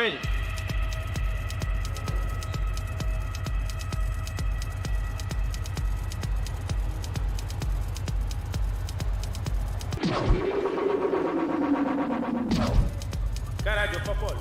Joel. Caralho, Popol.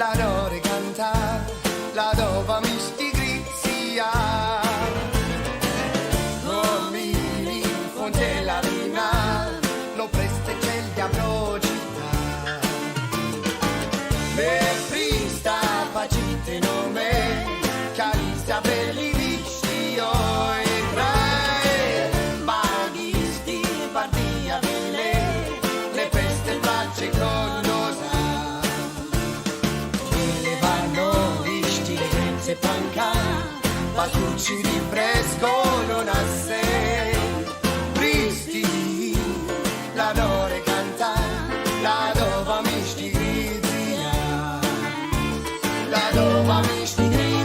La dore canta, la dova mi stigrizia. Domini fonte la luna, lo preste c'è il diavolo città. Me frista pacite nome, calizia belli visti oi brae, baghisti partia vile, le peste pace con se panca, patucci di fresco non ha sé. Tristi, la dore canta, la dova mi stigrizia, la dova mi stigrizia.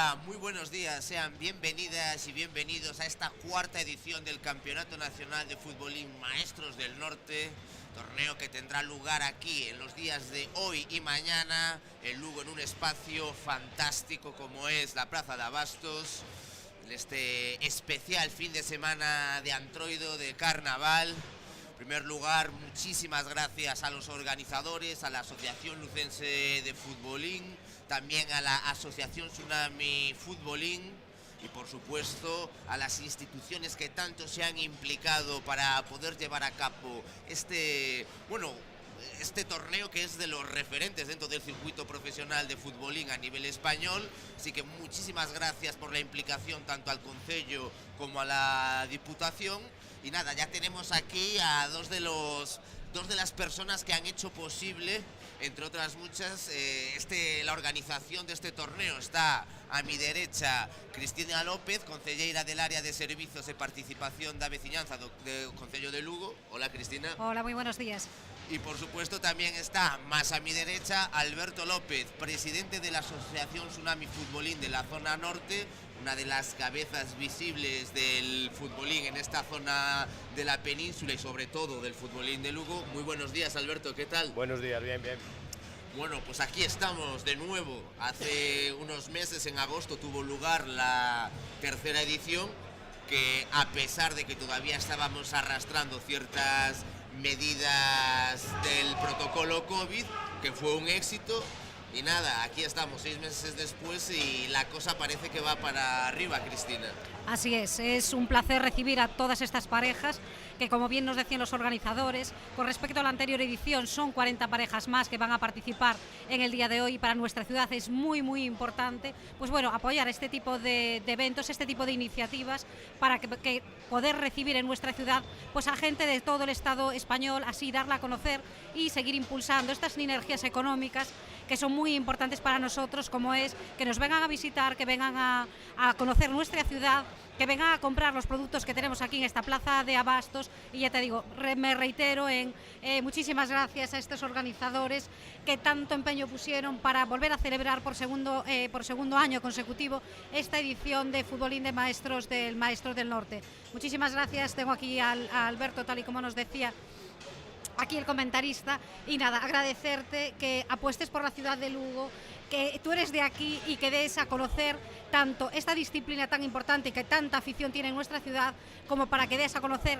Hola, muy buenos días, sean bienvenidas y bienvenidos a esta cuarta edición del Campeonato Nacional de Futbolín Maestros del Norte, torneo que tendrá lugar aquí en los días de hoy y mañana, en Lugo, en un espacio fantástico como es la Plaza de Abastos, en este especial fin de semana de Antroido, de Carnaval. En primer lugar, muchísimas gracias a los organizadores, a la Asociación Lucense de Futbolín, también a la Asociación Tsunami Futbolín y por supuesto a las instituciones que tanto se han implicado para poder llevar a cabo este torneo que es de los referentes dentro del circuito profesional de futbolín a nivel español. Así que muchísimas gracias por la implicación tanto al Concello como a la Diputación. Y nada, ya tenemos aquí a dos de las personas que han hecho posible, entre otras muchas, la organización de este torneo. Está a mi derecha Cristina López, concelleira del área de servicios de participación da veciñanza del Concello de Lugo. Hola, Cristina. Hola, muy buenos días. Y por supuesto también está más a mi derecha Alberto López, presidente de la Asociación Tsunami Futbolín de la zona norte, una de las cabezas visibles del futbolín en esta zona de la península y sobre todo del futbolín de Lugo. Muy buenos días, Alberto, ¿qué tal? Buenos días, bien, bien. Bueno, pues aquí estamos de nuevo. Hace unos meses, en agosto, tuvo lugar la tercera edición, que a pesar de que todavía estábamos arrastrando ciertas medidas del protocolo COVID, que fue un éxito. Y nada, aquí estamos 6 meses después y la cosa parece que va para arriba, Cristina. Así es un placer recibir a todas estas parejas que, como bien nos decían los organizadores, con respecto a la anterior edición son 40 parejas más que van a participar en el día de hoy. Para nuestra ciudad es muy importante, pues bueno, apoyar este tipo de eventos, este tipo de iniciativas para que poder recibir en nuestra ciudad pues a gente de todo el Estado español, así darla a conocer y seguir impulsando estas sinergias económicas que son muy importantes para nosotros, como es que nos vengan a visitar, que vengan a conocer nuestra ciudad, que vengan a comprar los productos que tenemos aquí en esta plaza de Abastos. Y ya te digo, me reitero en muchísimas gracias a estos organizadores que tanto empeño pusieron para volver a celebrar por segundo año consecutivo esta edición de Futbolín de Maestros del Norte. Muchísimas gracias, tengo aquí a Alberto, tal y como nos decía aquí el comentarista, y nada, agradecerte que apuestes por la ciudad de Lugo, que tú eres de aquí y que des a conocer tanto esta disciplina tan importante y que tanta afición tiene en nuestra ciudad, como para que des a conocer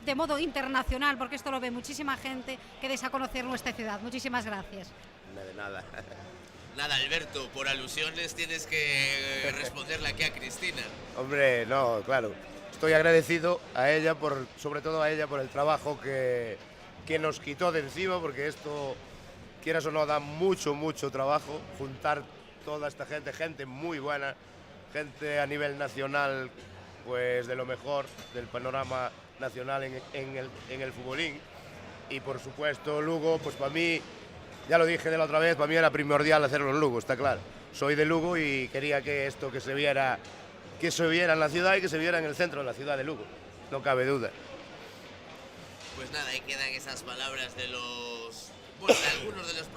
de modo internacional, porque esto lo ve muchísima gente, que des a conocer nuestra ciudad. Muchísimas gracias. De nada. Nada, Alberto, por alusiones tienes que responderle aquí a Cristina. Hombre, no, claro. Estoy agradecido a ella, sobre todo a ella, por el trabajo que nos quitó de encima, porque esto, quieras o no, da mucho trabajo juntar toda esta gente muy buena, gente a nivel nacional, pues de lo mejor del panorama nacional en el futbolín. Y por supuesto Lugo, pues para mí, ya lo dije de la otra vez, para mí era primordial hacerlo en Lugo, está claro. Soy de Lugo y quería que esto que se viera en la ciudad y que se viera en el centro de la ciudad de Lugo, no cabe duda. Pues nada, ahí quedan esas palabras de algunos de los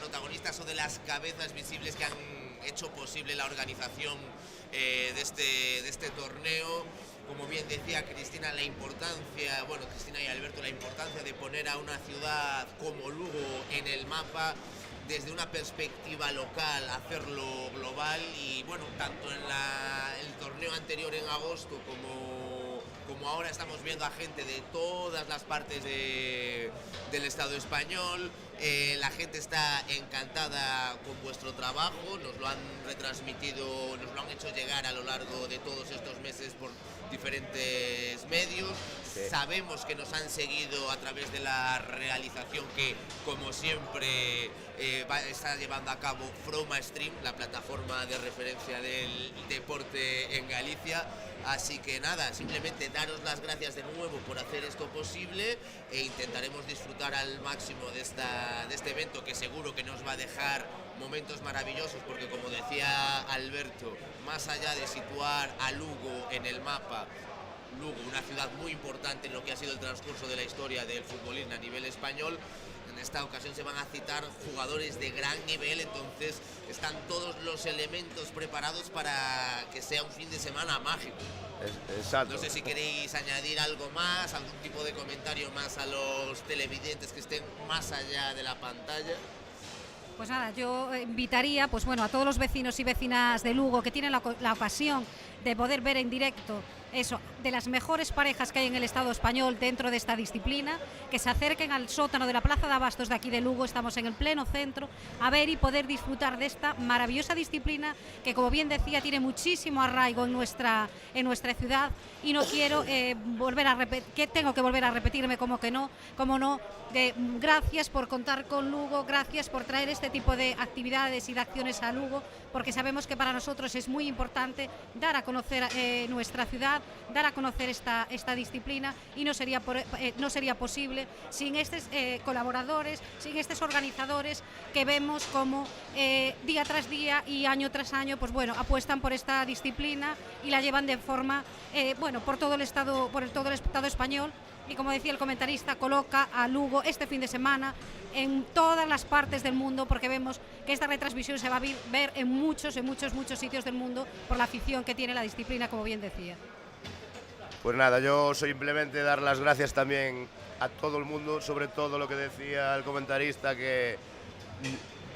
protagonistas o de las cabezas visibles que han hecho posible la organización de este torneo. Como bien decía Cristina, Cristina y Alberto, la importancia de poner a una ciudad como Lugo en el mapa desde una perspectiva local, hacerlo global. Y bueno, tanto en el torneo anterior en agosto como ahora estamos viendo a gente de todas las partes del Estado español. La gente está encantada con vuestro trabajo, nos lo han retransmitido, nos lo han hecho llegar a lo largo de todos estos meses por diferentes medios. Sí. Sabemos que nos han seguido a través de la realización que, como siempre, está llevando a cabo Froma Stream, la plataforma de referencia del deporte en Galicia. Así que nada, simplemente daros las gracias de nuevo por hacer esto posible e intentaremos disfrutar al máximo de este evento, que seguro que nos va a dejar momentos maravillosos, porque como decía Alberto, más allá de situar a Lugo en el mapa, Lugo, una ciudad muy importante en lo que ha sido el transcurso de la historia del futbolín a nivel español, En esta ocasión se van a citar jugadores de gran nivel, entonces están todos los elementos preparados para que sea un fin de semana mágico. Exacto. No sé si queréis añadir algo más, algún tipo de comentario más a los televidentes que estén más allá de la pantalla. Pues nada, yo invitaría pues bueno, a todos los vecinos y vecinas de Lugo que tienen la ocasión de poder ver en directo eso, de las mejores parejas que hay en el Estado español dentro de esta disciplina, que se acerquen al sótano de la Plaza de Abastos de aquí de Lugo, estamos en el pleno centro, a ver y poder disfrutar de esta maravillosa disciplina que, como bien decía, tiene muchísimo arraigo en nuestra ciudad, y no quiero tengo que volver a repetirme como no, de gracias por contar con Lugo, gracias por traer este tipo de actividades y de acciones a Lugo, porque sabemos que para nosotros es muy importante dar a conocer nuestra ciudad, dar a conocer esta disciplina, y no sería posible sin estos colaboradores, sin estos organizadores que vemos como día tras día y año tras año pues bueno, apuestan por esta disciplina y la llevan de forma por todo el Estado español. Y como decía el comentarista, coloca a Lugo este fin de semana en todas las partes del mundo, porque vemos que esta retransmisión se va a ver en muchos sitios del mundo por la afición que tiene la disciplina, como bien decía. Pues nada, yo simplemente dar las gracias también a todo el mundo, sobre todo lo que decía el comentarista, que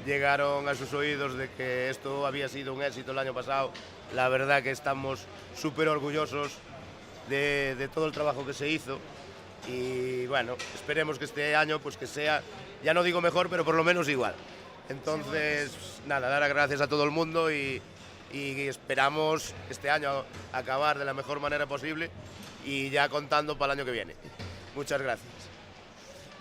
llegaron a sus oídos de que esto había sido un éxito el año pasado. La verdad que estamos súper orgullosos de todo el trabajo que se hizo. Y bueno, esperemos que este año pues que sea, ya no digo mejor, pero por lo menos igual. Entonces, nada, dar las gracias a todo el mundo y esperamos este año acabar de la mejor manera posible y ya contando para el año que viene. Muchas gracias.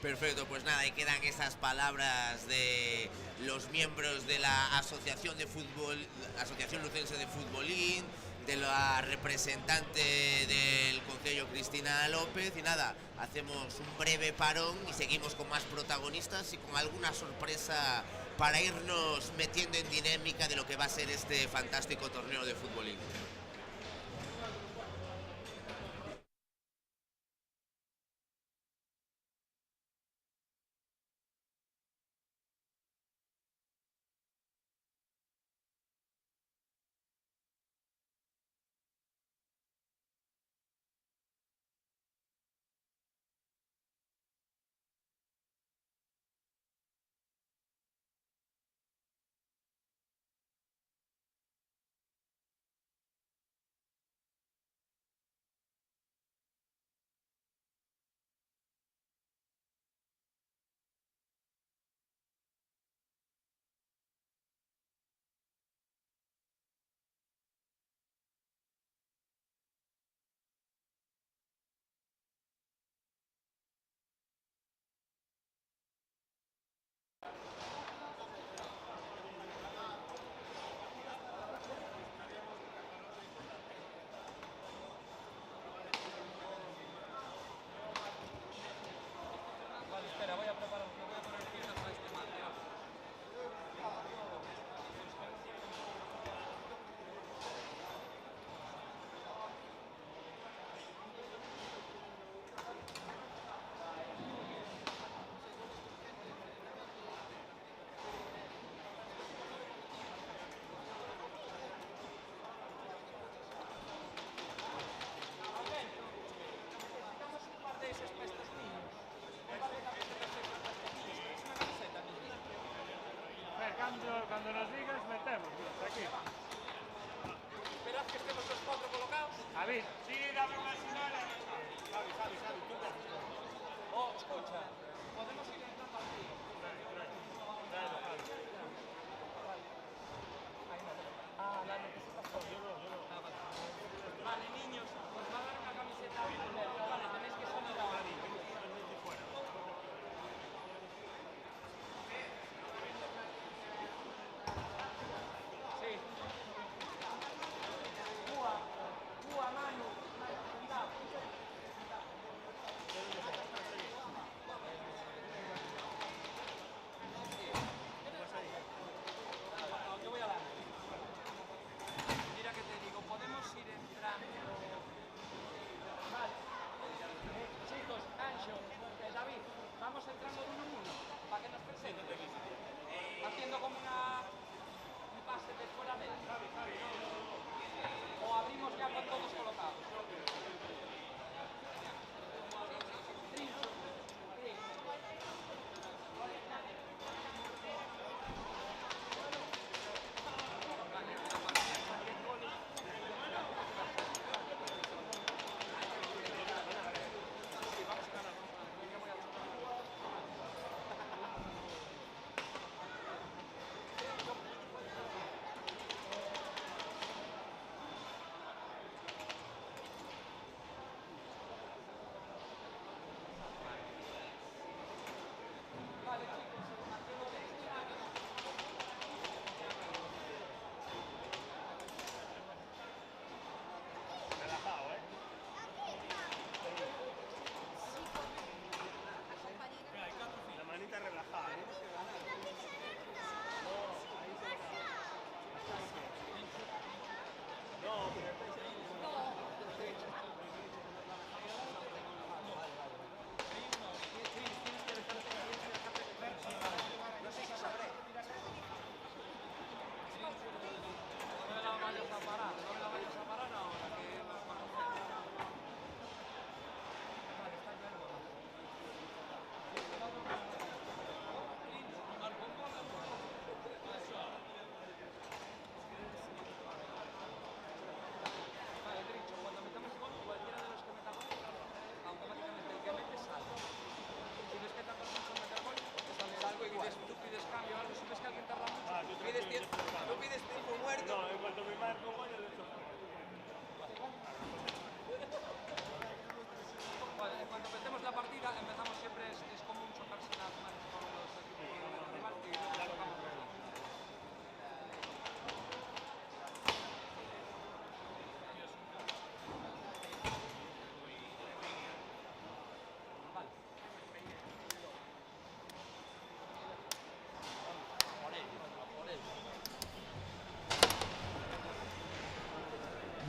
Perfecto, pues nada, ahí quedan esas palabras de los miembros de la Asociación Lucense de Futbolín, de la representante del Concello, Cristina López, y nada, hacemos un breve parón y seguimos con más protagonistas y con alguna sorpresa para irnos metiendo en dinámica de lo que va a ser este fantástico torneo de futbolín.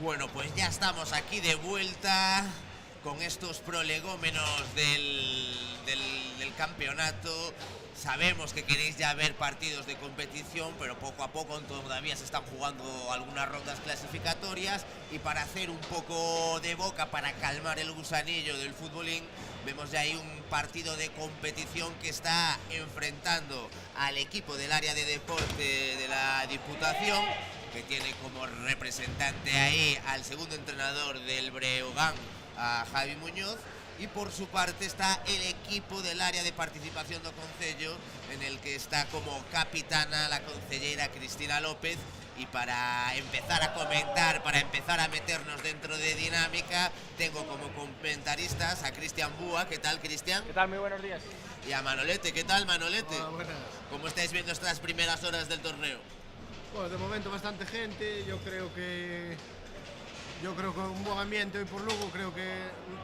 Bueno, pues ya estamos aquí de vuelta con estos prolegómenos del campeonato. Sabemos que queréis ya ver partidos de competición, pero poco a poco todavía se están jugando algunas rondas clasificatorias, y para hacer un poco de boca, para calmar el gusanillo del futbolín, vemos ya ahí un partido de competición que está enfrentando al equipo del área de deporte de la Diputación, que tiene como representante ahí al segundo entrenador del Breogán, a Javi Muñoz, y por su parte está el equipo del área de participación do Concello, en el que está como capitana la concellera Cristina López. Y para empezar a comentar, para empezar a meternos dentro de dinámica, tengo como comentaristas a Cristian Búa. ¿Qué tal, Cristian? ¿Qué tal? Muy buenos días. Y a Manolete. ¿Qué tal, Manolete? Hola, buenas. ¿Cómo estáis viendo estas primeras horas del torneo? Bueno, de momento bastante gente, yo creo que un buen ambiente hoy por Lugo,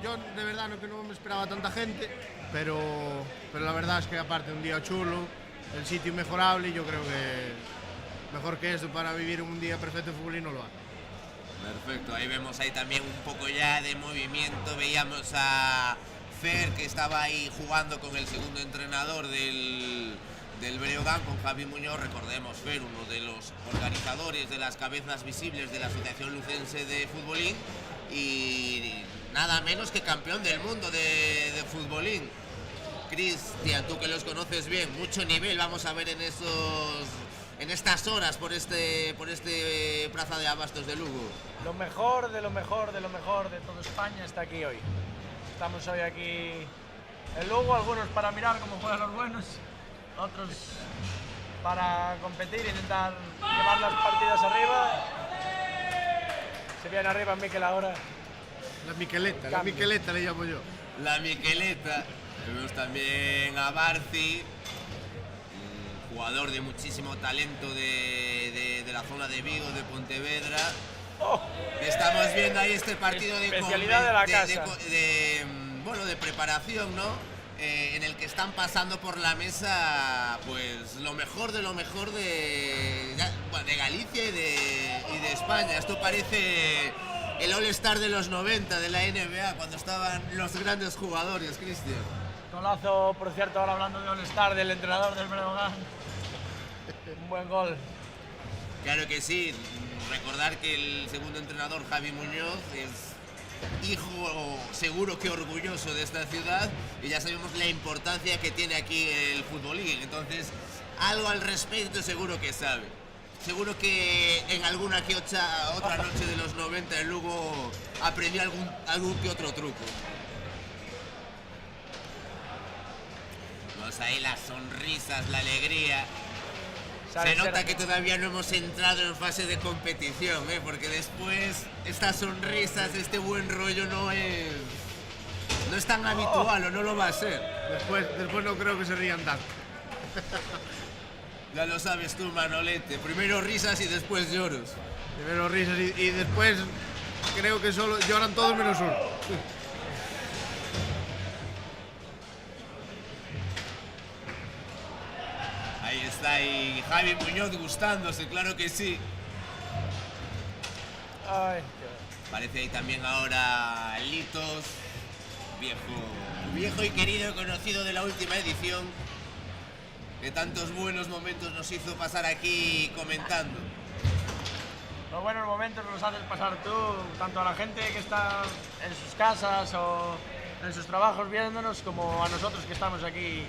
yo de verdad no me esperaba tanta gente, pero la verdad es que aparte un día chulo, el sitio inmejorable, y yo creo que mejor que esto para vivir un día perfecto de fútbol no lo hay. Perfecto, ahí vemos ahí también un poco ya de movimiento, veíamos a Fer, que estaba ahí jugando con el segundo entrenador del Breogán, con Javi Muñoz. Recordemos, Fer, uno de los organizadores de las cabezas visibles de la Asociación Lucense de Futbolín, y nada menos que campeón del mundo de futbolín. Cristian, tú que los conoces bien, mucho nivel vamos a ver en estas horas por este Plaza de Abastos de Lugo. Lo mejor de lo mejor de lo mejor de toda España está aquí hoy. Estamos hoy aquí en Lugo, algunos para mirar cómo juegan los buenos, otros para competir, intentar llevar las partidas arriba. Se viene arriba Miquel ahora. La Miqueleta le llamo yo. La Miqueleta. Vemos también a Barci, un jugador de muchísimo talento de la zona de Vigo, de Pontevedra. Estamos viendo ahí este partido de especialidad de la casa. De preparación, ¿no? En el que están pasando por la mesa pues lo mejor de Galicia y de España. Esto parece el All-Star de los 90 de la NBA, cuando estaban los grandes jugadores, Cristian. Golazo, por cierto, ahora hablando de All-Star, del entrenador del Breogán. Un buen gol. Claro que sí. Recordar que el segundo entrenador, Javi Muñoz, es hijo seguro que orgulloso de esta ciudad, y ya sabemos la importancia que tiene aquí el futbolín. Entonces, algo al respecto seguro que sabe. Seguro que en alguna que otra noche de los 90 en Lugo aprendió algún que otro truco. Vamos ahí las sonrisas, la alegría. Se nota que todavía no hemos entrado en fase de competición, porque después estas sonrisas, este buen rollo no es tan habitual, o no lo va a ser. Después no creo que se rían tanto. Ya lo sabes tú, Manolete. Primero risas y después lloros. Primero risas y después creo que solo lloran todos menos uno. Ahí está, y Javi Muñoz gustándose, claro que sí. Ay, Parece ahí también ahora Litos, viejo y querido conocido de la última edición, que tantos buenos momentos nos hizo pasar aquí comentando. los buenos momentos los haces pasar tú, tanto a la gente que está en sus casas o en sus trabajos viéndonos, como a nosotros que estamos aquí,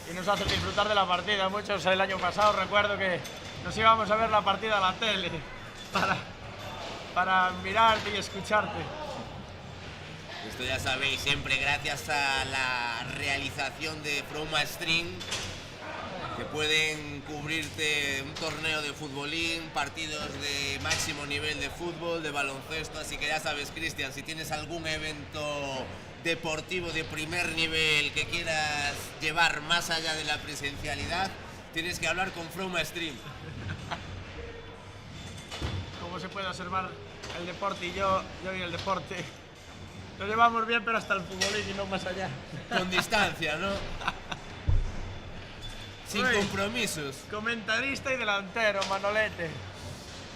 y nos haces disfrutar de la partida. Muchos el año pasado recuerdo que nos íbamos a ver la partida a la tele para mirarte y escucharte. Esto ya sabéis, siempre gracias a la realización de Froma Stream, que pueden cubrirte un torneo de futbolín, partidos de máximo nivel de fútbol, de baloncesto. Así que ya sabes, Cristian, si tienes algún evento deportivo de primer nivel que quieras llevar más allá de la presencialidad, tienes que hablar con Froma Stream. Cómo se puede observar el deporte, y yo y el deporte lo llevamos bien, pero hasta el futbolín y no más allá. Con distancia, ¿no? Sin Uy, compromisos. comentarista y delantero, Manolete.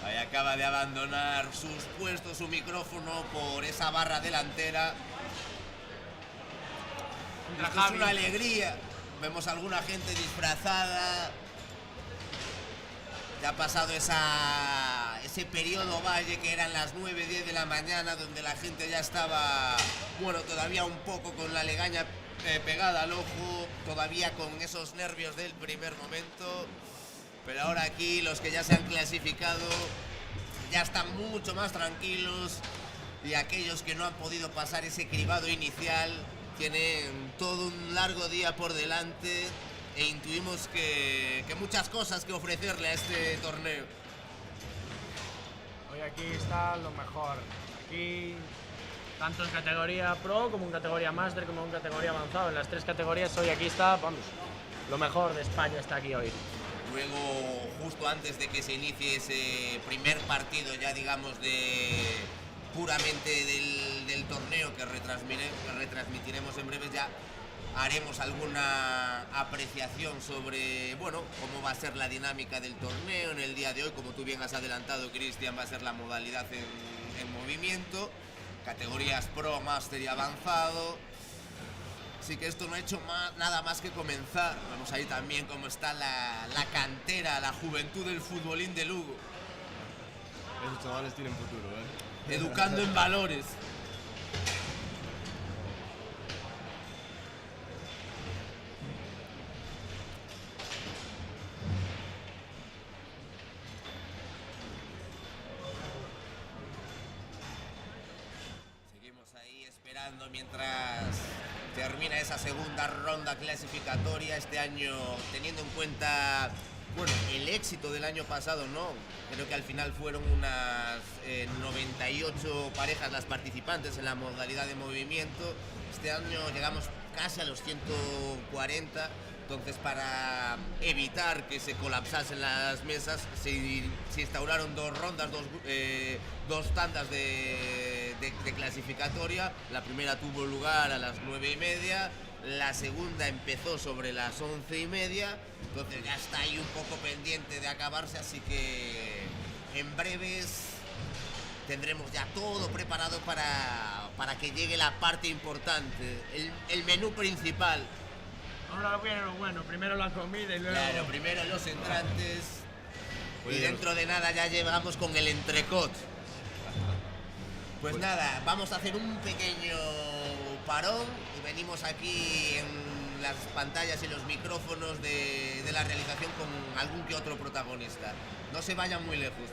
Ahí acaba de abandonar sus puestos, su micrófono por esa barra delantera. Esto es una alegría. Vemos a alguna gente disfrazada. Ya ha pasado ese periodo valle que eran las 9, 10 de la mañana, donde la gente ya estaba, bueno, todavía un poco con la legaña pegada al ojo, todavía con esos nervios del primer momento. Pero ahora aquí los que ya se han clasificado ya están mucho más tranquilos, y aquellos que no han podido pasar ese cribado inicial tienen todo un largo día por delante, e intuimos que muchas cosas que ofrecerle a este torneo. Hoy aquí está lo mejor. Aquí, tanto en categoría Pro como en categoría Master como en categoría avanzado, en las 3 categorías hoy aquí está, vamos, lo mejor de España está aquí hoy. Luego, justo antes de que se inicie ese primer partido ya, digamos, puramente del torneo que retransmitiremos en breve, ya haremos alguna apreciación sobre, bueno, cómo va a ser la dinámica del torneo en el día de hoy. Como tú bien has adelantado, Cristian, va a ser la modalidad en movimiento, categorías Pro, Master y Avanzado. Así que esto no ha hecho nada más que comenzar. Vemos ahí también cómo está la cantera, la juventud del futbolín de Lugo. Esos chavales tienen futuro, ¿eh? Educando en valores. Seguimos ahí esperando mientras termina esa segunda ronda clasificatoria. Este año, teniendo en cuenta, bueno, el éxito del año pasado, no, creo que al final fueron unas 98 parejas las participantes en la modalidad de movimiento. Este año llegamos casi a los 140. Entonces, para evitar que se colapsasen las mesas, se instauraron 2 rondas, dos tandas de clasificatoria. La primera tuvo lugar a las 9:30, la segunda empezó sobre las 11:30, entonces ya está ahí un poco pendiente de acabarse, así que en breves tendremos ya todo preparado para que llegue la parte importante, el menú principal. Ahora viene lo bueno, primero la comida y luego... Claro, primero los entrantes, y dentro de nada ya llegamos con el entrecot. Pues nada, vamos a hacer un pequeño parón y venimos aquí en las pantallas y los micrófonos de la realización con algún que otro protagonista. No se vayan muy lejos.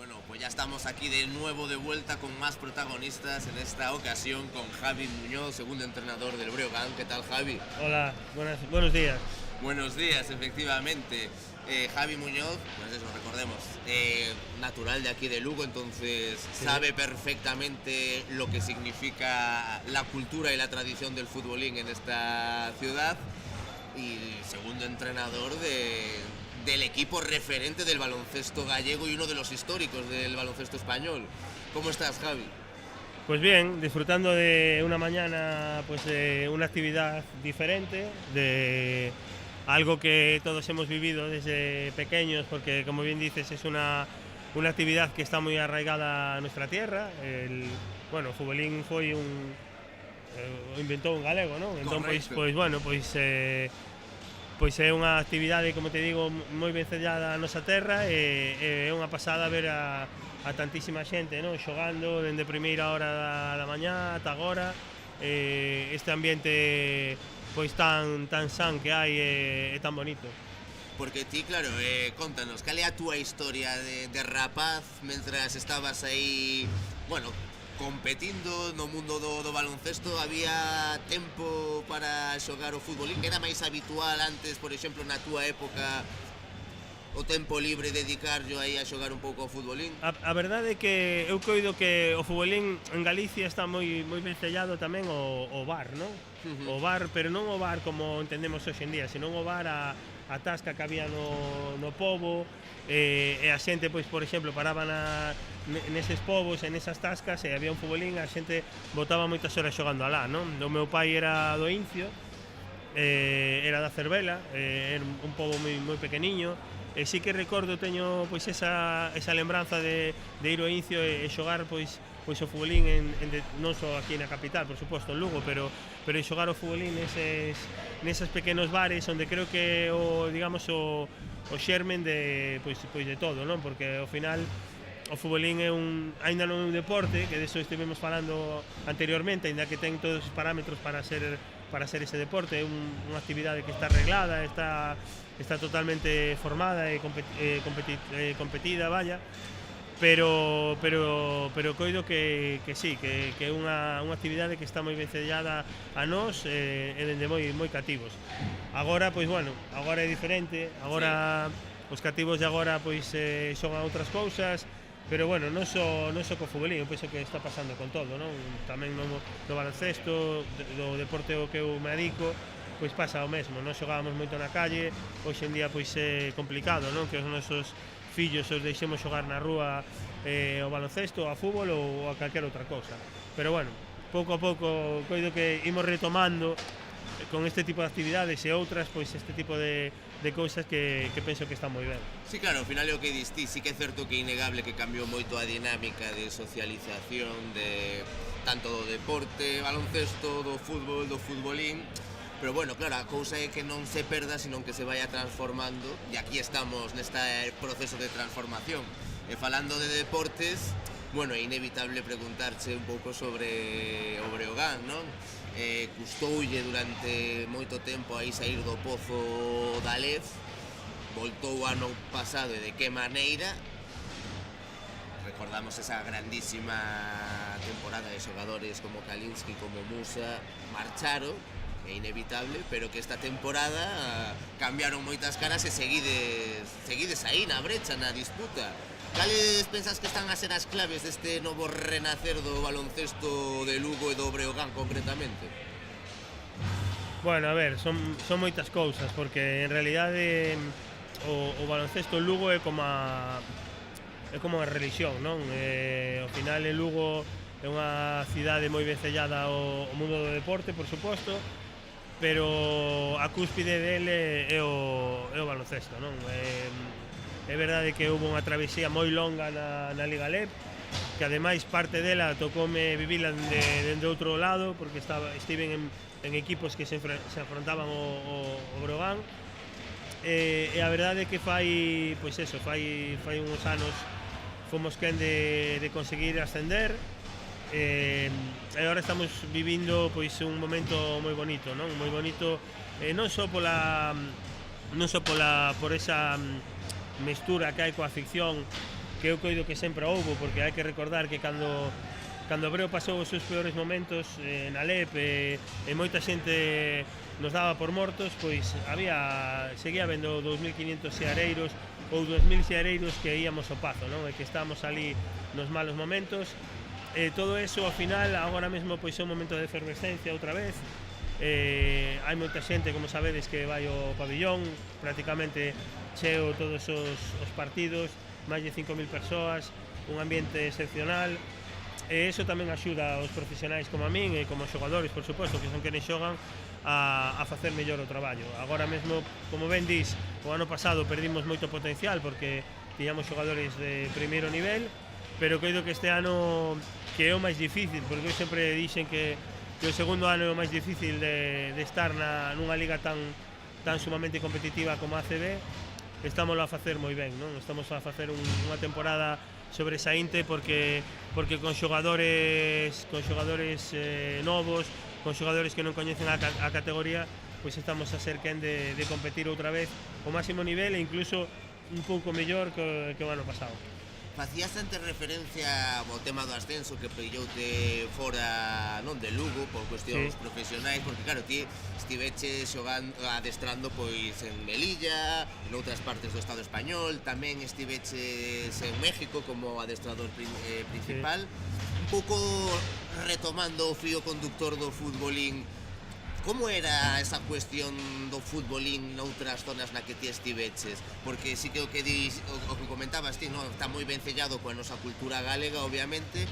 Bueno, pues ya estamos aquí de nuevo de vuelta con más protagonistas, en esta ocasión con Javi Muñoz, segundo entrenador del Breogán. ¿Qué tal, Javi? Hola, buenos días. Buenos días, efectivamente. Javi Muñoz, pues eso, recordemos, natural de aquí de Lugo, entonces Sí. sabe perfectamente lo que significa la cultura y la tradición del futbolín en esta ciudad, y segundo entrenador del equipo referente del baloncesto gallego y uno de los históricos del baloncesto español. ¿Cómo estás, Javi? Pues bien, disfrutando de una mañana, pues de una actividad diferente, de algo que todos hemos vivido desde pequeños, porque como bien dices es una actividad que está muy arraigada a nuestra tierra. O futbolín foi inventou un galego, non? Entón, pois é unha actividade, como te digo, moi vencellada a nosa terra, e é unha pasada ver a tantísima xente, non? Xogando dende primeira hora da mañá ata agora, este ambiente pois tan san que hai é tan bonito. Porque ti, claro, contanos, cal é a túa historia de rapaz mentras estabas aí, bueno, competindo no mundo do baloncesto? Había tempo para xogar o futbolín, que era máis habitual antes, por exemplo, na túa época, o tempo libre dedicarlo aí a xogar un pouco ao futbolín? A verdade é que eu coido que o futbolín en Galicia está moi vencellado tamén o bar, non? O bar, pero non o bar como entendemos hoxe en día, senón o bar a tasca que había no pobo, e a xente, pois, por exemplo, paraba neses povos, en esas tascas, e había un futbolín, a xente botaba moitas horas xogando alá, non? O meu pai era do Incio, era da Cervela, era un pobo moi pequeniño, e sí que recordo, teño pois esa lembranza de ir ao Incio e xogar pois o futbolín non só aquí na capital, por suposto, en Lugo, pero xogar o futbolín neses pequenos bares onde creo que o xermen de todo, non? Porque ao final o futbolín aínda non é un deporte, que deso estivemos falando anteriormente, aínda que ten todos os parámetros para ser ese deporte, é unha actividade que está arreglada, está totalmente formada e competida, vaya, pero coido que sí, que é unha actividade que está moi vencellada a nós, e dende moi cativos. Agora, pois bueno, agora é diferente, agora os cativos de agora pois xogan outras cousas, pero bueno, non só co futbolín, eu penso que está pasando con todo, non? Tamén no baloncesto, do deporte ao que eu me dedico, pois pasa o mesmo, non xogábamos moito na calle, hoxe en día pois é complicado, non? Que os nosos fillos os deixemos xogar na rúa ao baloncesto, ao fútbol ou a calquera outra cousa. Pero bueno, pouco a pouco coido que imos retomando con este tipo de actividades e outras, pois este tipo de cousas que penso que están moi ben. Sí, claro, ao final é o que distí, sí que é certo que é innegable que cambiou moito a dinámica de socialización de tanto do deporte, baloncesto, do fútbol, do futbolín, pero bueno, claro, a cousa é que non se perda, senón que se vaya transformando, e aquí estamos neste proceso de transformación. E falando de deportes, bueno, é inevitable preguntarche un pouco sobre o Breogán, non? Custoulle durante moito tempo aí sair do pozo da Lez, voltou o ano pasado e de que maneira. Recordamos esa grandísima temporada de xogadores como Kalinski, como Musa, marcharon, é inevitable, pero que esta temporada cambiaron moitas caras e seguides aí na brecha, na disputa. Cales pensas que están a ser as claves deste novo renacer do baloncesto de Lugo e do Breogán concretamente? Bueno, a ver, son moitas cousas, porque en realidade o baloncesto en Lugo é como a religión, non? Ao final en Lugo é unha cidade moi vencellada ao mundo do deporte, por suposto, pero a cúspide dele é o baloncesto, non? É verdade que houve unha travesía moi longa na Liga LEP, que ademais parte dela tocoume vivila dende outro lado, porque estiven en equipos que se afrontaban o Breogán, e a verdade é que fai uns anos fomos quen de conseguir ascender, e agora estamos vivindo pois un momento moi bonito, non? Moi bonito, non só por esa mestura que hai coa ficción, eu coido que sempre houbo, porque hai que recordar que cando Breo pasou os seus peores momentos na Alep e moita xente nos daba por mortos, pois seguía habendo 2.500 seareiros ou 2.000 seareiros que íamos ao Pazo, non? E que estábamos ali nos malos momentos. Todo eso, ao final, agora mesmo pois é un momento de efervescencia outra vez. Hai moita xente, como sabedes, que vai ao pabillón, prácticamente cheo todos os partidos, máis de 5.000 persoas, un ambiente excepcional. E iso tamén axuda aos profesionais como a min e como os xogadores, por suposto, que son quenes xogan, a facer mellor o traballo. Agora mesmo, como ben dis, o ano pasado perdimos moito potencial porque tiñamos xogadores de primeiro nivel, pero coido que este ano que é o máis difícil, porque eu sempre dixen que o segundo ano é o máis difícil de estar nunha liga tan sumamente competitiva como a ACB. Estamos a facer moi ben, non? Estamos a facer unha temporada sobresaínte porque con xogadores novos, con xogadores que non coñecen a categoría, pois estamos a ser quen de competir outra vez ao máximo nivel e incluso un pouco mellor que o ano pasado. Facías antes referencia ao tema do ascenso que pilloute fora, non, de Lugo por cuestións profesionais, porque claro, ti estiveche adestrando pois en Melilla, en outras partes do Estado español, tamén estiveches en México como adestrador principal. Un pouco retomando o fío conductor do futbolín, como era esa cuestión do futbolín noutras zonas na que ti estiveches? Porque sí que o que comentabas ti, non, está moi ben sellado coa nosa cultura galega, obviamente.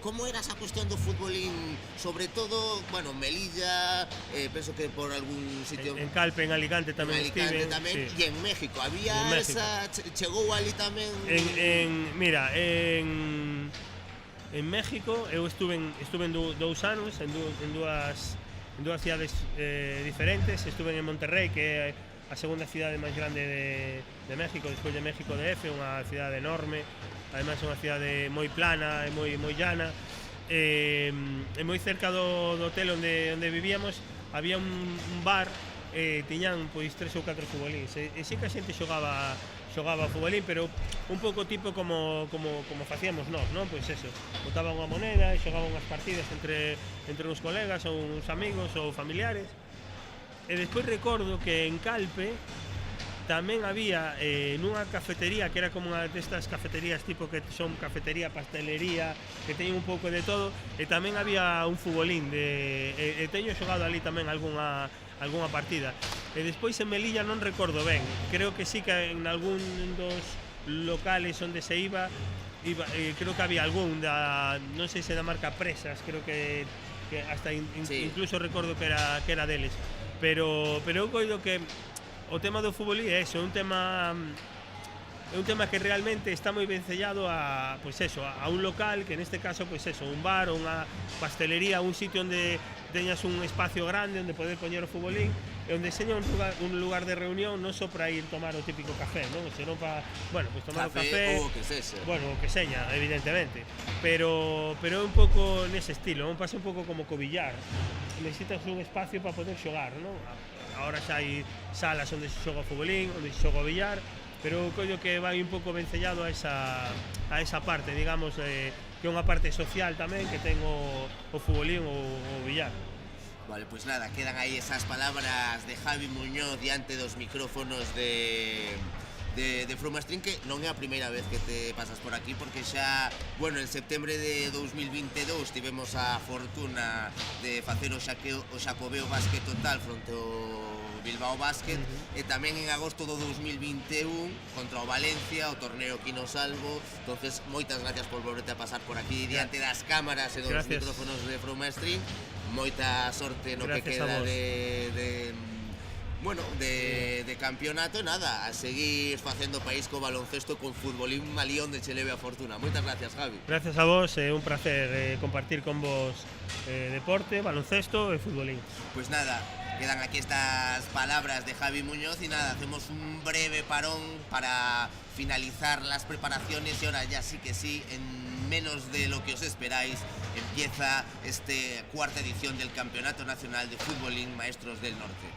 Como era esa cuestión do futbolín, sobre todo, bueno, Melilla, penso que por algún sitio... En Calpe, en Alicante tamén estive. E en México, había esa... Chegou ali tamén... Mira, en México eu estuve en 2 anos, en dúas cidades diferentes. Estuve en Monterrey, que é a segunda cidade máis grande de México, despois de México DF, unha cidade enorme, ademais é unha cidade moi plana e moi llana, e moi cerca do hotel onde vivíamos había un bar, tiñan pois 3 ou 4 futbolíns, e sí que a xente xogaba futbolín, pero un pouco tipo como facíamos nós, non? Pois eso, botaban unha moneda e xogaban unhas partidas entre uns colegas ou uns amigos ou familiares. E despois recordo que en Calpe tamén había nunha cafetería que era como unha destas cafeterías tipo que son cafetería, pastelería, que teñen un pouco de todo, e tamén había un futbolín e teño xogado ali tamén algunha partida. E despois en Melilla non recordo ben, creo que sí que en algún dos locales onde se iba creo que había algún non sei se da marca Presas, creo que hasta incluso recordo que era deles, pero eu coido que o tema do futbolí é eso, é un tema que realmente está moi ben sellado a un local, que neste caso un bar ou unha pastelería, un sitio onde teñas un espacio grande onde poder poñer o futbolín e onde seña un lugar de reunión non só para ir tomar o típico café, non? Senón para, tomar o café ou o que sexa. O que seña, evidentemente, pero é un pouco nese estilo, non pasa un pouco como co billar, necesitas un espacio para poder xogar, non? Agora xa hai salas onde se xoga o futbolín, onde se xoga o billar, pero coido que vai un pouco vencellado a esa parte, digamos, que é unha parte social tamén que ten o futbolín ou o billar. Vale, pues nada, quedan aí esas palabras de Javi Muñoz diante dos micrófonos de Frumastream, que non é a primeira vez que te pasas por aquí, porque xa, en septembre de 2022 tivemos a fortuna de facer o Xacobeo Basket Total fronte ao Bilbao Basket, e tamén en agosto do 2021 contra o Valencia, o torneo Quino Salvo. Entonces, moitas gracias por volverte a pasar por aquí diante das cámaras e dos micrófonos de Frumastream. Moita sorte no que queda de campeonato. Nada, a seguir facendo país co baloncesto, con futbolín malí onde che leve a fortuna. Moitas gracias, Javi. Gracias a vos, é un placer compartir con vos deporte, baloncesto e futbolín. Pues nada, quedan aquí estas palabras de Javi Muñoz y nada, hacemos un breve parón para finalizar las preparaciones y ahora ya sí que sí, en menos de lo que os esperáis, empieza esta cuarta edición del Campeonato Nacional de Futbolín Maestros del Norte.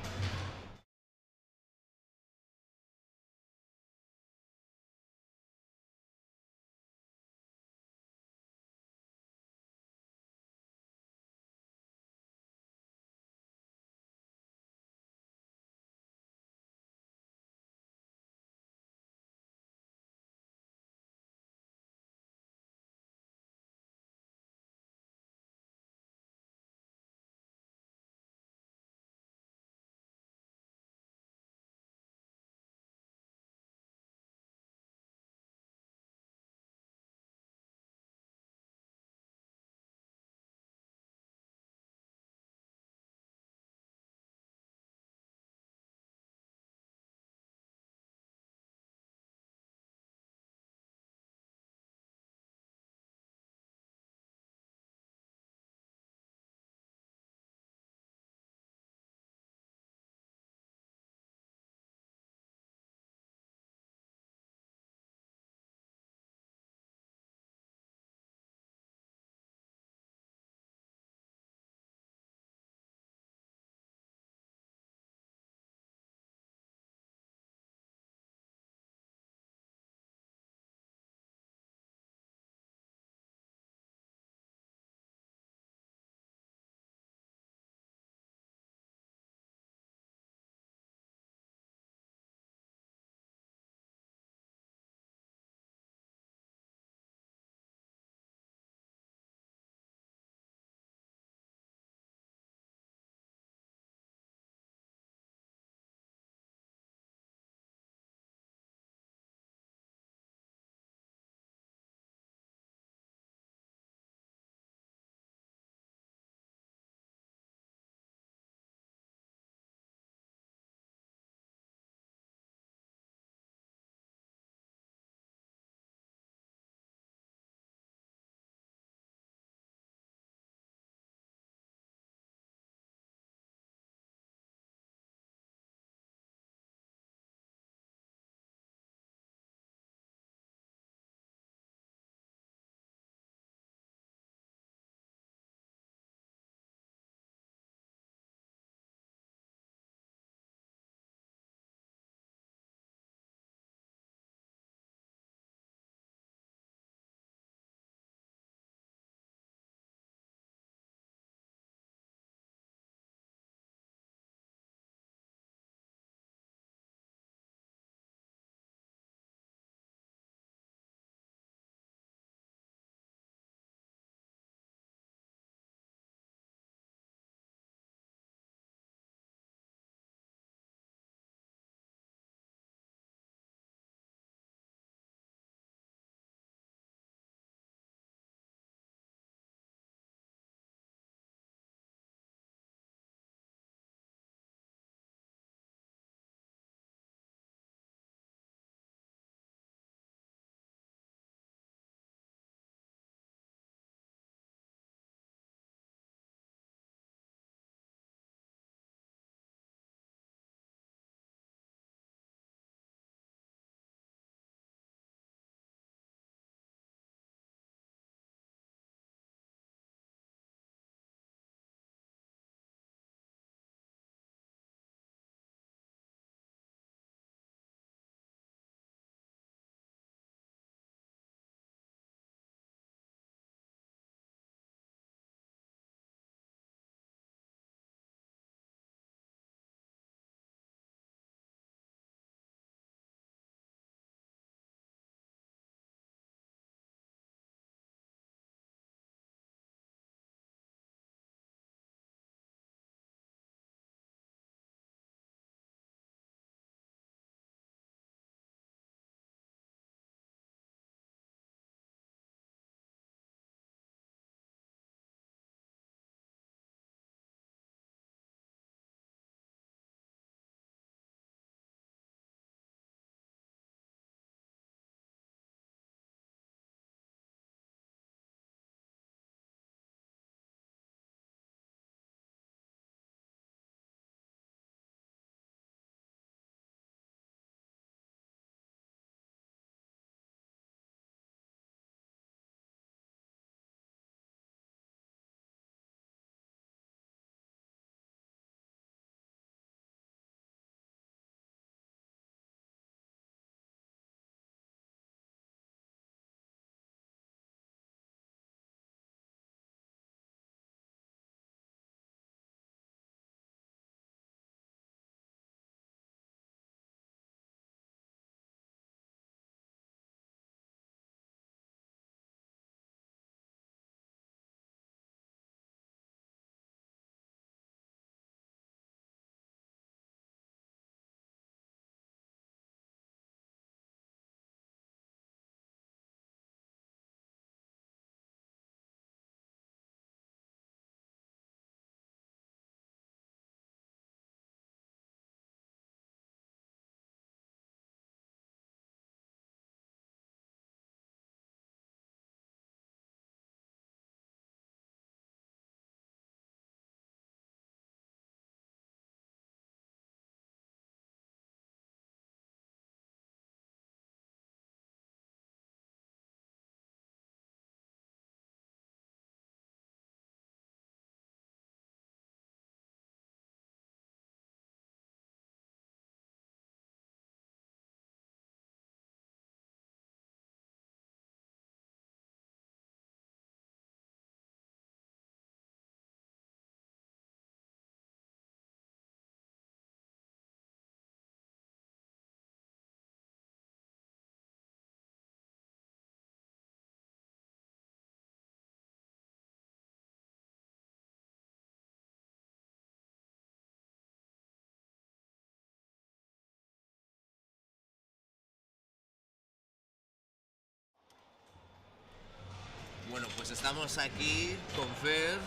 pues estamos aquí con Fer,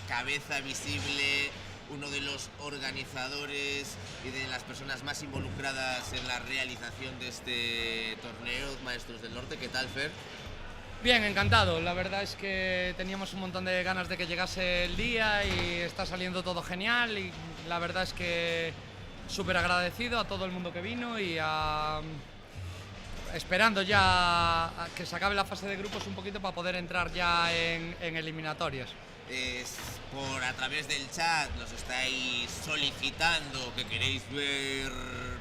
cabeza visible, uno de los organizadores y de las personas más involucradas en la realización de este torneo, Maestros del Norte. ¿Qué tal, Fer? Bien, encantado. La verdad es que teníamos un montón de ganas de que llegase el día y está saliendo todo genial, y la verdad es que súper agradecido a todo el mundo que vino y esperando ya a que se acabe la fase de grupos un poquito para poder entrar ya en eliminatorias. Por a través del chat nos estáis solicitando que queréis ver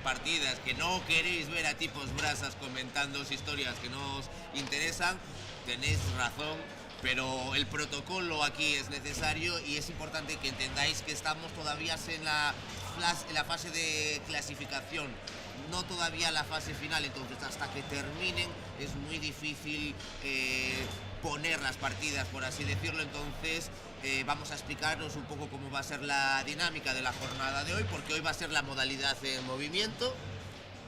partidas, que no queréis ver a tipos brasas comentando historias que no os interesan. Tenéis razón, pero el protocolo aquí es necesario y es importante que entendáis que estamos todavía en la fase de clasificación, no todavía la fase final, entonces hasta que terminen es muy difícil poner las partidas, por así decirlo. Entonces vamos a explicaros un poco cómo va a ser la dinámica de la jornada de hoy, porque hoy va a ser la modalidad en movimiento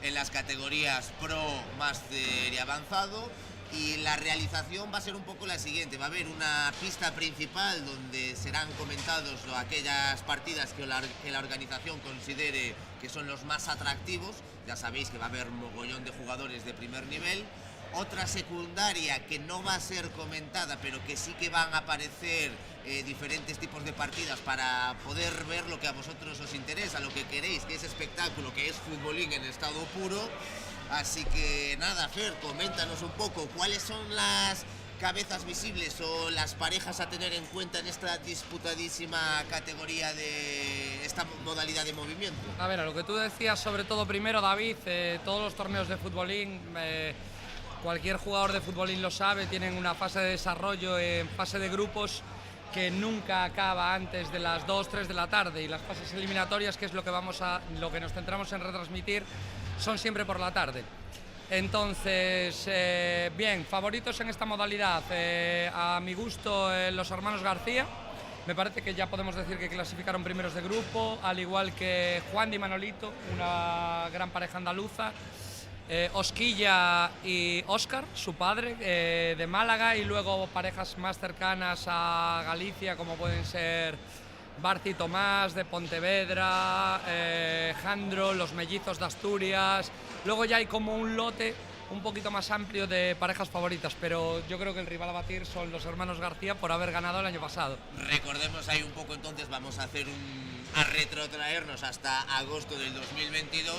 en las categorías Pro, Master y Avanzado, y la realización va a ser un poco la siguiente. Va a haber una pista principal donde serán comentados aquellas partidas que la organización considere que son los más atractivos. Ya sabéis que va a haber mogollón de jugadores de primer nivel. Otra secundaria que no va a ser comentada, pero que sí que van a aparecer diferentes tipos de partidas para poder ver lo que a vosotros os interesa, lo que queréis, que es espectáculo, que es futbolín en estado puro. Así que nada, Fer, coméntanos un poco cuáles son las cabezas visibles o las parejas a tener en cuenta en esta disputadísima categoría de esta modalidad de movimiento. A ver, a lo que tú decías, sobre todo primero, David, todos los torneos de futbolín, cualquier jugador de futbolín lo sabe, tienen una fase de desarrollo en fase de grupos que nunca acaba antes de las 2-3 de la tarde, y las fases eliminatorias, que es lo que nos centramos en retransmitir, son siempre por la tarde. Entonces, bien, favoritos en esta modalidad, a mi gusto, los hermanos García. Me parece que ya podemos decir que clasificaron primeros de grupo, al igual que Juan y Manolito, una gran pareja andaluza. Osquilla y Óscar, su padre, de Málaga, y luego parejas más cercanas a Galicia, como pueden ser Barci Tomás de Pontevedra, Jandro, los mellizos de Asturias. Luego ya hay como un lote un poquito más amplio de parejas favoritas, pero yo creo que el rival a batir son los hermanos García por haber ganado el año pasado. Recordemos ahí un poco, entonces vamos a retrotraernos hasta agosto del 2022.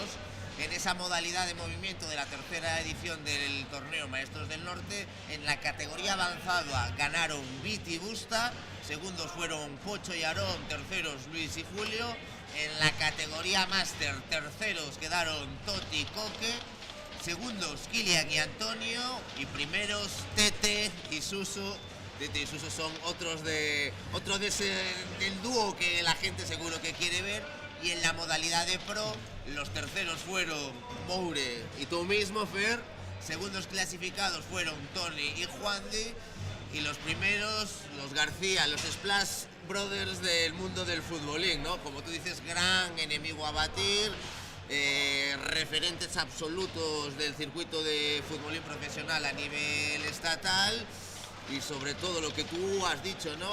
En esa modalidad de movimiento de la tercera edición del torneo Maestros del Norte, en la categoría avanzada ganaron Viti y Busta, segundos fueron Pocho y Aarón, terceros Luis y Julio. En la categoría Máster, terceros quedaron Toti y Coque, segundos Kilian y Antonio, y primeros Tete y Suso. Tete y Suso son otro del dúo que la gente seguro que quiere ver. Y en la modalidad de Pro, los terceros fueron Moure y tú mismo, Fer. Segundos clasificados fueron Tony y Juandi. Y los primeros, los García, los Splash Brothers del mundo del futbolín, ¿no? Como tú dices, gran enemigo a batir, referentes absolutos del circuito de futbolín profesional a nivel estatal. Y sobre todo lo que tú has dicho, ¿no?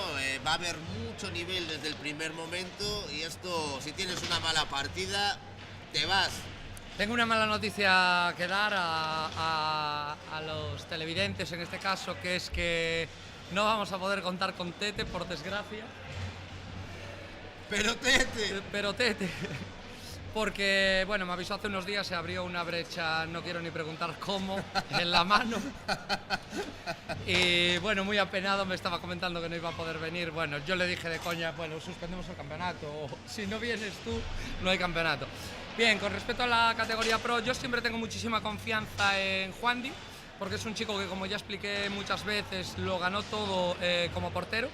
Va a haber mucho nivel desde el primer momento, y esto, si tienes una mala partida, te vas. Tengo una mala noticia que dar a los televidentes en este caso, que es que no vamos a poder contar con Tete, por desgracia. Pero Tete. Porque, bueno, me avisó hace unos días, se abrió una brecha, no quiero ni preguntar cómo, en la mano. Y, bueno, muy apenado, me estaba comentando que no iba a poder venir. Bueno, yo le dije de coña, bueno, suspendemos el campeonato, o si no vienes tú, no hay campeonato. Bien, con respecto a la categoría Pro, yo siempre tengo muchísima confianza en Juandi, porque es un chico que, como ya expliqué muchas veces, lo ganó todo como portero.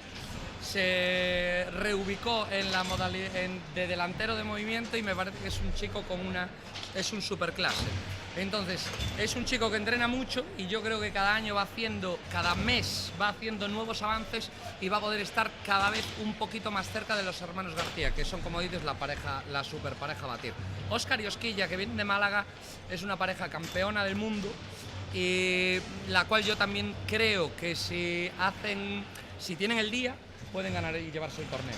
Se reubicó en la modalidad de delantero de movimiento, y me parece que es un chico es un superclase. Entonces, es un chico que entrena mucho, y yo creo que cada mes va haciendo nuevos avances, y va a poder estar cada vez un poquito más cerca de los hermanos García, que son, como dices, la super pareja a batir. Óscar y Osquilla, que vienen de Málaga, es una pareja campeona del mundo, y la cual yo también creo que si tienen el día, pueden ganar y llevarse el torneo.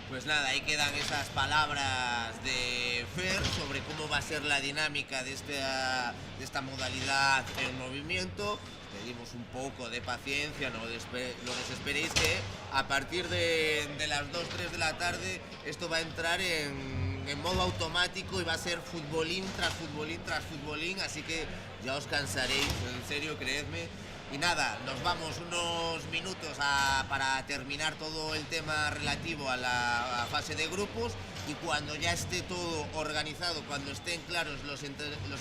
Pues nada, ahí quedan esas palabras de Fer sobre cómo va a ser la dinámica de esta modalidad en movimiento. Pedimos un poco de paciencia, no desesperéis, que a partir de las 2-3 de la tarde esto va a entrar en modo automático y va a ser futbolín tras futbolín tras futbolín, así que ya os cansaréis, en serio, creedme. Y nada, nos vamos unos minutos para terminar todo el tema relativo a la fase de grupos, y cuando ya esté todo organizado, cuando estén claros los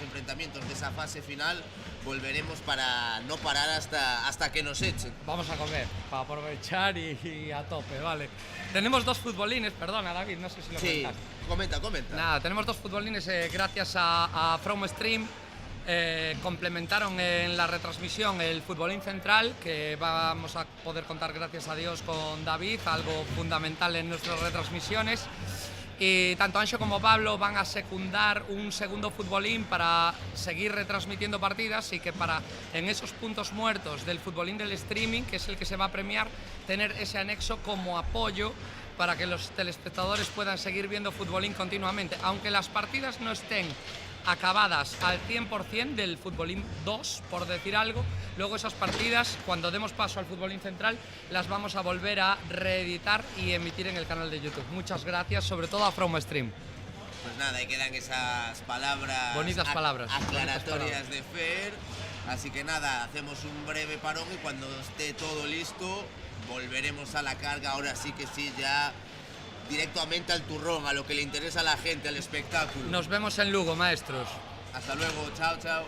enfrentamientos de esa fase final, volveremos para no parar hasta que nos echen. Vamos a comer, para aprovechar y a tope, vale. Tenemos 2 futbolines, perdona David, no sé si lo Sí, comentaste. comenta. Nada, tenemos 2 futbolines gracias a From Stream. Complementaron en la retransmisión el futbolín central, que vamos a poder contar, gracias a Dios, con David, algo fundamental en nuestras retransmisiones. Y tanto Anxo como Pablo van a secundar un segundo futbolín para seguir retransmitiendo partidas, y que para, en esos puntos muertos del futbolín del streaming, que es el que se va a premiar, tener ese anexo como apoyo para que los telespectadores puedan seguir viendo futbolín continuamente, aunque las partidas no estén acabadas al 100% del futbolín 2, por decir algo. Luego esas partidas, cuando demos paso al futbolín central, las vamos a volver a reeditar y emitir en el canal de YouTube. Muchas gracias, sobre todo a From Stream. Pues nada, ahí quedan esas palabras, Bonitas palabras aclaratorias de Fer. Así que nada, hacemos un breve parón y cuando esté todo listo volveremos a la carga. Ahora sí que sí, ya directamente al turrón, a lo que le interesa a la gente, al espectáculo. Nos vemos en Lugo, maestros. Hasta luego, chao, chao.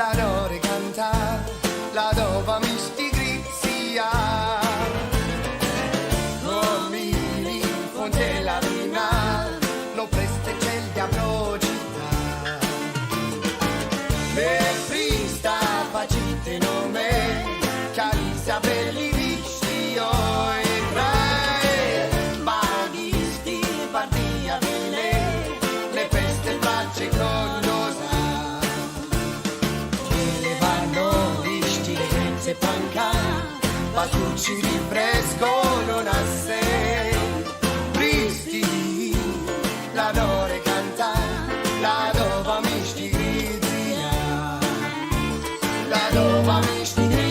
La dore canta, la dova misti grizia. Domini fonte la vina, lo preste c'è il diavolo città. Me frista facite nome, calizia belli visti e tre. Baghisti partia belle, le peste facce con panca, patucci di fresco non ha sé. Tristi, la dore canta, la dova misti grizia, la dova misti grizia.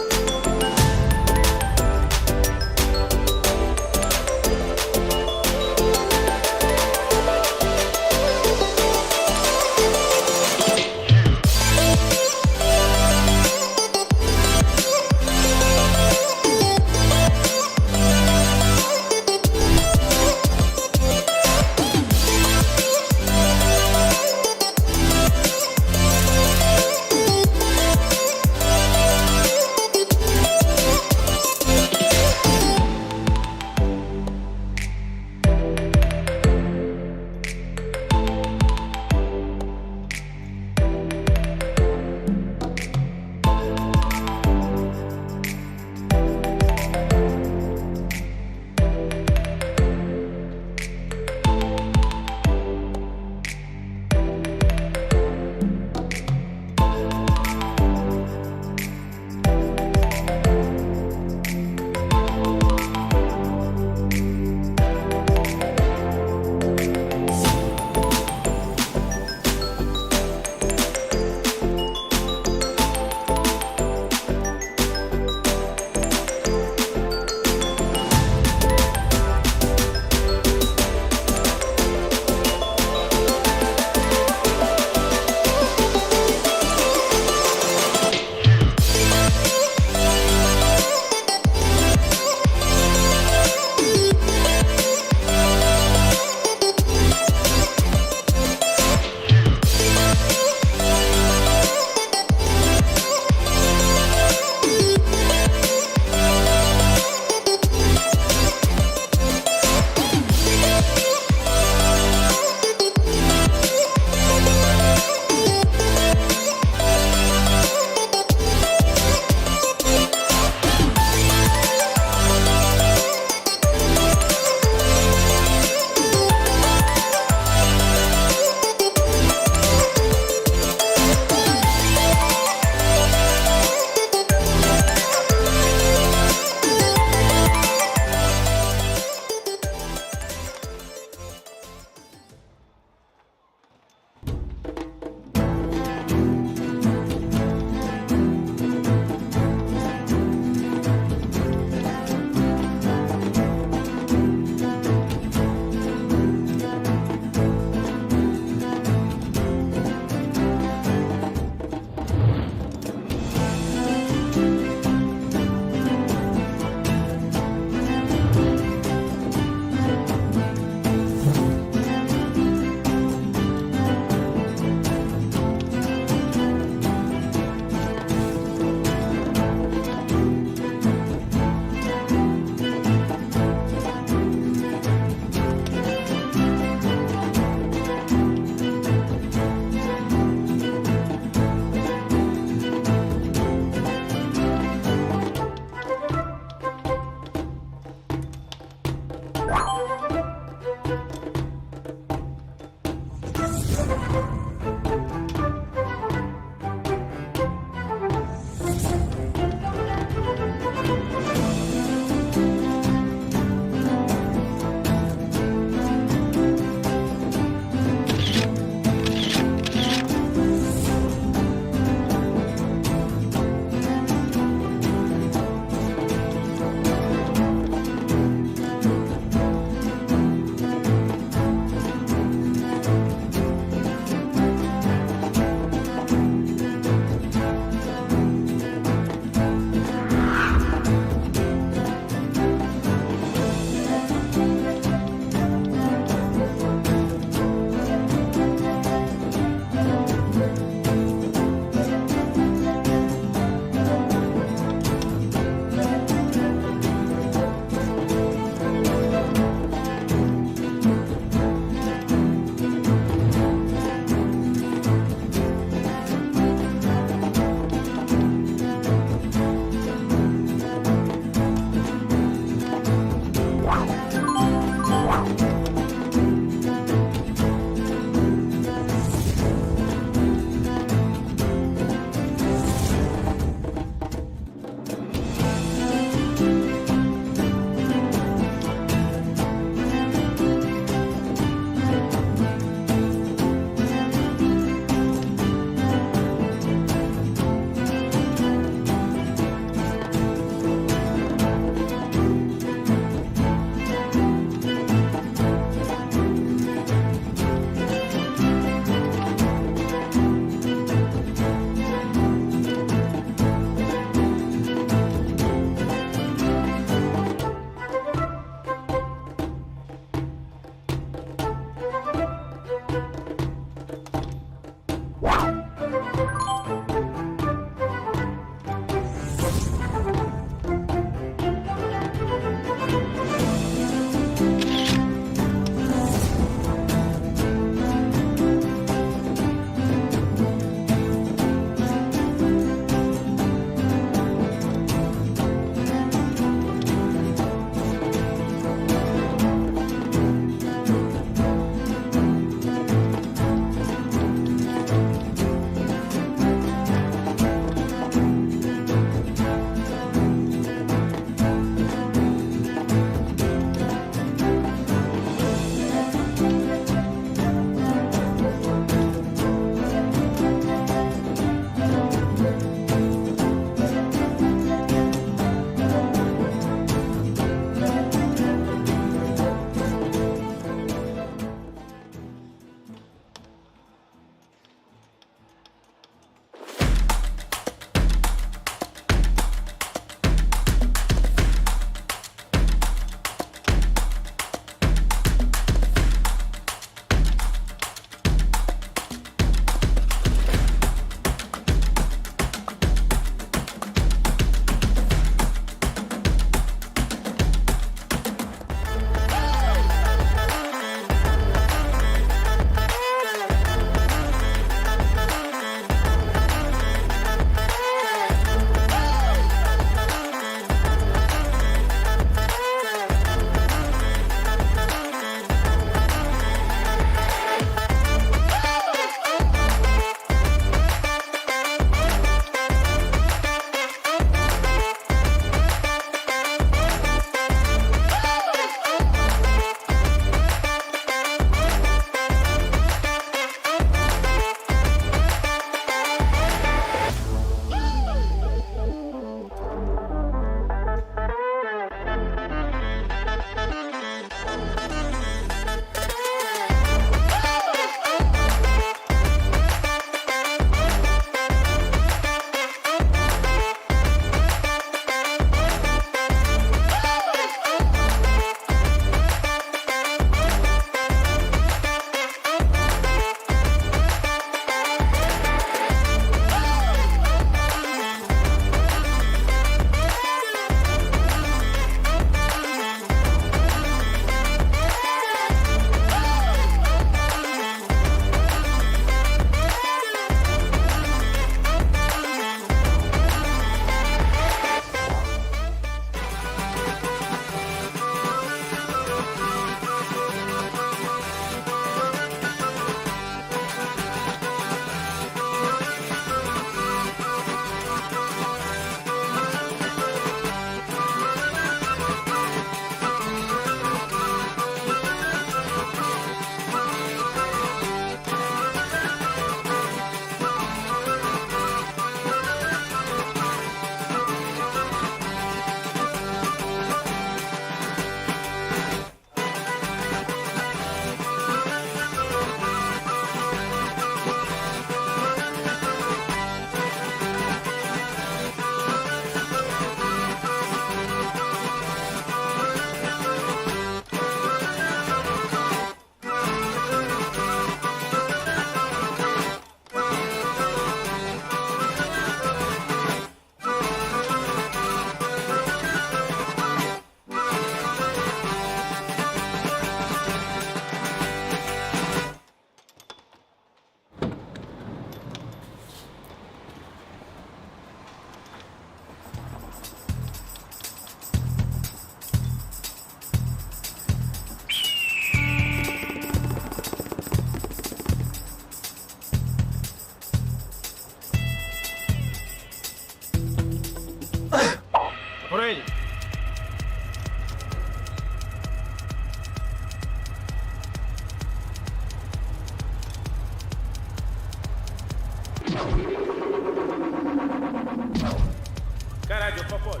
Radio Popol.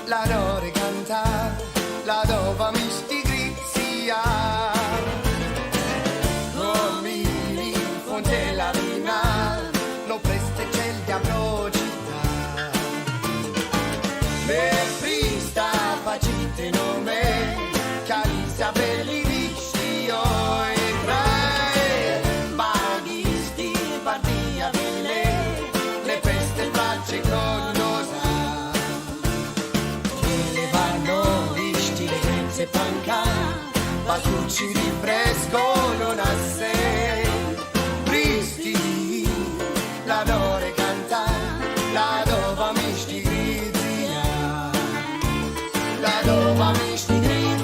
La dore canta, la dova mi stigrizia. Come fonte la vina, lo preste c'è il diavolo città. Me frista facite nome, calisa belli viscio e tre. Baghisti partia vile, le peste facce con se panca, pasucci di fresco non ha sé. Bristi, la dore canta, la dova mi stigrizia, la dova mi stigrizia.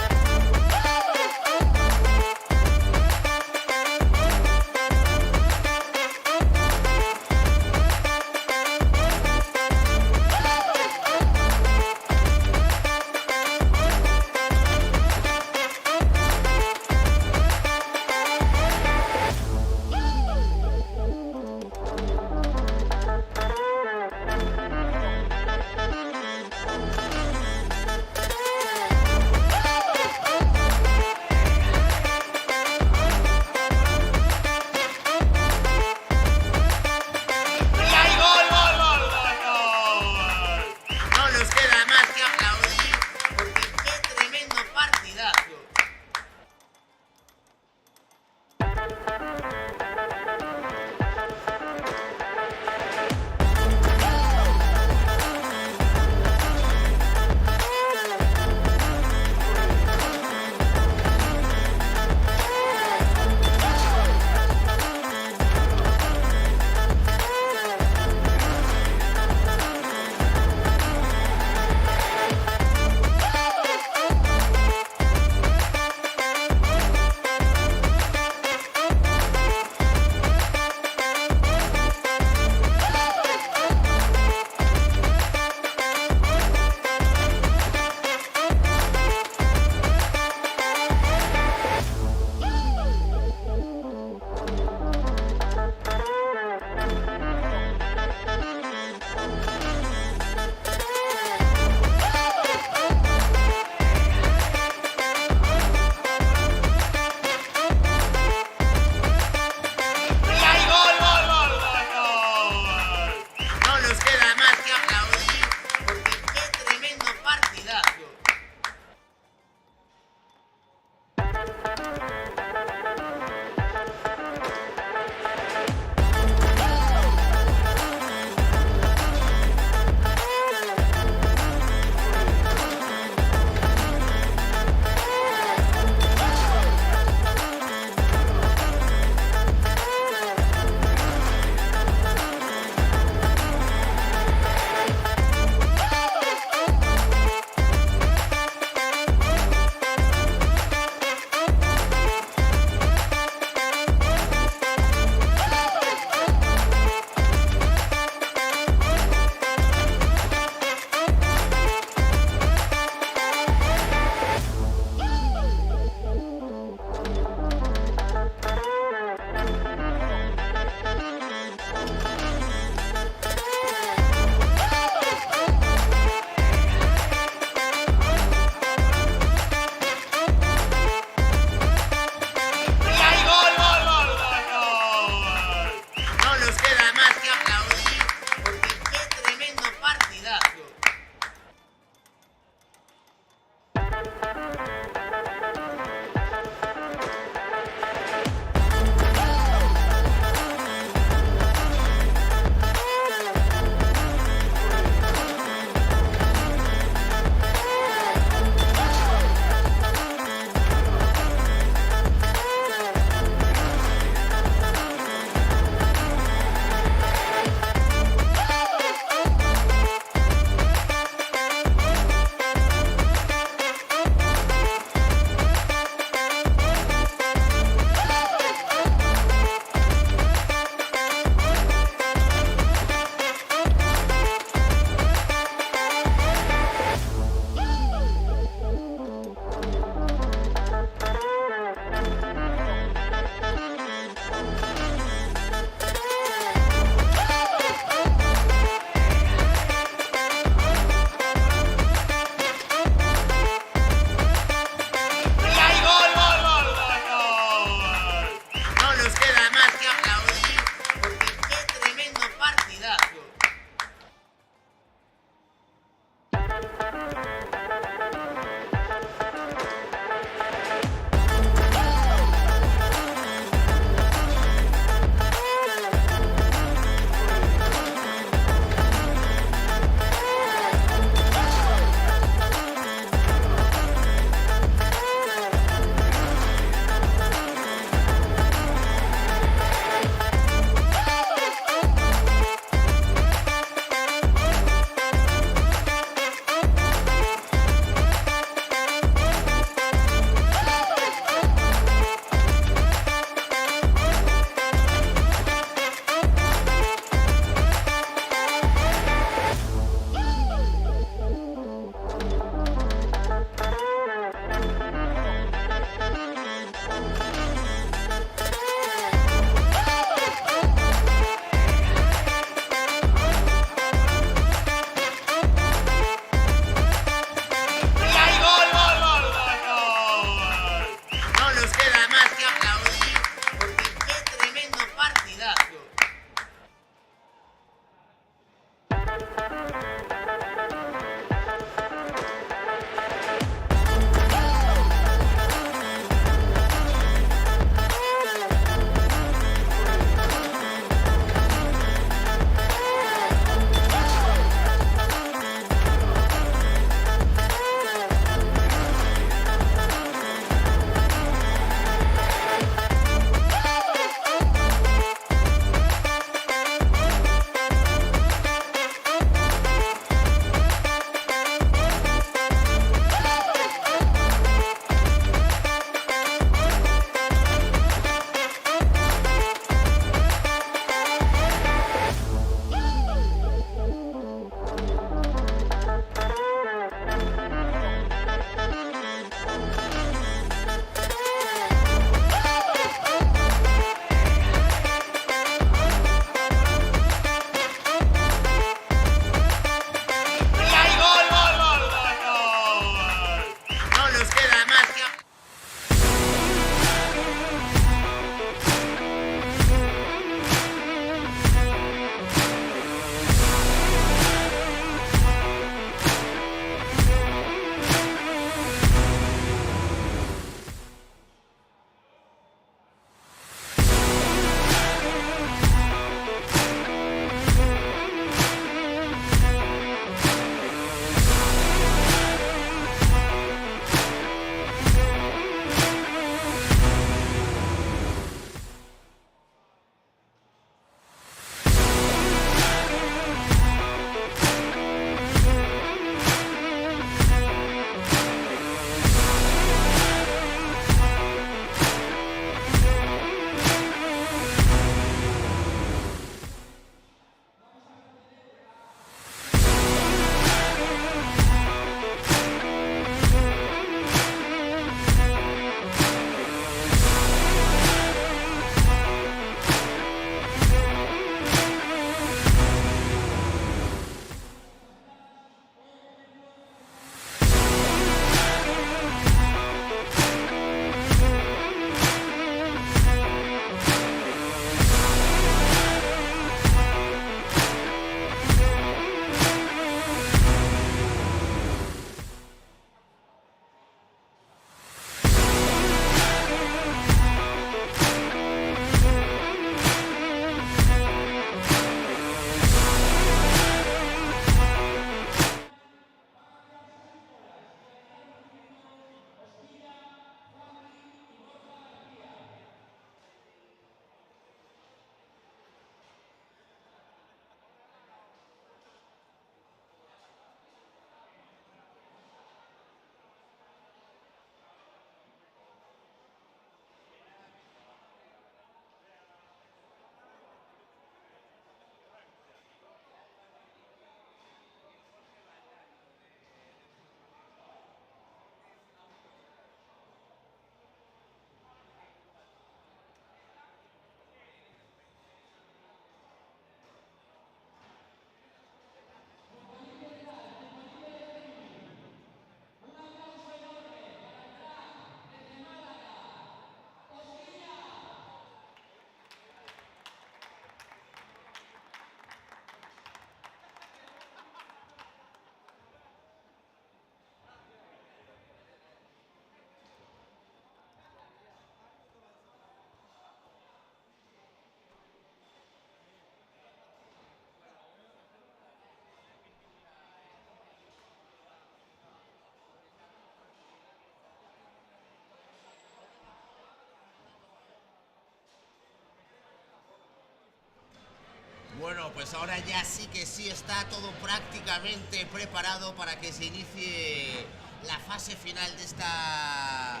Bueno, pues ahora ya sí que sí está todo prácticamente preparado para que se inicie la fase final de esta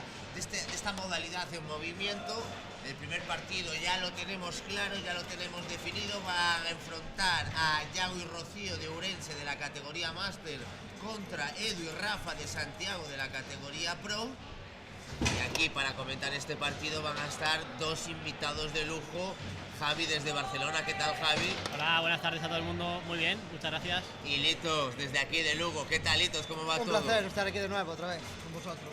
modalidad en movimiento. El primer partido ya lo tenemos claro, ya lo tenemos definido. Van a enfrentar a Yago y Rocío de Ourense de la categoría Máster contra Edu y Rafa de Santiago de la categoría Pro. Y aquí para comentar este partido van a estar dos invitados de lujo. Javi desde Barcelona, ¿qué tal, Javi? Hola, buenas tardes a todo el mundo, muy bien, muchas gracias. Y Litos, desde aquí de Lugo, ¿qué tal, Litos? ¿Cómo va todo? Un placer estar aquí de nuevo otra vez con vosotros.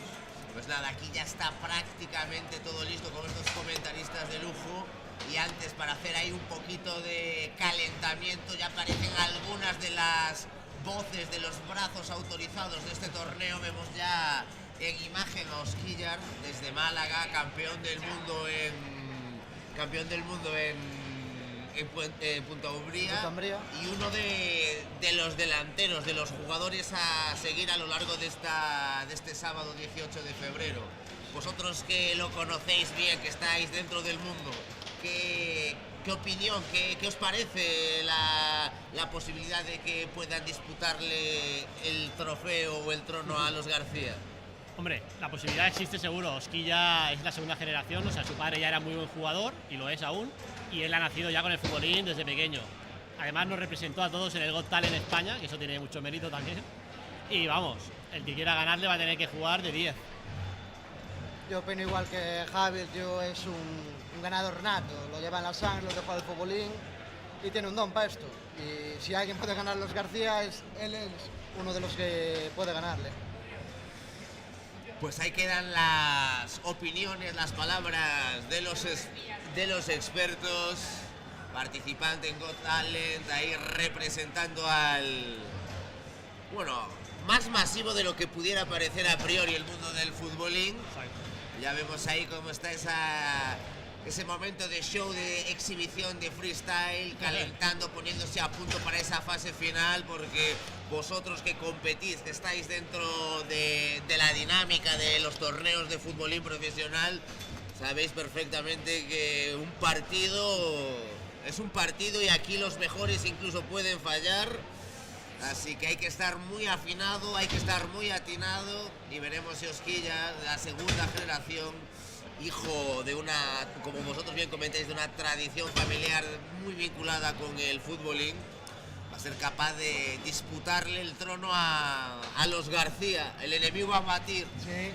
Pues nada, aquí ya está prácticamente todo listo con estos comentaristas de lujo. Y antes, para hacer ahí un poquito de calentamiento, ya aparecen algunas de las voces de los brazos autorizados de este torneo. Vemos ya en imagen a Osquillar desde Málaga, campeón del mundo en Punta Umbría, y uno de los delanteros, de los jugadores a seguir a lo largo de este sábado 18 de febrero. Vosotros que lo conocéis bien, que estáis dentro del mundo, ¿qué opinión, qué os parece la posibilidad de que puedan disputarle el trofeo o el trono a los García? Hombre, la posibilidad existe seguro. Osquilla es la segunda generación, o sea, su padre ya era muy buen jugador y lo es aún, y él ha nacido ya con el futbolín desde pequeño. Además nos representó a todos en el Got Talent en España, que eso tiene mucho mérito también. Y vamos, el que quiera ganarle va a tener que jugar de 10. Yo opino igual que Javi, el tío es un ganador nato, lo lleva en la sangre, lo deja del futbolín y tiene un don para esto. Y si alguien puede ganar a los García, él es uno de los que puede ganarle. Pues ahí quedan las opiniones, las palabras de los expertos, participante en Got Talent, ahí representando al, bueno, más masivo de lo que pudiera parecer a priori el mundo del futbolín. Ya vemos ahí cómo está ese momento de show, de exhibición, de freestyle, calentando, poniéndose a punto para esa fase final, porque vosotros que competís, que estáis dentro de la dinámica de los torneos de futbolín profesional, sabéis perfectamente que un partido es un partido y aquí los mejores incluso pueden fallar. Así que hay que estar muy afinado, hay que estar muy atinado, y veremos si Osquilla, la segunda generación, hijo de una, como vosotros bien comentáis, de una tradición familiar muy vinculada con el futbolín, va a ser capaz de disputarle el trono a los García, el enemigo a batir. Sí.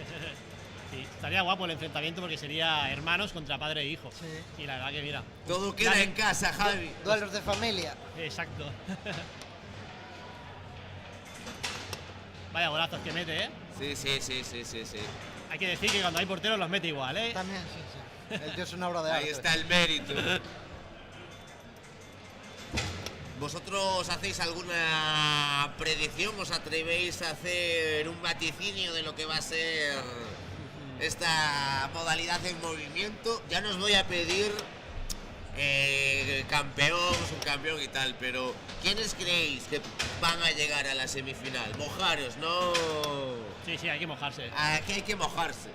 Sí, estaría guapo el enfrentamiento porque sería hermanos contra padre e hijo. Sí. Y la verdad que mira. Todo queda en casa, Javi. Duelos de familia. Exacto. Vaya golazos que mete, ¿eh? Sí. Hay que decir que cuando hay porteros los mete igual, ¿eh? También, sí. El tío es una obra de arte. Ahí está el mérito. ¿Vosotros hacéis alguna predicción? ¿Os atrevéis a hacer un vaticinio de lo que va a ser esta modalidad en movimiento? Ya no os voy a pedir campeón, subcampeón y tal, pero ¿quiénes creéis que van a llegar a la semifinal? Mojaros, ¿no? Sí, hay que mojarse. Aquí hay que mojarse.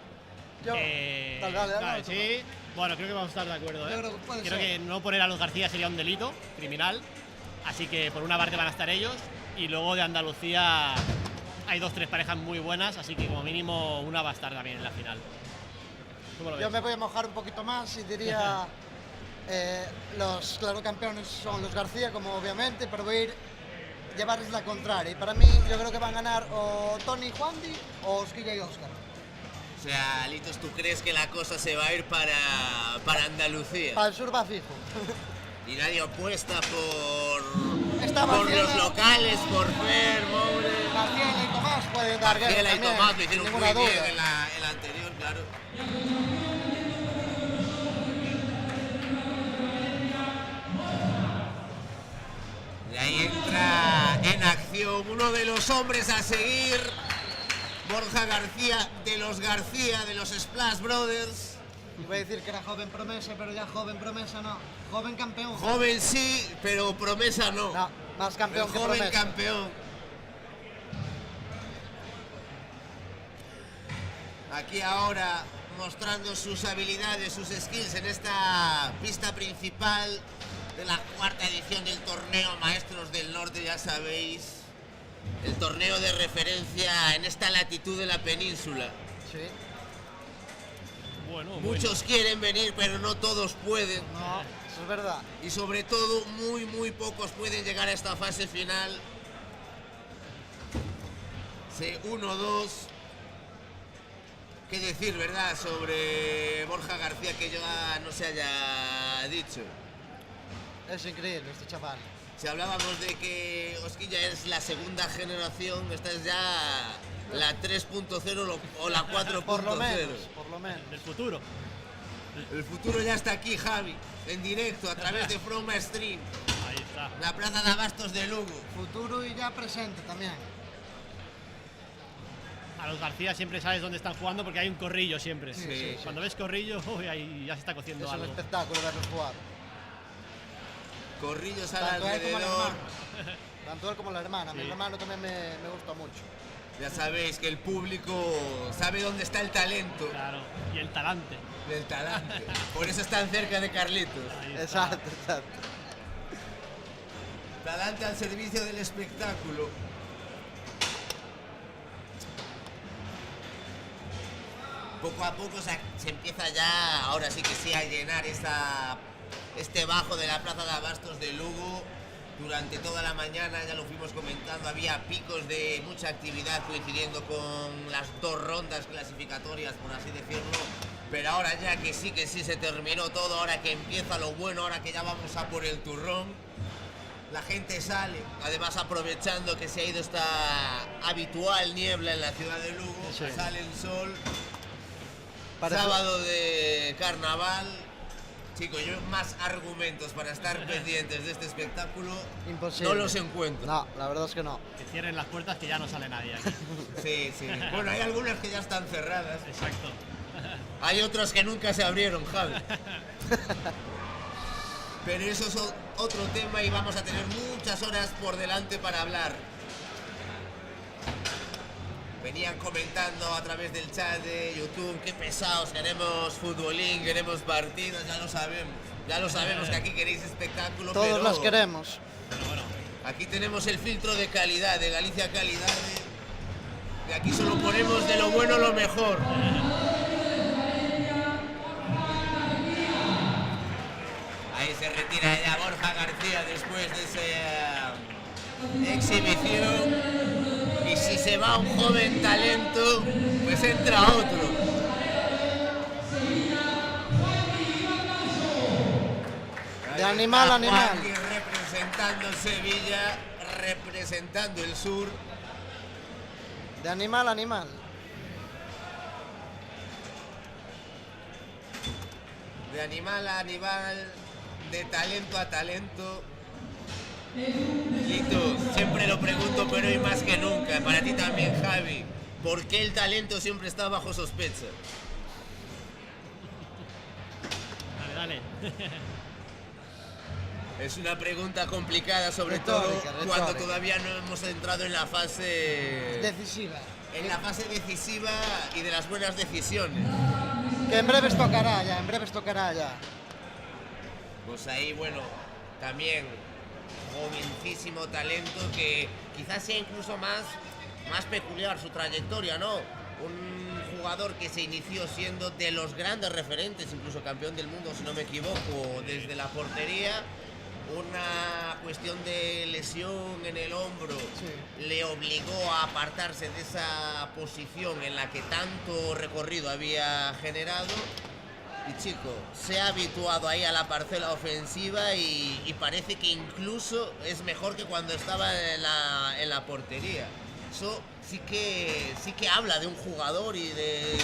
Yo, vale, sí. Bueno, creo que vamos a estar de acuerdo, ¿eh? Creo que no poner a los García sería un delito criminal, así que por una parte van a estar ellos, y luego de Andalucía hay 2-3 parejas muy buenas, así que como mínimo una va a estar también en la final. ¿Cómo lo ves? Yo me voy a mojar un poquito más y diría los claro campeones son los García, como obviamente, pero voy a llevarles la contraria. Y para mí yo creo que van a ganar o Tony y Juandi o Osquilla y Óscar. O sea, Litos, ¿tú crees que la cosa se va a ir para Andalucía? Para el sur va fijo. Y nadie apuesta por los locales, por Fer, Moure. Marciela y Tomás pueden dar guerra. Marciela y Tomás lo hicieron muy bien duda. en la anterior, claro. Y ahí entra en acción uno de los hombres a seguir, Borja García, de los Splash Brothers. Iba a decir que era joven promesa, pero ya joven promesa no. Joven campeón. Joven sí, pero promesa no. No, más campeón el que joven promesa. Campeón. Aquí ahora mostrando sus habilidades, sus skills en esta pista principal de la cuarta edición del torneo Maestros del Norte, ya sabéis, el torneo de referencia en esta latitud de la península. Sí. Muchos quieren venir, pero no todos pueden. No, eso es verdad. Y sobre todo, muy pocos pueden llegar a esta fase final. 1-2. ¿Qué decir, verdad, sobre Borja García que ya no se haya dicho? Es increíble este chaval. Si hablábamos de que Osquilla es la segunda generación, esta es ya la 3.0 o la 4.0. Por lo menos. Del futuro. El futuro ya está aquí, Javi, en directo, a través de From Stream. Ahí está. La plaza de Abastos de Lugo. Futuro y ya presente también. A los García siempre sabes dónde están jugando porque hay un corrillo siempre. Sí. Cuando ves corrillo, ahí ya se está cociendo Es algo. un espectáculo verlos jugar. Corrillos al Tanto él como el alrededor. hermano. Tanto él como la hermana. Mi hermano también me gusta mucho. Ya sabéis que el público sabe dónde está el talento. Claro, y el talante. Del talante. Por eso están cerca de Carlitos. Exacto. Talante al servicio del espectáculo. Poco a poco se empieza ya, ahora sí que sí, a llenar este bajo de la plaza de Abastos de Lugo. Durante toda la mañana, ya lo fuimos comentando, había picos de mucha actividad coincidiendo con las 2 rondas clasificatorias, por así decirlo. Pero ahora ya que sí se terminó todo, ahora que empieza lo bueno, ahora que ya vamos a por el turrón, la gente sale, además aprovechando que se ha ido esta habitual niebla en la ciudad de Lugo, Sí. sale el sol, Parece- sábado de carnaval. Chicos, yo más argumentos para estar pendientes de este espectáculo Imposible. no los encuentro. No, la verdad es que no. Que cierren las puertas que ya no sale nadie aquí. Sí. Bueno, hay algunas que ya están cerradas. Exacto. Hay otras que nunca se abrieron, Javi. Pero eso es otro tema y vamos a tener muchas horas por delante para hablar. Venían comentando a través del chat de YouTube, qué pesados, queremos futbolín, queremos partidos, ya lo sabemos que aquí queréis espectáculo, Todos pero las queremos. aquí tenemos el filtro de calidad, de Galicia Calidad, de aquí solo ponemos de lo bueno lo mejor. Ahí se retira ya Borja García después de esa exhibición. Y si se va un joven talento, pues entra otro. De animal a animal. Juanqui representando Sevilla, representando el sur. De animal a animal. De animal a animal, de talento a talento. Lito, siempre lo pregunto, pero hoy más que nunca. Para ti también, Javi. ¿Por qué el talento siempre está bajo sospecha? Dale. Es una pregunta complicada, sobre Retórica, todo cuando retórica. todavía no hemos entrado en la fase Decisiva. decisiva y de las buenas decisiones. Que en breves tocará ya. Pues ahí, bueno, también jovencísimo talento que quizás sea incluso más peculiar su trayectoria, ¿no? Un jugador que se inició siendo de los grandes referentes, incluso campeón del mundo, si no me equivoco, desde la portería. Una cuestión de lesión en el hombro le obligó a apartarse de esa posición en la que tanto recorrido había generado. Y chico, se ha habituado ahí a la parcela ofensiva y parece que incluso es mejor que cuando estaba en la portería. Eso sí que habla de un jugador y de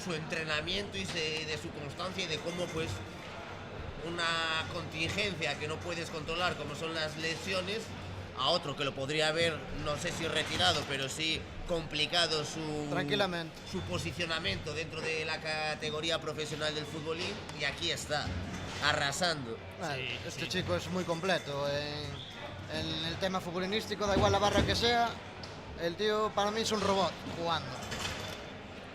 su entrenamiento y de su constancia y de cómo pues una contingencia que no puedes controlar como son las lesiones, a otro que lo podría haber, no sé si retirado, pero sí complicado Tranquilamente. su posicionamiento dentro de la categoría profesional del futbolín, y aquí está, arrasando. Este chico es muy completo. En el tema futbolístico, da igual la barra que sea, el tío para mí es un robot jugando.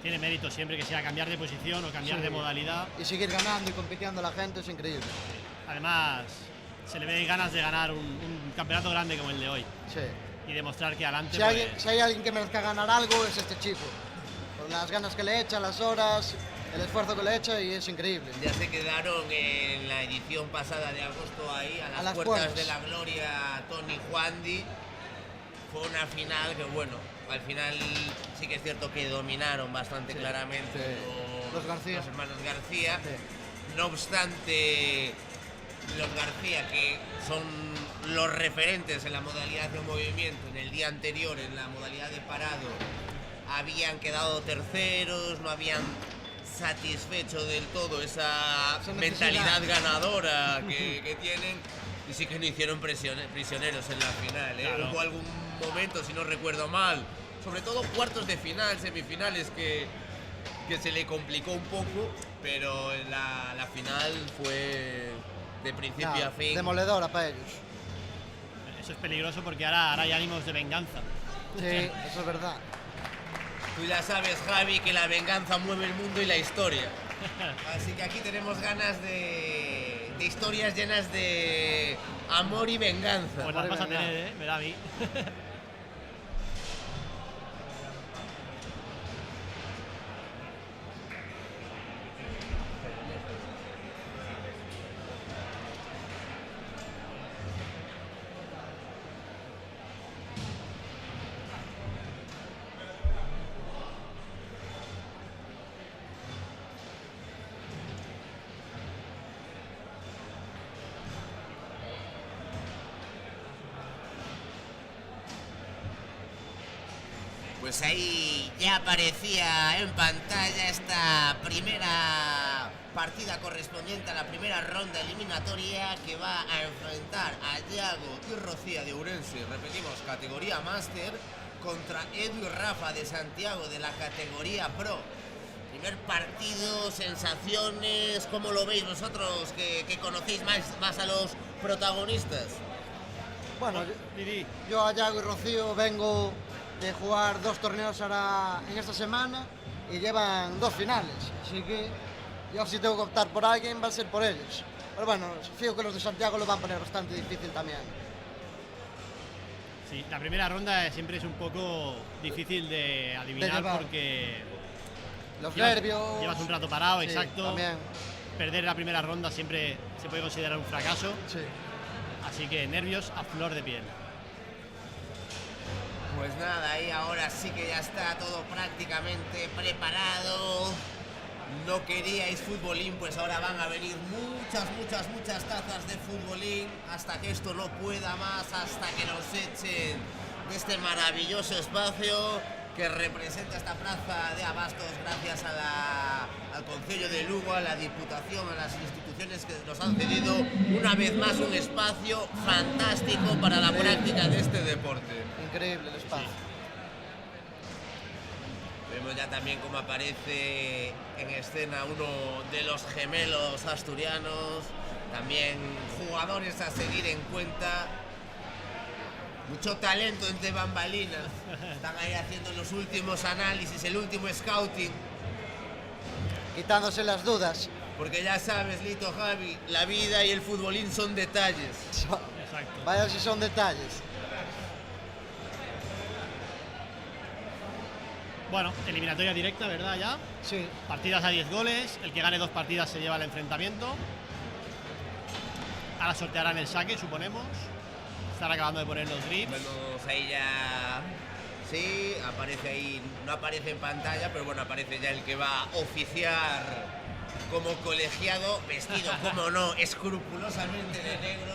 Tiene mérito siempre que sea cambiar de posición o cambiar Sí. de modalidad. Y seguir ganando y compitiendo a la gente es increíble. Además, se le ve ganas de ganar un campeonato grande como el de hoy. Sí. Y demostrar que adelante... Si hay alguien que merezca ganar algo, es este chico. Con las ganas que le echa, las horas, el esfuerzo que le echa, y es increíble. Ya se quedaron en la edición pasada de agosto ahí, a las puertas de la gloria, Tony y Juandi. Fue una final que, bueno, al final sí que es cierto que dominaron bastante claramente los hermanos García. Sí. No obstante, los García, que son los referentes en la modalidad de movimiento, en el día anterior, en la modalidad de parado, habían quedado terceros, no habían satisfecho del todo esa mentalidad ganadora que tienen, y sí que no hicieron prisioneros en la final. Claro. Hubo algún momento, si no recuerdo mal, sobre todo cuartos de final, semifinales, que se le complicó un poco, pero la final fue de principio a fin demoledora para ellos. Eso es peligroso porque ahora hay ánimos de venganza. Sí, eso es verdad. Tú ya sabes, Javi, que la venganza mueve el mundo y la historia. Así que aquí tenemos ganas de historias llenas de amor y venganza. Pues las vas a tener, me da a mí. Pues ahí ya aparecía en pantalla esta primera partida correspondiente a la primera ronda eliminatoria, que va a enfrentar a Yago y Rocía de Ourense, repetimos, categoría Máster, contra Edu y Rafa de Santiago de la categoría Pro. Primer partido, sensaciones, ¿cómo lo veis vosotros que conocéis más a los protagonistas? Bueno, yo a Yago y Rocío vengo de jugar 2 torneos ahora en esta semana y llevan 2 finales, así que yo, si tengo que optar por alguien, va a ser por ellos. Pero bueno, fijo que los de Santiago lo van a poner bastante difícil también. Sí, la primera ronda siempre es un poco difícil de adivinar porque los nervios, llevas un rato parado, sí, exacto. También. Perder la primera ronda siempre se puede considerar un fracaso. Sí. Así que nervios a flor de piel. Pues nada, ahí ahora sí que ya está todo prácticamente preparado. No queríais futbolín, pues ahora van a venir muchas tazas de futbolín, hasta que esto no pueda más, hasta que nos echen de este maravilloso espacio que representa esta plaza de abastos, gracias al Concello de Lugo, a la Diputación, a las instituciones que nos han cedido una vez más un espacio fantástico para la práctica de este deporte. Increíble el espacio. Sí. Vemos ya también cómo aparece en escena uno de los gemelos asturianos, también jugadores a seguir en cuenta. Mucho talento entre bambalinas. Están ahí haciendo los últimos análisis, el último scouting. Quitándose las dudas. Porque ya sabes, Lito, Javi, la vida y el futbolín son detalles. Exacto. Vaya si son detalles. Bueno, eliminatoria directa, ¿verdad? Ya. Sí. Partidas a 10 goles. El que gane 2 partidas se lleva el enfrentamiento. Ahora sortearán el saque, suponemos. Están acabando de poner los grips. Vemos ahí ya. Sí, aparece ahí. No aparece en pantalla, pero bueno, aparece ya el que va a oficiar como colegiado, vestido, como no, escrupulosamente de negro.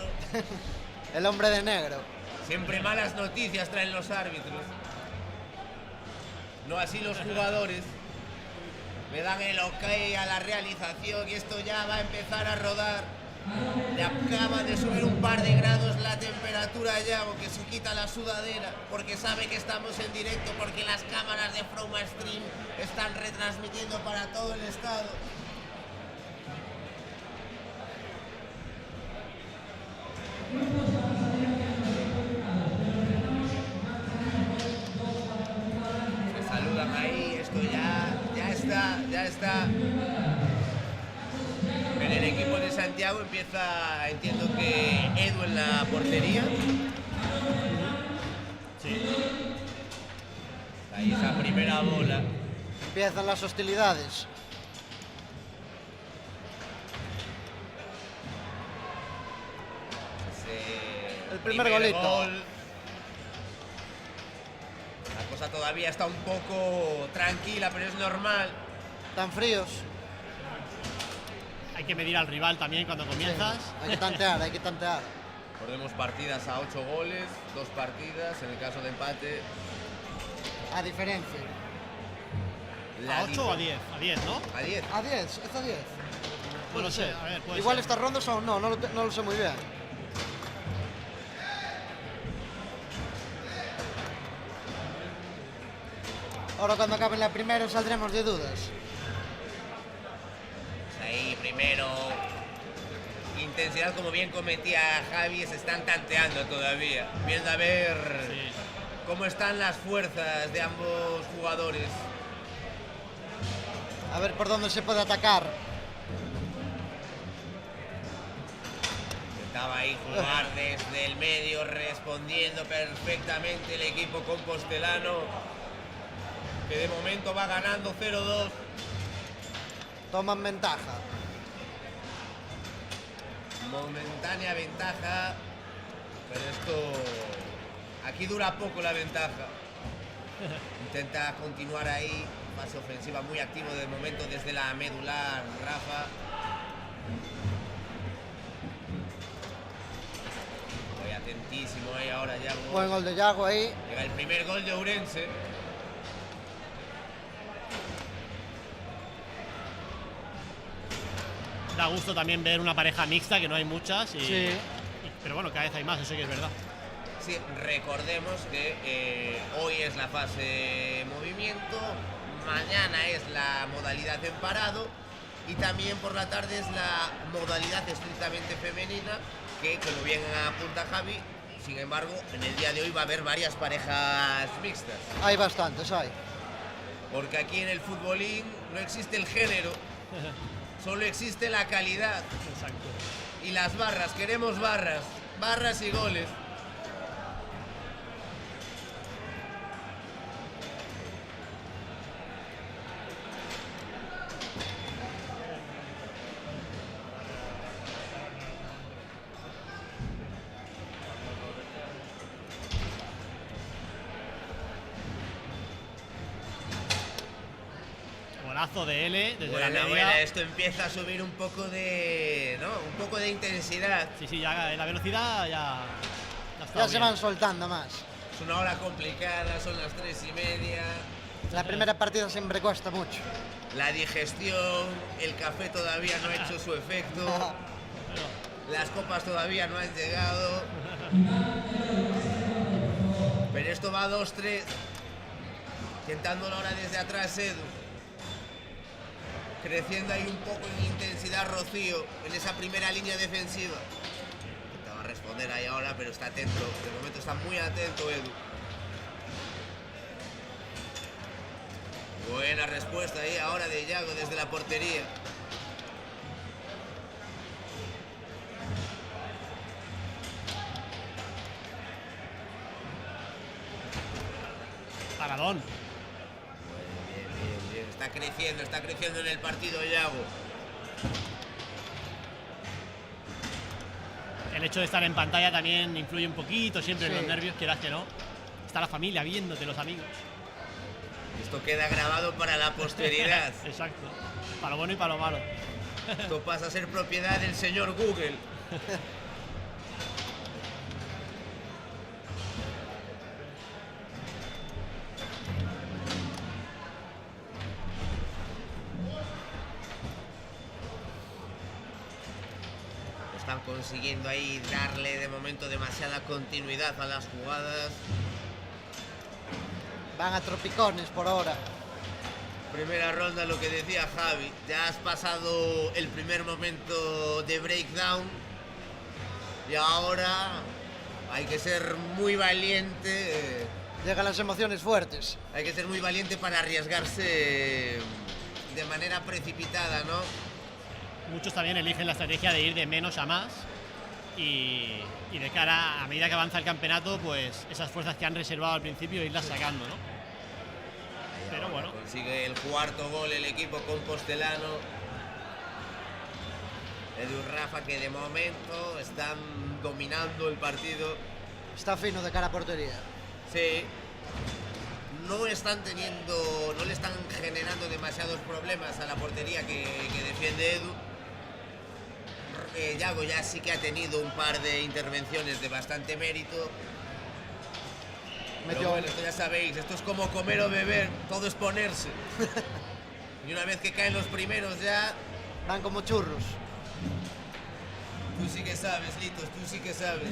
El hombre de negro. Siempre malas noticias traen los árbitros. No así los jugadores. Me dan el ok a la realización y esto ya va a empezar a rodar. Le acaba de subir un par de grados la temperatura ya, porque se quita la sudadera, porque sabe que estamos en directo, porque las cámaras de Froma Stream están retransmitiendo para todo el estado. Se saludan ahí, esto ya está. En el equipo de Santiago, empieza, entiendo que Edu en la portería. Sí. Ahí esa primera bola. Empiezan las hostilidades. El primer golito. Gol. La cosa todavía está un poco tranquila, pero es normal. Tan fríos. Hay que medir al rival también cuando comienzas. Sí, hay que tantear, hay que tantear. Recordemos partidas a 8 goles, 2 partidas, en el caso de empate. A diferencia. ¿A 8 o a 10? A 10, ¿no? A 10. A 10, es a 10. No lo sé, a ver, puede Igual ser. estas rondas son, no lo sé muy bien. Ahora cuando acabe la primera saldremos de dudas. Ahí primero, intensidad como bien cometía Javi, se están tanteando todavía, viendo a ver cómo están las fuerzas de ambos jugadores. A ver por dónde se puede atacar. Intentaba ahí jugar desde el medio, respondiendo perfectamente el equipo compostelano, que de momento va ganando 0-2. Toman ventaja. Momentánea ventaja, pero esto aquí dura poco la ventaja. Intenta continuar ahí, fase ofensiva muy activo de momento desde la medular Rafa. Voy atentísimo ahí ahora Yago. Buen gol de Yago ahí. Llega el primer gol de Ourense. Da gusto también ver una pareja mixta, que no hay muchas. Sí. Pero bueno, cada vez hay más, eso sí que es verdad. Sí, recordemos que hoy es la fase movimiento, mañana es la modalidad en parado y también por la tarde es la modalidad estrictamente femenina, que como bien apunta Javi, sin embargo, en el día de hoy va a haber varias parejas mixtas. Hay bastantes, hay. Porque aquí en el futbolín no existe el género, solo existe la calidad. Exacto. Y las barras, queremos barras, barras y goles. Golazo de L desde Buena, la media. buena, esto empieza a subir un poco de, ¿no? Un poco de intensidad. Sí, sí, ya la velocidad ya está Ya bien. se van soltando más. Es una hora complicada, son las 3:30. La primera partida siempre cuesta mucho. La digestión, el café todavía no ha hecho su efecto. Las copas todavía no han llegado. Pero esto va 2-3. Intentándolo ahora desde atrás Edu. Creciendo ahí un poco en intensidad Rocío, en esa primera línea defensiva. Intentaba responder ahí ahora, pero está atento. De momento está muy atento Edu. Buena respuesta ahí ahora de Yago desde la portería. Paradón. Bien. Está creciendo en el partido Yago. El hecho de estar en pantalla también influye un poquito siempre en Sí. los nervios, quieras que no. Está la familia viéndote, los amigos. Esto queda grabado para la posteridad. Exacto. Para lo bueno y para lo malo. Esto pasa a ser propiedad del señor Google. Están consiguiendo ahí darle de momento demasiada continuidad a las jugadas. Van a tropicones por ahora. Primera ronda, lo que decía Javi, ya has pasado el primer momento de breakdown y ahora hay que ser muy valiente. Llegan las emociones fuertes. Hay que ser muy valiente para arriesgarse de manera precipitada, ¿no? muchos también eligen la estrategia de ir de menos a más y de cara a medida que avanza el campeonato, pues esas fuerzas que han reservado al principio irlas sacando, ¿no? Pero bueno. Consigue el cuarto gol el equipo compostelano. Edu y Rafa, que de momento están dominando el partido. Está fino de cara a portería. Sí. No le están generando demasiados problemas a la portería que defiende Edu. Yago ya sí que ha tenido un par de intervenciones de bastante mérito. Pero bueno, esto ya sabéis, esto es como comer o beber, todo es ponerse. Y una vez que caen los primeros ya... Van como churros. Tú sí que sabes, Litos, tú sí que sabes.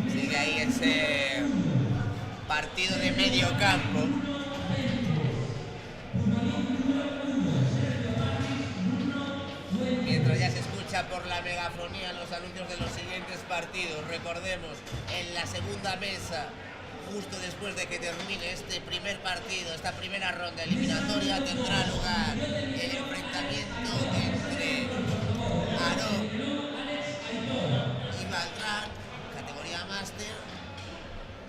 Sigue ahí ese partido de medio campo. Mientras ya se escucha por la megafonía los anuncios de los siguientes partidos. Recordemos, en la segunda mesa, justo después de que termine este primer partido, esta primera ronda eliminatoria, tendrá lugar el enfrentamiento entre Aarón y Beltrán, categoría Máster,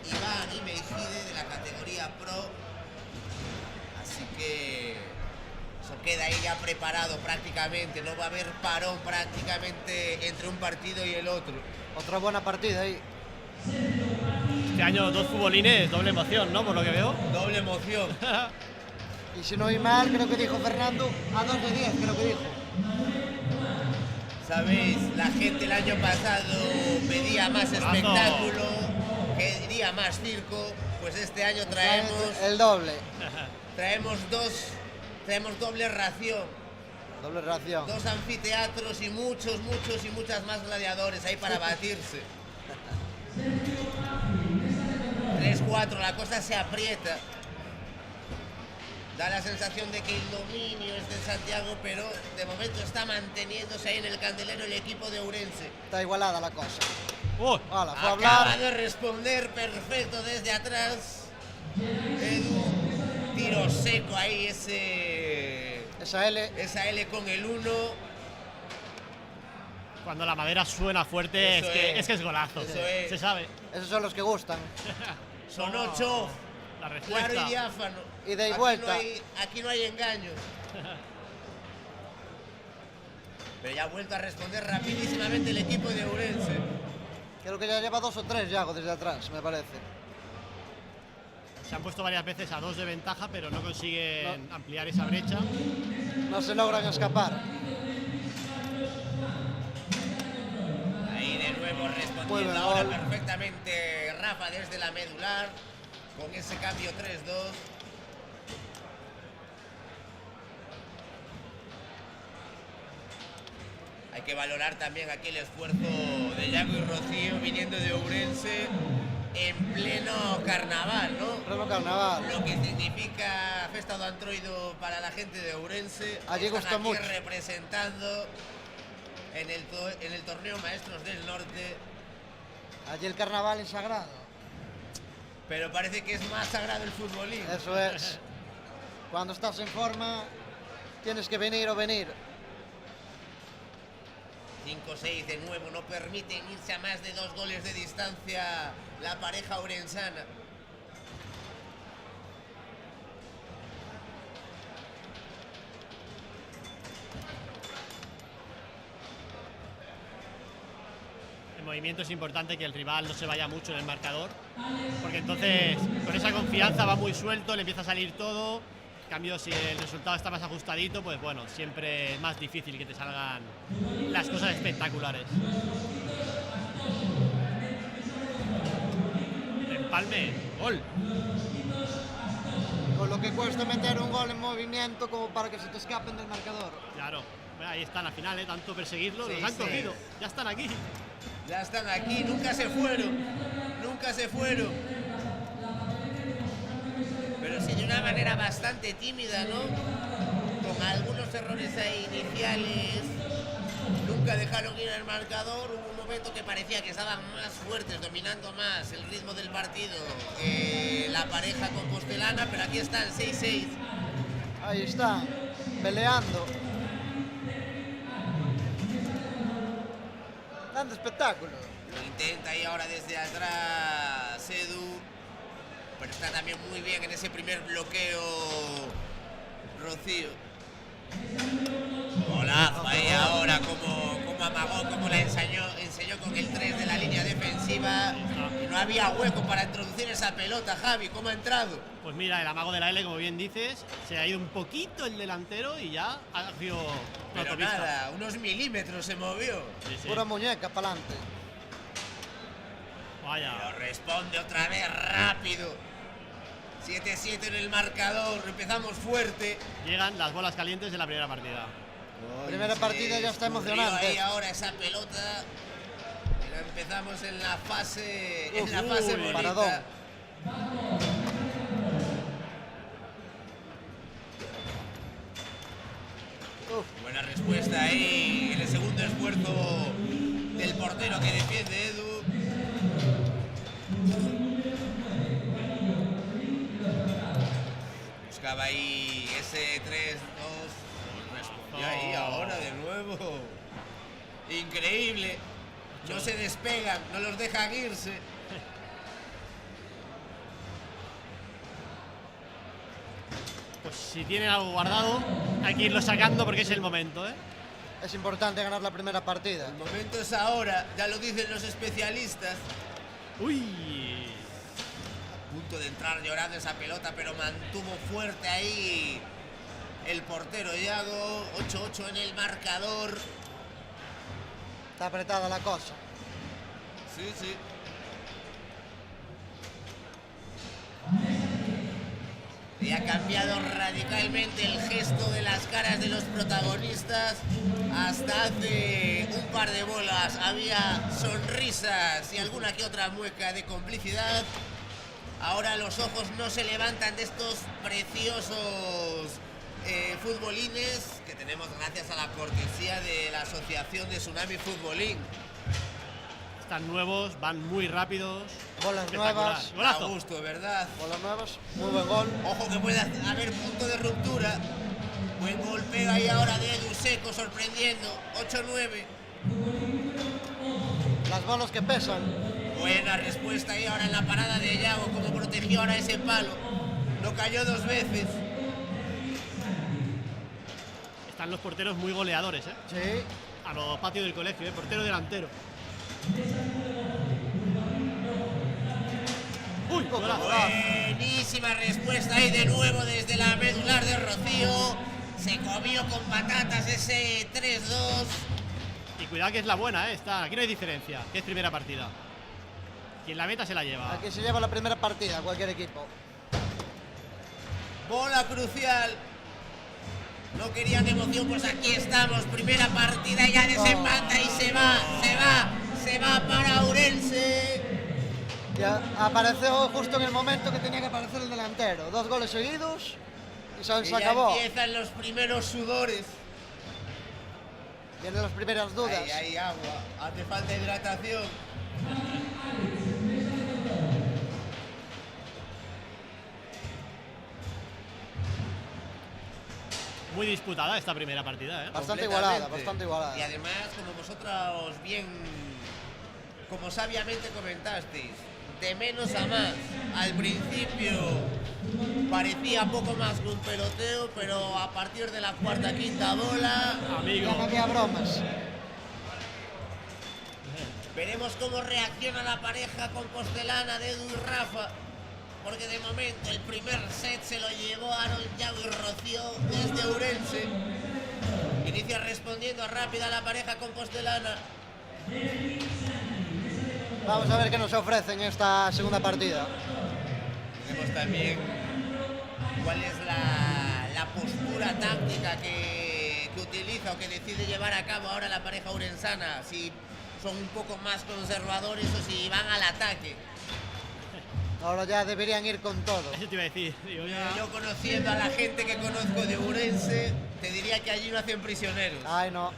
Iván y Meijide de la categoría Pro. Así que eso queda ahí ya preparado prácticamente, no va a haber parón prácticamente entre un partido y el otro. Otra buena partida ahí. Este año 2 futbolines, doble emoción, ¿no? Por lo que veo. Doble emoción. Y si no oí mal, creo que dijo Fernando, a 2 de 10, creo que dijo. Sabéis, la gente el año pasado pedía más espectáculo, quería más circo, pues este año traemos... El doble. Traemos doble ración. Doble ración. 2 anfiteatros y muchos y muchas más gladiadores ahí para batirse. 3-4, la cosa se aprieta. Da la sensación de que el dominio es de Santiago, pero de momento está manteniéndose ahí en el candelero el equipo de Ourense. Está igualada la cosa. Hola, fue acaba de responder perfecto desde atrás. Edu, tiro seco ahí, esa L con el 1. Cuando la madera suena fuerte es que es golazo. Eso es. Se sabe. Esos son los que gustan. Son 8. La respuesta. Claro y diáfano. Y de vuelta. Aquí no hay engaños. Pero ya ha vuelto a responder rapidísimamente el equipo de Ourense. Creo que ya lleva 2 o 3 Yago desde atrás, me parece. Se han puesto varias veces a 2 de ventaja, pero no consiguen ampliar esa brecha. No se logran escapar. Ahí de nuevo respondiendo ahora perfectamente Rafa desde la medular, con ese cambio 3-2. Hay que valorar también aquí el esfuerzo de Yago y Rocío viniendo de Ourense en pleno carnaval, ¿no? Pleno carnaval. Lo que significa Festa do Antroido para la gente de Ourense. Allí gustó mucho. Representando en el torneo Maestros del Norte. Allí el carnaval es sagrado. Pero parece que es más sagrado el futbolín. Eso es. Cuando estás en forma, tienes que venir o venir. 5-6 de nuevo, no permiten irse a más de 2 goles de distancia la pareja orensana. El movimiento es importante, que el rival no se vaya mucho en el marcador, porque entonces con esa confianza va muy suelto, le empieza a salir todo. En cambio, si el resultado está más ajustadito, pues bueno, siempre es más difícil que te salgan las cosas espectaculares. Empalme, gol. Con lo que cuesta meter un gol en movimiento como para que se te escapen del marcador. Claro, ahí están al final, tanto perseguirlo, Sí, los han sí. cogido, ya están aquí. Ya están aquí, nunca se fueron. Nunca se fueron. Pero sí de una manera bastante tímida, ¿no? con algunos errores ahí iniciales, nunca dejaron ir al marcador. Hubo un momento que parecía que estaban más fuertes, dominando más el ritmo del partido la pareja compostelana, pero aquí están 6-6. Ahí están, peleando. Dando espectáculo. Lo intenta ahí ahora desde atrás Edu, pero está también muy bien en ese primer bloqueo Rocío. Golazo ahí ahora, como amagó, como la enseñó con el 3 de la línea defensiva. Y no había hueco para introducir esa pelota, Javi, ¿cómo ha entrado? Pues mira, el amago de la L, como bien dices, se ha ido un poquito el delantero y ya ha sido Pero autopista. nada, unos milímetros se movió. Sí, sí. Pura muñeca para adelante. Vaya. Pero responde otra vez rápido. 7-7 en el marcador, empezamos fuerte. Llegan las bolas calientes de la primera partida. Primera partida ya está emocionante. Ahí ahora esa pelota. Pero empezamos en la fase, bonita. Paradón. Buena respuesta ahí en el segundo esfuerzo del portero que defiende Edu. Buscaba ahí ese 3-2. Respondió ahí ahora de nuevo. Increíble. No se despegan, no los dejan irse. Pues si tienen algo guardado, hay que irlo sacando porque es el momento, ¿eh? Es importante ganar la primera partida. El momento es ahora, ya lo dicen los especialistas. Uy. A punto de entrar llorando esa pelota, pero mantuvo fuerte ahí el portero Iago. 8-8 en el marcador. Está apretada la cosa. Sí, sí. Y ha cambiado radicalmente el gesto de las caras de los protagonistas. Hasta hace un par de bolas había sonrisas y alguna que otra mueca de complicidad. Ahora los ojos no se levantan de estos preciosos futbolines que tenemos gracias a la cortesía de la Asociación de Tsunami Futbolín. Están nuevos, van muy rápidos. Bolas Espectacular. nuevas. A Golazo. gusto, ¿verdad? Bolas nuevas. Muy buen gol. Ojo que puede haber punto de ruptura. Buen golpeo ahí ahora de Edu Seco, sorprendiendo. 8-9. Las bolas que pesan. Buena respuesta ahí ahora en la parada de Iago, como protegió ahora ese palo. Lo cayó 2 veces. Están los porteros muy goleadores, ¿eh? Sí. A los patios del colegio, ¿eh? Portero delantero. Uy, golazo. Buenísima respuesta ahí de nuevo desde la medular de Rocío. Se comió con patatas ese 3-2. Y cuidado que es la buena, ¿eh? Aquí no hay diferencia, que es primera partida. Quien la meta se la lleva. Aquí se lleva la primera partida cualquier equipo. Bola crucial. No querían emoción, pues aquí estamos. Primera partida, ya desempata y se va para Ourense. Ya apareció justo en el momento que tenía que aparecer el delantero. 2 goles seguidos y se acabó. Ya empiezan los primeros sudores. Vienen las primeras dudas. Ahí hay agua, hace falta hidratación. Muy disputada esta primera partida, ¿eh? Bastante igualada, bastante igualada. Y además, como vosotros bien, como sabiamente comentasteis, de menos a más. Al principio parecía poco más que un peloteo, pero a partir de la cuarta, quinta bola, Amigo. Ya no había bromas. veremos cómo reacciona la pareja compostelana de Edu y Rafa. Porque de momento el primer set se lo llevó Aaron, Iago y Rocío desde Ourense. Inicia respondiendo rápida la pareja compostelana. Vamos a ver qué nos ofrecen esta segunda partida. Veremos también cuál es la postura táctica que utiliza o que decide llevar a cabo ahora la pareja ourensana. Si son un poco más conservadores o si van al ataque. Ahora ya deberían ir con todo. Eso te iba a decir. Digo, ya... Yo conociendo a la gente que conozco de Ourense, te diría que allí no hacen prisioneros. Ay, no.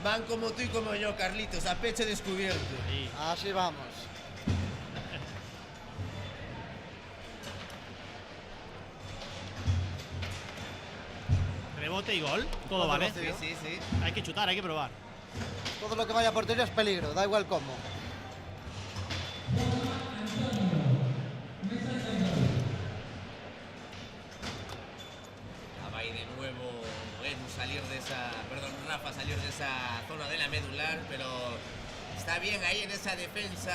Van como tú y como yo, Carlitos, a pecho descubierto. Sí. Así vamos. Rebote y gol, todo vale. Sí, sí, sí. Hay que chutar, hay que probar. Todo lo que vaya a portería es peligro, da igual cómo. Ahí de nuevo Edu salir de esa, perdón, Rafa salir de esa zona de la medular, pero está bien ahí en esa defensa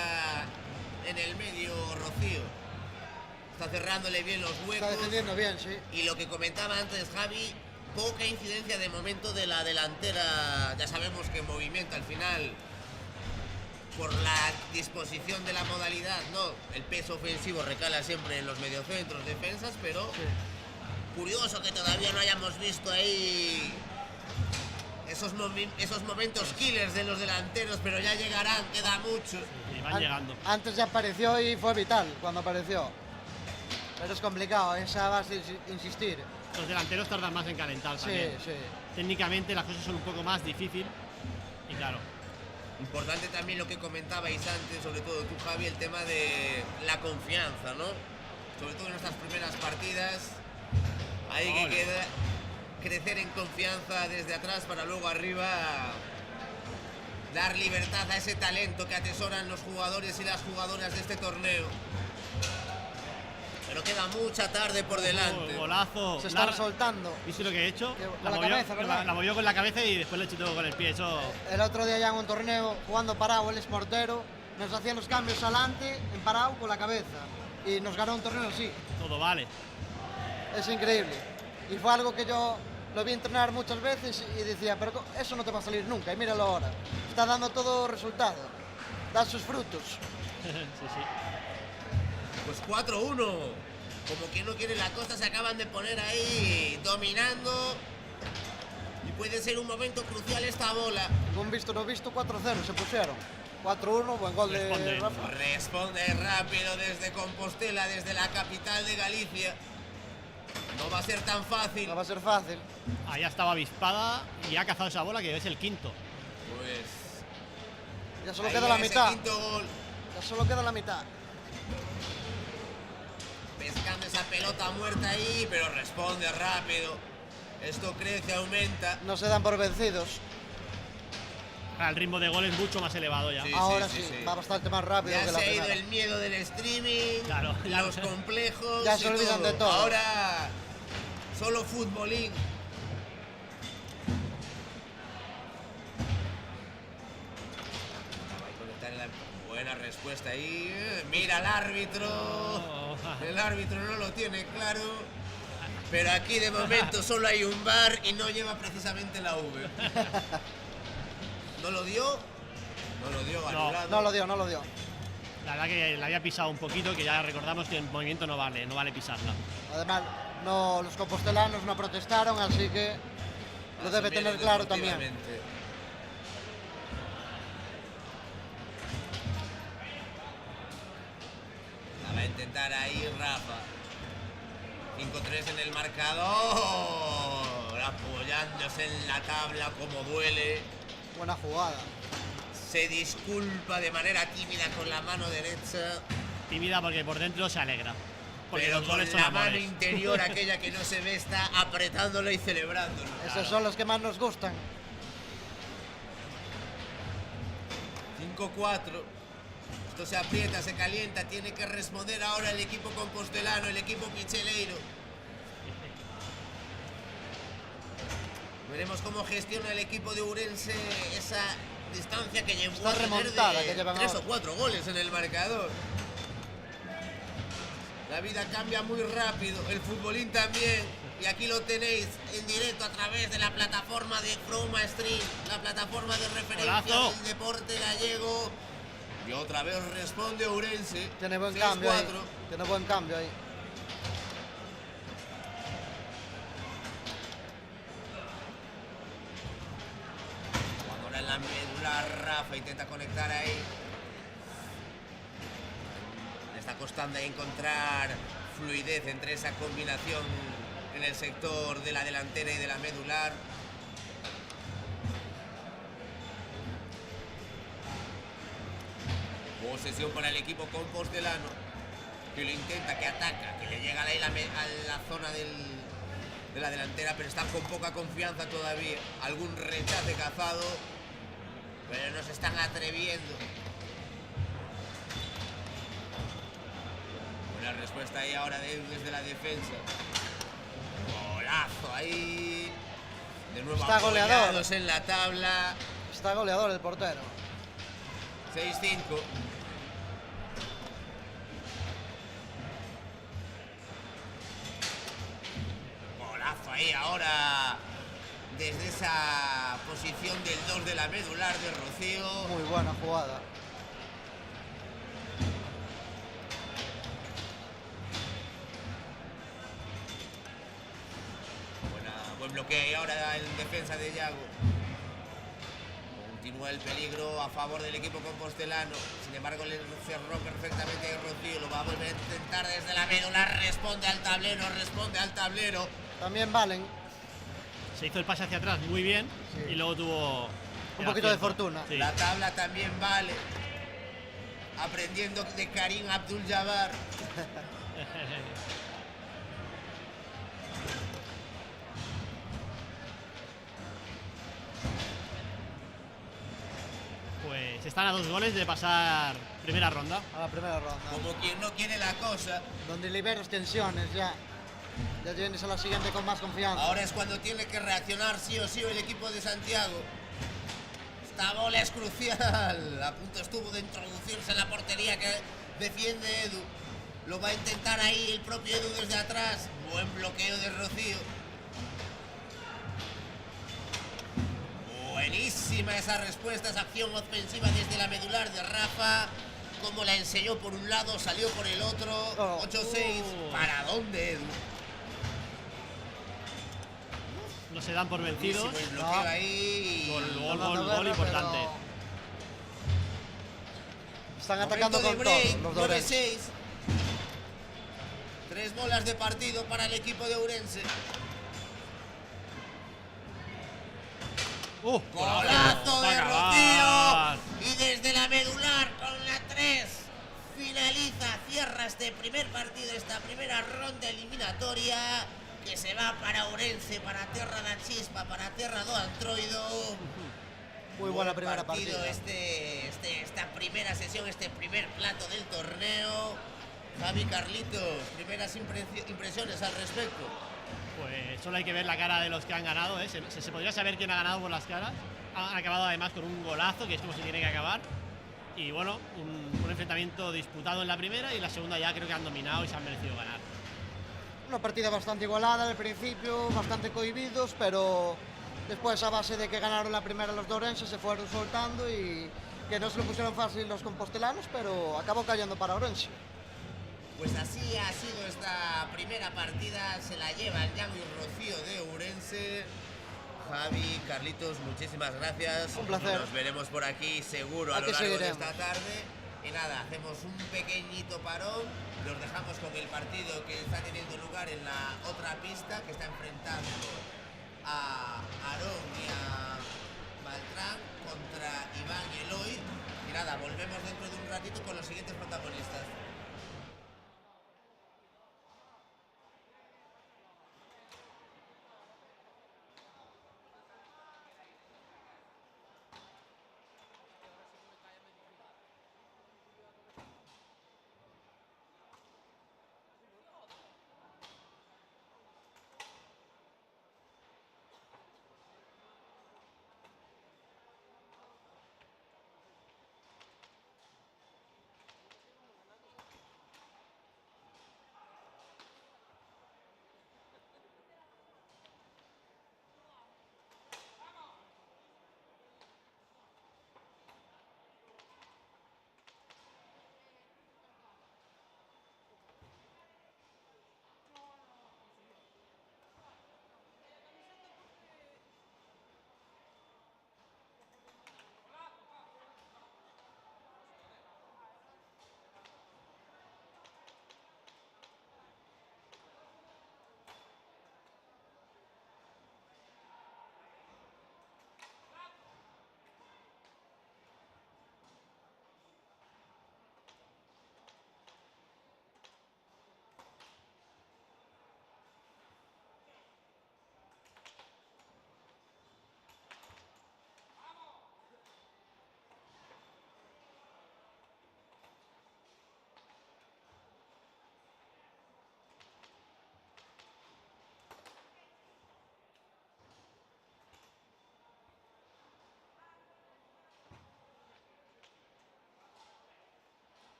en el medio Rocío. Está cerrándole bien los huecos. Está defendiendo bien, sí. Y lo que comentaba antes Javi, poca incidencia de momento de la delantera. Ya sabemos que movimiento al final, por la disposición de la modalidad, no, el peso ofensivo recala siempre en los mediocentros, defensas, pero Sí. curioso que todavía no hayamos visto ahí esos momentos killers de los delanteros, pero ya llegarán, queda mucho. Y van llegando. Antes ya apareció y fue vital cuando apareció. Pero es complicado, esa base de insistir. Los delanteros tardan más en calentar Sí, también. sí. Técnicamente las cosas son un poco más difíciles. Y claro, Importante también lo que comentabais antes, sobre todo tú, Javi, el tema de la confianza, ¿no? Sobre todo en nuestras primeras partidas, hay que crecer en confianza desde atrás para luego arriba dar libertad a ese talento que atesoran los jugadores y las jugadoras de este torneo. Pero queda mucha tarde por delante. Golazo. Se están soltando. ¿Viste lo que he hecho? Con la cabeza, ¿verdad? La movió con la cabeza y después le chutó con el pie. Eso... El otro día ya en un torneo, jugando parado, él es portero, nos hacían los cambios adelante, en parado, con la cabeza. Y nos ganó un torneo así. Todo vale. Es increíble. Y fue algo que yo lo vi entrenar muchas veces y decía, pero eso no te va a salir nunca. Y míralo ahora. Está dando todo resultado. Da sus frutos. Sí, sí. Pues 4-1. Como quien no quiere la cosa, se acaban de poner ahí dominando. Y puede ser un momento crucial esta bola. Un visto no visto, 4-0 se pusieron. 4-1, buen gol de Rafa. Responde rápido desde Compostela, desde la capital de Galicia. No va a ser tan fácil. No va a ser fácil. Ahí estaba avispada y ha cazado esa bola que es el quinto. Pues ya solo ahí queda la ese mitad. quinto gol. Ya solo queda la mitad. Pescando esa pelota muerta ahí, pero responde rápido. Esto crece, aumenta. No se dan por vencidos. El ritmo de gol es mucho más elevado ya. Sí, Ahora sí, va bastante más rápido Ya que la se ha ido primera. el miedo del streaming, Claro, ya los complejos. Ya se y olvidan de todo. Ahora solo futbolín. Buena respuesta ahí. Mira al árbitro. El árbitro no lo tiene claro. Pero aquí de momento solo hay un VAR y no lleva precisamente la V. ¿No lo dio? No lo dio, anulado. No lo dio, no lo dio. La verdad que la había pisado un poquito, que ya recordamos que el movimiento no vale pisarla. Además, no, los compostelanos no protestaron, así que lo debe tener claro también. La va a intentar ahí Rafa. 5-3 en el marcador. Apoyándose en la tabla como duele. Buena jugada. Se disculpa de manera tímida con la mano derecha. Tímida porque por dentro se alegra. Porque Pero los con goles son la mano amores. interior, aquella que no se ve, está apretándolo y celebrándolo. Esos son los que más nos gustan. 5-4. Esto se aprieta, se calienta. Tiene que responder ahora el equipo compostelano, el equipo picheleiro. Veremos cómo gestiona el equipo de Ourense esa distancia que llevó Esta a tener remontada de que llevan 3 ahora. o 4 goles en el marcador. La vida cambia muy rápido, el futbolín también. Y aquí lo tenéis en directo a través de la plataforma de Chroma Stream, la plataforma de referencia Golazo. del deporte gallego. Y otra vez responde Ourense. Tiene buen 6-4. cambio ahí. Tiene buen cambio ahí. Cuando ahora en la medular Rafa intenta conectar ahí. está costando encontrar fluidez entre esa combinación en el sector de la delantera y de la medular. Posesión para el equipo compostelano, que lo intenta, que ataca, que le llega ahí a la zona de la delantera, pero están con poca confianza todavía. Algún rechace cazado, pero no se están atreviendo. Buena respuesta ahí ahora desde la defensa. Golazo ahí. De nuevo está goleador en la tabla. Está goleador el portero. 6-5. Golazo ahí ahora desde esa posición del 2 de la medular de Rocío. Muy buena jugada. Buen bloqueo y ahora en defensa de Yago. Continúa el peligro a favor del equipo compostelano. Sin embargo, le cerró perfectamente Rocío. Lo va a volver a intentar desde la medular. Responde al tablero. También Valen. Se hizo el pase hacia atrás muy bien, sí, y luego tuvo un poquito de fortuna. Sí. La tabla también vale. Aprendiendo de Karim Abdul-Jabbar. Pues están a 2 goles de pasar primera ronda. A la primera ronda. Como quien no quiere la cosa. Donde liberas tensiones ya. Ya vienes a la siguiente con más confianza. Ahora es cuando tiene que reaccionar sí o sí el equipo de Santiago. Esta bola es crucial. A punto estuvo de introducirse en la portería que defiende Edu. Lo va a intentar ahí el propio Edu desde atrás. Buen bloqueo de Rocío. Buenísima esa respuesta, esa acción ofensiva desde la medular de Rafa. Como la enseñó por un lado, salió por el otro. 8-6. ¿Para dónde, Edu? No se dan por vencidos. El bloqueo ahí. Gol importante. Pero... Están atacando con todo. 9-6. 3 bolas de partido para el equipo de Ourense. Golazo de Rocío. Y desde la medular con la 3. Finaliza, cierra este primer partido, esta primera ronda eliminatoria. Que se va para Ourense, para Terra da Chispa, para Terra do Antroido. Muy buena primera partida. Esta primera sesión, este primer plato del torneo. Javi, Carlitos, primeras impresiones al respecto. Pues solo hay que ver la cara de los que han ganado, ¿eh? Se podría saber quién ha ganado por las caras. Han acabado además con un golazo, que es como se tiene que acabar. Y bueno, un enfrentamiento disputado en la primera, y en la segunda ya creo que han dominado y se han merecido ganar. Una partida bastante igualada al principio, bastante cohibidos, pero después a base de que ganaron la primera los de Ourense se fueron soltando y que no se lo pusieron fácil los compostelanos, pero acabó cayendo para Ourense. Pues así ha sido esta primera partida, se la lleva el Yago y Rocío de Ourense. Javi, Carlitos, muchísimas gracias. Un placer. Nos veremos por aquí seguro a lo largo de esta tarde. Y nada, hacemos un pequeñito parón, los dejamos con el partido que está teniendo lugar en la otra pista, que está enfrentando a Aarón y a Baltrán contra Iván y Eloy. Y nada, volvemos dentro de un ratito con los siguientes protagonistas.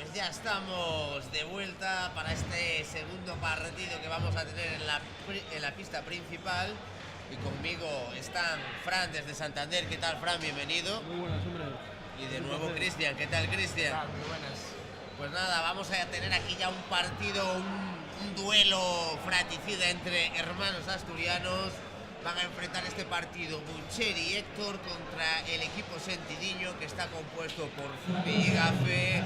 pues ya estamos de vuelta para este segundo partido que vamos a tener en la pista principal. Y conmigo están Fran desde Santander. ¿Qué tal, Fran? Bienvenido. Muy buenas, hombre. Y de nuevo Cristian. ¿Qué tal, Cristian? Muy buenas. Pues nada, vamos a tener aquí ya un partido, un duelo fratricida entre hermanos asturianos. Van a enfrentar este partido Bucheri y Héctor contra el equipo Sentidiño, que está compuesto por Fumi y Gafe.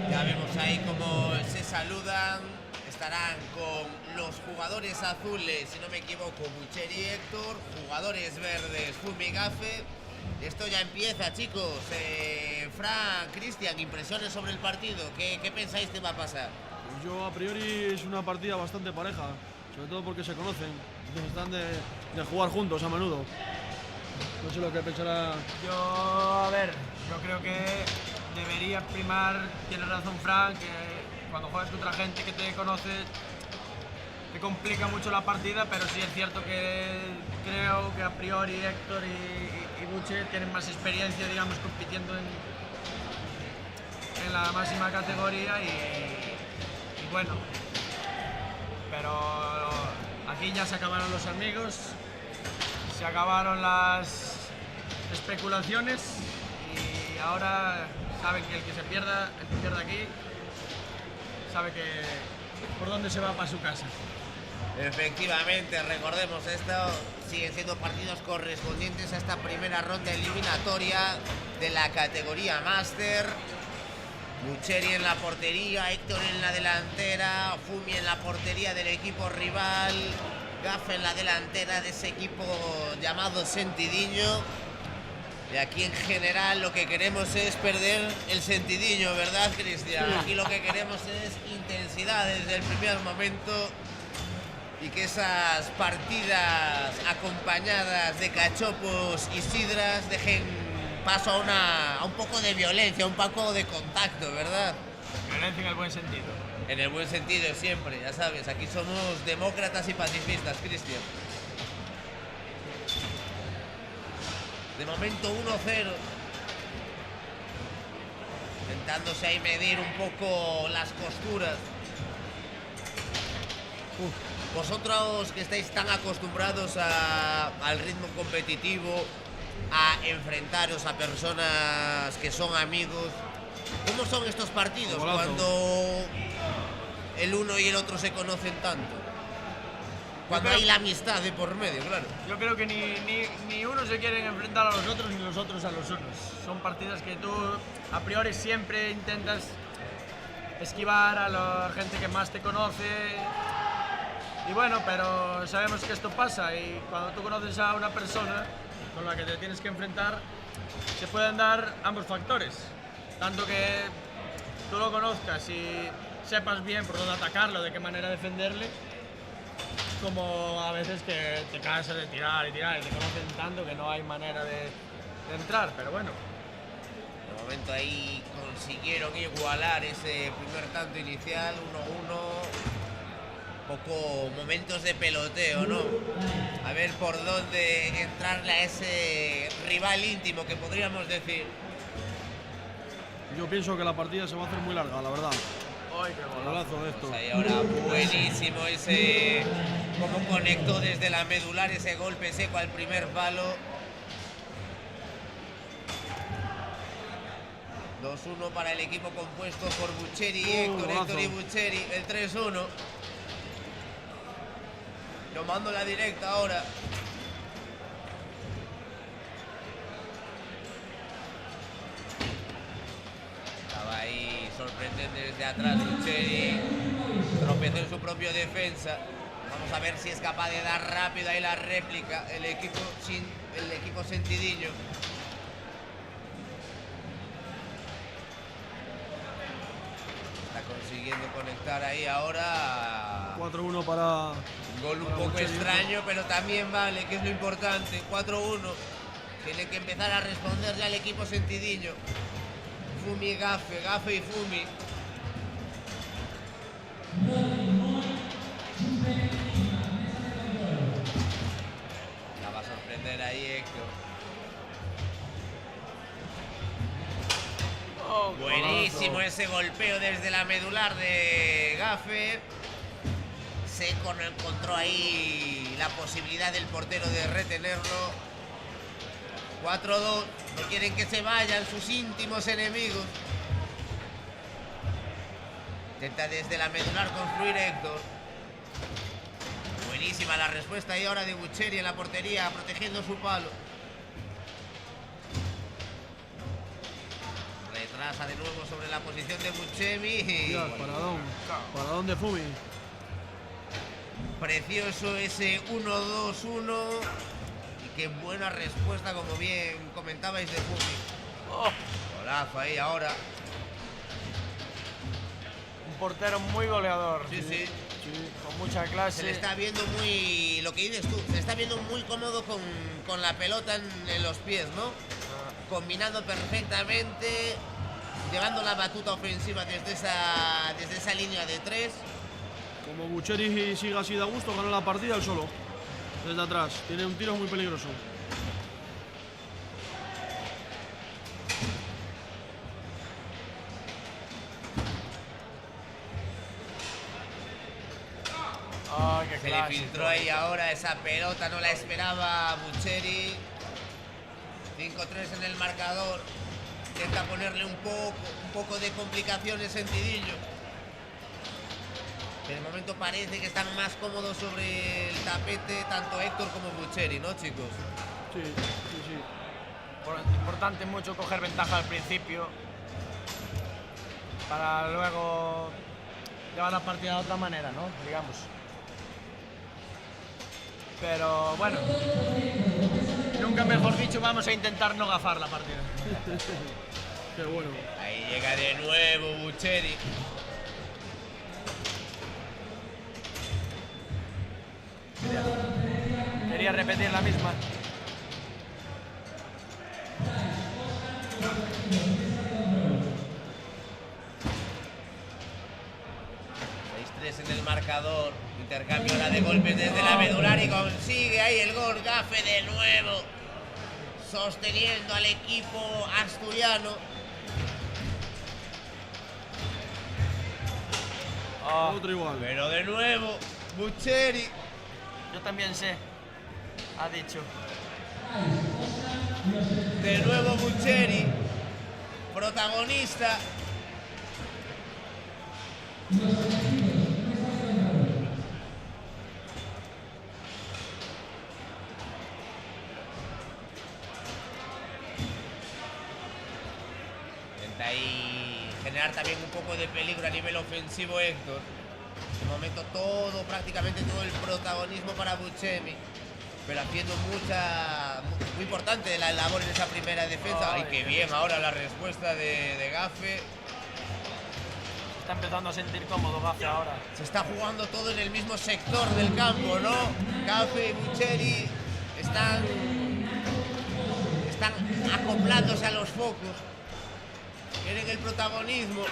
Ya vemos ahí cómo se saludan. Estarán con los jugadores azules, si no me equivoco, Bucheri y Héctor. Jugadores verdes, Fumi y Gafe. Esto ya empieza, chicos. Fran, Cristian, impresiones sobre el partido. ¿Qué pensáis que va a pasar? Pues yo a priori es una partida bastante pareja, sobre todo porque se conocen, entonces están de jugar juntos a menudo. No sé lo que pensará. Yo creo que debería primar, tiene razón Fran, que cuando juegas contra gente que te conoce te complica mucho la partida, pero sí es cierto que creo que a priori Héctor y Buche tienen más experiencia, digamos, compitiendo en la máxima categoría y bueno, pero aquí ya se acabaron los amigos, se acabaron las especulaciones y ahora saben que el que pierda aquí, sabe que por dónde se va para su casa. Efectivamente, recordemos esto, siguen siendo partidos correspondientes a esta primera ronda eliminatoria de la categoría Máster. Bucheri en la portería, Héctor en la delantera, Fumi en la portería del equipo rival, Gafe en la delantera de ese equipo llamado Sentidiño. Y aquí en general lo que queremos es perder el Sentidiño, ¿verdad, Cristian? Sí. Aquí lo que queremos es intensidad desde el primer momento y que esas partidas acompañadas de cachopos y sidras dejen paso a un poco de violencia, un poco de contacto, ¿verdad? Violencia en el buen sentido. En el buen sentido siempre, ya sabes, aquí somos demócratas y pacifistas, Cristian. De momento 1-0. Intentándose ahí medir un poco las costuras. Vosotros que estáis tan acostumbrados al ritmo competitivo, a enfrentaros a personas que son amigos, ¿cómo son estos partidos cuando el uno y el otro se conocen tanto? Cuando hay la amistad de por medio, claro. Yo creo que ni uno se quieren enfrentar a los otros ni los otros a los unos. Son partidas que tú a priori siempre intentas esquivar a la gente que más te conoce. Y bueno, pero sabemos que esto pasa y cuando tú conoces a una persona con la que te tienes que enfrentar, se pueden dar ambos factores. Tanto que tú lo conozcas y sepas bien por dónde atacarlo, de qué manera defenderle, como a veces que te cansas de tirar y tirar y te conocen tanto que no hay manera de entrar, pero bueno. De momento ahí consiguieron igualar ese primer tanto inicial, 1-1. Poco momentos de peloteo, ¿no? A ver por dónde entrarle a ese rival íntimo que podríamos decir. Yo pienso que la partida se va a hacer muy larga, la verdad. ¡Ay, qué golazo de esto! Pues ahí ahora buenísimo ese... Cómo conectó desde la medular ese golpe seco al primer palo. 2-1 para el equipo compuesto por Bucheri y Héctor, Héctor y Bucheri, el 3-1. Tomando la directa ahora. Estaba ahí sorprendente desde atrás Bucheri. Tropezó en su propio defensa. Vamos a ver si es capaz de dar rápido ahí la réplica el equipo Sentidiño. Está consiguiendo conectar ahí ahora. 4-1 para... Gol un poco extraño, pero también vale, que es lo importante. 4-1. Tiene que empezar a responder ya el equipo Sentidiño. Fumi y Gafe, Gafe y Fumi. La va a sorprender ahí Héctor. Buenísimo ese ese golpeo desde la medular de Gafe. Seco no encontró ahí la posibilidad del portero de retenerlo. 4-2. No quieren que se vayan sus íntimos enemigos. Intenta desde la medular construir Héctor. Buenísima la respuesta ahí ahora de Bucheri en la portería, protegiendo su palo. Retrasa de nuevo sobre la posición de Buchemi. Dios, paradón de Fumi. Precioso ese 1-2-1. Y qué buena respuesta, como bien comentabais, de Fumi. Golazo ahí ahora. Un portero muy goleador. Sí. Con mucha clase. Se le está viendo muy, lo que dices tú, se le está viendo muy cómodo con la pelota en los pies, ¿no? Combinando perfectamente, llevando la batuta ofensiva desde esa línea de 3. Como Bucheri siga así de gusto, gana la partida él solo. Desde atrás. Tiene un tiro muy peligroso. Se le filtró ahí ahora esa pelota, no la esperaba Bucheri. 5-3 en el marcador. Intenta ponerle un poco de complicaciones en Tidillo. De momento parece que están más cómodos sobre el tapete tanto Héctor como Bucheri, ¿no, chicos? Sí. Importante mucho coger ventaja al principio para luego llevar la partida de otra manera, ¿no? Digamos. Pero bueno, nunca mejor dicho, vamos a intentar no gafar la partida. Qué bueno. Ahí llega de nuevo Bucheri. Quería repetir la misma. 6-3 en el marcador. Intercambio ahora de golpes desde la medular y consigue ahí el gol. Gafe de nuevo, sosteniendo al equipo asturiano. Otro igual. Pero de nuevo, Bucheri. Yo también sé, ha dicho. De nuevo Bucheri, protagonista. Intenta ahí generar también un poco de peligro a nivel ofensivo Héctor. De momento prácticamente todo el protagonismo para Buchemi, pero haciendo muy importante la labor en esa primera defensa. Ay, qué bien ahora la respuesta de Gafe. Está empezando a sentir cómodo Gafe ahora. Se está jugando todo en el mismo sector del campo, ¿no? Gafe y Bucheri están acoplándose a los focos. Quieren el protagonismo.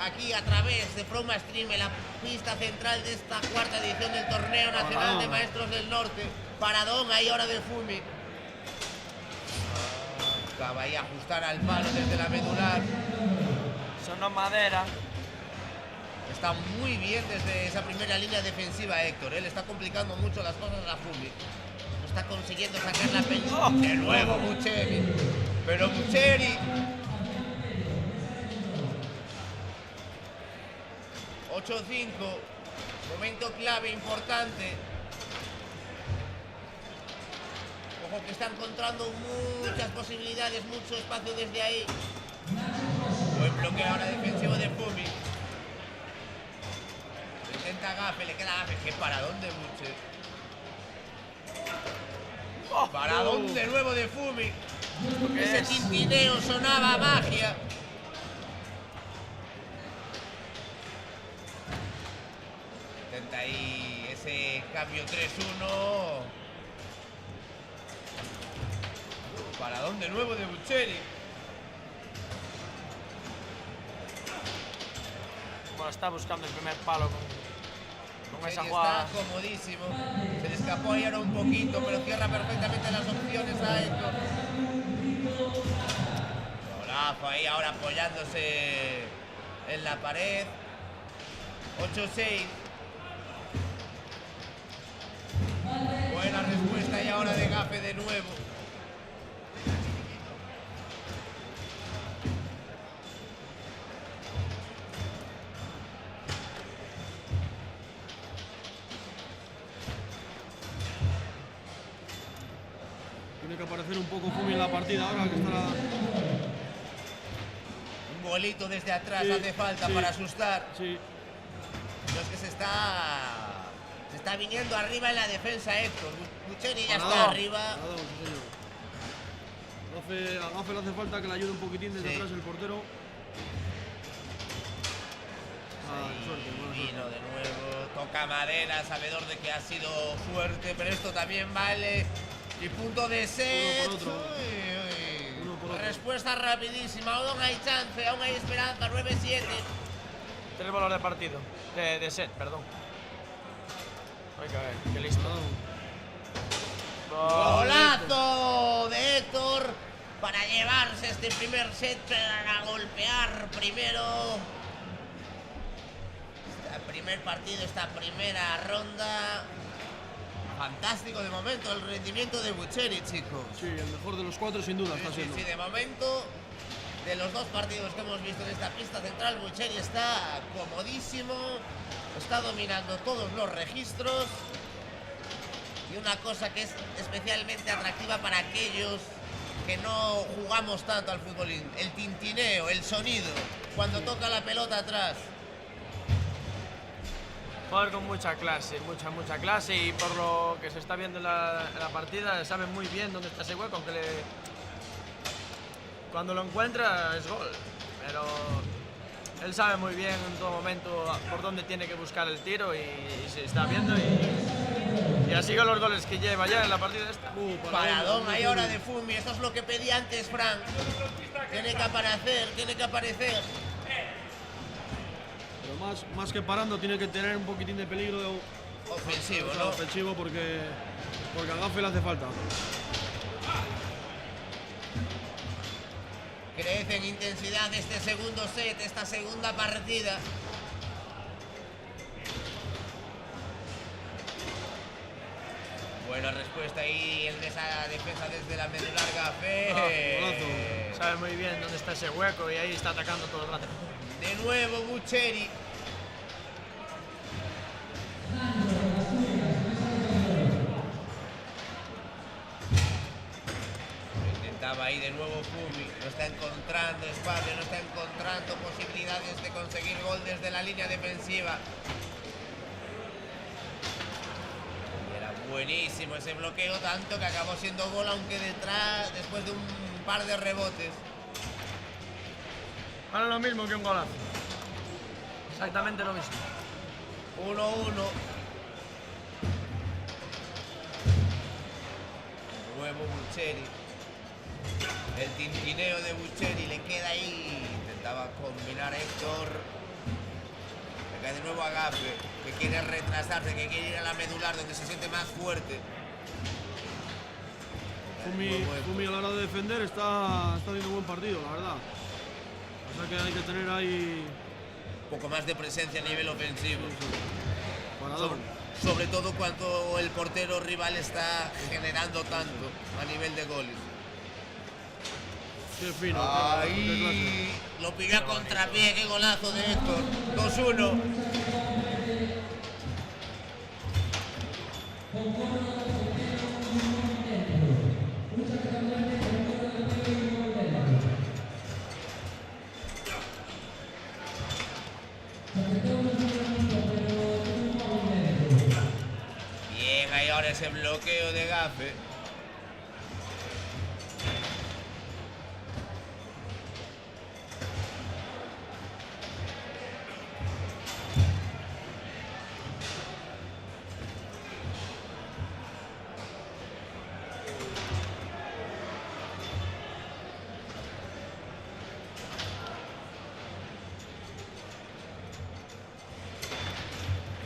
Aquí a través de Froma Stream, en la pista central de esta cuarta edición del Torneo Nacional de Maestros del Norte. Paradón ahí ahora de Fumi. Acaba ahí a ajustar al palo desde la medular. Sonó madera. Está muy bien desde esa primera línea defensiva Héctor. Él está complicando mucho las cosas a Fumi. No está consiguiendo sacar la pelota. De nuevo Bucheri. Pero Bucheri. 8-5, momento clave importante. Ojo que está encontrando muchas posibilidades, mucho espacio desde ahí. Buen bloqueo ahora defensivo de Fumi. Intenta Gafe, le queda Gafe. Qué paradón de Buche. Paradón de nuevo de Fumi. Ese tintineo sonaba a magia. Intenta ahí ese cambio 3-1. Paradón de nuevo de Bucheri. Bueno, está buscando el primer palo con esa jugada. Está comodísimo. Se le escapó ahí ahora un poquito, pero cierra perfectamente las opciones a Héctor. Golazo ahí ahora apoyándose en la pared. 8-6. Buena respuesta y ahora de Gafe de nuevo. Tiene que aparecer un poco Fumi en la partida ahora, que estará... Un bolito desde atrás Sí, hace falta sí, para asustar. Sí. No, es que se está viniendo arriba en la defensa Héctor. Bucheri ya Parado, está arriba. parado, sí, señor. A Gafe le hace falta que le ayude un poquitín desde Sí. atrás el portero. Suerte, buena suerte. Vino de nuevo, toca madera, sabedor de que ha sido suerte, pero esto también vale. Y punto de set. Uno por otro. Uno por otro. Respuesta rapidísima, aún hay chance, aún hay esperanza. 9-7. 3 bolas de partido. De set, perdón. Hay que ver, qué listo. Golazo de Héctor para llevarse este primer set, para golpear primero este primer partido, esta primera ronda. Fantástico de momento el rendimiento de Bucheri, chicos. Sí, el mejor de los 4 sin duda está siendo. Sí, de momento, de los 2 partidos que hemos visto en esta pista central, Bucheri está comodísimo, está dominando todos los registros. Y una cosa que es especialmente atractiva para aquellos que no jugamos tanto al futbolín, el tintineo, el sonido, cuando toca la pelota atrás. Jugador con mucha clase, mucha clase, y por lo que se está viendo en la partida, sabe muy bien dónde está ese hueco, aunque cuando lo encuentra es gol. Pero él sabe muy bien en todo momento por dónde tiene que buscar el tiro y se está viendo y así con los goles que lleva ya en la partida esta. Paradón, hay hora de Fumi, eso es lo que pedía antes Frank. Tiene que aparecer. Pero más que parando, tiene que tener un poquitín de peligro ofensivo, o sea, ¿no? ofensivo porque a Gafe le hace falta. Crece en intensidad este segundo set, esta segunda partida. Buena respuesta ahí en esa defensa desde la medular Gafe. Sabe muy bien dónde está ese hueco y ahí está atacando todo el rato. De nuevo Bucheri. Intentaba ahí de nuevo Fumi. No está encontrando espacio, no está encontrando posibilidades de conseguir gol desde la línea defensiva. Era buenísimo ese bloqueo, tanto que acabó siendo gol, aunque detrás, después de un par de rebotes. Ahora lo mismo que un golazo. Exactamente lo mismo. 1-1. Nuevo Bucheri. El tintineo de Bucheri le queda ahí. Intentaba combinar Héctor. Le cae de nuevo a Gafe, que quiere retrasarse, que quiere ir a la medular donde se siente más fuerte. Fumi a la hora de defender está haciendo un buen partido, la verdad. O sea que hay que tener ahí un poco más de presencia a nivel ofensivo. Paradón. Sobre todo cuando el portero rival está generando tanto a nivel de goles. Qué fino. Ahí lo pilló a contrapié, qué golazo de Héctor. 2-1. Bien, ahí ahora ese bloqueo de Gafe.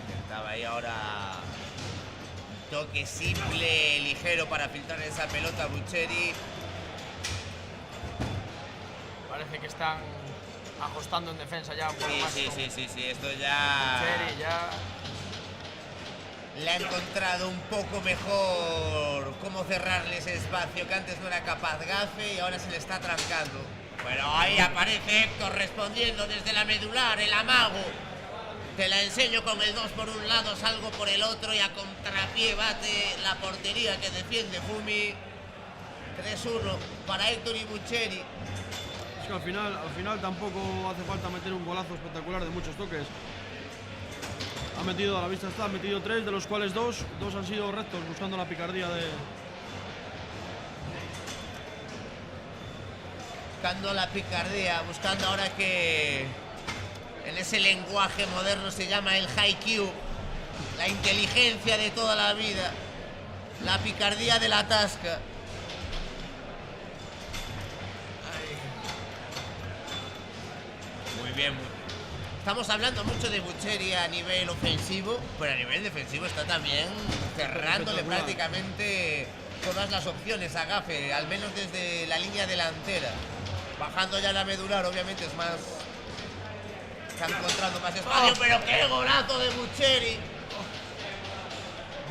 Intentaba ahí ahora un toque simple, ligero para filtrar esa pelota Bucheri. Parece que están ajustando en defensa ya un poco Sí, más. sí, esto ya... Bucheri ya... Le ha encontrado un poco mejor cómo cerrarle ese espacio que antes no era capaz Gafe y ahora se le está trancando. Bueno, ahí aparece Héctor respondiendo desde la medular, el amago. Te la enseño con el 2 por un lado, salgo por el otro y a contrapié bate la portería que defiende Fumi. 3-1 para Héctor y Bucheri. Es que al final tampoco hace falta meter un golazo espectacular de muchos toques. Ha metido, a la vista está, ha metido 3, de los cuales dos han sido rectos, buscando la picardía de... Buscando la picardía, buscando ahora que en ese lenguaje moderno se llama el haiku, la inteligencia de toda la vida, la picardía de la tasca. Muy bien. Estamos hablando mucho de Bucheri a nivel ofensivo, pero a nivel defensivo está también cerrándole prácticamente todas las opciones a Gafe, al menos desde la línea delantera. Bajando ya la medular, obviamente es más... Está encontrando más espacio, pero qué golazo de Bucheri.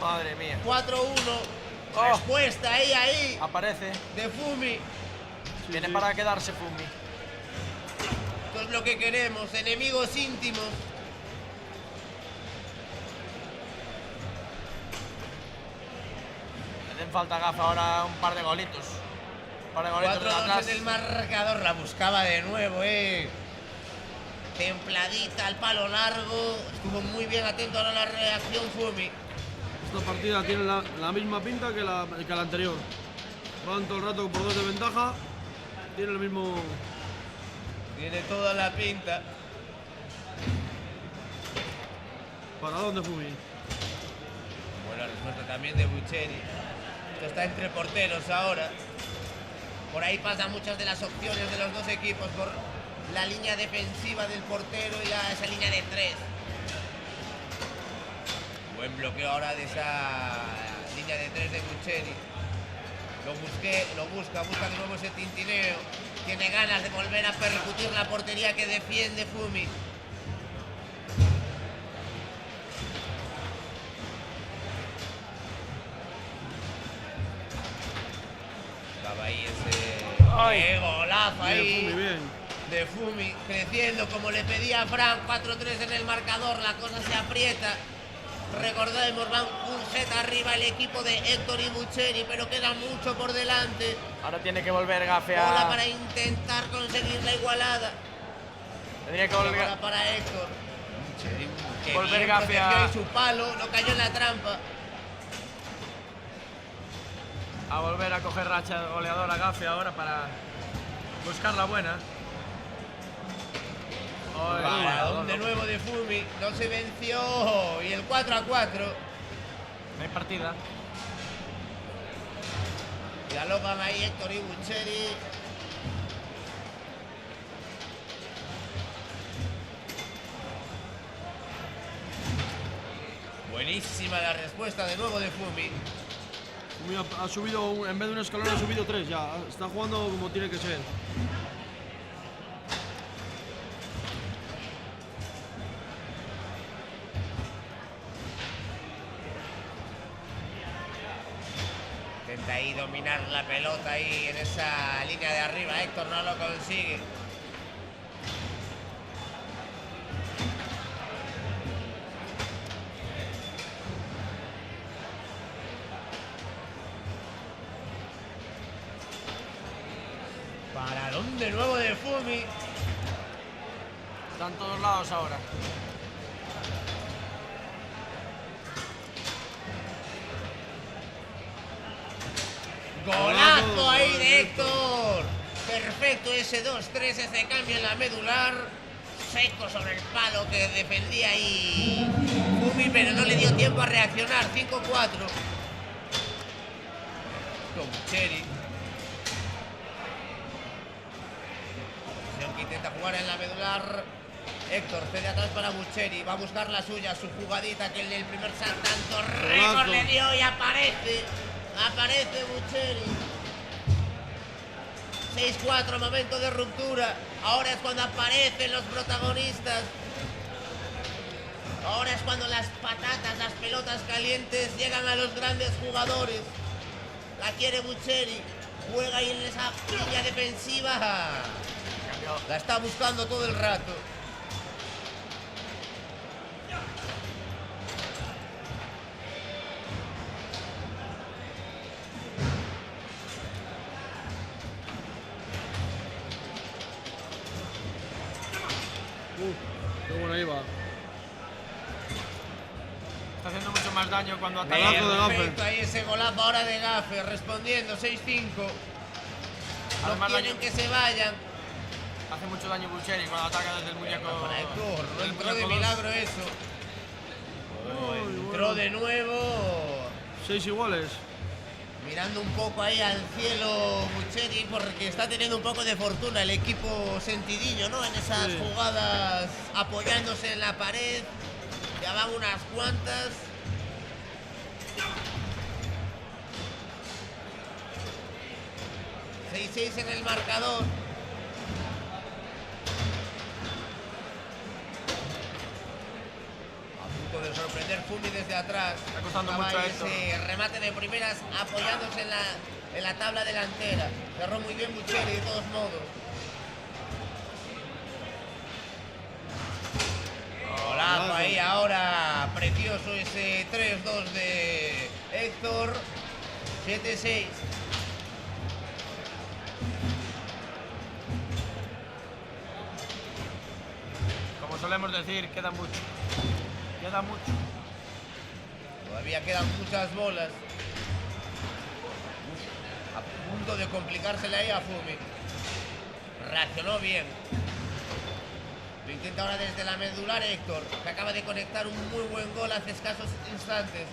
Madre mía. 4-1. Respuesta ahí. Aparece. De Fumi. Viene para quedarse Fumi. Esto es lo que queremos, enemigos íntimos. Le den falta a Gafe ahora un par de golitos. 4-2 en el marcador, la buscaba de nuevo, templadita al palo largo, estuvo muy bien atento a la reacción Fumi. Esta partida tiene la misma pinta que la anterior. Van todo el rato por 2 de ventaja, tiene el mismo... Tiene toda la pinta. ¿Para dónde Fumi? Buena respuesta también de Bucheri. Esto está entre porteros ahora. Por ahí pasan muchas de las opciones de los dos equipos, por la línea defensiva del portero y esa línea de 3. Buen bloqueo ahora de esa línea de 3 de Bucheri. Lo busca de nuevo ese tintineo. Tiene ganas de volver a percutir la portería que defiende Fumi. Estaba ahí ese golazo ahí. Fumi, bien. De Fumi, creciendo como le pedía Frank. 4-3 en el marcador, la cosa se aprieta. Recordemos, van un set arriba el equipo de Héctor y Bucheri, pero queda mucho por delante. Ahora tiene que volver Gafe a... Bola para intentar conseguir la igualada. Tendría que volver... Bola para Héctor. Que Volver bien Gafe protegió a... ahí su palo, no cayó en la trampa. A volver a coger racha goleadora Gafe ahora para buscar la buena. Balón de nuevo de Fumi, no se venció y el 4-4. No hay partida. Dialogan ahí Héctor y Bucheri. Buenísima la respuesta de nuevo de Fumi. Fumi ha subido, en vez de un escalón ha subido 3 ya. Está jugando como tiene que ser. Intenta ahí dominar la pelota ahí en esa línea de arriba. Héctor no lo consigue. Paralón de nuevo de Fumi. Están todos lados ahora. Golazo ahí de Héctor. Perfecto ese 2-3, ese cambio en la medular. Seco sobre el palo que defendía ahí Fumi, pero no le dio tiempo a reaccionar. 5-4. Con Bucheri. Que intenta jugar en la medular. Héctor cede atrás para Bucheri. Va a buscar la suya, su jugadita que en el primer saltando récord le dio y aparece. Aparece Bucheri. 6-4, momento de ruptura. Ahora es cuando aparecen los protagonistas. Ahora es cuando las patatas, las pelotas calientes llegan a los grandes jugadores. La quiere Bucheri. Juega ahí en esa línea defensiva. La está buscando todo el rato. Qué buena iba. Está haciendo mucho más daño cuando ataca. Perfecto, ahí ese golazo ahora de Gafe, respondiendo 6-5. No quieren que se vayan. Hace mucho daño Bucheri cuando ataca desde el muñeco. No entró de milagro eso. Entró de nuevo. 6 iguales. Mirando un poco ahí al cielo Bucheri, porque está teniendo un poco de fortuna el equipo sentidillo, ¿no? En esas jugadas apoyándose en la pared. Ya van unas cuantas. ...6-6 en el marcador. A punto de sorprender Fumi desde atrás. Está costando mucho a esto. Ese remate de primeras apoyándose en la tabla delantera. Cerró muy bien Bucheri de todos modos. Golazo ahí ahora, precioso ese 3-2 de Héctor. 7-6. Como solemos decir, queda mucho. Queda mucho. Todavía quedan muchas bolas. A punto de complicársela ahí a Fumi. Reaccionó bien. Lo intenta ahora desde la medular Héctor, que acaba de conectar un muy buen gol hace escasos instantes.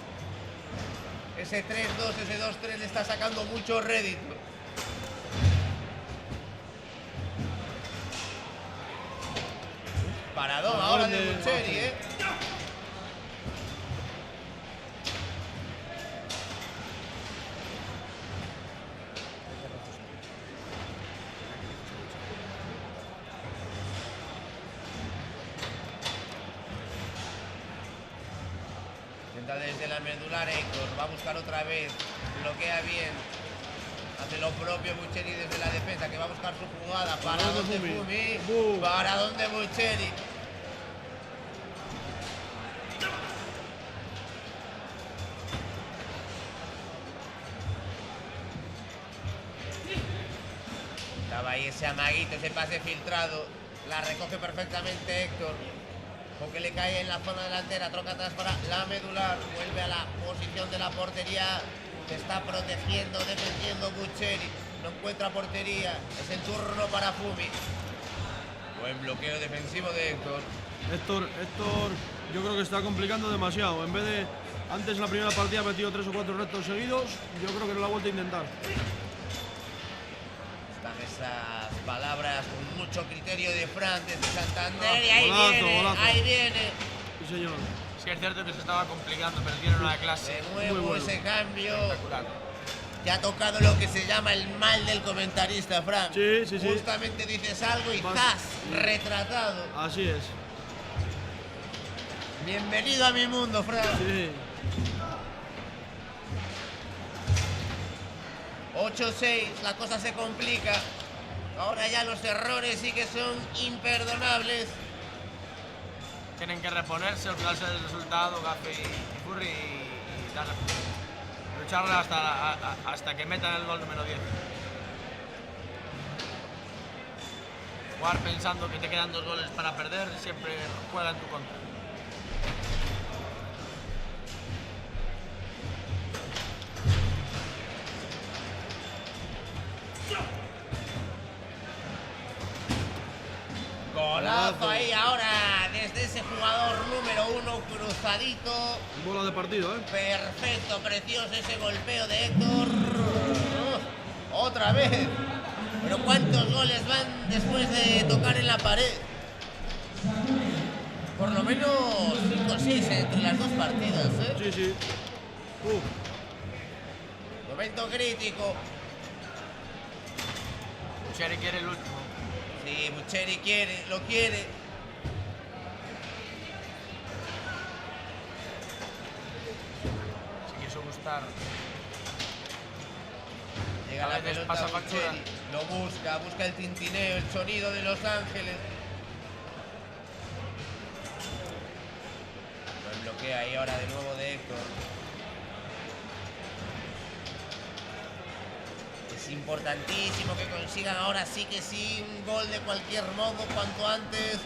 Ese 3-2, ese 2-3 le está sacando mucho rédito. Paradón ahora de Bucheri, ¿eh? Desde la medular Héctor, va a buscar otra vez, bloquea bien, hace lo propio Bucheri desde la defensa, que va a buscar su jugada. Para donde Fumi, para donde Bucheri. Estaba ahí ese amaguito, ese pase filtrado, la recoge perfectamente Héctor. Porque le cae en la zona delantera, troca atrás para la medular, vuelve a la posición de la portería, se está protegiendo, defendiendo Bucheri, no encuentra portería, es el turno para Fumi. Buen bloqueo defensivo de Héctor. Héctor, yo creo que está complicando demasiado. En vez de, antes en la primera partida ha metido 3 o 4 retos seguidos, yo creo que no la ha vuelto a intentar. Están esas palabras con mucho criterio de Fran desde Santander y ahí golazo, viene, golazo. ahí viene. Sí, señor. Sí, es cierto que se estaba complicando, pero tiene una clase. De nuevo Muy bueno. ese cambio. Ya ha tocado lo que se llama el mal del comentarista, Fran. Sí. Justamente dices algo y ¡zas! Retratado. Así es. Bienvenido a mi mundo, Fran. Sí. 8-6, la cosa se complica. Ahora ya los errores sí que son imperdonables. Tienen que reponerse, olvidarse del resultado, Gafe y Furry, y darle, lucharla hasta que metan el gol número 10. Jugar pensando que te quedan 2 goles para perder siempre juega en tu contra. Golazo ahí ahora desde ese jugador número 1 cruzadito. Bola de partido, ¿eh? Perfecto, precioso ese golpeo de Héctor. Otra vez. Pero ¿cuántos goles van después de tocar en la pared? Por lo menos 5 o 6 entre las dos partidas, ¿eh? Sí. Momento crítico. Bucheri quiere el último. Sí, Bucheri quiere, lo quiere. Se quiso gustar. Llega A la veces pelota pasa a factura. Bucheri, lo busca el tintineo, el sonido de Los Ángeles. Lo bloquea ahí ahora de nuevo de Héctor. Es importantísimo que consigan ahora sí que sí un gol de cualquier modo cuanto antes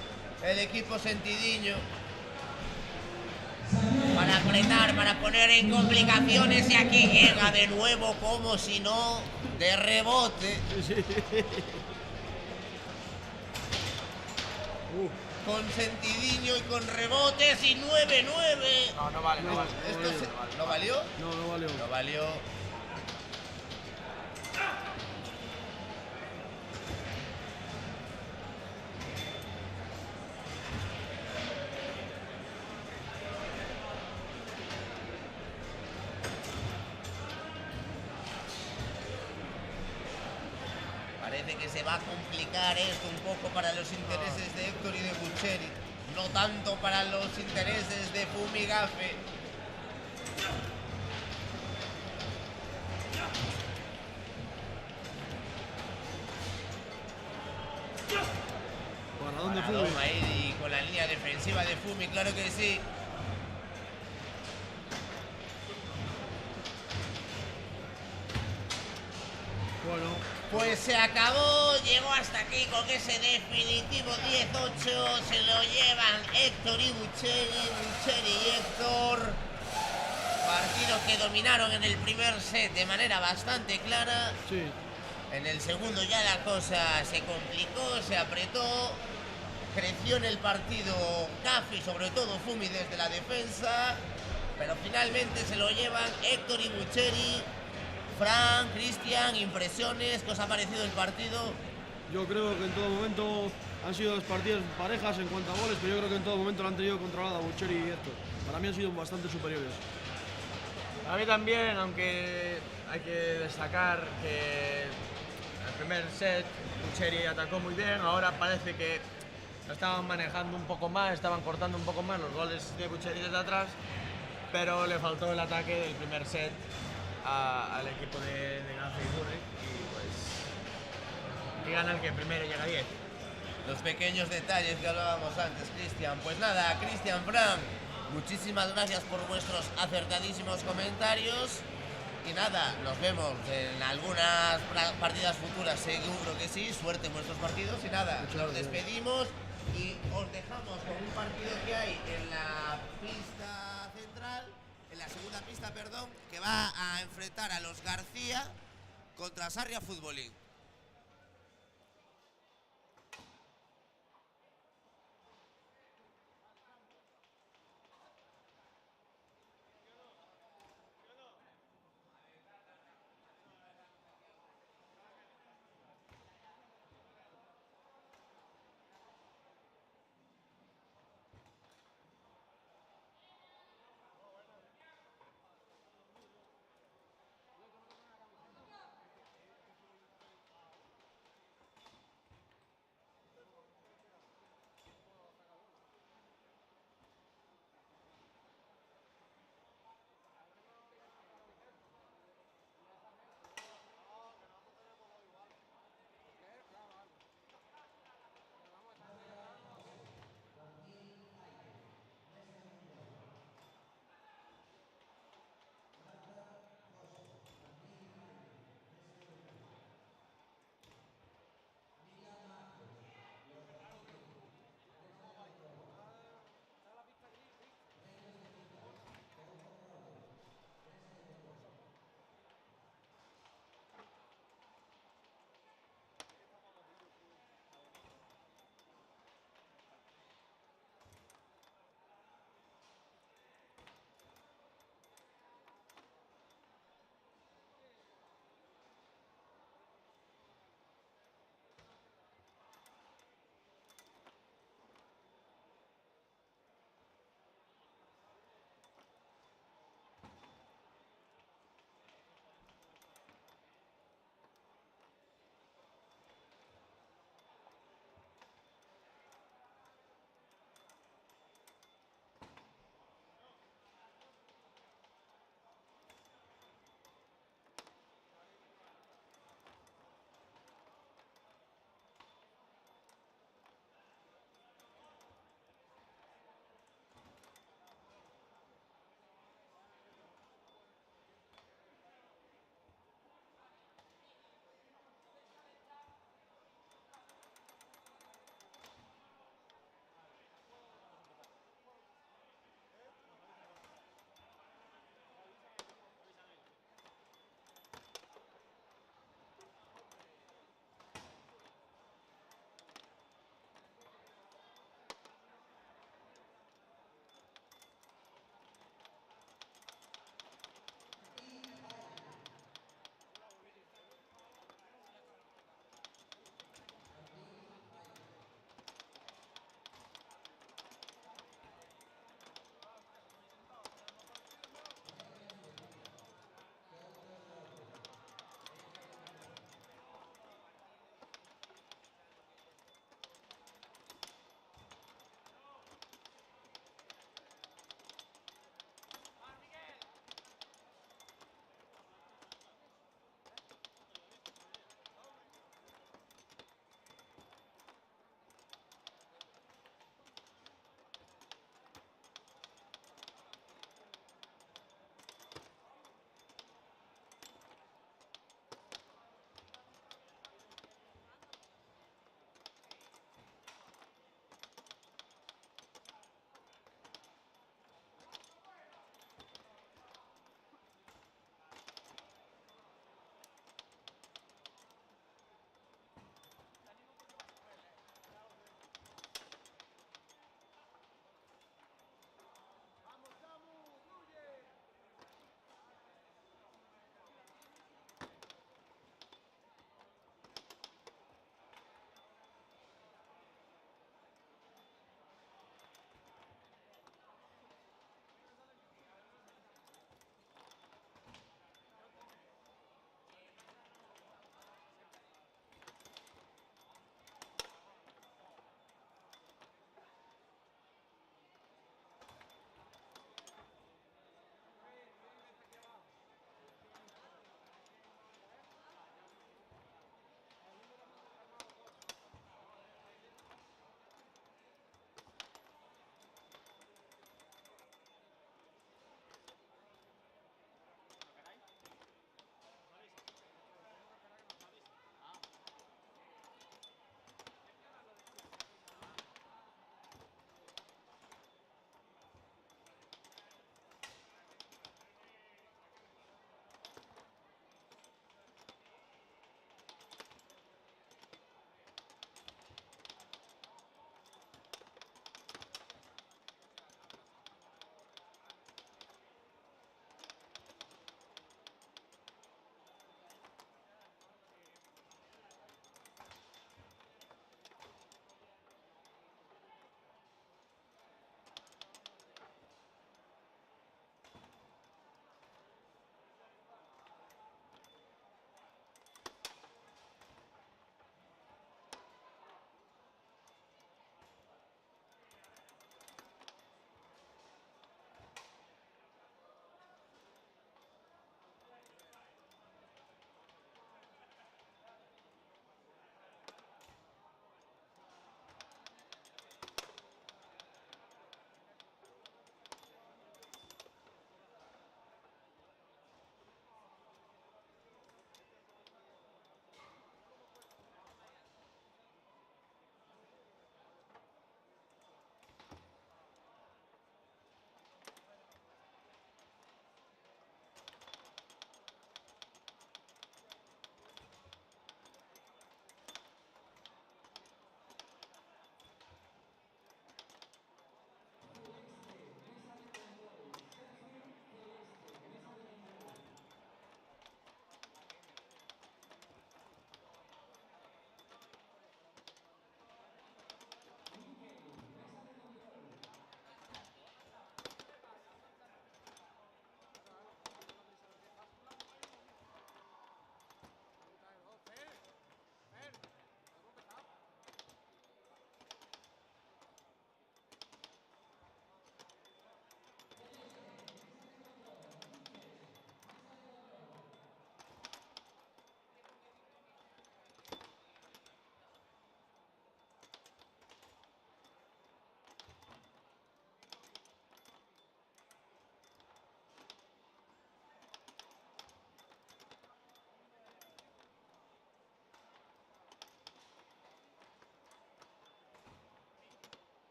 el equipo sentidiño. Para apretar, para poner en complicaciones, y aquí llega de nuevo como si no, de rebote. Con sentidiño y con rebotes y 9-9. No vale, no vale. ¿No valió? No valió. No valió. Parece que se va a complicar esto un poco para los intereses de Héctor y de Bucheri, no tanto para los intereses de Fumigafe. ¿Para dónde Para Fumi? Doma ahí y con la línea defensiva de Fumi, claro que sí. Bueno. Pues se acabó, llegó hasta aquí con ese definitivo 10-8, se lo llevan Héctor y Bucheri y Héctor. Partidos que dominaron en el primer set de manera bastante clara. Sí. En el segundo ya la cosa se complicó, se apretó. Creció en el partido Gafi, sobre todo Fumi desde la defensa. Pero finalmente se lo llevan Héctor y Bucheri. Fran, Cristian, impresiones, ¿qué os ha parecido el partido? Yo creo que en todo momento han sido las partidas parejas en cuanto a goles, pero yo creo que en todo momento la han tenido controlada Bucheri y Héctor. Para mí han sido bastante superiores. A mí también, aunque hay que destacar que el primer set Bucheri atacó muy bien, ahora parece que lo estaban manejando un poco más, estaban cortando un poco más los goles de Bucheri desde atrás, pero le faltó el ataque del primer set al equipo de Gafi y Burri, y gana el que primero llega a 10. Los pequeños detalles que hablábamos antes, Cristian. Pues nada, Cristian, Fran, muchísimas gracias por vuestros acertadísimos comentarios. Y nada, nos vemos en algunas partidas futuras, seguro que sí. Suerte en vuestros partidos. Y nada, nos despedimos y os dejamos con un partido que hay en la pista central, en la segunda pista, perdón, que va a enfrentar a los García contra Sarria Futbolín.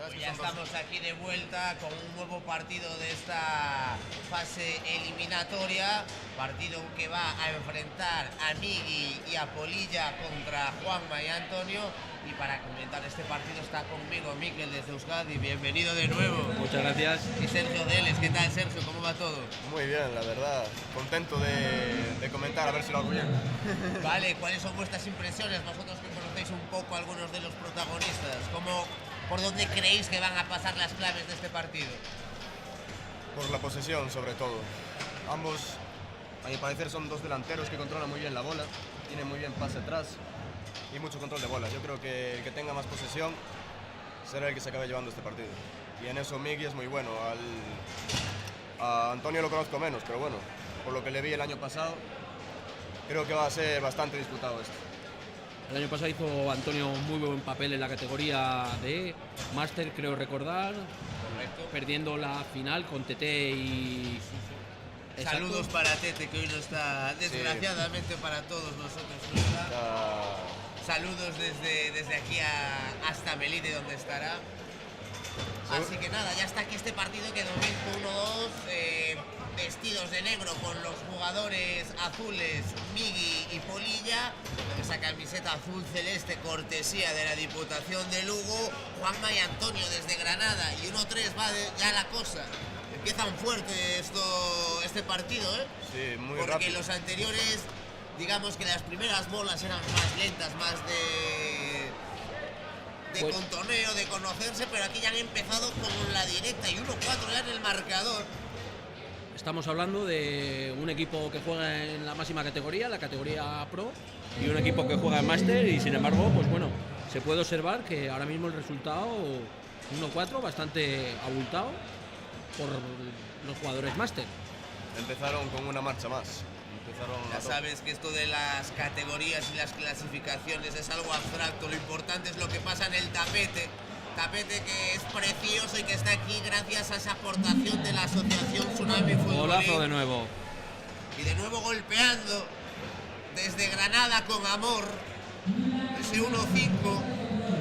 verdad es que Ya son dos- estamos aquí de vuelta con un nuevo partido de esta fase eliminatoria, partido que va a enfrentar a Migui y a Polilla contra Juanma y Antonio. Y para comentar este partido está conmigo Miquel desde Euskadi, bienvenido de nuevo. Muchas gracias. Y Sergio Deles, ¿qué tal Sergio? ¿Cómo va todo? Muy bien, la verdad. Contento de comentar, a ver si lo hago bien. Vale, ¿cuáles son vuestras impresiones? Vosotros que conocéis un poco a algunos de los protagonistas, ¿por dónde creéis que van a pasar las claves de este partido? Por la posesión, sobre todo. Ambos, a mi parecer, son dos delanteros que controlan muy bien la bola, tienen muy bien pase atrás y mucho control de bola. Yo creo que el que tenga más posesión será el que se acabe llevando este partido. Y en eso Migui es muy bueno. A Antonio lo conozco menos, pero bueno, por lo que le vi el año pasado, creo que va a ser bastante disputado esto. El año pasado hizo Antonio muy buen papel en la categoría de Máster, creo recordar. Correcto. Perdiendo la final con Tete y... Exacto. Saludos para Tete, que hoy no está, desgraciadamente para todos nosotros no está. Saludos desde aquí hasta Melide, donde estará. Así que nada, ya está aquí este partido que domingo 1-2, vestidos de negro con los jugadores azules Migui y Polilla, esa camiseta azul celeste cortesía de la Diputación de Lugo, Juanma y Antonio desde Granada, y 1-3 va ya la cosa. Empiezan fuerte este partido, ¿eh? Sí, muy Porque rápido. los anteriores, digamos que las primeras bolas eran más lentas, más de Pues- contoneo, de conocerse, pero aquí ya han empezado con la directa y 1-4 ya en el marcador. Estamos hablando de un equipo que juega en la máxima categoría, la categoría Pro, y un equipo que juega en Máster, y sin embargo, pues bueno, se puede observar que ahora mismo el resultado 1-4, bastante abultado por los jugadores Máster. Empezaron con una marcha más. Ya sabes que esto de las categorías y las clasificaciones es algo abstracto, lo importante es lo que pasa en el tapete. Tapete que es precioso y que está aquí gracias a esa aportación de la Asociación Tsunami Fútbol. Golazo de nuevo. Y de nuevo golpeando desde Granada con amor. Ese 1-5.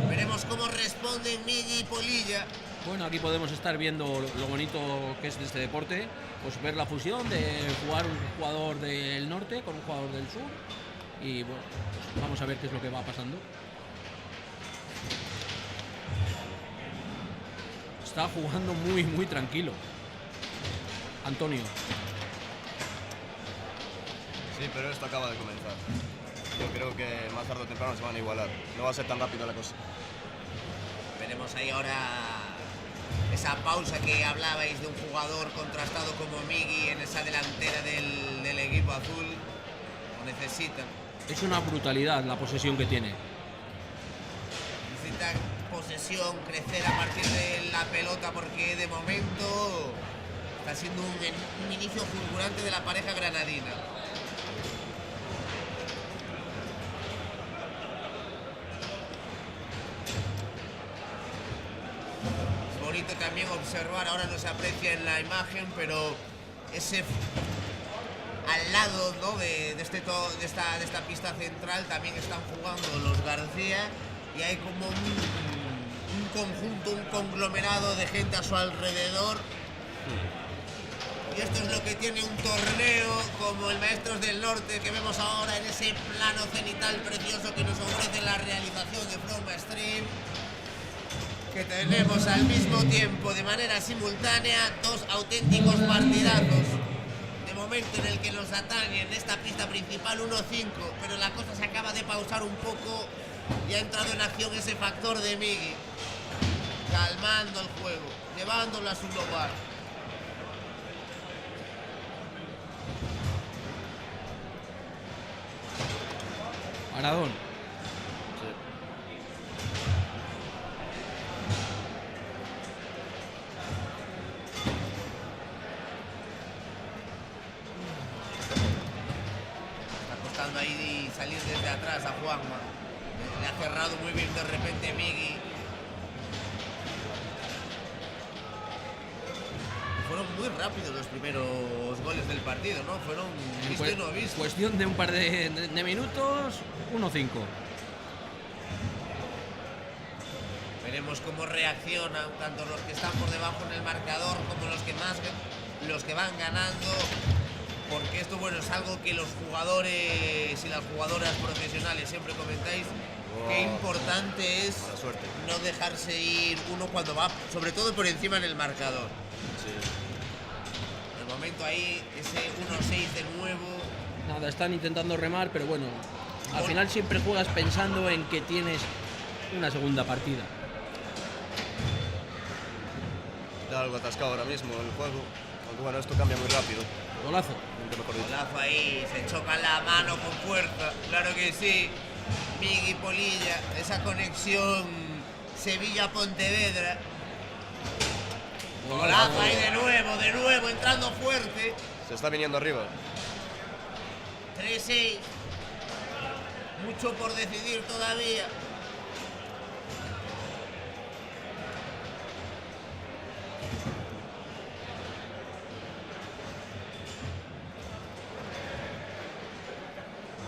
Veremos cómo responden Migui y Polilla. Bueno, aquí podemos estar viendo lo bonito que es de este deporte, pues ver la fusión de jugar un jugador del norte con un jugador del sur, y bueno, pues vamos a ver qué es lo que va pasando. Está jugando muy tranquilo Antonio. Sí, pero esto acaba de comenzar. Yo creo que más tarde o temprano se van a igualar. No va a ser tan rápido la cosa. Veremos ahí ahora esa pausa que hablabais de un jugador contrastado como Migui en esa delantera del equipo azul. Lo necesitan. Es una brutalidad la posesión que tiene. Necesitan posesión, crecer a partir de la pelota, porque de momento está siendo un inicio fulgurante de la pareja granadina. Es bonito también observar, ahora no se aprecia en la imagen, pero ese al lado, ¿no?, de esta pista central también están jugando los García, y hay como un conjunto, un conglomerado de gente a su alrededor. Y esto es lo que tiene un torneo como el Maestros del Norte que vemos ahora en ese plano cenital precioso que nos ofrece la realización de From Stream, que tenemos al mismo tiempo, de manera simultánea, dos auténticos partidazos. De momento en el que nos atañe en esta pista principal 1-5, pero la cosa se acaba de pausar un poco y ha entrado en acción ese factor de Migui, calmando el juego, llevándolo a su lugar. Aradón. Está costando ahí salir desde atrás a Juanma. Le ha cerrado muy bien de repente Migui. Fueron muy rápidos los primeros goles del partido, ¿no? Fueron visto y no visto. Cuestión de un par de minutos, 1-5. Veremos veremos cómo reaccionan tanto los que están por debajo en el marcador como los que van ganando, porque esto, bueno, es algo que los jugadores y las jugadoras profesionales siempre comentáis, qué importante es no dejarse ir uno cuando va, sobre todo por encima en el marcador. De momento ahí, ese 1-6 de nuevo. Nada, están intentando remar, pero bueno, al final siempre juegas pensando en que tienes una segunda partida. Está algo atascado ahora mismo el juego, aunque bueno, esto cambia muy rápido. Golazo. Golazo ahí, se chocan la mano con fuerza, claro que sí. Migui Polilla, esa conexión Sevilla-Pontevedra. Golazo ahí de nuevo, entrando fuerte. Se está viniendo arriba. 3-6. Mucho por decidir todavía.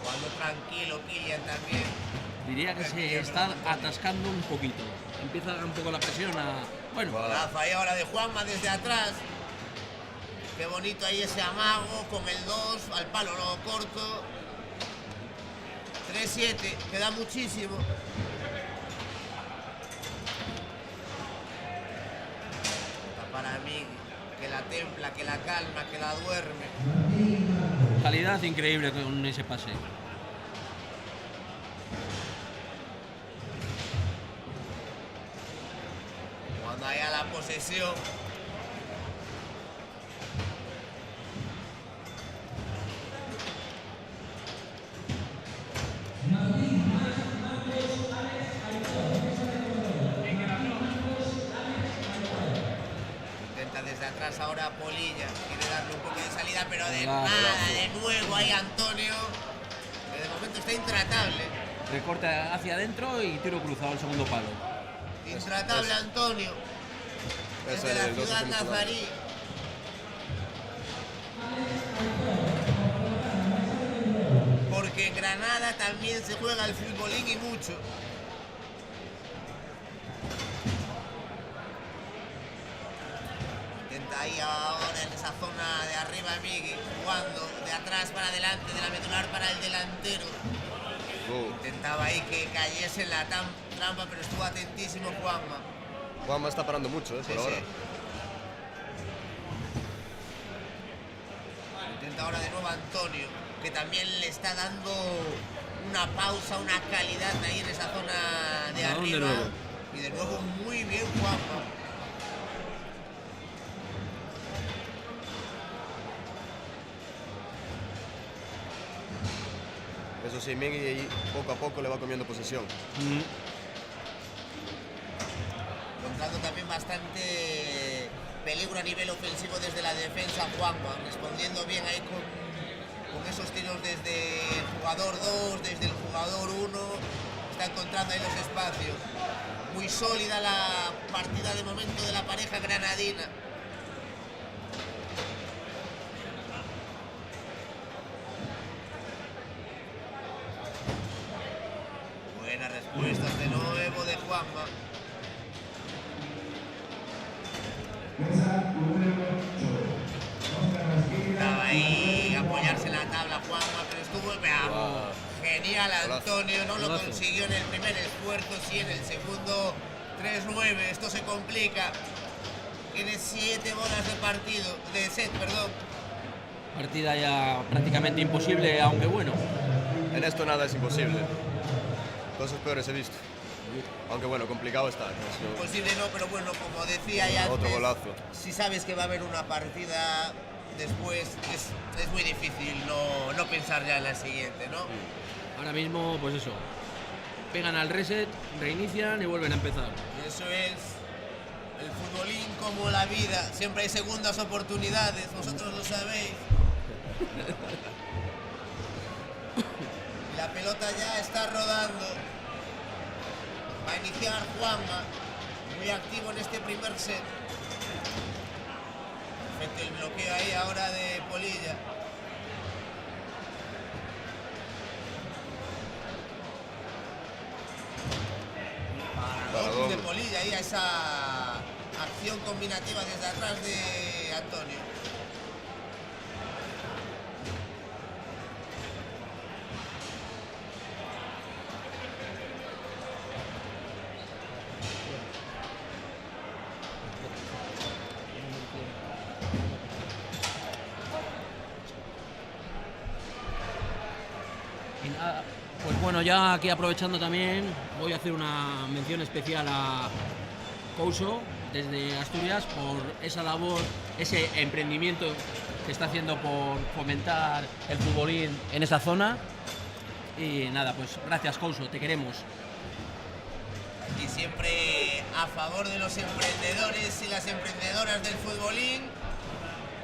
Jugando tranquilo, Kylian también. Diría que se está atascando un poquito. Empieza un poco la presión a... Bueno. Golazo ahí ahora de Juanma desde atrás. Qué bonito ahí ese amago con el 2 al palo corto. 3-7, queda muchísimo. Para mí, que la templa, que la calma, que la duerme. Calidad increíble con ese pase. Cuando haya la posesión. Intenta desde atrás ahora Polilla, quiere darle un poco de salida, pero de nada, de nuevo ahí Antonio, que de momento está intratable. Recorte hacia adentro y tiro cruzado al segundo palo. Intratable Antonio, desde la ciudad nazarí. Porque en Granada también se juega el futbolín y mucho. Intenta ahí ahora en esa zona de arriba Migui, jugando de atrás para adelante, de la medular para el delantero. Intentaba ahí que cayese en la trampa, pero estuvo atentísimo Juanma. Juanma está parando mucho, por ahora. Intenta ahora de nuevo Antonio, que también le está dando una pausa, una calidad ahí en esa zona de arriba. Y de nuevo muy bien Juanma. Eso sí, Migui poco a poco le va comiendo posesión. Encontrando también bastante peligro a nivel ofensivo desde la defensa Juanma, respondiendo bien ahí con esos tiros desde el jugador 2, desde el jugador 1, está encontrando ahí los espacios. Muy sólida la partida de momento de la pareja granadina. Buenas respuestas de nuevo de Juanma. Estaba ahí apoyarse en la tabla Juanma, pero estuvo genial Antonio, no lo consiguió en el primer esfuerzo, sí en el segundo. 3-9, esto se complica. Tiene 7 bolas de partido, de set, perdón. Partida ya prácticamente imposible, aunque bueno. En esto nada es imposible. Cosas peores he visto. Aunque bueno, complicado está. Imposible no, pero bueno, como decía ya antes, otro golazo. Si sabes que va a haber una partida después, es muy difícil no pensar ya en la siguiente, ¿no? Ahora mismo, pues eso. Pegan al reset, reinician y vuelven a empezar. Y eso es el futbolín como la vida. Siempre hay segundas oportunidades, vosotros lo sabéis. La pelota ya está rodando. Va a iniciar Juanma, muy activo en este primer set. Perfecto el bloqueo ahí ahora de Polilla. Paradón de Polilla. Polilla ahí a esa acción combinativa desde atrás de Antonio. Y nada, pues bueno, ya aquí aprovechando también, voy a hacer una mención especial a Couso desde Asturias por esa labor, ese emprendimiento que está haciendo por fomentar el futbolín en esa zona. Y nada, pues gracias Couso, te queremos. Y siempre a favor de los emprendedores y las emprendedoras del futbolín.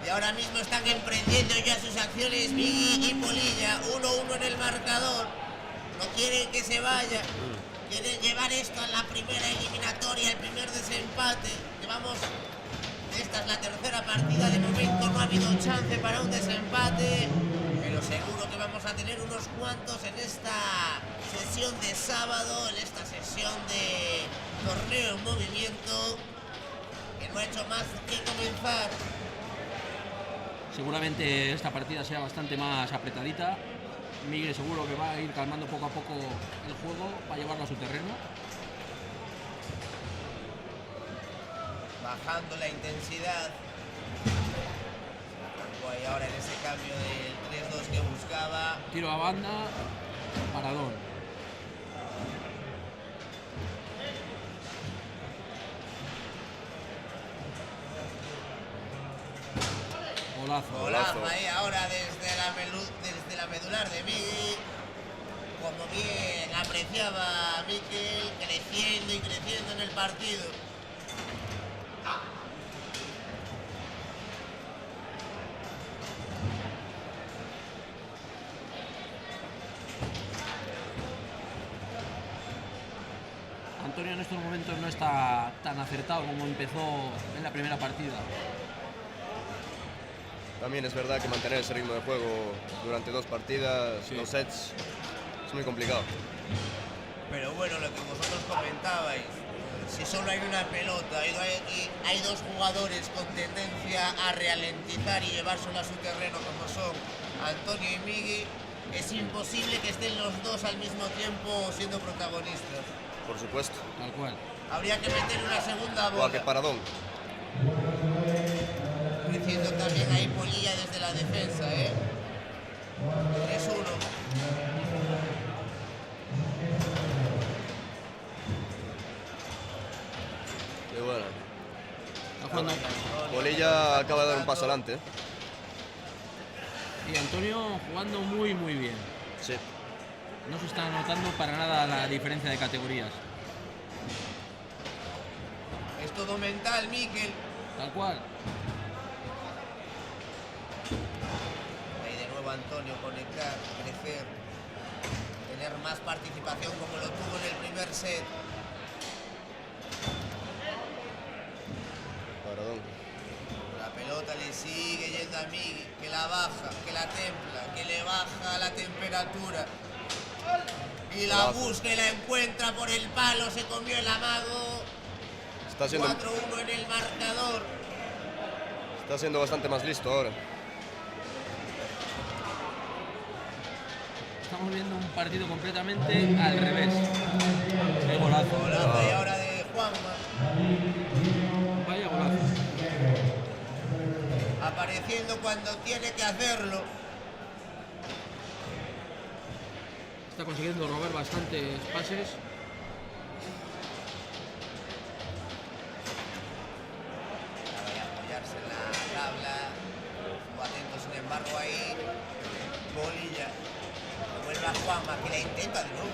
Y ahora mismo están emprendiendo ya sus acciones Migui y Polilla, 1-1 en el marcador. No quieren que se vaya. Quieren llevar esto a la primera eliminatoria, el primer desempate. Llevamos, esta es la tercera partida, de momento no ha habido chance para un desempate, pero seguro que vamos a tener unos cuantos en esta sesión de sábado, en esta sesión de torneo en movimiento, que no ha hecho más que comenzar. Seguramente esta partida sea bastante más apretadita. Miguel seguro que va a ir calmando poco a poco el juego para llevarlo a su terreno. Bajando la intensidad. Y ahora en ese cambio del 3-2 que buscaba. Tiro a banda, paradón. Golazo ahí ahora desde la medular de Miguel. Como bien apreciaba Mikel, creciendo y creciendo en el partido. Antonio en estos momentos no está tan acertado como empezó en la primera partida. También es verdad que mantener ese ritmo de juego durante 2 partidas, 2 sets, es muy complicado. Pero bueno, lo que vosotros comentabais, si solo hay una pelota y hay 2 jugadores con tendencia a ralentizar y llevárselo a su terreno como son Antonio y Migui, es imposible que estén los dos al mismo tiempo siendo protagonistas. Por supuesto. Tal cual. Habría que meter una segunda bola. ¡Guau, qué paradón! Creciendo también ahí Polilla desde la defensa, 3-1. Qué bueno. Polilla acaba de dar un paso adelante. Y Antonio jugando muy bien. Sí. No se está notando para nada la diferencia de categorías. Es todo mental, Mikel. Tal cual. Ahí de nuevo Antonio, conectar, crecer, tener más participación como lo tuvo en el primer set. Paradón. La pelota le sigue yendo a Migui, que la baja, que la templa, que le baja la temperatura. Y la busca y la encuentra por el palo, se comió el amago. Está siendo 4-1 en el marcador. Está siendo bastante más listo ahora. Estamos viendo un partido completamente al revés. Qué golazo. Golazo y ahora de Juanma. Vaya golazo. Apareciendo cuando tiene que hacerlo. Está consiguiendo robar bastantes pases. Apoyarse en la tabla. Estuvo atento, sin embargo, ahí Polilla. Vuelve a Juanma, que la intenta de nuevo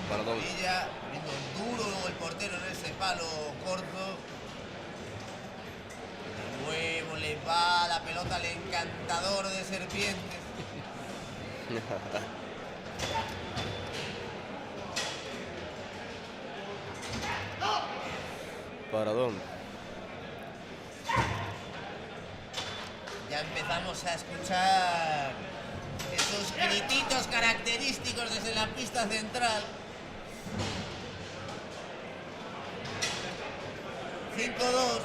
para Polilla. Poniendo duro el portero en ese palo corto. De nuevo le va la pelota al encantador de serpientes. Paradón. Ya empezamos a escuchar esos grititos característicos desde la pista central. 5-2.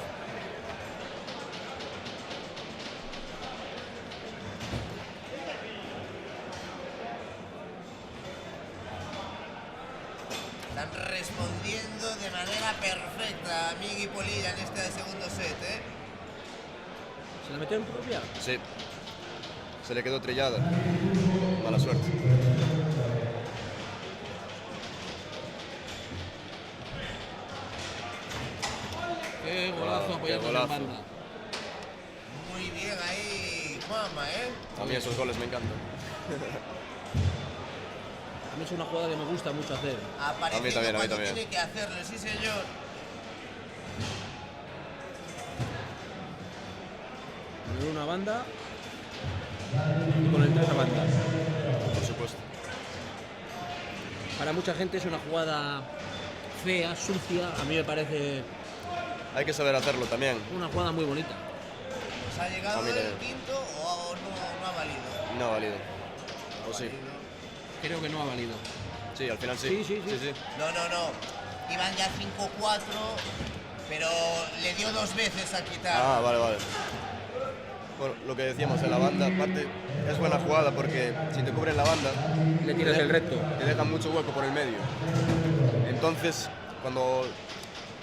Están respondiendo de manera perfecta a Migui y Polilla en este segundo set, ¿eh? ¿Se la metió en propia? Sí. Se le quedó trillada. Mala suerte. Qué golazo apoyando en banda. Muy bien ahí, Juanma, ¿eh? A mí esos goles me encantan. A mí es una jugada que me gusta mucho hacer. Apareciendo a mí cuando también. tiene que hacerlo, sí señor. Con una banda y con el 3 a banda. Por supuesto. Para mucha gente es una jugada fea, sucia. A mí me parece Hay que saber hacerlo también. una jugada muy bonita. ¿Se ha llegado A mí el también. quinto o no ha valido? No ha valido. ¿O sí? Creo que no ha valido. Sí, al final sí. Sí. No. Iban ya 5-4, pero le dio 2 veces a quitar. Ah, vale. Bueno, lo que decíamos de la banda, aparte es buena jugada porque si te cubren la banda, Le tiras el recto. te dejan mucho hueco por el medio. Entonces, cuando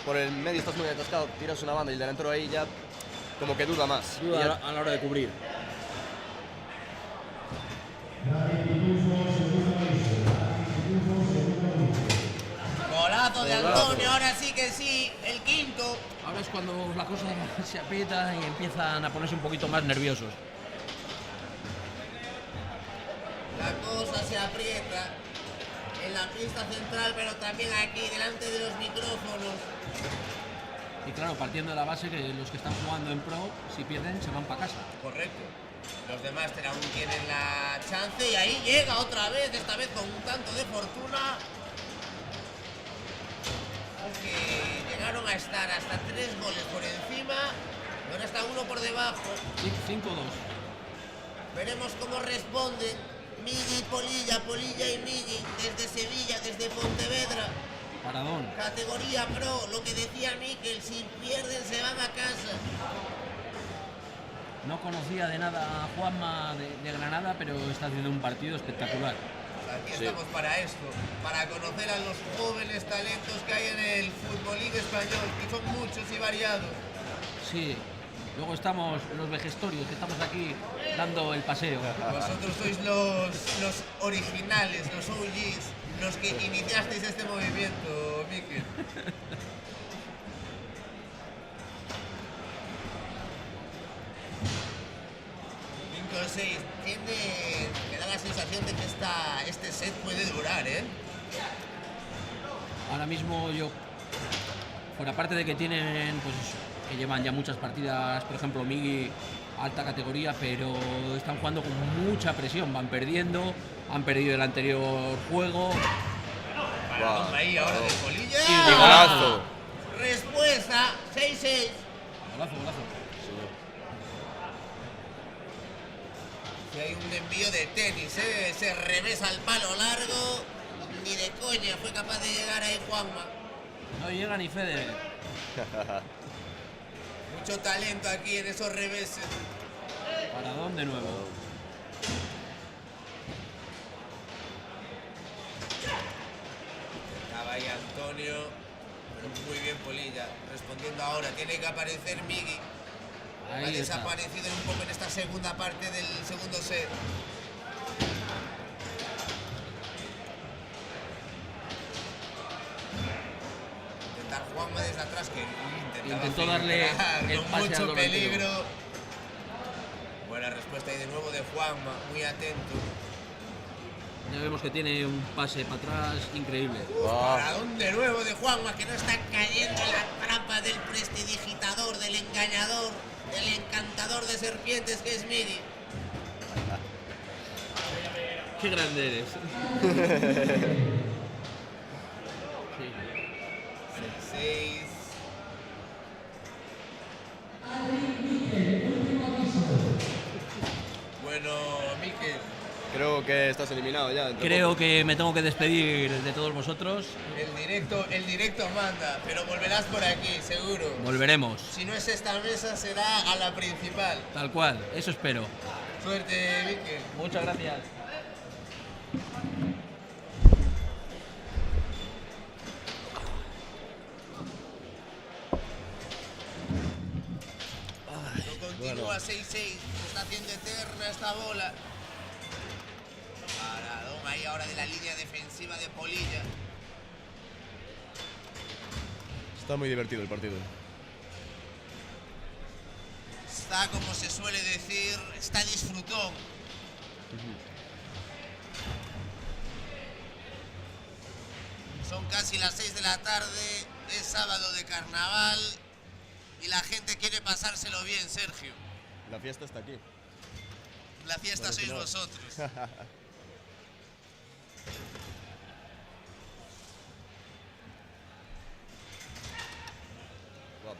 por el medio estás muy atascado, tiras una banda y el delantero ahí ya como que duda más. Duda Y ya- a la hora de cubrir. Golazo de Golazo. Antonio, ahora sí que sí, el quinto. Ahora es cuando la cosa se aprieta y empiezan a ponerse un poquito más nerviosos. La cosa se aprieta en la pista central, pero también aquí, delante de los micrófonos. Y claro, partiendo de la base que los que están jugando en pro, si pierden, se van para casa. Correcto. Los de Máster aún tienen la chance y ahí llega otra vez, esta vez con un tanto de fortuna. Porque llegaron a estar hasta 3 goles por encima y ahora está 1 por debajo. 5-2. Veremos cómo responden Migui y Polilla, Polilla y Migui, desde Sevilla, desde Pontevedra. Paradón. Categoría Pro, lo que decía Miquel, si pierden se van a casa. No conocía de nada a Juanma de Granada, pero está haciendo un partido espectacular. Aquí estamos para esto, para conocer a los jóvenes talentos que hay en el futbolín español, que son muchos y variados. Sí. Luego estamos los vejestorios, que estamos aquí dando el paseo. Vosotros sois los originales, los OGs, los que iniciasteis este movimiento, Miquel. Me da la sensación de que este set puede durar, ¿eh? Ahora mismo yo, por aparte de que tienen, pues que llevan ya muchas partidas, por ejemplo Migui, alta categoría, pero están jugando con mucha presión, van perdiendo, han perdido el anterior juego. Wow. Ahí ahora de Polilla. Y golazo. Respuesta, 6-6. Golazo. Si hay un envío de tenis, ese revés al palo largo, ni de coña fue capaz de llegar ahí Juanma. No llega ni Federer. Mucho talento aquí en esos reveses. Paradón de nuevo. Estaba ahí Antonio, pero muy bien Polilla. Respondiendo ahora, tiene que aparecer Migui. Ahí Ha está. desaparecido un poco en esta segunda parte del segundo set. Intentar Juanma desde atrás, que Intentó darle el con pase al mucho delantero. peligro. Buena respuesta ahí de nuevo de Juanma, muy atento. Ya vemos que tiene un pase para atrás increíble. Paradón de nuevo de Juanma, que no está cayendo en la trampa del prestidigitador, del engañador, del encantador de serpientes que es Migui. Qué grande eres. Seis. Bueno, Miquel. Creo creo que estás eliminado ya. Creo que me tengo que despedir de todos vosotros. El directo manda, pero volverás por aquí, seguro. Volveremos. Si no es esta mesa, será a la principal. Tal cual, eso espero. Suerte, Mikel. Muchas gracias. Continúa 6-6, se está haciendo eterna esta bola. Paradón ahí ahora de la línea defensiva de Polilla. Está muy divertido el partido. Está, como se suele decir, está disfrutón. Son casi las 6 de la tarde, es sábado de carnaval. Y la gente quiere pasárselo bien, Sergio. La fiesta está aquí. La fiesta sois vosotros.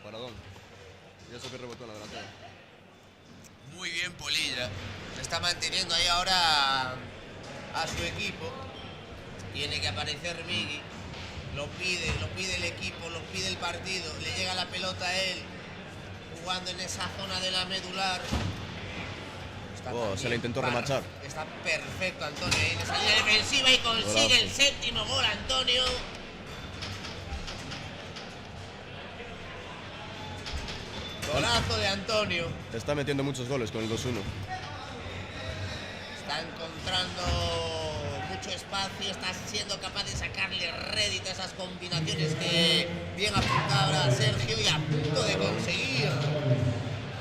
Paradón. Y eso que rebotó en la delantera. Muy bien, Polilla. Se está manteniendo ahí ahora a su equipo. Tiene que aparecer Migui. Lo pide el equipo, lo pide el partido. Le llega la pelota a él. Jugando en esa zona de la medular. Se le intentó remachar. Está perfecto Antonio ahí en esa línea defensiva y consigue el séptimo gol, Antonio. Golazo de Antonio. Está metiendo muchos goles con el 2-1. Está encontrando mucho espacio, está siendo capaz de sacarle rédito a esas combinaciones que bien apuntaba Sergio y a punto de conseguir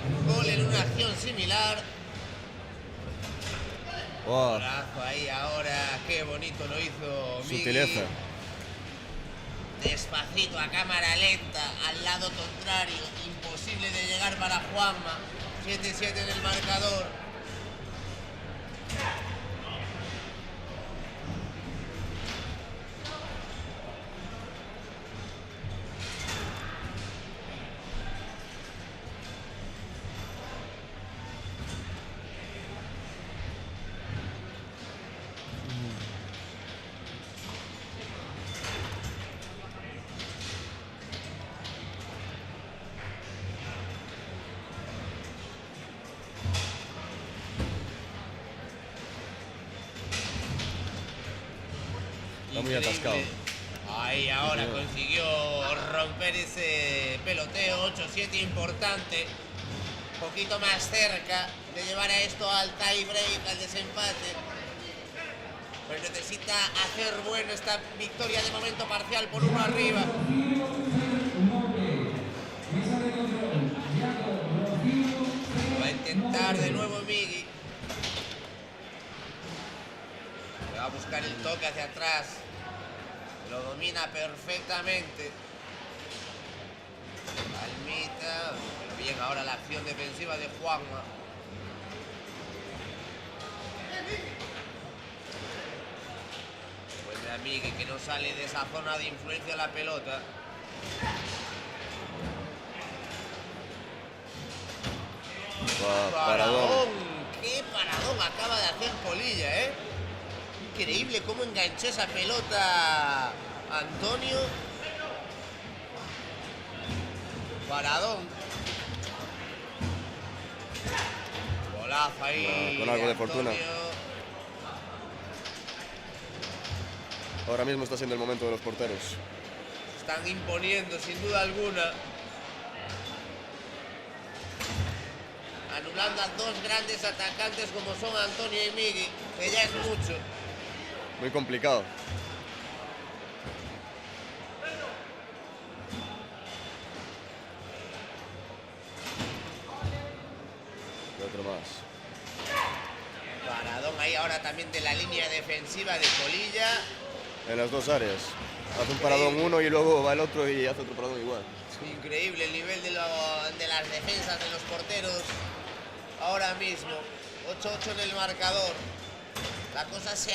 un gol en una acción similar. Golazo ahí ahora, qué bonito lo hizo Migui. Sutileza. Despacito, a cámara lenta, al lado contrario, imposible de llegar para Juanma. 7-7 en el marcador. Está muy atascado. Ahí ahora consiguió romper ese peloteo, 8-7 importante. Un poquito más cerca de llevar a esto al tie break, al desempate. Pero necesita hacer bueno esta victoria de momento parcial por 1 arriba. Va a intentar de nuevo Migui. Va a buscar el toque hacia atrás. Lo domina perfectamente. Palmita. Bien, ahora la acción defensiva de Juanma. Vuelve a Migui, que no sale de esa zona de influencia de la pelota. Paradón. Qué paradón acaba de hacer Polilla, ¿eh? Increíble cómo enganchó esa pelota Antonio. Paradón. Golazo ahí. Con algo de Antonio. fortuna. Ahora mismo está siendo el momento de los porteros. Se están imponiendo sin duda alguna. Anulando a dos grandes atacantes como son Antonio y Migui, que ya es mucho. Muy complicado. Y otro más. Paradón ahí ahora también de la línea defensiva de Polilla. En las dos áreas. Hace un paradón uno y luego va el otro y hace otro paradón igual. Increíble el nivel de las defensas de los porteros ahora mismo. 8-8 en el marcador. La cosa se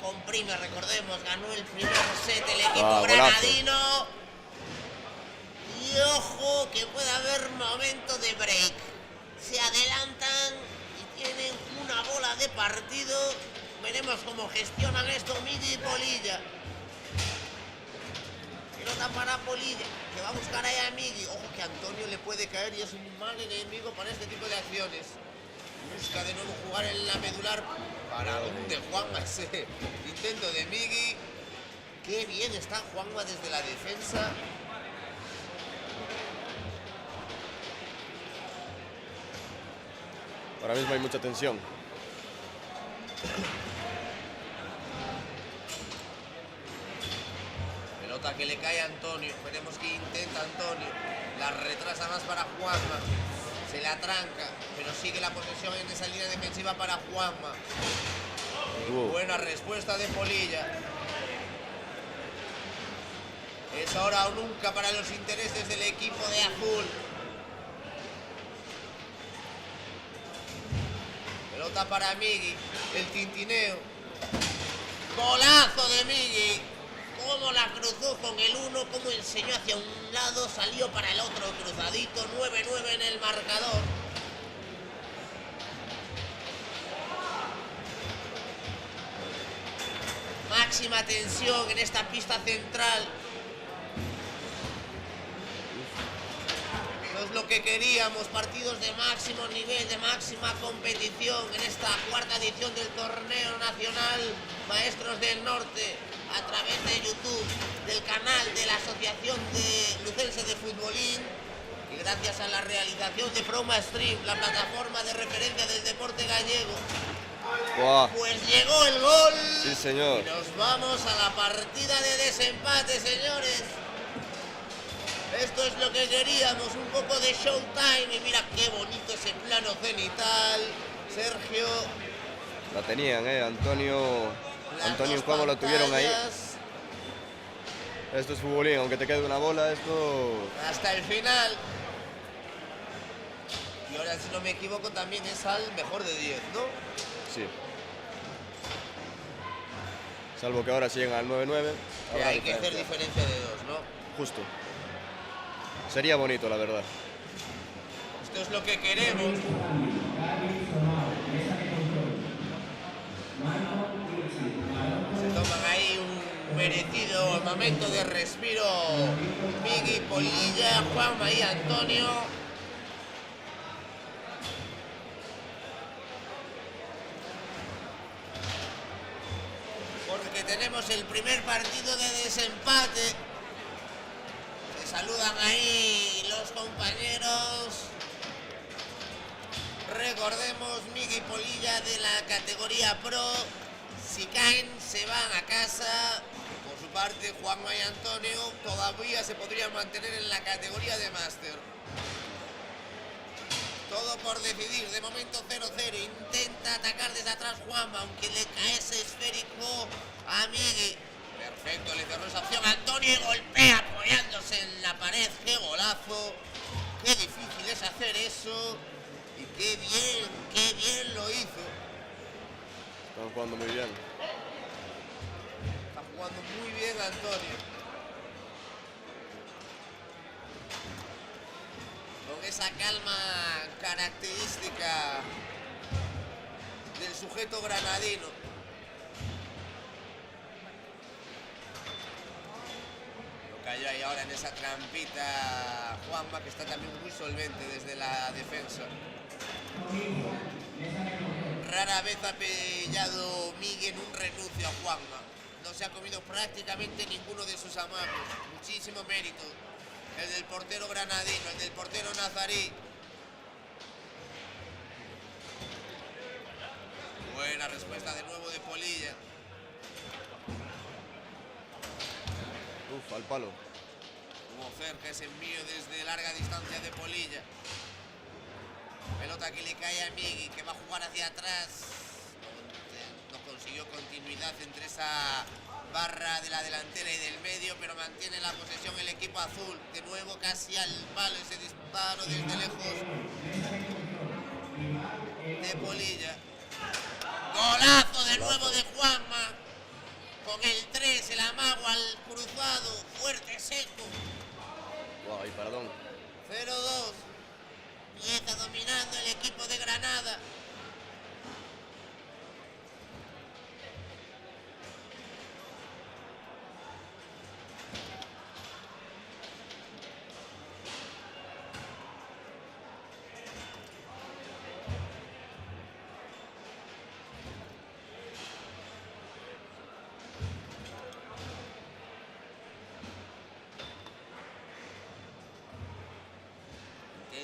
comprime, recordemos, ganó el primer set el equipo granadino. Y ojo que puede haber momento de break. Se adelantan y tienen una bola de partido Veremos cómo gestionan esto Migui y Polilla. Pelota para Polilla, que va a buscar ahí a Migui. Ojo que Antonio le puede caer y es un mal enemigo para este tipo de acciones. Busca de nuevo jugar en la medular. Para donde Juanma, ese intento de Migui. Qué bien está Juanma desde la defensa. Ahora mismo hay mucha tensión. Pelota que le cae a Antonio. Veremos que intenta Antonio. La retrasa más para Juanma. Se la tranca, pero sigue la posesión en esa línea defensiva para Juanma. Buena respuesta de Polilla. Es ahora o nunca para los intereses del equipo de azul. Pelota para Migui, el tintineo. Golazo de Migui. Cómo la cruzó con el 1, cómo enseñó hacia un lado, salió para el otro, cruzadito, 9-9 en el marcador. Máxima tensión en esta pista central. Eso es lo que queríamos, partidos de máximo nivel, de máxima competición en esta cuarta edición del torneo nacional Maestros del Norte, a través de YouTube, del canal de la Asociación de Lucense de Futbolín, y gracias a la realización de Proma Stream, la plataforma de referencia del deporte gallego. ¡Guau! Pues llegó el gol. Sí, señor. Y nos vamos a la partida de desempate, señores. Esto es lo que queríamos, un poco de showtime. Y mira qué bonito ese plano cenital, Sergio. La tenían, Antonio y Juanma lo tuvieron ahí. Esto es futbolín, aunque te quede una bola, esto... Hasta el final. Y ahora, si no me equivoco, también es al mejor de 10, ¿no? Sí. Salvo que ahora siguen al 9-9. Que hay que hacer diferencia de 2, ¿no? Justo. Sería bonito, la verdad. Esto es lo que queremos. Se toman ahí un merecido momento de respiro Migui, Polilla, Juanma y Antonio. Porque tenemos el primer partido de desempate. Se saludan ahí los compañeros. Recordemos, Migui y Polilla de la categoría Pro. Si caen, se van a casa. Por su parte, Juanma y Antonio todavía se podrían mantener en la categoría de Máster. Todo por decidir. De momento 0-0. Intenta atacar desde atrás Juanma, aunque le cae ese esférico a Migui. Perfecto, le cerró esa opción a Antonio y golpea apoyándose en la pared. ¡Qué golazo! ¡Qué difícil es hacer eso! Y qué bien lo hizo. Están jugando muy bien. Está jugando muy bien Antonio. Con esa calma característica del sujeto granadino. Lo cayó ahí ahora en esa trampita Juanma, que está también muy solvente desde la defensa. Rara vez ha pillado Migui en un renuncio a Juanma. No se ha comido prácticamente ninguno de sus amagos. Muchísimo mérito. El del portero granadino, el del portero nazarí. Buena respuesta de nuevo de Polilla. Uf, al palo. Hubo cerca ese envío desde larga distancia de Polilla. Pelota que le cae a Migui, que va a jugar hacia atrás. No consiguió continuidad entre esa barra de la delantera y del medio, pero mantiene la posesión el equipo azul. De nuevo casi al palo ese disparo desde lejos de Polilla. Golazo de nuevo de Juanma. Con el 3, el amago al cruzado, fuerte, seco. Guay, perdón. 0-2. Empieza dominando el equipo de Granada.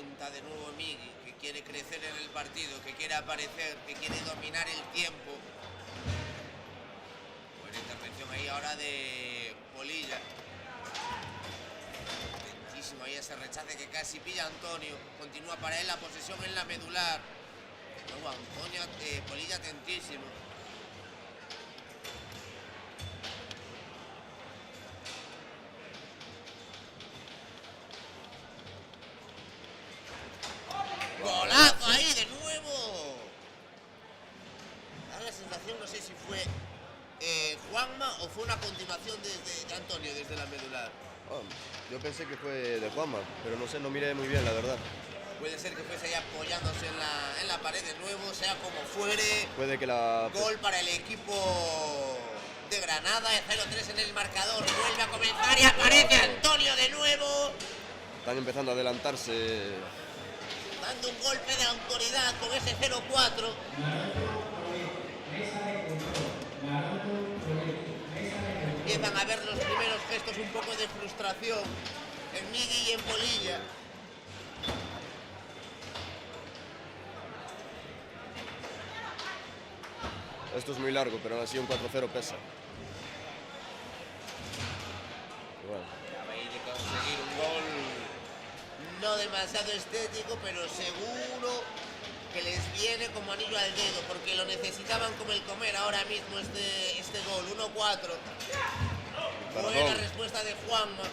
Intenta de nuevo Migui, que quiere crecer en el partido, que quiere aparecer, que quiere dominar el tiempo. Buena intervención ahí ahora de Polilla. Lentísimo ahí ese rechace que casi pilla Antonio. Continúa para él la posesión en la medular. Luego Antonio, Polilla atentísimo. ¡Golazo ahí de nuevo! Da la sensación, no sé si fue Juanma o fue una continuación de Antonio desde la medular. Oh, yo pensé que fue de Juanma, pero no sé, no miré muy bien, la verdad. Puede ser que fuese ahí apoyándose en la pared de nuevo, sea como fuere. Puede que la... Gol para el equipo de Granada, 0-3 en el marcador. Vuelve a comenzar y aparece Antonio de nuevo. Están empezando a adelantarse. Dando un golpe de autoridad con ese 0-4. Empiezan a ver los primeros gestos un poco de frustración en Migui y en Polilla. Esto es muy largo, pero aún así un 4-0 pesa. Bueno. Acaba ahí de conseguir un gol no demasiado estético, pero seguro que les viene como anillo al dedo, porque lo necesitaban como el comer ahora mismo este gol, 1-4. Buena respuesta de Juanma.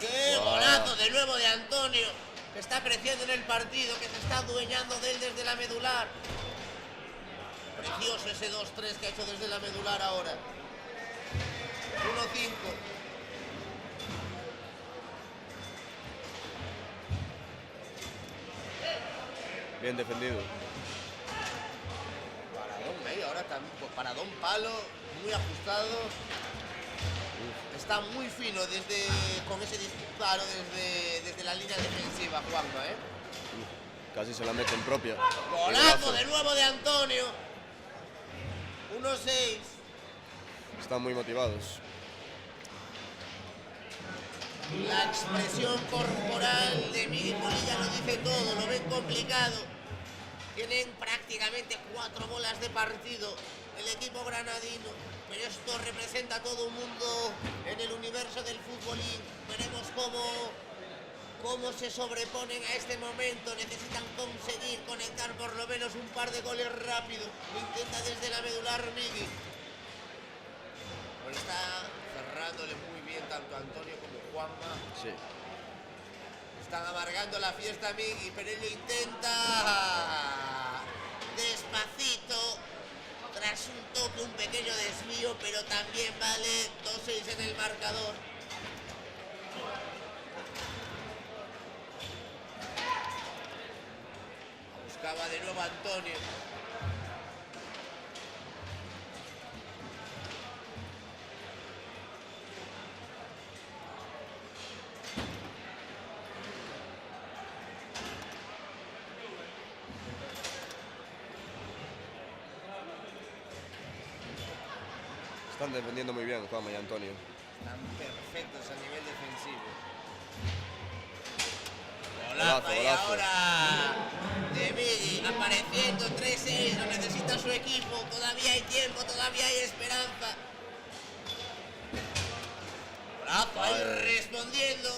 ¡Qué golazo de nuevo de Antonio! Que está creciendo en el partido, que se está adueñando de él desde la medular. Precioso ese 2-3 que ha hecho desde la medular ahora. 1-5. Bien defendido. Paradón ahí, ahora también. Paradón palo, muy ajustado. Está muy fino con ese disparo desde la línea defensiva, Juanma, ¿eh? Casi se la mete en propia. Golazo de nuevo de Antonio. 1-6. Están muy motivados. La expresión corporal de Migui Polilla lo dice todo, lo ven complicado. Tienen prácticamente 4 bolas de partido el equipo granadino, pero esto representa a todo un mundo en el universo del futbolín. Veremos cómo se sobreponen a este momento. Necesitan conseguir conectar por lo menos un par de goles rápido. Lo intenta desde la medular Migui. Pero está cerrándole muy bien tanto a Antonio como Juanma. Sí. Están amargando la fiesta Migui, pero él lo intenta despacito, tras un toque, un pequeño desvío, pero también vale 2-6 en el marcador. Buscaba de nuevo Antonio. Están defendiendo muy bien Juanma y Antonio. Están perfectos a nivel defensivo. Golazo, Ahí golazo. ahora de Migui apareciendo 3-6, lo necesita su equipo, todavía hay tiempo, todavía hay esperanza. Golazo ahí respondiendo.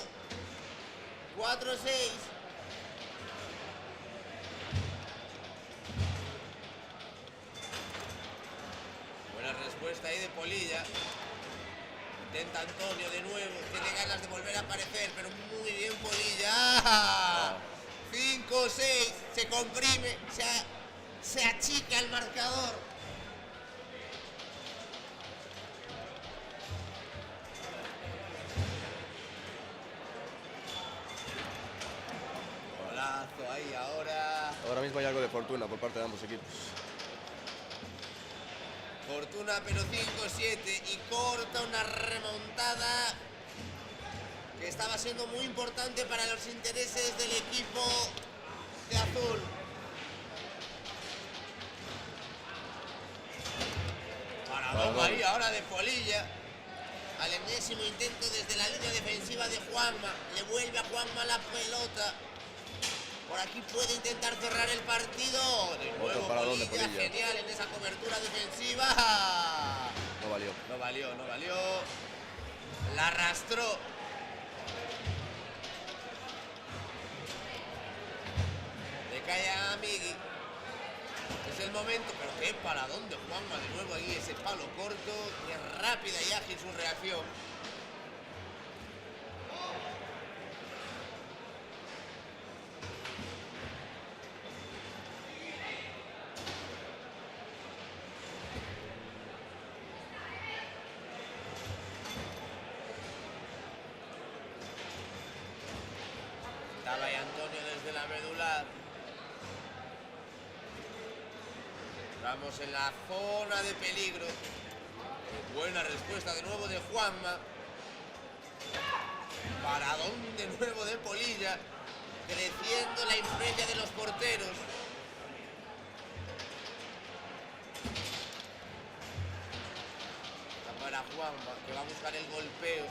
4-6. Buena respuesta ahí de Polilla. Intenta Antonio de nuevo, tiene ganas de volver a aparecer, pero muy bien Polilla. 5-6, se comprime, se achica el marcador. Golazo ahí ahora. Ahora mismo hay algo de fortuna por parte de ambos equipos. Fortuna pero 5-7 y corta una remontada que estaba siendo muy importante para los intereses del equipo de azul. Paradón ahí ahora de Polilla. al enésimo intento desde la línea defensiva de Juanma. Le vuelve a Juanma la pelota. Por aquí puede intentar cerrar el partido. De nuevo paradón de Polilla, Polilla. genial en esa cobertura defensiva. No valió. No valió, no valió. La arrastró. Le cae a Migui. Es el momento, pero qué paradón de Juanma de nuevo ahí, ese palo corto. Qué rápida y ágil su reacción. Estaba ahí Antonio desde la medular. Estamos en la zona de peligro. Buena respuesta de nuevo de Juanma. Paradón de nuevo de Polilla. Creciendo la influencia de los porteros. Está para Juanma, que va a buscar el golpeo.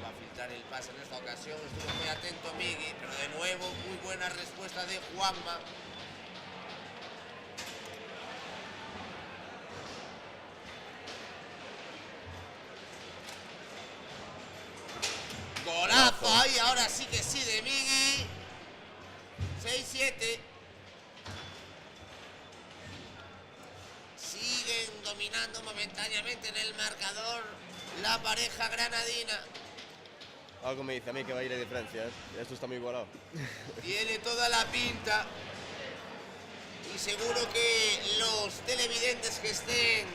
Va a filtrar el pase en esta ocasión. Estuvo muy atento Migui, pero de nuevo muy buena respuesta de Juanma. Golazo ahí, ahora sí que sí de Migui. 6-7. Siguen dominando momentáneamente en el marcador la pareja granadina. Algo me dice a mí que va a ir de diferencia, ¿eh? Esto está muy igualado. Tiene toda la pinta. Y seguro que los televidentes que estén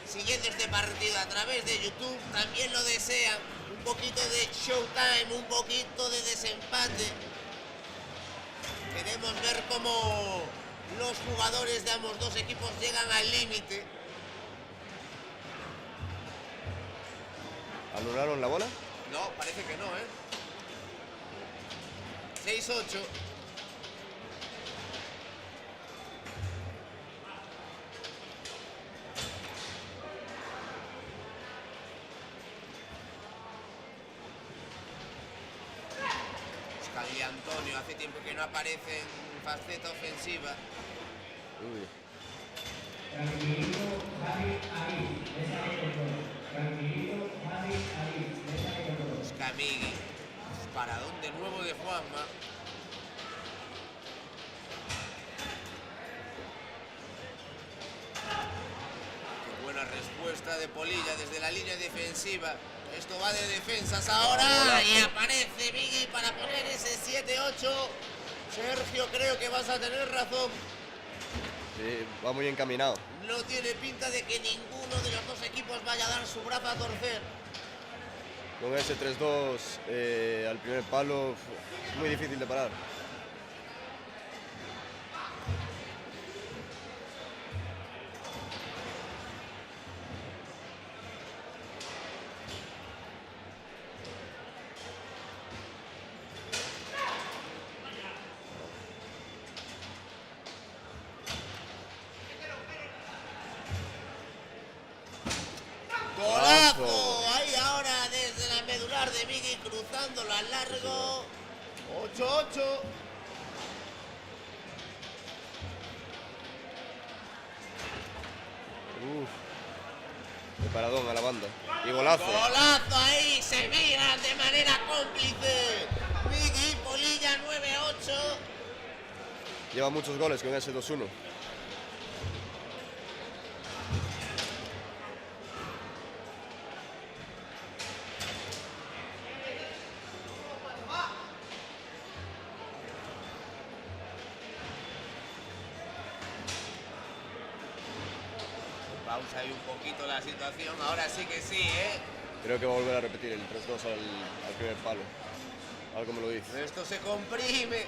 siguiendo este partido a través de YouTube también lo desean. Un poquito de showtime, un poquito de desempate. Queremos ver cómo los jugadores de ambos dos equipos llegan al límite. ¿Anularon la bola? No, parece que no, ¿eh? 6-8. Oscar y Antonio hace tiempo que no aparece en faceta ofensiva. Uy. Oscar Migui. Paradón de nuevo de Juanma. Qué buena respuesta de Polilla desde la línea defensiva. Esto va de defensas ahora y aparece Migui para poner ese 7-8. Sergio, creo que vas a tener razón. Sí, va muy encaminado. No tiene pinta de que ninguno de los dos equipos vaya a dar su brazo a torcer. Con ese 3-2 al primer palo, es muy difícil de parar. ¡Golazo! Ahí ahora desde la medular de Migui cruzándolo al largo. 8-8. De paradón a la banda. Y golazo. Golazo ahí, se miran de manera cómplice. Migui, Polilla 9-8. Lleva muchos goles con ese 2-1. Pausa ahí un poquito la situación, ahora sí que sí, ¿eh? Creo que va a volver a repetir el 3-2 al primer palo. Algo me lo dice. Esto se comprime.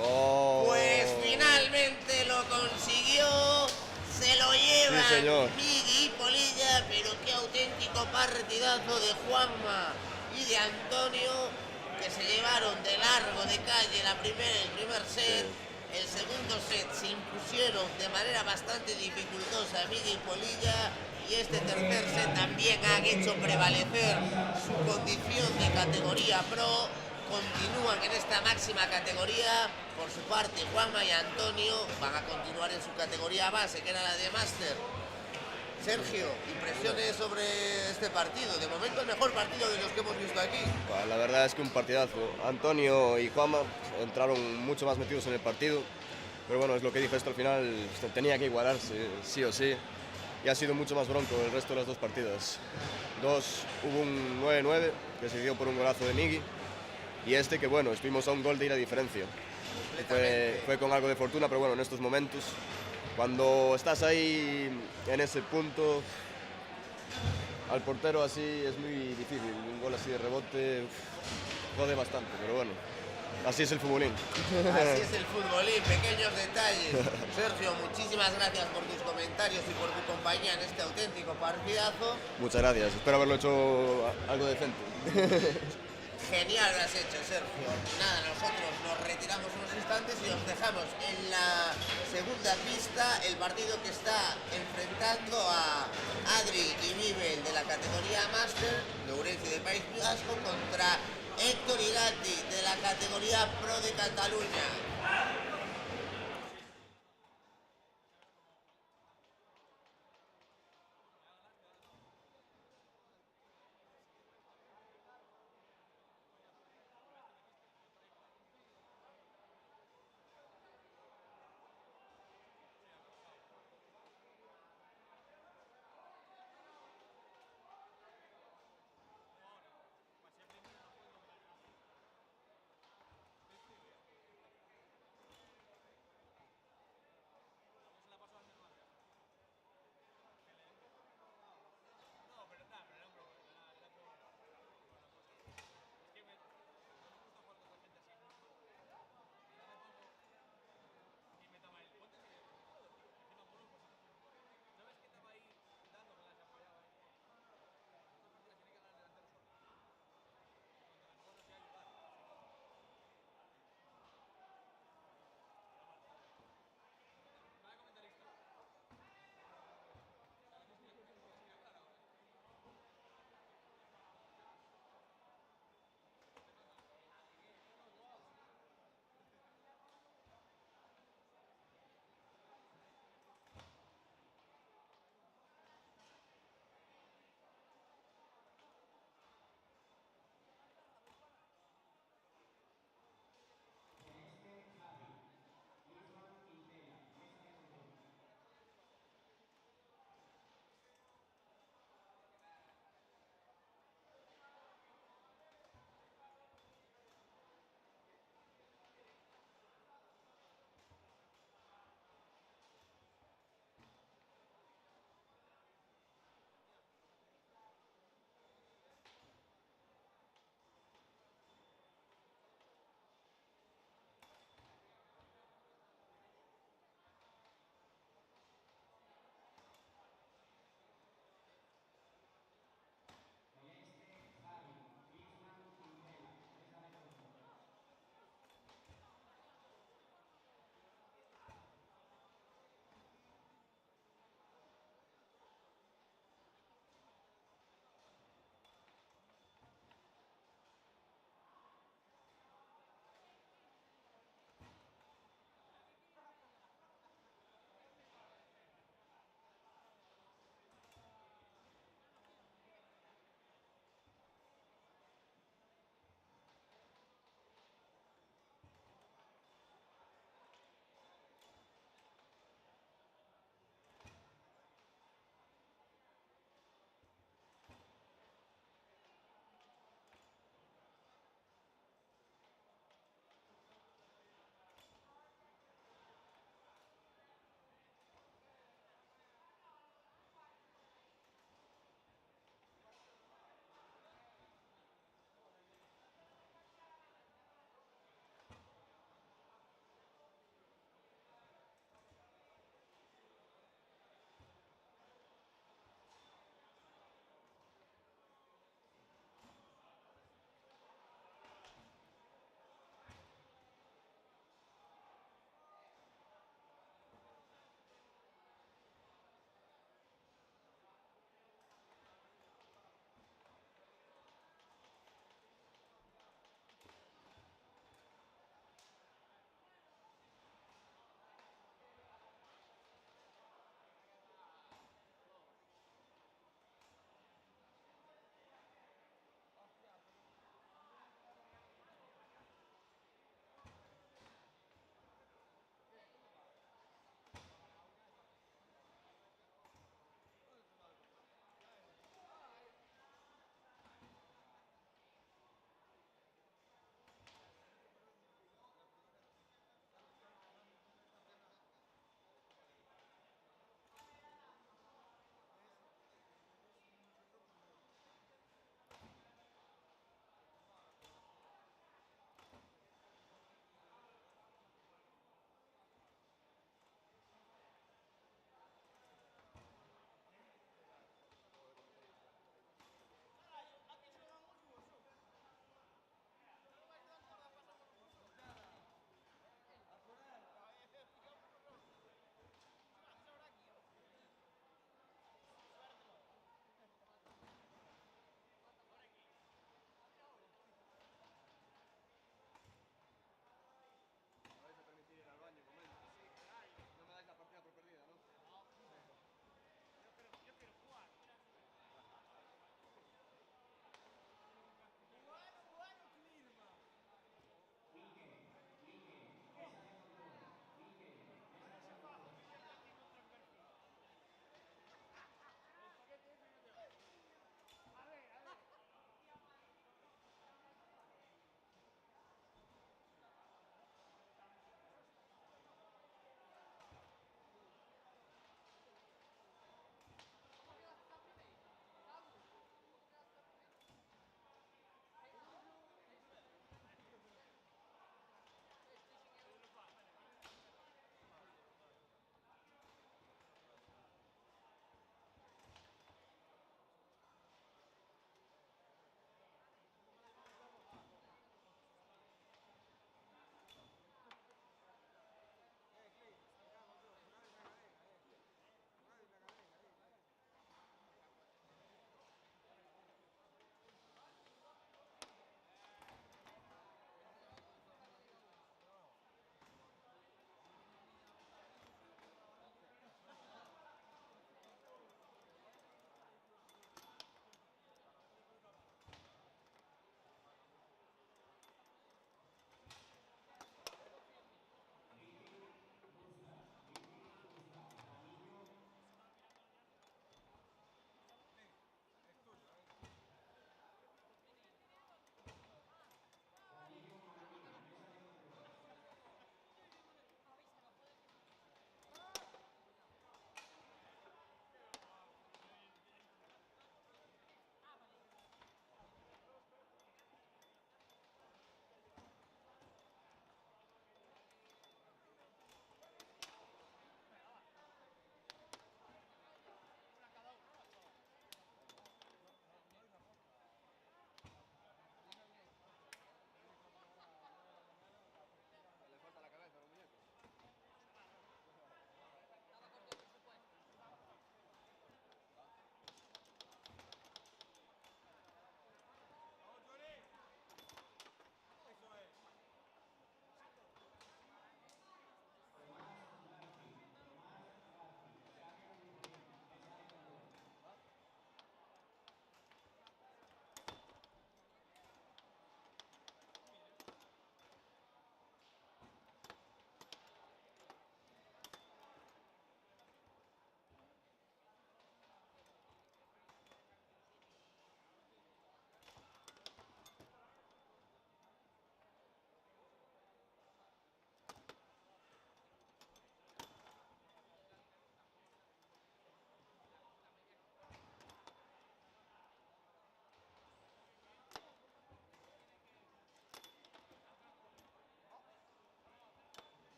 Oh. Pues finalmente lo consiguió. Se lo lleva Sí, señor. Migui y Polilla, pero qué auténtico partidazo de Juanma y de Antonio, que se llevaron de largo de calle el primer set. el segundo set se impusieron de manera bastante dificultosa Miguel y Polilla, y este tercer set también han hecho prevalecer su condición de categoría pro. Continúan en esta máxima categoría. Por su parte, Juanma y Antonio van a continuar en su categoría base, que era la de máster. Sergio, impresiones sobre este partido. De momento el mejor partido de los que hemos visto aquí. La verdad es que un partidazo. Antonio y Juanma entraron mucho más metidos en el partido, pero bueno, es lo que dije, esto al final tenía que igualarse, sí o sí, y ha sido mucho más bronco el resto de las dos partidas. Hubo un 9-9 que se dio por un golazo de Migui, y este que bueno, estuvimos a un gol de ir a diferencia. Fue con algo de fortuna, pero bueno, en estos momentos, cuando estás ahí en ese punto, al portero así es muy difícil. Un gol así de rebote jode bastante, pero bueno, así es el futbolín. Así es el futbolín, pequeños detalles. Sergio, muchísimas gracias por tus comentarios y por tu compañía en este auténtico partidazo. Muchas gracias, espero haberlo hecho algo decente. Genial lo has hecho, Sergio. Nada, nosotros nos retiramos unos instantes y os dejamos en la segunda pista el partido que está enfrentando a Adri y Mibel de la categoría Máster de Ourense y de País Vasco contra Héctor y Gatti de la categoría Pro de Cataluña.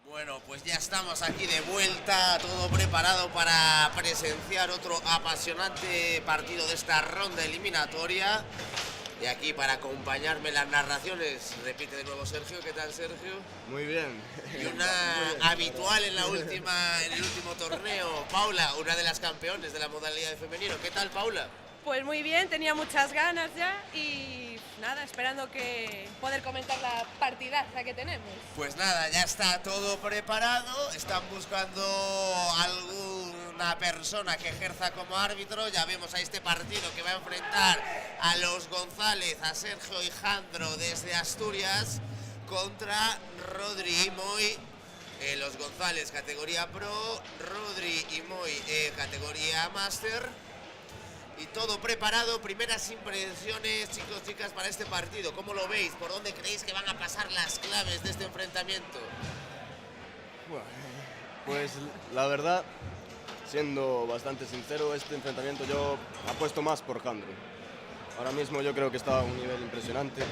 Bueno, pues ya estamos aquí de vuelta, todo preparado para presenciar otro apasionante partido de esta ronda eliminatoria. Y aquí para acompañarme en las narraciones, repite de nuevo Sergio. ¿Qué tal, Sergio? Muy bien. Y una habitual en el último torneo, Paula, una de las campeones de la modalidad de femenino. ¿Qué tal, Paula? Pues muy bien, tenía muchas ganas ya y nada, esperando que poder comentar la partidaza que tenemos. Pues nada, ya está todo preparado, están buscando alguna persona que ejerza como árbitro. Ya vemos a este partido que va a enfrentar a los González, a Sergio y Jandro desde Asturias contra Rodri y Moy. Los González categoría Pro, Rodri y Moy categoría Master. Y todo preparado, primeras impresiones, chicos, chicas, para este partido. ¿Cómo lo veis? ¿Por dónde creéis que van a pasar las claves de este enfrentamiento? Pues la verdad, siendo bastante sincero, este enfrentamiento yo apuesto más por Jandro. Ahora mismo yo creo que está a un nivel impresionante.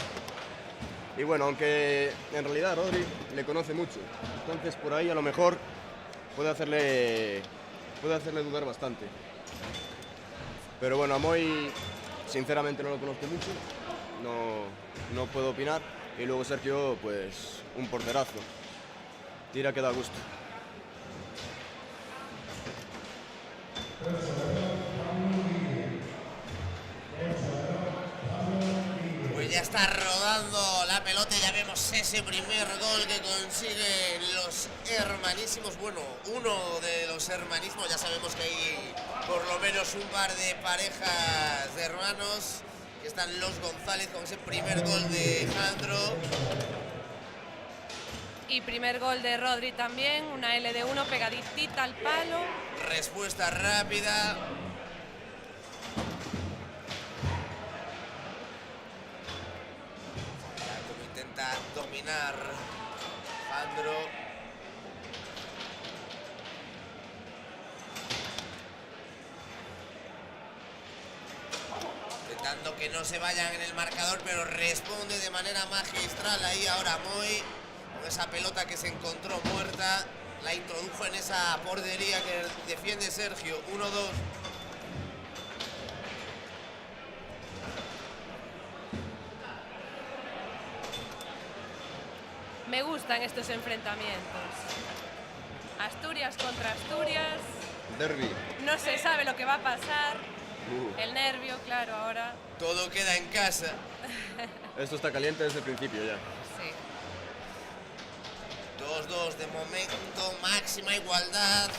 Y bueno, aunque en realidad Rodri le conoce mucho, entonces por ahí a lo mejor puede hacerle dudar bastante. Pero bueno, a Moy sinceramente no lo conozco mucho, no puedo opinar. Y luego Sergio, pues un porterazo, tira que da gusto. Pues ya está rodando la pelota y ya vemos ese primer gol que consiguen los hermanísimos. Bueno, uno de los hermanismos, ya sabemos que hay por lo menos un par de parejas de hermanos, que están los González con ese primer gol de Jandro. Y primer gol de Rodri también, una L de 1 pegaditita al palo. Respuesta rápida. Como intenta dominar Jandro. Intentando que no se vayan en el marcador, pero responde de manera magistral ahí ahora Moy. Con esa pelota que se encontró muerta, la introdujo en esa portería que defiende Sergio. 1-2. Me gustan estos enfrentamientos. Asturias contra Asturias. Derbi. No se sabe lo que va a pasar. El nervio, claro, ahora. Todo queda en casa. Esto está caliente desde el principio ya. Sí. 2-2 de momento, máxima igualdad.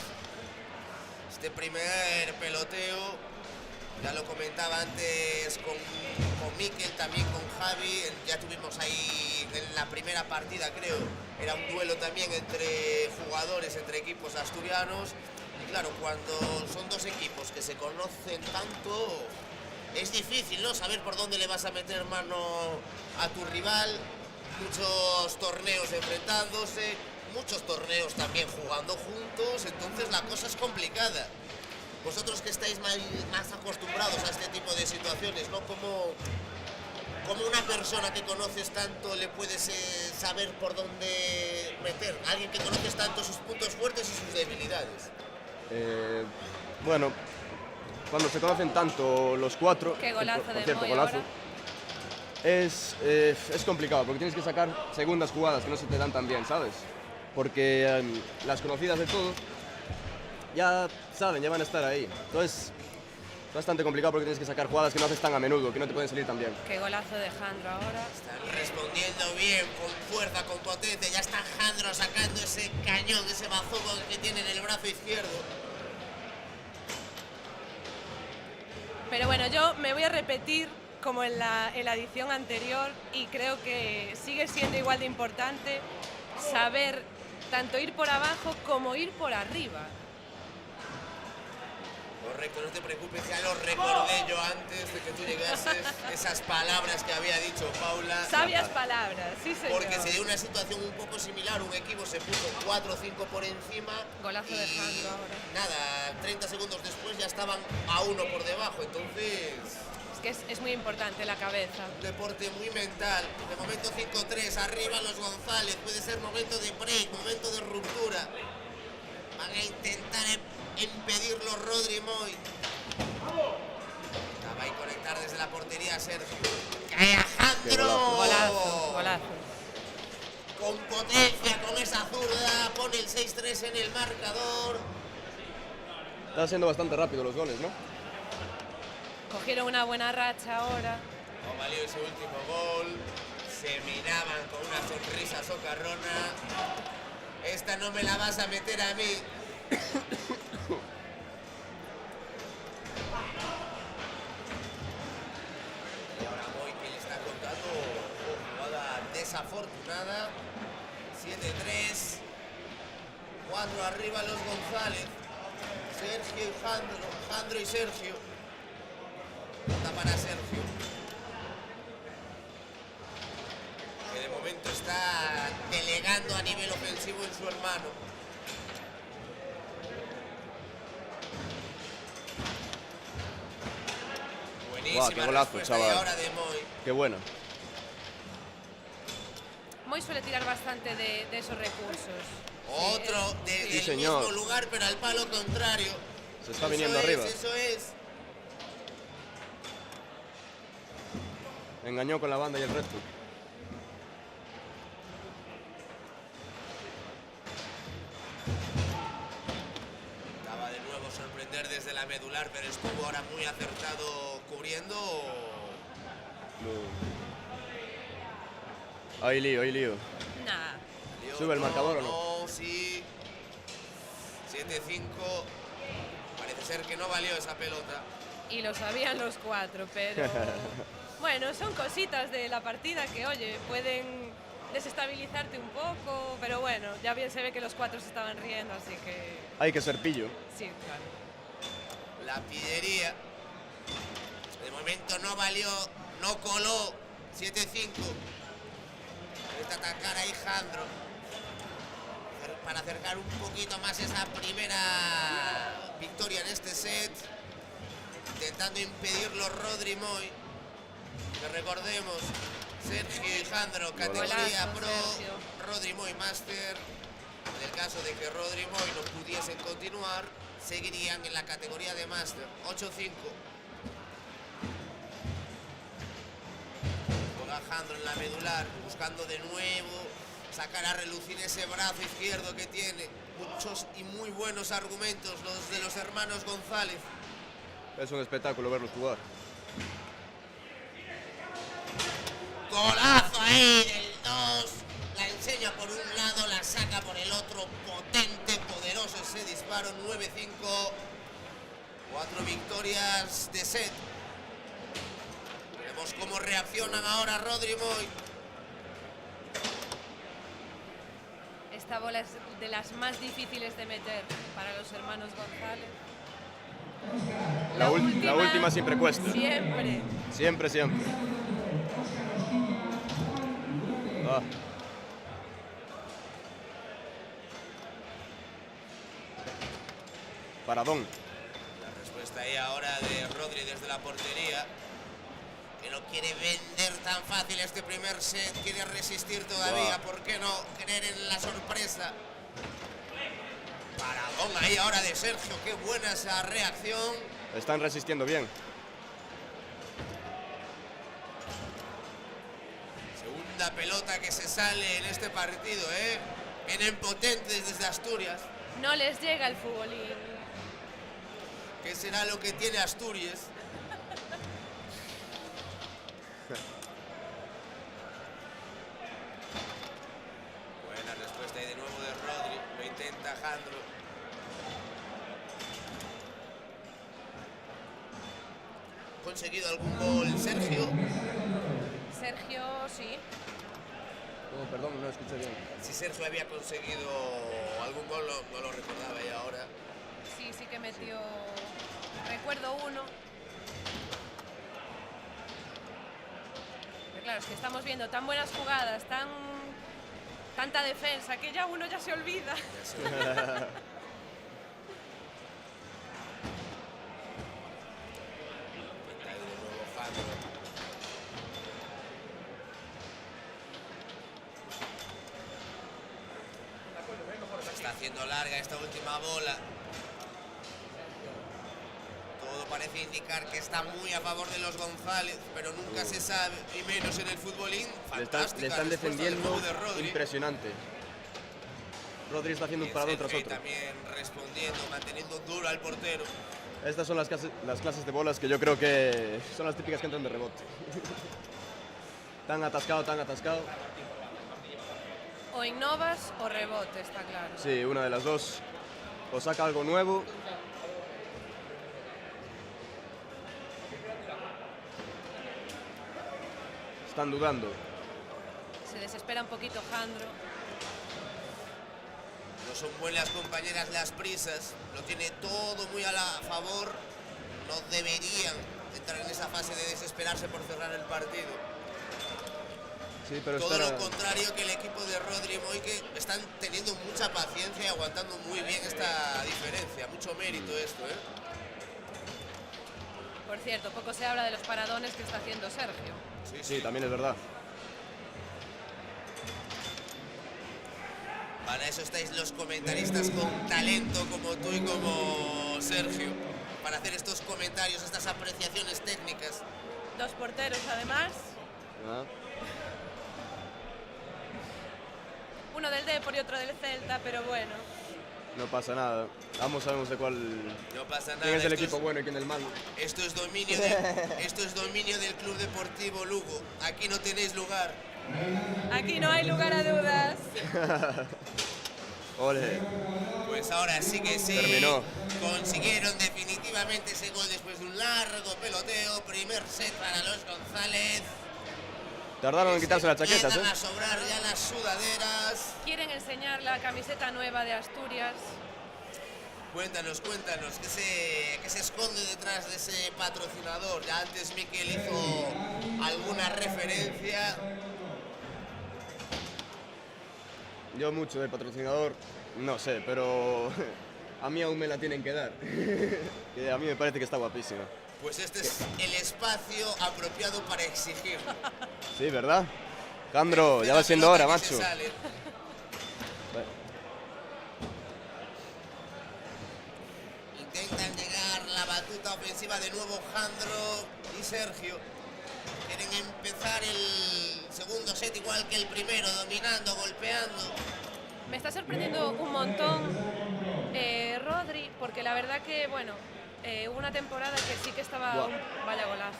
Este primer peloteo, ya lo comentaba antes con Mikel, también con Javi. Ya tuvimos ahí en la primera partida, creo, era un duelo también entre jugadores, entre equipos asturianos. Y claro, cuando son dos equipos que se conocen tanto, es difícil, ¿no?, saber por dónde le vas a meter mano a tu rival. Muchos torneos enfrentándose, muchos torneos también jugando juntos, entonces la cosa es complicada. Vosotros que estáis más acostumbrados a este tipo de situaciones, ¿no? ¿Cómo una persona que conoces tanto le puedes saber por dónde meter? Alguien que conoces tanto sus puntos fuertes y sus debilidades. Bueno, cuando se conocen tanto los cuatro, Qué golazo por de cierto, Moy golazo, ahora. es complicado porque tienes que sacar segundas jugadas que no se te dan tan bien, ¿sabes? Porque las conocidas de todos ya saben, ya van a estar ahí. Entonces, es bastante complicado porque tienes que sacar jugadas que no haces tan a menudo, que no te pueden salir tan bien. Qué golazo de Jandro ahora. Están respondiendo bien, con fuerza, con potencia. Ya está Jandro sacando ese cañón, ese bazoco que tiene en el brazo izquierdo. Pero bueno, yo me voy a repetir como en la edición anterior y creo que sigue siendo igual de importante saber tanto ir por abajo como ir por arriba. Correcto, no te preocupes, ya lo recordé yo antes de que tú llegases, esas palabras que había dicho Paula. Sabias palabras, sí señor. Porque se dio una situación un poco similar, un equipo se puso 4 o 5 por encima. Golazo de Jandro ahora. Nada, 30 segundos después ya estaban a 1 por debajo, entonces... Es que es muy importante la cabeza. Un deporte muy mental. De momento 5-3, arriba los González, puede ser momento de break, momento de ruptura. Moy. Intentaba ahí conectar desde la portería Sergio. ¡Cae Jandro! Golazo, golazo. Con potencia, con esa zurda, pone el 6-3 en el marcador. Están siendo bastante rápido los goles, ¿no? Cogieron una buena racha ahora. No valió ese último gol. Se miraban con una sonrisa socarrona. Esta no me la vas a meter a mí. Y ahora Moy que le está contando jugada desafortunada. 7-3. 4 arriba los González. Sergio y Jandro. Jandro y Sergio. Está para Sergio. Que de momento está delegando a nivel ofensivo en su hermano. Buenísima Guau, qué golazo, respuesta chaval. y ahora de Moy. Qué buena. Moy suele tirar bastante de esos recursos. Otro desde Sí, el señor. mismo lugar, pero al palo contrario. Se está Eso viniendo es, arriba. Eso es. Engañó con la banda y el resto. Acaba de nuevo sorprender desde la medular, pero estuvo ahora muy acertado cubriendo. Hay lío, hay lío. Nah. ¿Sube el marcador o no? No, sí. 7-5. Parece ser que no valió esa pelota. Y lo sabían los 4, pero bueno, son cositas de la partida que, oye, pueden desestabilizarte un poco, pero bueno, ya bien se ve que los 4 se estaban riendo, así que Hay que ser pillo. sí, claro. La pillería. De momento no valió, no coló. 7-5. Intenta atacar ahí Jandro. Para acercar un poquito más esa primera victoria en este set. Intentando impedirlo Rodri Moy. Que recordemos, Sergio y Jandro, categoría Golazo, pro, Sergio. Rodri Moy Master. En el caso de que Rodri Moy no pudiesen continuar, seguirían en la categoría de Master. 8-5. Juega Jandro en la medular, buscando de nuevo sacar a relucir ese brazo izquierdo que tiene. Muchos y muy buenos argumentos los de los hermanos González. Es un espectáculo verlos jugar. Golazo ahí del 2. La enseña por un lado, la saca por el otro. Potente, poderoso ese disparo. 9-5. 4 victorias de set. Veremos cómo reaccionan ahora Rodri Moy. Esta bola es de las más difíciles de meter para los hermanos González. La última siempre cuesta. Siempre. Siempre, siempre. Ah. Paradón. La respuesta ahí ahora de Rodri desde la portería. Que no quiere vender tan fácil este primer set. Quiere resistir todavía. Wow. ¿Por qué no creer en la sorpresa? Paradón ahí ahora de Sergio. Qué buena esa reacción. Están resistiendo bien. Segunda pelota que se sale en este partido, ¿eh? Vienen potentes desde Asturias. No les llega el futbolín. ¿Qué será lo que tiene Asturias? Buena respuesta ahí de nuevo de Rodri. Lo intenta Jandro. ¿Conseguido algún gol Sergio? Sergio, sí. Oh, perdón, no escuché bien. Si Sergio había conseguido algún gol, no lo recordaba y ahora. Sí, sí que metió. Recuerdo uno. Pero claro, es que estamos viendo tan buenas jugadas, tanta defensa, que ya uno ya se olvida. Ahí de nuevo Jandro. Se está haciendo larga esta última bola. Todo parece indicar que está muy a favor de los González, pero nunca se sabe, y menos en el futbolín. Le Fantástica están respuesta del defendiendo juego de Rodri. impresionante. Rodri está haciendo un paradón tras otro. También respondiendo, manteniendo duro al portero. Estas son las clases de bolas que yo creo que son las típicas que entran de rebote. Tan atascado, tan atascado. O innovas o rebote, está claro. Sí, una de las dos. O saca algo nuevo. Están dudando. Se desespera un poquito Jandro. No son buenas compañeras las prisas, lo tiene todo muy a favor. No deberían entrar en esa fase de desesperarse por cerrar el partido. Sí, pero Todo lo contrario que el equipo de Rodri y Moike están teniendo mucha paciencia y aguantando muy bien esta diferencia. Mucho mérito esto, ¿eh? Por cierto, poco se habla de los paradones que está haciendo Sergio. Sí, también es verdad. Para eso estáis los comentaristas con talento como tú y como Sergio. Para hacer estos comentarios, estas apreciaciones técnicas. Dos porteros además. Uno del Depor y otro del Celta, pero bueno. No pasa nada. Ambos sabemos de cuál. No pasa nada. ¿Quién es el equipo bueno y quién el malo? Esto es dominio del Club Deportivo Lugo. Aquí no tenéis lugar. Aquí no hay lugar a dudas. Ole. Pues ahora sí que sí. Terminó. Consiguieron definitivamente ese gol después de un largo peloteo. Primer set para los González. Tardaron en quitarse las chaquetas, Empiezan a sobrar ya las sudaderas. Quieren enseñar la camiseta nueva de Asturias. Cuéntanos, ¿qué se esconde detrás de ese patrocinador? Ya antes Miquel hizo alguna referencia. Yo mucho del patrocinador, no sé, pero a mí aún me la tienen que dar. Que a mí me parece que está guapísima. Pues este es el espacio apropiado para exigir. Sí, ¿verdad? Jandro, ya va siendo hora, macho. Intentan llegar la batuta ofensiva de nuevo Jandro y Sergio. Quieren empezar el segundo set igual que el primero, dominando, golpeando. Me está sorprendiendo un montón Rodri, porque la verdad que, bueno, hubo una temporada que sí que estaba, vaya golazo,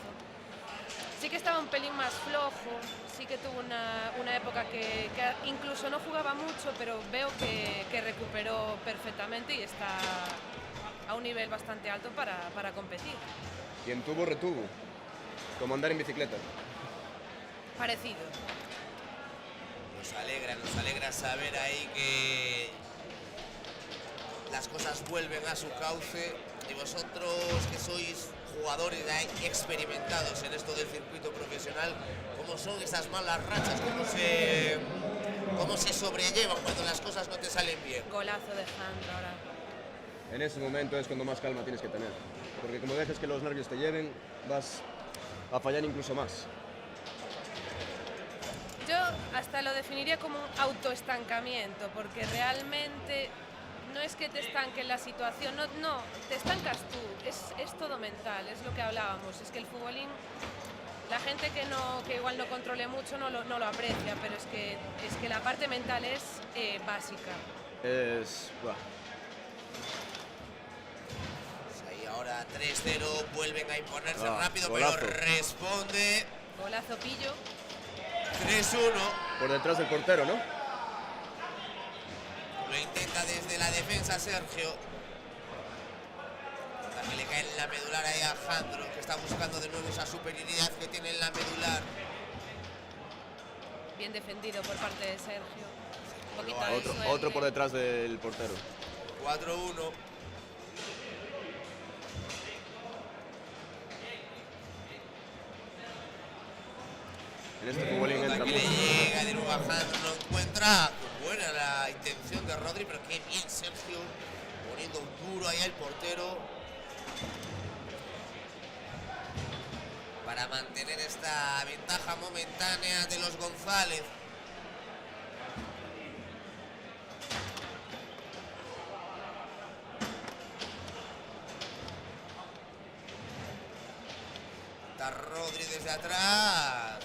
sí que estaba un pelín más flojo, sí que tuvo una época que incluso no jugaba mucho, pero veo que recuperó perfectamente y está a un nivel bastante alto para competir. Quien tuvo, retuvo. Como andar en bicicleta. Parecido. Nos alegra saber ahí que las cosas vuelven a su cauce. Y vosotros que sois jugadores experimentados en esto del circuito profesional, ¿cómo son esas malas rachas? ¿Cómo se sobrellevan cuando las cosas no te salen bien? Golazo de Jandro ahora. En ese momento es cuando más calma tienes que tener. Porque como dejes que los nervios te lleven, vas a fallar incluso más. Yo hasta lo definiría como un autoestancamiento, porque realmente no es que te estanque la situación, no, te estancas tú, es todo mental, es lo que hablábamos, es que el futbolín, la gente que igual no controle mucho no lo aprecia, pero es que la parte mental es básica. Ahí ahora 3-0, vuelven a imponerse rápido, golazo. pero responde. Golazo Pillo. 3-1. Por detrás del portero, ¿no? Lo intenta desde la defensa Sergio. Hasta que le cae en la medular ahí a Jandro, que está buscando de nuevo esa superioridad que tiene en la medular. Bien defendido por parte de Sergio. Un poquito de suerte. Otro por detrás del portero. 4-1. En este futbolín entra Que mucho. le llega de nuevo a Jandro, no encuentra. Buena la intención de Rodri, pero qué bien Sergio poniendo duro ahí al portero para mantener esta ventaja momentánea de los González. Está Rodri desde atrás.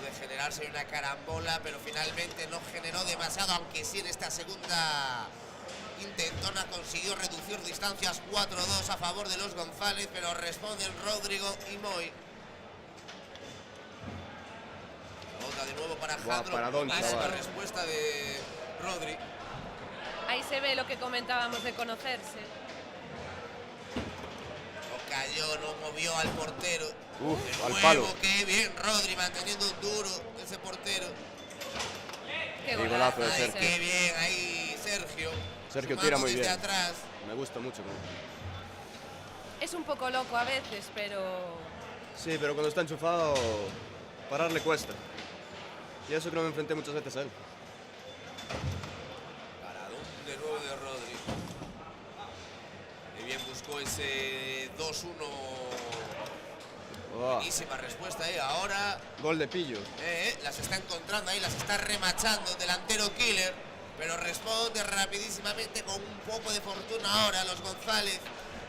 De generarse una carambola, pero finalmente no generó demasiado, aunque sí en esta segunda intentona consiguió reducir distancias. 4-2 a favor de los González, pero responden Rodrigo y Moy. Otra de nuevo para Jandro. Máxima respuesta de Rodri. Ahí se ve lo que comentábamos de conocerse. No cayó, no movió al portero. Al palo. Qué bien Rodri manteniendo duro ese portero. Qué golazo de Sergio. Qué bien ahí Sergio. Sergio tira muy bien. Atrás. Me gusta mucho. Es un poco loco a veces, pero... Sí, pero cuando está enchufado, pararle cuesta. Y eso creo que me enfrenté muchas veces a él. Paradón de nuevo de Rodri. Qué bien buscó ese 2-1. Buenísima respuesta, ahora... Gol de Pillo. Las está encontrando ahí, las está remachando el delantero Killer, pero responde rapidísimamente con un poco de fortuna ahora los González,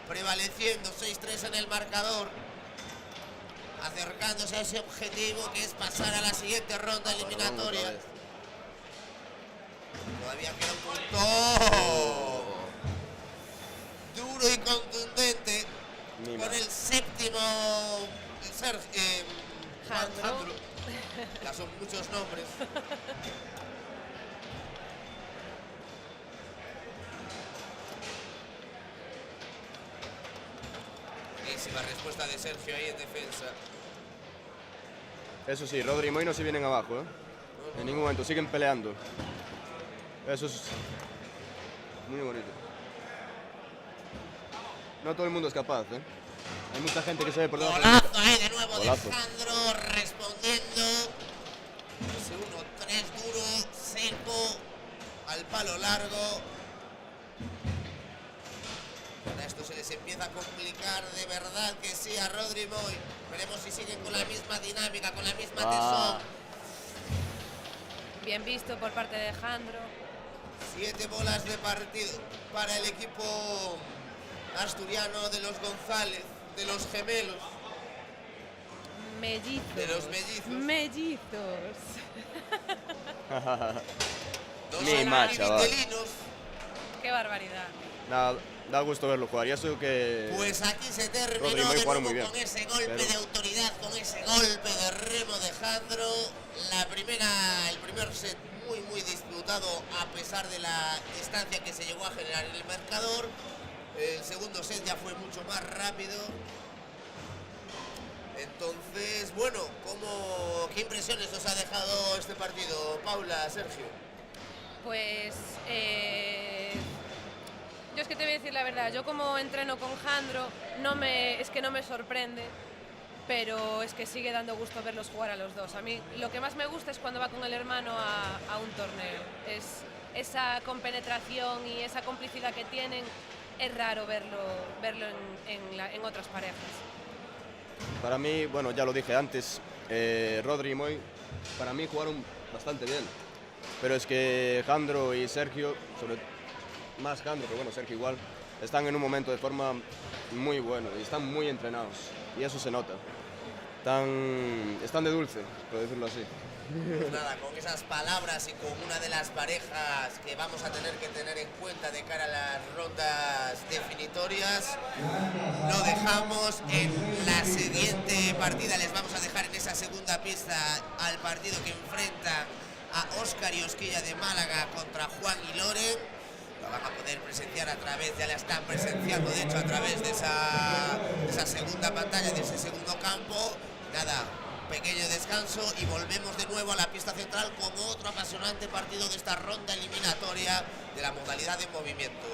prevaleciendo 6-3 en el marcador, acercándose a ese objetivo que es pasar a la siguiente ronda eliminatoria. Todavía queda un punto duro y contundente con el séptimo Jandro. Ya son muchos nombres. Buenísima respuesta de Sergio ahí en defensa. Eso sí, Rodri y Moy no se vienen abajo, En ningún momento, siguen peleando. Eso es muy bonito. No todo el mundo es capaz, Hay mucha gente que se ve por debajo. Golazo, de nuevo Golazo. de Jandro respondiendo. Ese 1-3 duro, seco, al palo largo. Ahora esto se les empieza a complicar de verdad que sí a Rodri y Moy. Veremos si siguen con la misma dinámica, con la misma tesón. Bien visto por parte de Jandro. 7 bolas de partido para el equipo asturiano de los González, de los gemelos. Mellizos. De los mellizos. Mellizos. Ni más, chaval. Qué barbaridad. Nada, da gusto verlo jugar. Y eso que... Pues aquí se terminó Rodri y Moy de jugaron nuevo muy bien. con ese golpe de autoridad, con ese golpe de remo de Jandro. El primer set muy disputado a pesar de la distancia que se llegó a generar en el marcador. El segundo set ya fue mucho más rápido. Entonces, bueno, ¿qué impresiones os ha dejado este partido, Paula, Sergio? Pues yo es que te voy a decir la verdad, yo como entreno con Jandro es que no me sorprende, pero es que sigue dando gusto verlos jugar a los dos. A mí lo que más me gusta es cuando va con el hermano a un torneo, es esa compenetración y esa complicidad que tienen, es raro verlo en otras parejas. Para mí, bueno, ya lo dije antes, Rodri y Moy, para mí jugaron bastante bien. Pero es que Jandro y Sergio, más Jandro, pero bueno, Sergio igual, están en un momento de forma muy bueno y están muy entrenados. Y eso se nota. Están de dulce, por decirlo así. Pues nada, con esas palabras y con una de las parejas que vamos a tener que tener en cuenta de cara a las rondas definitorias, lo dejamos en la siguiente partida. Les vamos a dejar en esa segunda pista al partido que enfrenta a Óscar y Osquilla de Málaga contra Juan y Loren. Lo van a poder presenciar ya la están presenciando de hecho a través de esa segunda pantalla, de ese segundo campo. Nada, pequeño descanso y volvemos de nuevo a la pista central con otro apasionante partido de esta ronda eliminatoria de la modalidad de movimiento.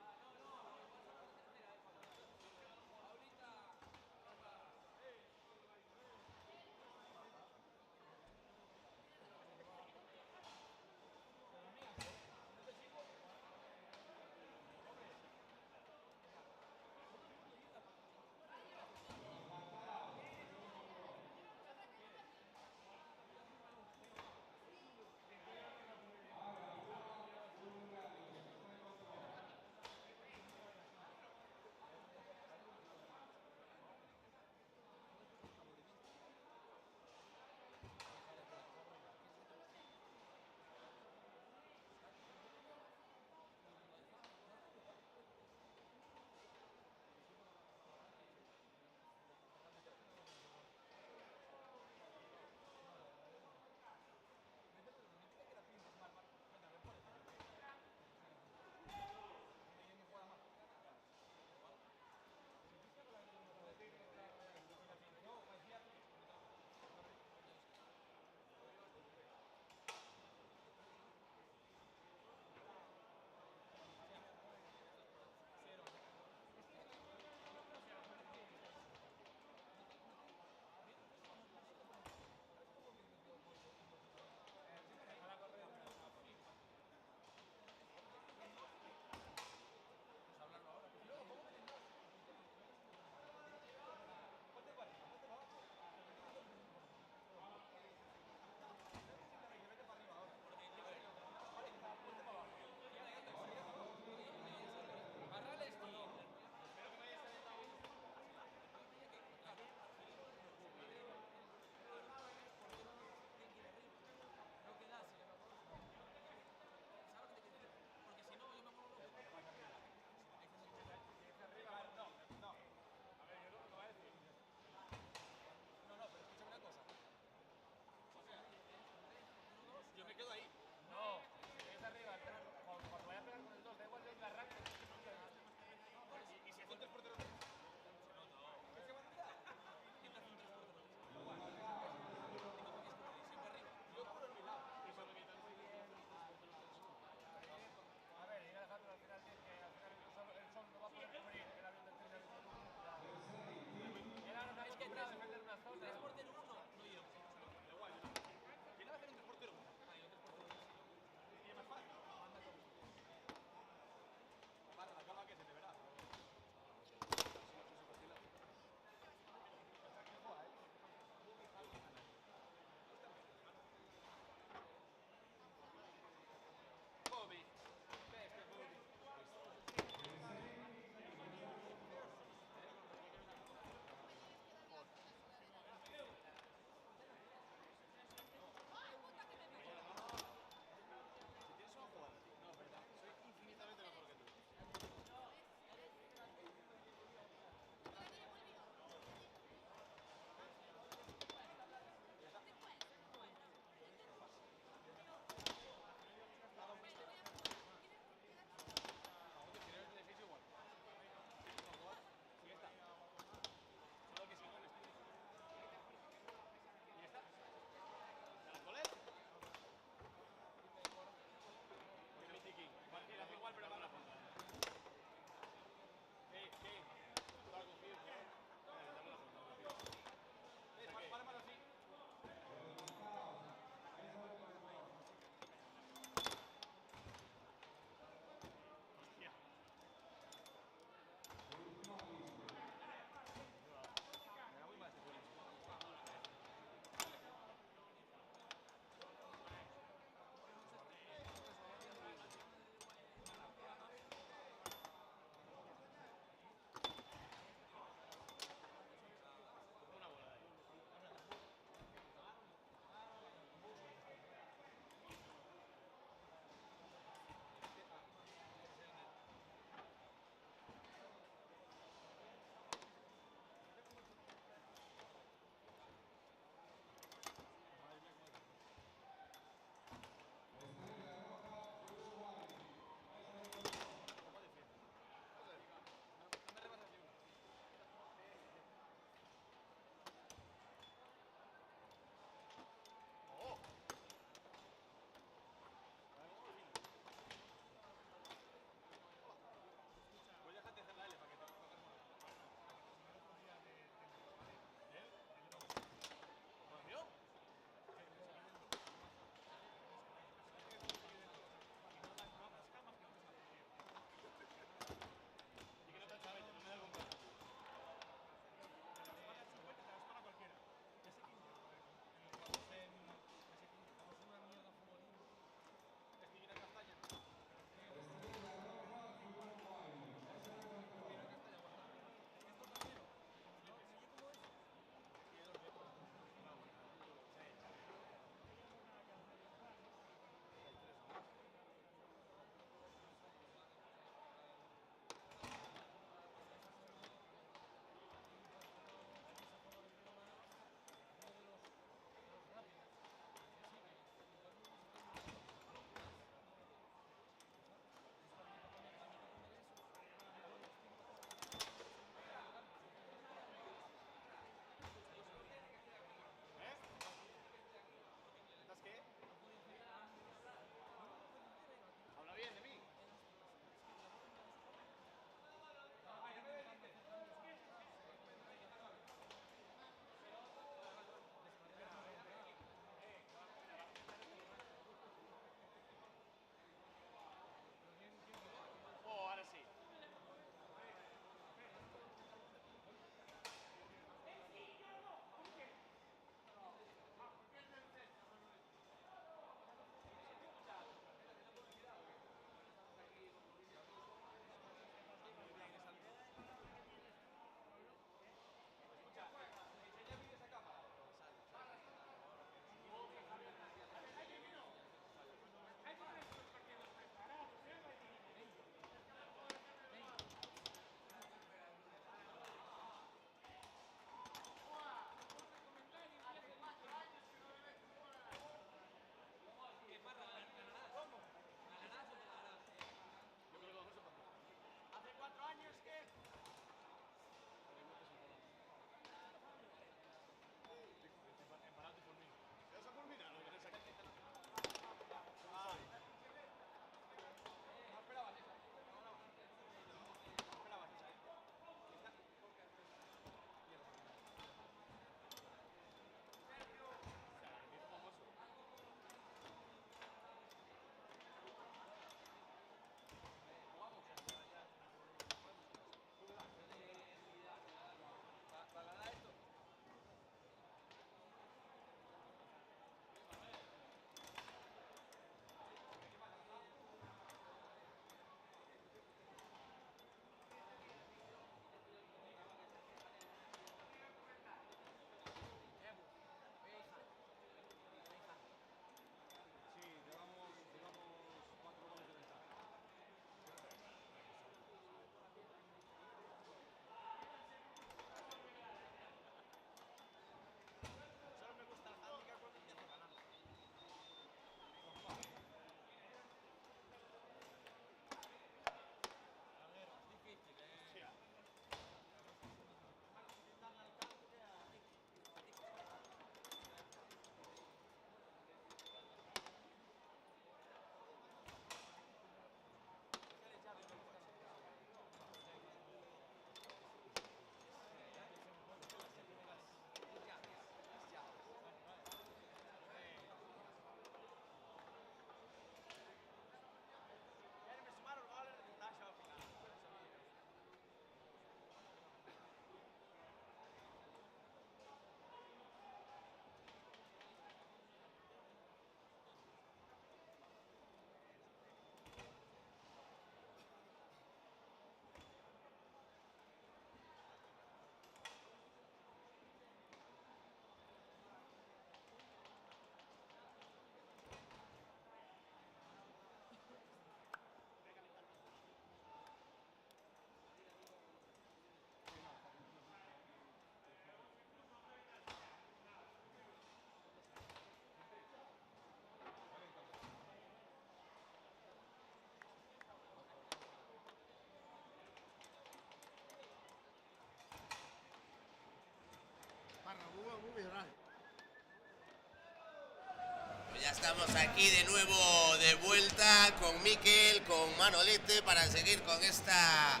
Pues ya estamos aquí de nuevo de vuelta con Miquel, con Manolete, para seguir con esta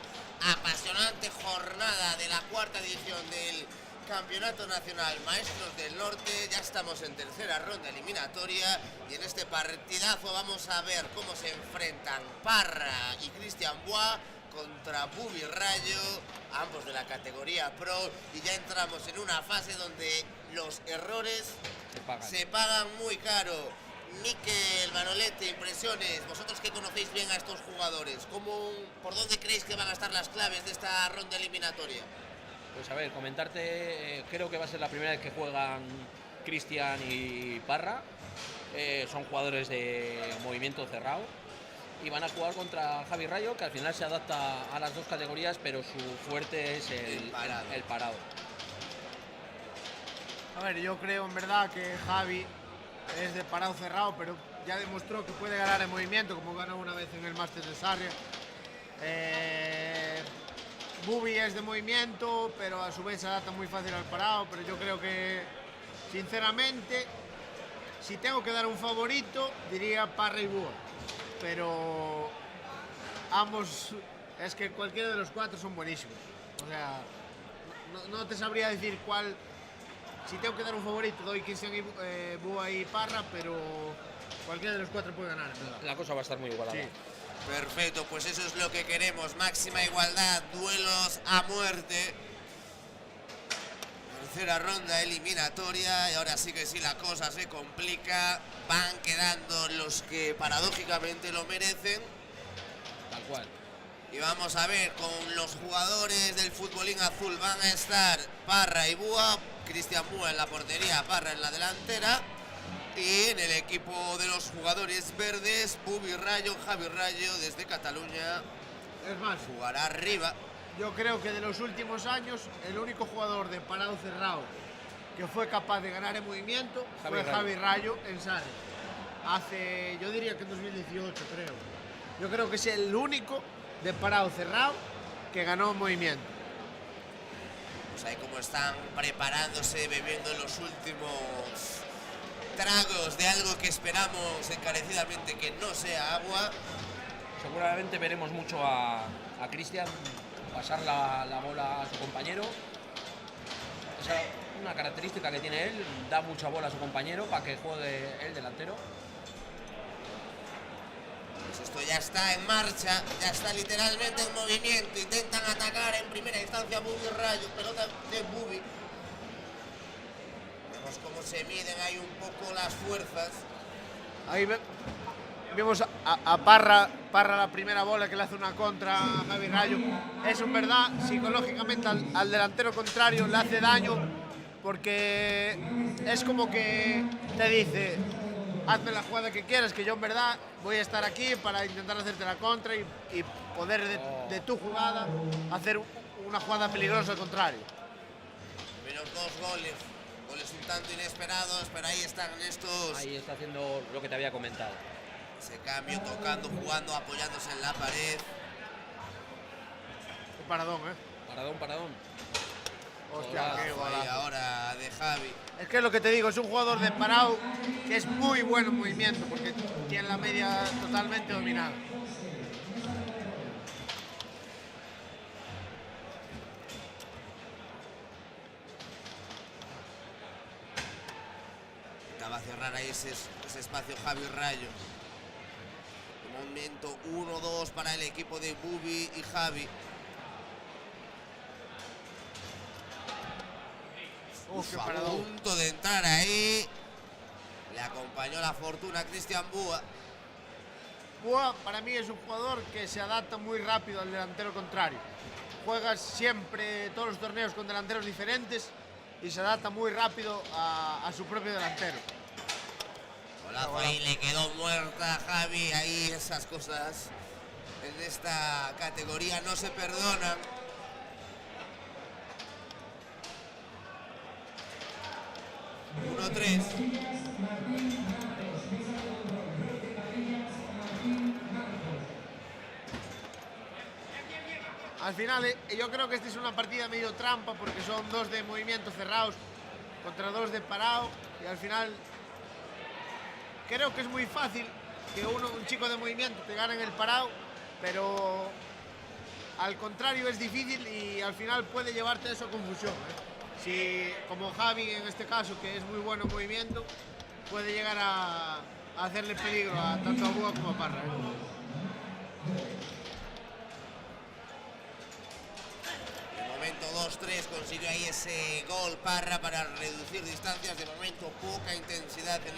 apasionante jornada de la cuarta edición del Campeonato Nacional Maestros del Norte. Ya estamos en tercera ronda eliminatoria y en este partidazo vamos a ver cómo se enfrentan Parra y Cristian Bois contra Bubi Rayo, ambos de la categoría Pro, y ya entramos en una fase donde los errores se pagan muy caro. Miquel, Manolete, impresiones, vosotros que conocéis bien a estos jugadores, ¿por dónde creéis que van a estar las claves de esta ronda eliminatoria? Pues a ver, comentarte, creo que va a ser la primera vez que juegan Cristian y Parra. Son jugadores de movimiento cerrado y van a jugar contra Javi Rayo, que al final se adapta a las dos categorías, pero su fuerte es el parado. A ver, yo creo en verdad que Javi es de parado cerrado, pero ya demostró que puede ganar en movimiento, como ganó una vez en el Masters de Sarria. Bubi es de movimiento, pero a su vez se adapta muy fácil al parado, pero yo creo que, sinceramente, si tengo que dar un favorito, diría Parra y Bois, pero ambos, es que cualquiera de los cuatro son buenísimos. O sea, no te sabría decir cuál. Si tengo que dar un favorito, doy Cristian y Bois y Parra, pero cualquiera de los cuatro puede ganar, en verdad. La cosa va a estar muy igualada. Sí. Perfecto, pues eso es lo que queremos, máxima igualdad, duelos a muerte. Tercera ronda eliminatoria y ahora sí que sí la cosa se complica, van quedando los que paradójicamente lo merecen. Tal cual. Y vamos a ver, con los jugadores del futbolín azul van a estar Parra y Bois, Cristian Bois en la portería, Parra en la delantera. Y en el equipo de los jugadores verdes, Bubi Rayo, Javi Rayo desde Cataluña. Es más, jugará arriba. Yo creo que de los últimos años, el único jugador de parado cerrado que fue capaz de ganar en movimiento fue Javi Rayo en Sarria. Hace, yo diría que en 2018, creo. Yo creo que es el único de parado cerrado que ganó en movimiento. Pues ahí como están preparándose, bebiendo los últimos tragos de algo que esperamos encarecidamente que no sea agua. Seguramente veremos mucho a Cristian pasar la bola a su compañero. Esa es una característica que tiene él, da mucha bola a su compañero para que juegue el delantero. Pues esto ya está en marcha, ya está literalmente en movimiento. Intentan atacar en primera instancia Bubi Rayo, pelota de Bubi. Vemos cómo se miden ahí un poco las fuerzas. Ahí vemos a Parra la primera bola que le hace una contra a Javi Rayo. Eso en verdad psicológicamente al delantero contrario le hace daño, porque es como que te dice: hazme la jugada que quieras, que yo en verdad voy a estar aquí para intentar hacerte la contra y poder de tu jugada hacer una jugada peligrosa al contrario. Menos dos goles un tanto inesperados, pero ahí están estos. Ahí está haciendo lo que te había comentado. Ese cambio, tocando, jugando, apoyándose en la pared. Un paradón, Paradón. Hostia, qué golazo. Y ahora de Javi. Es que es lo que te digo, es un jugador de parado que es muy bueno en movimiento, porque tiene la media totalmente dominada. Va a cerrar ahí ese espacio Javi Rayo. De momento 1-2 para el equipo de Bubi y Javi. A punto de entrar ahí. Le acompañó la fortuna a Cristian Bois. Bois para mí es un jugador que se adapta muy rápido al delantero contrario. Juega siempre todos los torneos con delanteros diferentes y se adapta muy rápido a su propio delantero. Golazo ahí, le quedó muerta a Javi. Ahí esas cosas en esta categoría no se perdonan. ...1-3. Al final yo creo que esta es una partida medio trampa, porque son dos de movimientos cerrados, contra 2 de parado y al final creo que es muy fácil que un chico de movimiento te gane en el parado, pero al contrario es difícil y al final puede llevarte eso a confusión. Si, como Javi en este caso, que es muy bueno en movimiento, puede llegar a hacerle peligro a tanto a Búa como a Parra. De momento 2-3 consiguió ahí ese gol Parra para reducir distancias. De momento poca intensidad en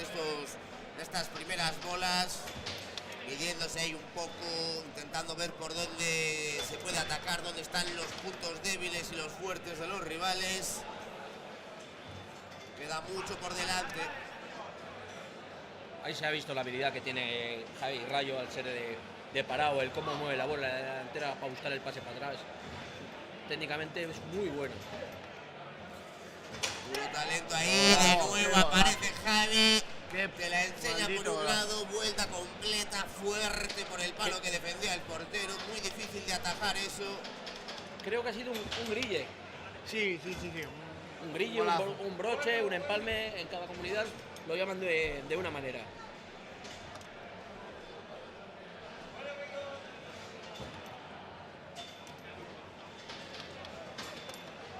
estas primeras bolas, midiéndose ahí un poco, intentando ver por dónde se puede atacar, dónde están los puntos débiles y los fuertes de los rivales. Queda mucho por delante. Ahí se ha visto la habilidad que tiene Javi Rayo al ser de parado, el cómo mueve la bola de la delantera para buscar el pase para atrás. Técnicamente es muy bueno. Puro talento ahí, de nuevo aparece Javi. Te la enseña por un lado, vuelta completa, fuerte por el palo que defendía el portero. Muy difícil de atajar eso. Creo que ha sido un grille. Sí. Un grille, un broche, un empalme, en cada comunidad lo llaman de una manera.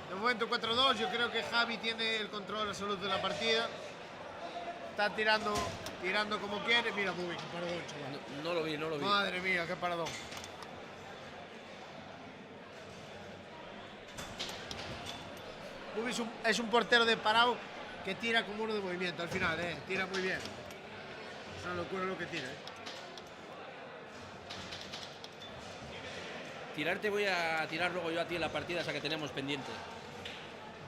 De momento 4-2, yo creo que Javi tiene el control absoluto de la partida. Está tirando como quiere. Mira, muy bien, qué paradón, chaval. No lo vi. Madre mía, qué paradón. Bubi es un portero de parado que tira como uno de movimiento al final, tira muy bien. Es una locura lo que tira, Tirarte voy a tirar luego yo a ti en la partida esa que tenemos pendiente.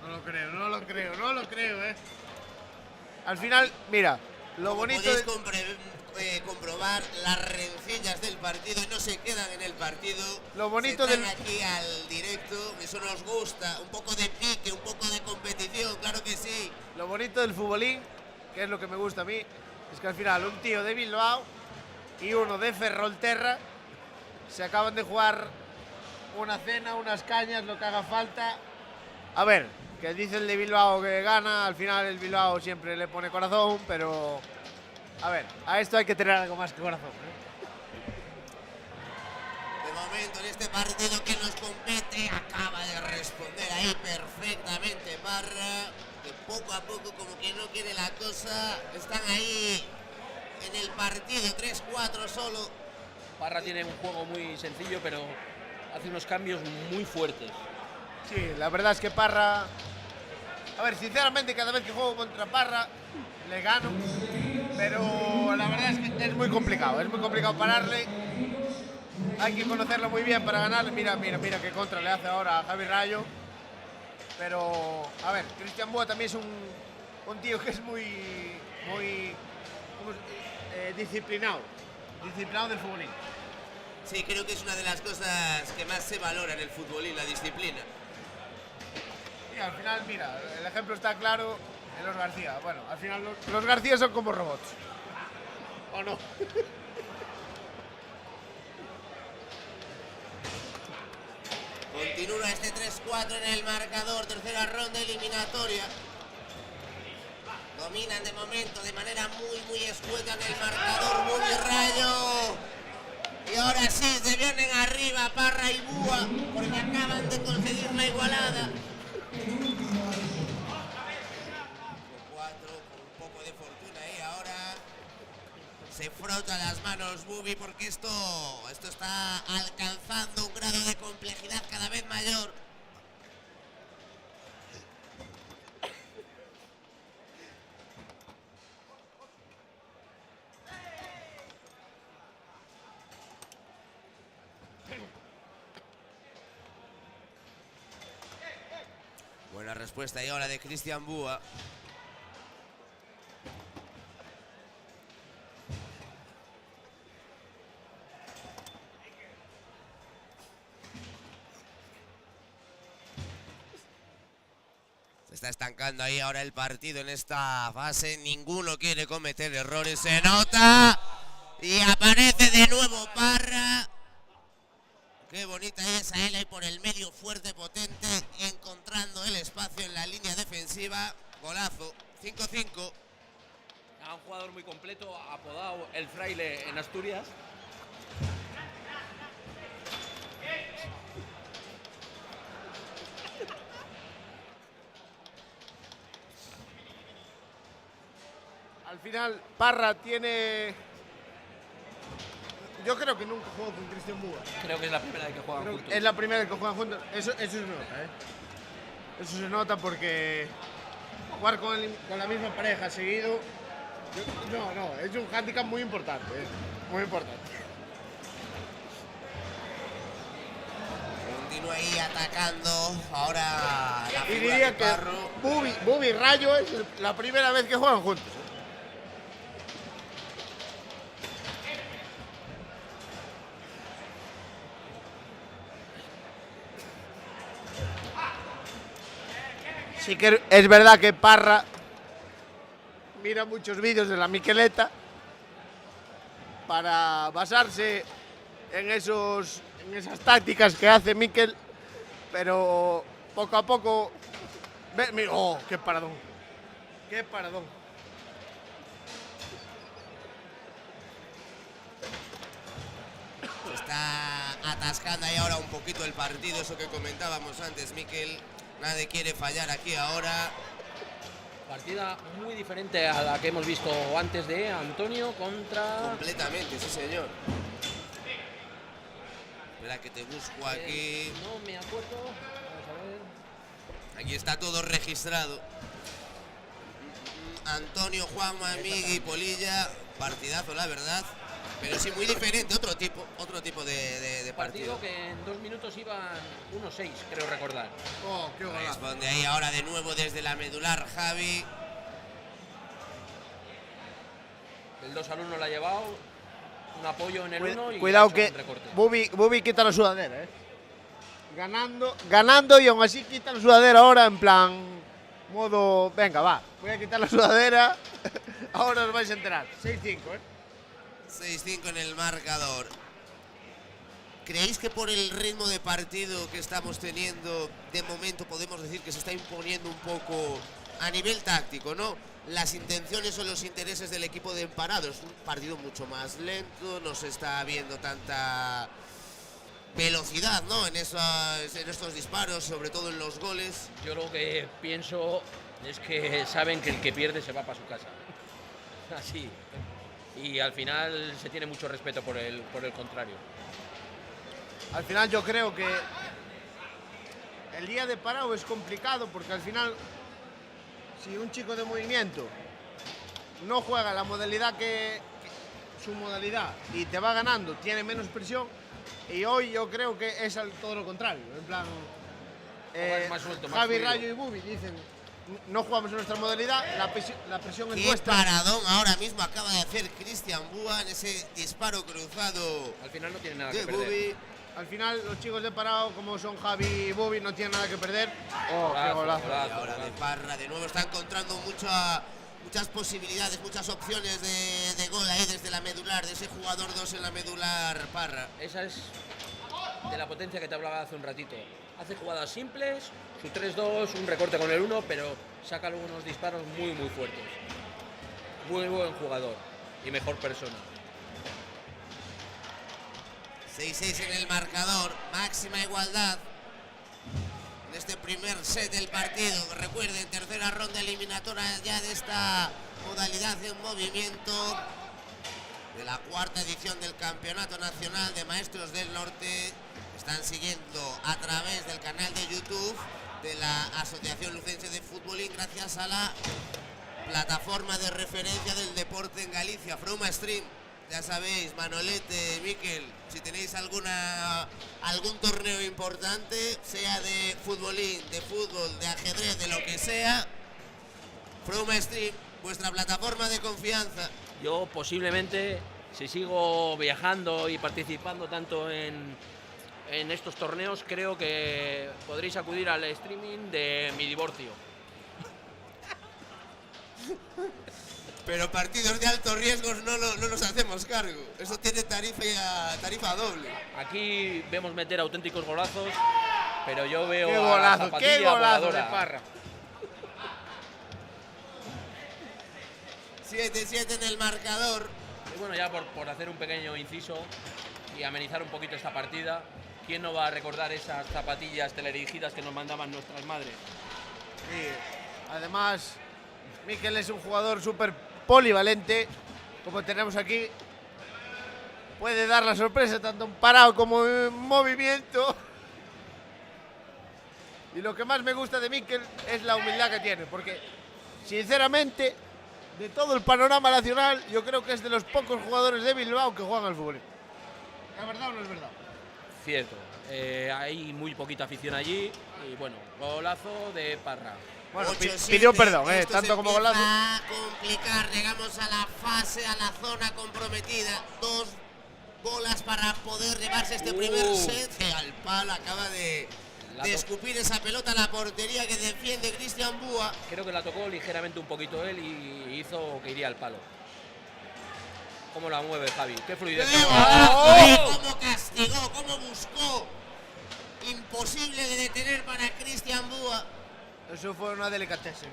No lo creo, Al final, mira, lo bonito Podéis comprobar las rencillas del partido y no se quedan en el partido. Lo bonito se están aquí al directo, eso nos gusta, un poco de pique, un poco de competición, claro que sí. Lo bonito del futbolín, que es lo que me gusta a mí, es que al final un tío de Bilbao y uno de Ferrolterra se acaban de jugar una cena, unas cañas, lo que haga falta. A ver, que dice el de Bilbao que gana, al final el Bilbao siempre le pone corazón, pero a ver, a esto hay que tener algo más que corazón. De momento en este partido que nos compete acaba de responder ahí perfectamente Parra, que poco a poco como que no quiere la cosa, están ahí en el partido 3-4 solo. Parra tiene un juego muy sencillo, pero hace unos cambios muy fuertes. Sí, la verdad es que Parra... A ver, sinceramente, cada vez que juego contra Parra, le gano. Pero la verdad es que es muy complicado pararle. Hay que conocerlo muy bien para ganarle. Mira qué contra le hace ahora a Javi Rayo. Pero, a ver, Cristian Búa también es un tío que es muy disciplinado del futbolín. Sí, creo que es una de las cosas que más se valora en el futbolín, la disciplina. Y al final, mira, el ejemplo está claro en los García. Bueno, al final los García son como robots. ¿O no? Continúa este 3-4 en el marcador, tercera ronda eliminatoria. Dominan de momento de manera muy escueta en el marcador Búa y Rayo. Y ahora sí, se vienen arriba Parra y Búa, porque acaban de conseguir la igualada. 4 con un poco de fortuna ahí, ahora se frota las manos Bubi porque esto está alcanzando un grado de complejidad cada vez mayor. Buena respuesta y ahora de Cristian Búa. Se está estancando ahí ahora el partido en esta fase. Ninguno quiere cometer errores. Se nota. Y aparece de nuevo Parra. Qué bonita esa él ahí por el medio, fuerte, potente, encontrando el espacio en la línea defensiva. Golazo, 5-5. A un jugador muy completo, apodado el Fraile en Asturias. Al final, Parra tiene... Yo creo que nunca jugó con Cristian Búa. Creo que es la primera vez que juegan juntos. Es la primera vez que juegan juntos. Eso se nota, ¿eh? Eso se nota porque jugar con la misma pareja seguido... No, es un hándicap muy importante, ¿eh? Muy importante. Continúa ahí atacando. Ahora la Y figura diría de que Parro. Bubi y Rayo es la primera vez que juegan juntos. Sí que es verdad que Parra mira muchos vídeos de la Miqueleta para basarse en esas tácticas que hace Miquel, pero poco a poco... ¡Oh, qué paradón! ¡Qué paradón! Se está atascando ahí ahora un poquito el partido, eso que comentábamos antes, Miquel. Nadie quiere fallar aquí ahora. Partida muy diferente a la que hemos visto antes de Antonio contra... Completamente, sí señor. Espera que te busco aquí. No me acuerdo. Vamos a ver. Aquí está todo registrado. Antonio, Juanma, Migui, Polilla. Partidazo, la verdad. Pero sí, muy diferente, otro tipo de partido. Partido que en 2 minutos iban 1-6, creo recordar. ¡Oh, qué golazo! Responde ahí ahora de nuevo desde la medular Javi. El 2-1 la ha llevado, un apoyo en el 1 y Cuidado ha hecho que un recorte. Bubi quita la sudadera, ¿eh? Ganando y aún así quita la sudadera ahora en plan modo, venga, va, voy a quitar la sudadera, ahora os vais a enterar. 6-5, ¿eh? 6-5 en el marcador. ¿Creéis que por el ritmo de partido que estamos teniendo, de momento podemos decir que se está imponiendo un poco a nivel táctico, ¿no? Las intenciones o los intereses del equipo de Emparado? Es un partido mucho más lento, no se está viendo tanta velocidad, ¿no? En estos disparos, sobre todo en los goles. Yo lo que pienso es que saben que el que pierde se va para su casa. Así. Y al final se tiene mucho respeto por el contrario. Al final yo creo que el día de parado es complicado porque al final si un chico de movimiento no juega la modalidad su modalidad y te va ganando, tiene menos presión, y hoy yo creo que es todo lo contrario. En plan, más suelto, más Javi, fluido. Rayo y Bubi dicen no jugamos en nuestra modalidad, la presión es Qué nuestra. paradón ahora mismo acaba de hacer Cristian Búa en ese disparo cruzado. Al final no tiene nada de que perder. Bubi. Al final los chicos de parado, como son Javi y Bubi, no tienen nada que perder. ¡Oh, qué Golazo, golazo! Y ahora de Parra de nuevo está encontrando muchas posibilidades, muchas opciones de gol ahí desde la medular, de ese jugador 2 en la medular, Parra. Esa es de la potencia que te hablaba hace un ratito. Hace jugadas simples, su 3-2, un recorte con el 1, pero saca algunos disparos muy muy fuertes. Muy buen jugador y mejor persona. 6-6 en el marcador, máxima igualdad en este primer set del partido. Recuerden, tercera ronda eliminatoria ya de esta modalidad en movimiento de la cuarta edición del Campeonato Nacional de Maestros del Norte. Están siguiendo a través del canal de YouTube de la Asociación Lucense de Futbolín, gracias a la plataforma de referencia del deporte en Galicia, Froma Stream. Ya sabéis, Manolete, Miquel, si tenéis algún torneo importante, sea de futbolín, de fútbol, de ajedrez, de lo que sea, Froma Stream, vuestra plataforma de confianza. Yo posiblemente, si sigo viajando y participando tanto en estos torneos, creo que podréis acudir al streaming de mi divorcio. Pero partidos de alto riesgo no nos hacemos cargo. Eso tiene tarifa doble. Aquí vemos meter auténticos golazos, pero yo veo ¡Qué a la golazo! zapatilla ¡Qué golazo de voladora. Parra! 7-7 en el marcador. Y bueno, ya por hacer un pequeño inciso y amenizar un poquito esta partida, ¿quién no va a recordar esas zapatillas teledirigidas que nos mandaban nuestras madres? Sí, además, Mikel es un jugador súper polivalente, como tenemos aquí. Puede dar la sorpresa tanto en parado como en movimiento. Y lo que más me gusta de Mikel es la humildad que tiene, porque sinceramente, de todo el panorama nacional, yo creo que es de los pocos jugadores de Bilbao que juegan al fútbol. ¿Es verdad o no es verdad? Cierto, hay muy poquita afición allí y bueno, golazo de Parra. Bueno, pidió perdón, tanto como golazo. A complicar, llegamos a la fase, a la zona comprometida. 2 bolas para poder llevarse este primer set. Al palo acaba de escupir esa pelota a la portería que defiende Cristian Búa. Creo que la tocó ligeramente un poquito él y hizo que iría al palo. ¿Cómo la mueve Javi? ¡Qué fluidez! ¡Cómo castigó! ¿Cómo buscó? Imposible de detener para Cristian Búa. Eso fue una delicatesse.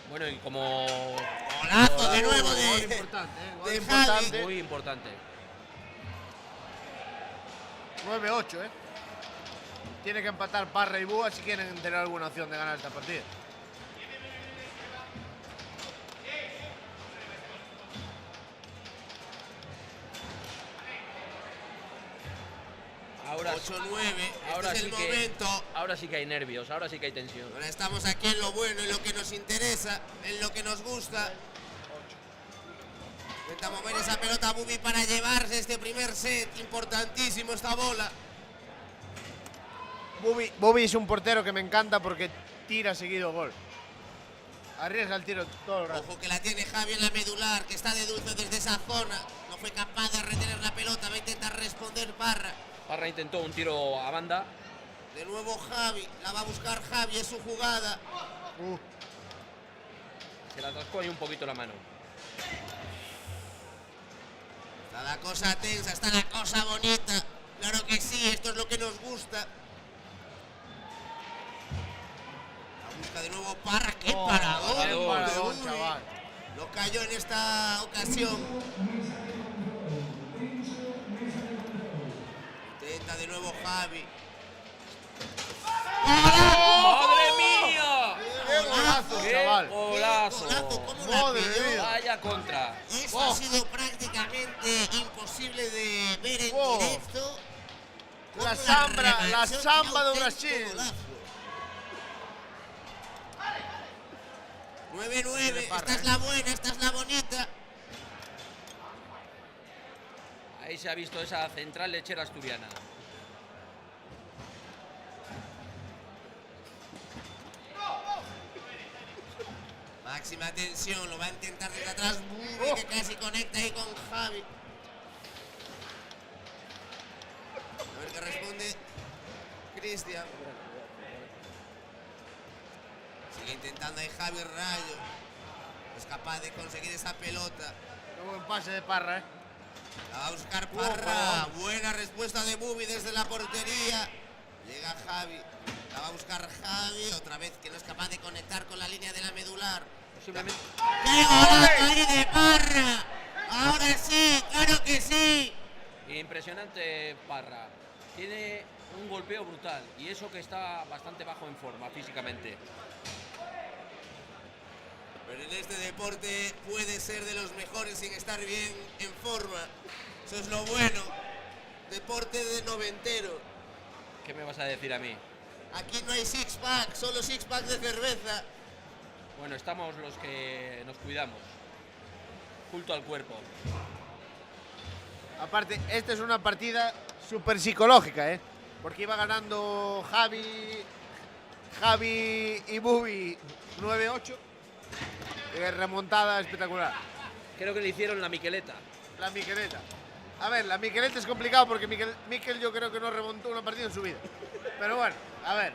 Bueno, y como... Golazo de nuevo de importante, muy importante. 9-8, Tiene que empatar Parra y Búa si quieren tener alguna opción de ganar esta partida. Ahora 8-9, ahora este es el sí momento. Ahora sí que hay nervios, ahora sí que hay tensión. Ahora estamos aquí en lo bueno, en lo que nos interesa, en lo que nos gusta. Intenta mover esa pelota Bubi para llevarse este primer set. Importantísimo esta bola. Bubi es un portero que me encanta porque tira seguido gol. Arriesga el tiro todo el rato. Ojo que la tiene Javi en la medular, que está de dulce desde esa zona. No fue capaz de retener la pelota, va a intentar responder Parra. Parra intentó un tiro a banda. De nuevo Javi, la va a buscar Javi, es su jugada. Se la atascó ahí un poquito la mano. Está la cosa tensa, está la cosa bonita. Claro que sí, esto es lo que nos gusta. La busca de nuevo Parra, qué paradón. Qué paradón, chaval. No cayó en esta ocasión. Intenta de nuevo Javi. ¡Madre mía! ¡Qué golazo, chaval! ¡Golazo! ¿Cómo la pilló? Vaya contra. Eso ha sido prácticamente imposible de ver en directo. La samba de Brasil. 9-9, esta es la buena, esta es la bonita. Ahí se ha visto esa central lechera asturiana. Máxima tensión, lo va a intentar desde atrás Bubi, que casi conecta ahí con Javi. A ver qué responde Cristian. Sigue intentando ahí Javi Rayo. Es capaz de conseguir esa pelota. Qué buen pase de Parra, La va a buscar Parra. Buena respuesta de Bubi desde la portería. Llega Javi. La va a buscar Javi. Otra vez que no es capaz de conectar con la línea de la medular. Posiblemente. ¡Qué golazo ahí de Parra! Ahora sí, claro que sí. Impresionante Parra. Tiene un golpeo brutal y eso que está bastante bajo en forma físicamente. Pero en este deporte puede ser de los mejores sin estar bien en forma. Eso es lo bueno. Deporte de noventero. ¿Qué me vas a decir a mí? Aquí no hay six-pack, solo six-pack de cerveza. Bueno, estamos los que nos cuidamos. Culto al cuerpo. Aparte, esta es una partida súper psicológica, porque iba ganando Javi y Bubi 9-8. Remontada espectacular. Creo que le hicieron la Miqueleta. La Miqueleta. A ver, la Miqueleta es complicado porque Miquel yo creo que no remontó una partida en su vida. Pero bueno, a ver,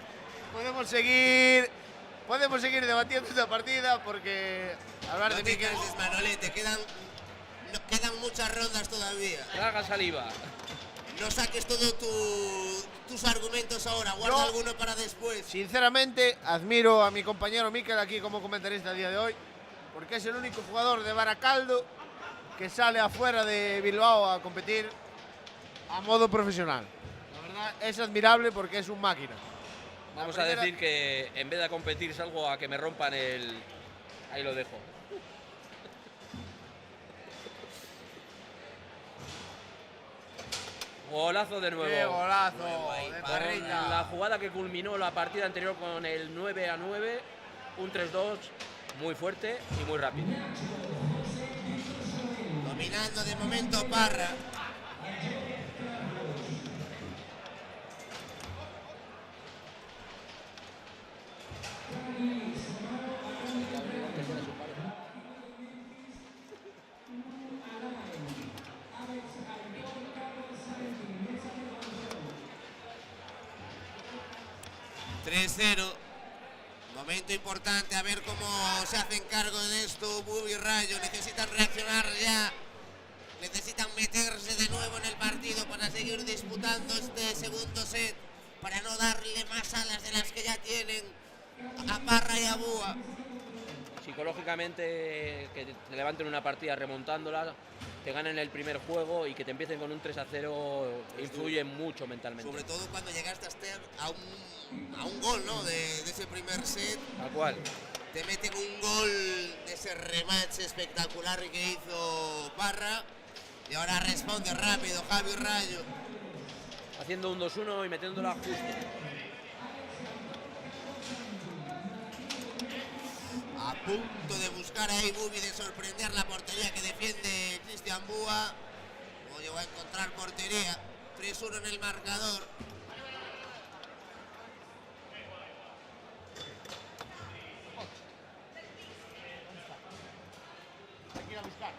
podemos seguir debatiendo esta partida porque hablar de Miquel... Manolete, quedan muchas rondas todavía. Traga saliva. No saques todo tu tus argumentos ahora, guarda Yo, alguno para después. Sinceramente, admiro a mi compañero Mikel aquí como comentarista el día de hoy, porque es el único jugador de Baracaldo que sale afuera de Bilbao a competir a modo profesional. La verdad es admirable porque es un máquina. Vamos a decir que en vez de competir salgo a que me rompan el... Ahí lo dejo. Golazo de nuevo. ¡Qué golazo de Con Parrilla! la jugada que culminó la partida anterior con el 9-9, un 3-2 muy fuerte y muy rápido. Dominando de momento Parra. Momento importante, a ver cómo se hacen cargo de esto Bubi y Rayo. Necesitan reaccionar ya. Necesitan meterse de nuevo en el partido para seguir disputando este segundo set, para no darle más alas de las que ya tienen a Parra y a Búa. Psicológicamente, que te levanten una partida remontándola, te ganen el primer juego y que te empiecen con un 3-0 influye mucho mentalmente. Sobre todo cuando llegaste a un gol, ¿no? de ese primer set. Tal cual. Te meten un gol de ese rematch espectacular que hizo Parra. Y ahora responde rápido Javi Rayo. Haciendo un 2-1 y metiéndola justo. A punto de buscar ahí Bubi, de sorprender la portería que defiende Cristian Búa. No llegó a encontrar portería. 3-1 en el marcador. Hay que ir a buscar.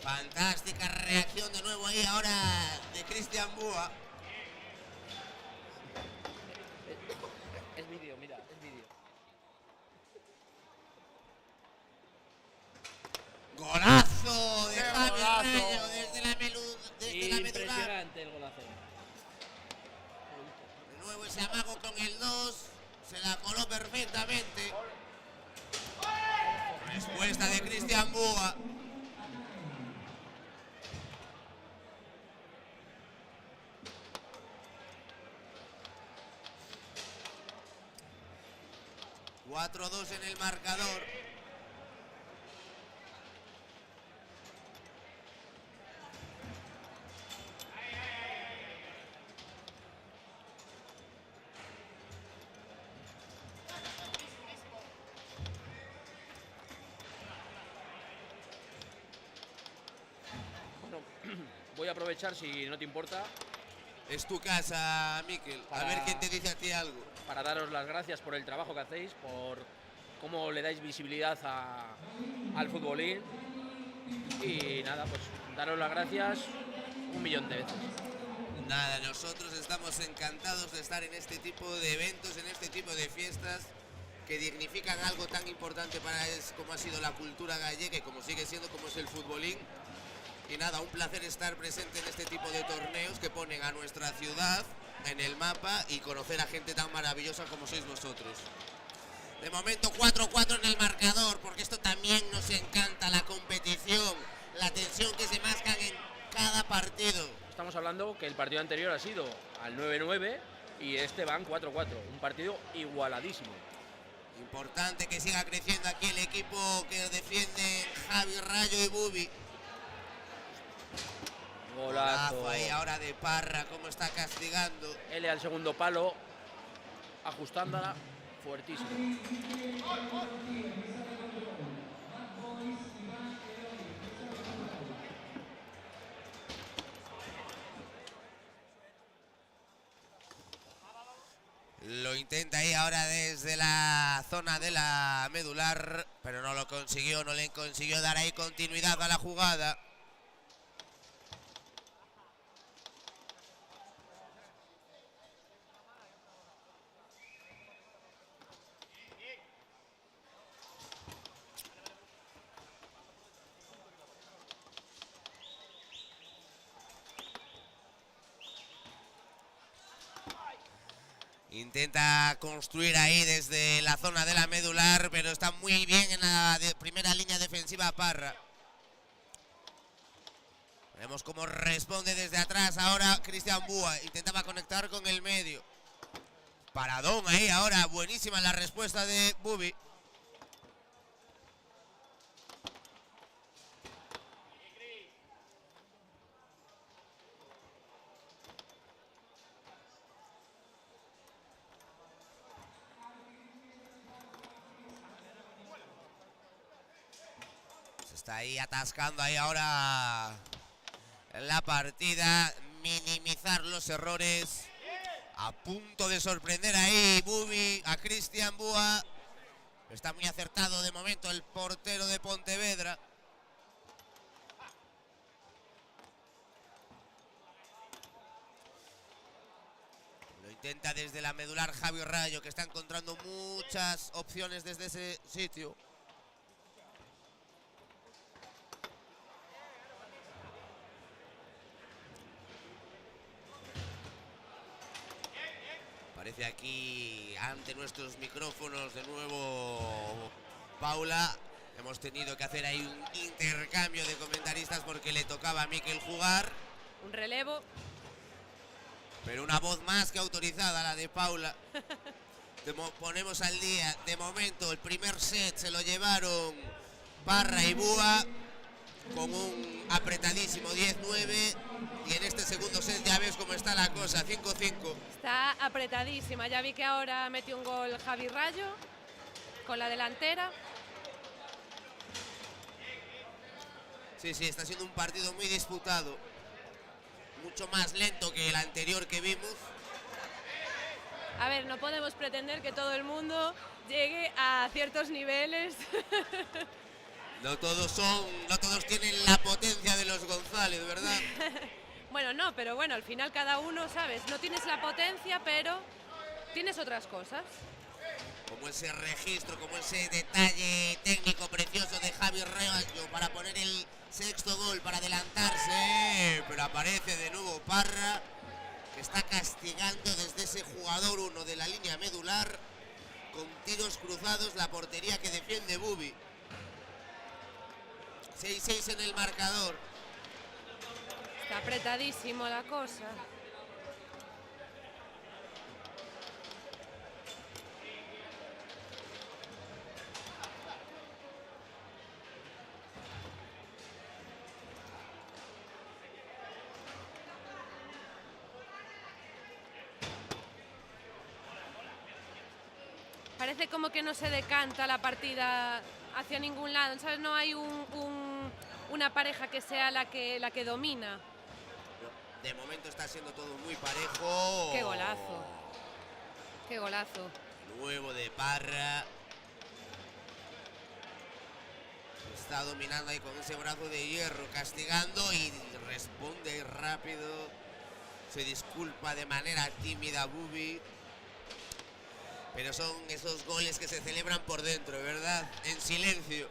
Fantástica reacción de nuevo ahí ahora de Cristian Búa. Es vídeo, mira, es vídeo. Golazo de Javi Rayo desde la medular. Impresionante el golazo. De nuevo ese amago con el 2. Se la coló perfectamente. Respuesta de Cristian Búa. ...4-2 en el marcador. Bueno, voy a aprovechar, si no te importa. Es tu casa, Mikel. A ver quién te dice a ti algo. Para daros las gracias por el trabajo que hacéis, por cómo le dais visibilidad al futbolín. Y nada, pues daros las gracias 1.000.000 de veces. Nada, nosotros estamos encantados de estar en este tipo de eventos, en este tipo de fiestas que dignifican algo tan importante para como ha sido la cultura gallega y como sigue siendo, como es el futbolín. Y nada, un placer estar presente en este tipo de torneos que ponen a nuestra ciudad en el mapa y conocer a gente tan maravillosa como sois vosotros. De momento 4-4 en el marcador, porque esto también nos encanta, la competición, la tensión que se mascan en cada partido. Estamos hablando que el partido anterior ha sido al 9-9 y este van 4-4, un partido igualadísimo. Importante que siga creciendo aquí el equipo que defiende Javi Rayo y Bubi. Golazo ahí ahora de Parra, cómo está castigando. L al segundo palo, ajustándola, fuertísimo. Lo intenta ahí ahora desde la zona de la medular, pero no lo consiguió, no le consiguió dar ahí continuidad a la jugada. Intenta construir ahí desde la zona de la medular, pero está muy bien en la primera línea defensiva Parra. Vemos cómo responde desde atrás ahora Cristian Búa. Intentaba conectar con el medio. Paradón ahí ahora, buenísima la respuesta de Bubi. Se está ahí atascando ahí ahora la partida, minimizar los errores. A punto de sorprender ahí Bubi a Cristian Búa. Está muy acertado de momento el portero de Pontevedra. Lo intenta desde la medular Javi Rayo, que está encontrando muchas opciones desde ese sitio. Aparece aquí ante nuestros micrófonos de nuevo Paula. Hemos tenido que hacer ahí un intercambio de comentaristas porque le tocaba a Mikel jugar. Un relevo. Pero una voz más que autorizada, la de Paula. Ponemos al día. De momento, el primer set se lo llevaron Parra y Búa con un apretadísimo 10-9. Y en este segundo set ya ves cómo está la cosa, 5-5. Está apretadísima. Ya vi que ahora metió un gol Javi Rayo con la delantera. Sí, sí, está siendo un partido muy disputado. Mucho más lento que el anterior que vimos. A ver, no podemos pretender que todo el mundo llegue a ciertos niveles. No todos tienen la potencia de los González, ¿verdad? Bueno, no, pero bueno, al final cada uno, ¿sabes? No tienes la potencia, pero tienes otras cosas. Como ese registro, como ese detalle técnico precioso de Javi Rayo para poner el sexto gol, para adelantarse. Pero aparece de nuevo Parra, que está castigando desde ese jugador 1 de la línea medular, con tiros cruzados, la portería que defiende Bubi. 6-6 en el marcador. Está apretadísimo la cosa. Parece como que no se decanta la partida hacia ningún lado, ¿sabes? No hay una pareja que sea la que domina. De momento está siendo todo muy parejo. ¡Qué golazo! ¡Qué golazo! Nuevo de Parra. Está dominando ahí con ese brazo de hierro, castigando y responde rápido. Se disculpa de manera tímida Bubi. Pero son esos goles que se celebran por dentro, ¿verdad? En silencio.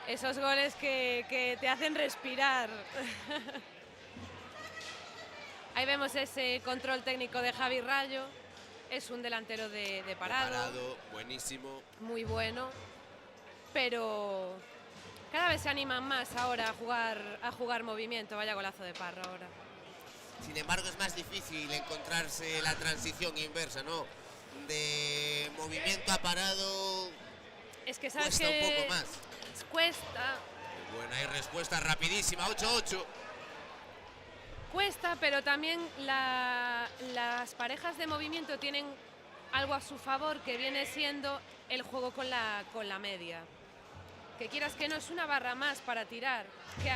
Esos goles que te hacen respirar. Ahí vemos ese control técnico de Javi Rayo. Es un delantero de parado. Buenísimo. Muy bueno. Pero cada vez se animan más ahora a jugar movimiento. Vaya golazo de Parra ahora. Sin embargo, es más difícil encontrarse la transición inversa, ¿no? De movimiento a parado. Es que sabes cuesta que un poco más. Cuesta. Bueno, hay respuesta rapidísima, 8-8. Cuesta, pero también las parejas de movimiento tienen algo a su favor, que viene siendo el juego con la media. Que quieras que no, es una barra más para tirar. Que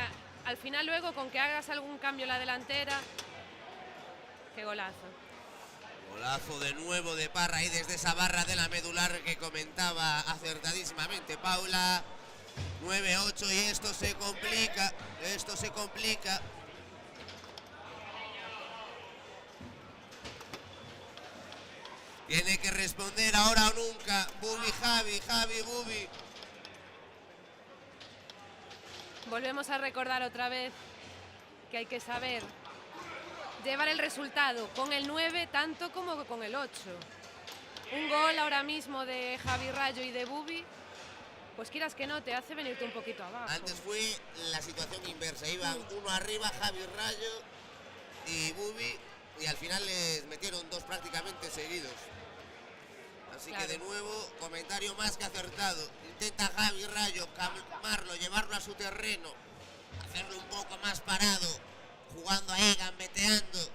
al final luego, con que hagas algún cambio en la delantera. ¡Qué golazo! Golazo de nuevo de Parra ahí desde esa barra de la medular que comentaba acertadísimamente Paula. 9-8 y esto se complica, Tiene que responder ahora o nunca. Bubi, Javi, Bubi. Volvemos a recordar otra vez que hay que saber llevar el resultado con el 9 tanto como con el 8. un gol ahora mismo de Javi Rayo y de Bubi, pues quieras que no, te hace venirte un poquito abajo. Antes fue la situación inversa, iban uno arriba, Javi Rayo y Bubi, y al final les metieron dos prácticamente seguidos. Así Claro. que de nuevo, comentario más que acertado. Intenta Javi Rayo calmarlo, llevarlo a su terreno, hacerlo un poco más parado, jugando ahí, gambeteando.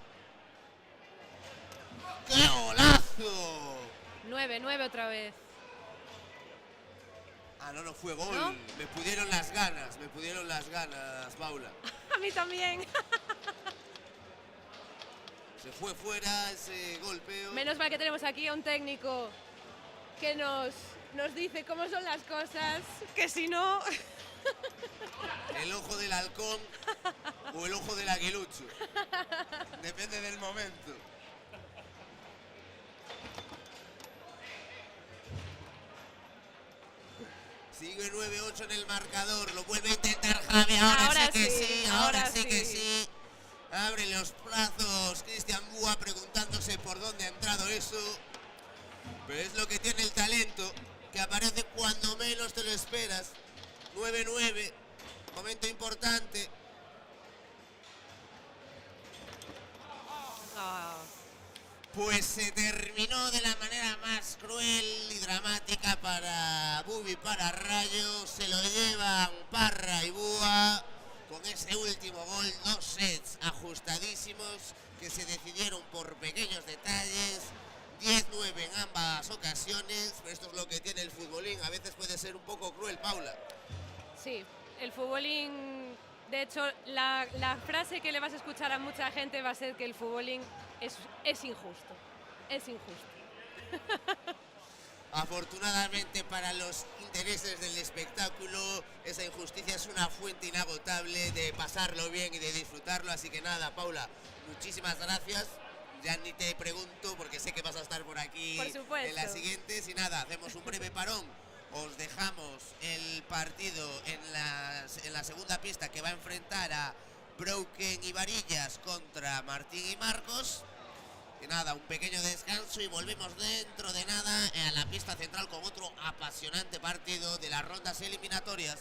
¡Qué golazo! 9 otra vez. Ah, no fue gol. ¿No? Me pudieron las ganas, Paula. A mí también. Se fue fuera ese golpeo. Menos mal que tenemos aquí a un técnico que nos dice cómo son las cosas, que si no... El ojo del halcón o el ojo del aguilucho. Depende del momento. Sigue 9-8 en el marcador. Lo vuelve a intentar Javi. Ahora sí que sí. Ahora sí que sí. Abre los brazos Cristian Búa preguntándose por dónde ha entrado eso. Pero es lo que tiene el talento, que aparece cuando menos te lo esperas. 9-9, momento importante. Pues se terminó de la manera más cruel y dramática para Bubi, para Rayo. Se lo llevan Parra y Búa con ese último gol. 2 sets ajustadísimos que se decidieron por pequeños detalles. 10-9 en ambas ocasiones, pero esto es lo que tiene el futbolín. A veces puede ser un poco cruel, Paula. Sí, el futbolín... De hecho, la frase que le vas a escuchar a mucha gente va a ser que el futbolín es injusto. Es injusto. Afortunadamente para los intereses del espectáculo, esa injusticia es una fuente inagotable de pasarlo bien y de disfrutarlo. Así que nada, Paula, muchísimas gracias. Ya ni te pregunto porque sé que vas a estar por aquí Por supuesto. en las siguientes. Y nada, hacemos un breve parón. Os dejamos el partido en la segunda pista, que va a enfrentar a Broken y Varillas contra Martín y Marcos. Y nada, un pequeño descanso y volvemos dentro de nada a la pista central con otro apasionante partido de las rondas eliminatorias.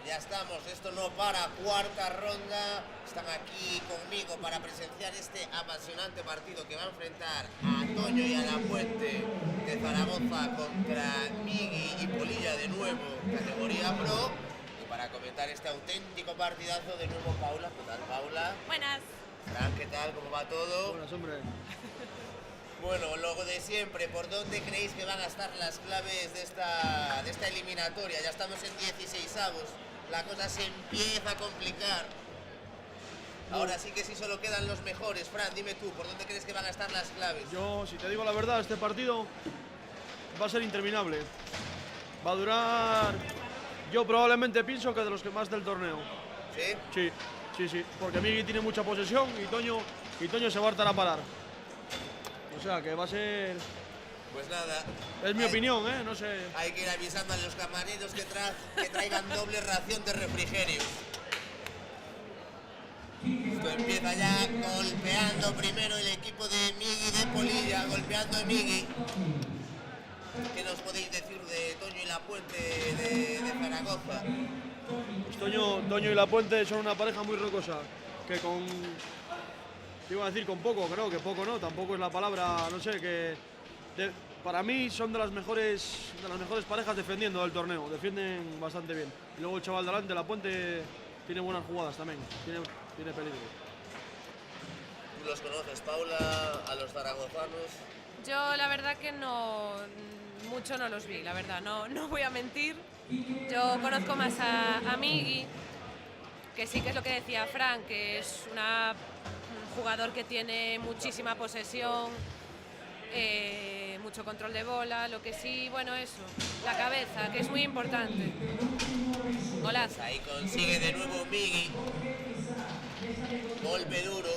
ya estamos, esto no para, cuarta ronda. Están aquí conmigo para presenciar este apasionante partido que va a enfrentar a Toño y a La Puente de Zaragoza contra Migui y Polilla de nuevo, categoría Pro. Y para comentar este auténtico partidazo, de nuevo Paula. ¿Qué tal, Paula? Buenas. Fran, ¿qué tal? ¿Cómo va todo? Buenas, hombre. Bueno, luego de siempre, ¿por dónde creéis que van a estar las claves de esta eliminatoria? Ya estamos en 16avos, la cosa se empieza a complicar. Ahora sí que sí solo quedan los mejores. Fran, dime tú, ¿por dónde crees que van a estar las claves? Yo, si te digo la verdad, este partido va a ser interminable. Va a durar, yo probablemente pienso que de los que más del torneo. ¿Sí? Sí, porque Migui tiene mucha posesión y Toño se va a hartar a parar. O sea, que va a ser... Pues nada. Es mi opinión, no sé. Hay que ir avisando a los camareros que traigan doble ración de refrigerio. Esto empieza ya golpeando primero el equipo de Migui de Polilla, golpeando a Migui. ¿Qué nos podéis decir de Toño y La Puente de Zaragoza? Pues Toño y La Puente son una pareja muy rocosa, que con... Iba a decir con poco, creo que poco no, tampoco es la palabra, no sé, que para mí son de las mejores parejas defendiendo del torneo, defienden bastante bien. Y luego el chaval delante, La Puente, tiene buenas jugadas también, tiene peligro. ¿Tú los conoces, Paula, a los zaragozanos? Yo la verdad que mucho no los vi, la verdad, no voy a mentir. Yo conozco más a Migui, que sí que es lo que decía Fran, que es un jugador que tiene muchísima posesión, mucho control de bola, lo que sí, bueno, eso, la cabeza, que es muy importante. Golazo. Ahí consigue de nuevo Migui, golpe duro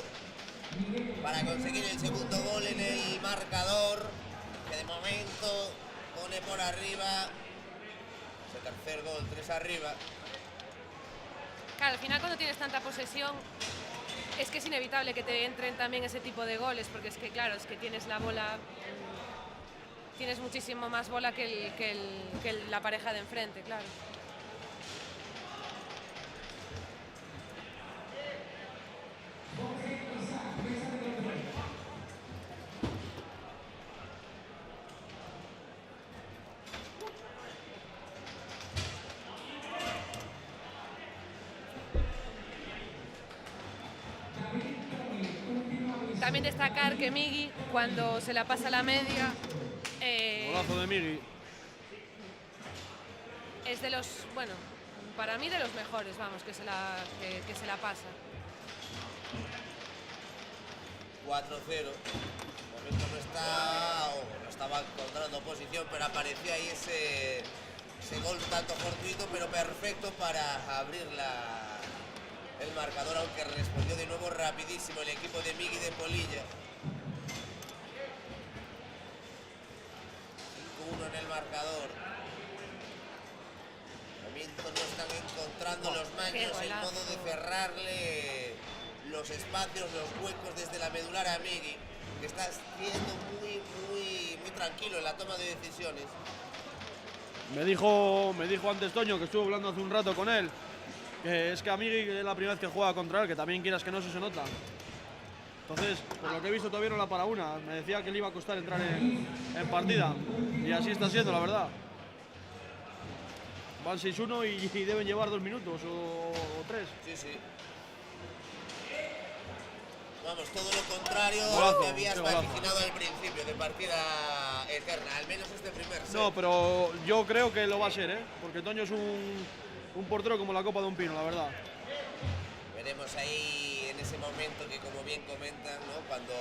para conseguir el segundo gol en el marcador, que de momento pone por arriba ese tercer gol, 3 arriba. Claro, al final cuando tienes tanta posesión es que es inevitable que te entren también ese tipo de goles, porque es que claro, es que tienes la bola, tienes muchísimo más bola que la pareja de enfrente, claro. También destacar que Migui, cuando se la pasa a la media, Golazo de Migui. es de los, bueno, para mí de los mejores, vamos, que se la pasa. 4-0. De momento no estaba encontrando posición, pero apareció ahí ese gol tanto fortuito, pero perfecto para abrir el marcador, aunque respondió de nuevo rapidísimo el equipo de Migui de Polilla. 5-1 en el marcador. De momento no están encontrando los maños, el modo de cerrarle los espacios, los huecos desde la medular a Migui, que está siendo muy tranquilo en la toma de decisiones. Me dijo antes Toño, que estuve hablando hace un rato con él, que es que a Migui es la primera vez que juega contra él, que también quieras que no, eso se nota. Entonces, por lo que he visto todavía no la para una. Me decía que le iba a costar entrar en partida, y así está siendo, la verdad. Van 6-1 y deben llevar 2 minutos o 3. Sí. Vamos, todo lo contrario a Golazo, lo que habías qué golazo. vaticinado al principio, de partida eterna, al menos este primer set. No, pero yo creo que lo va a ser, porque Toño es un portero como la copa de un pino, la verdad. Veremos ahí en ese momento que, como bien comentan, ¿no?, cuando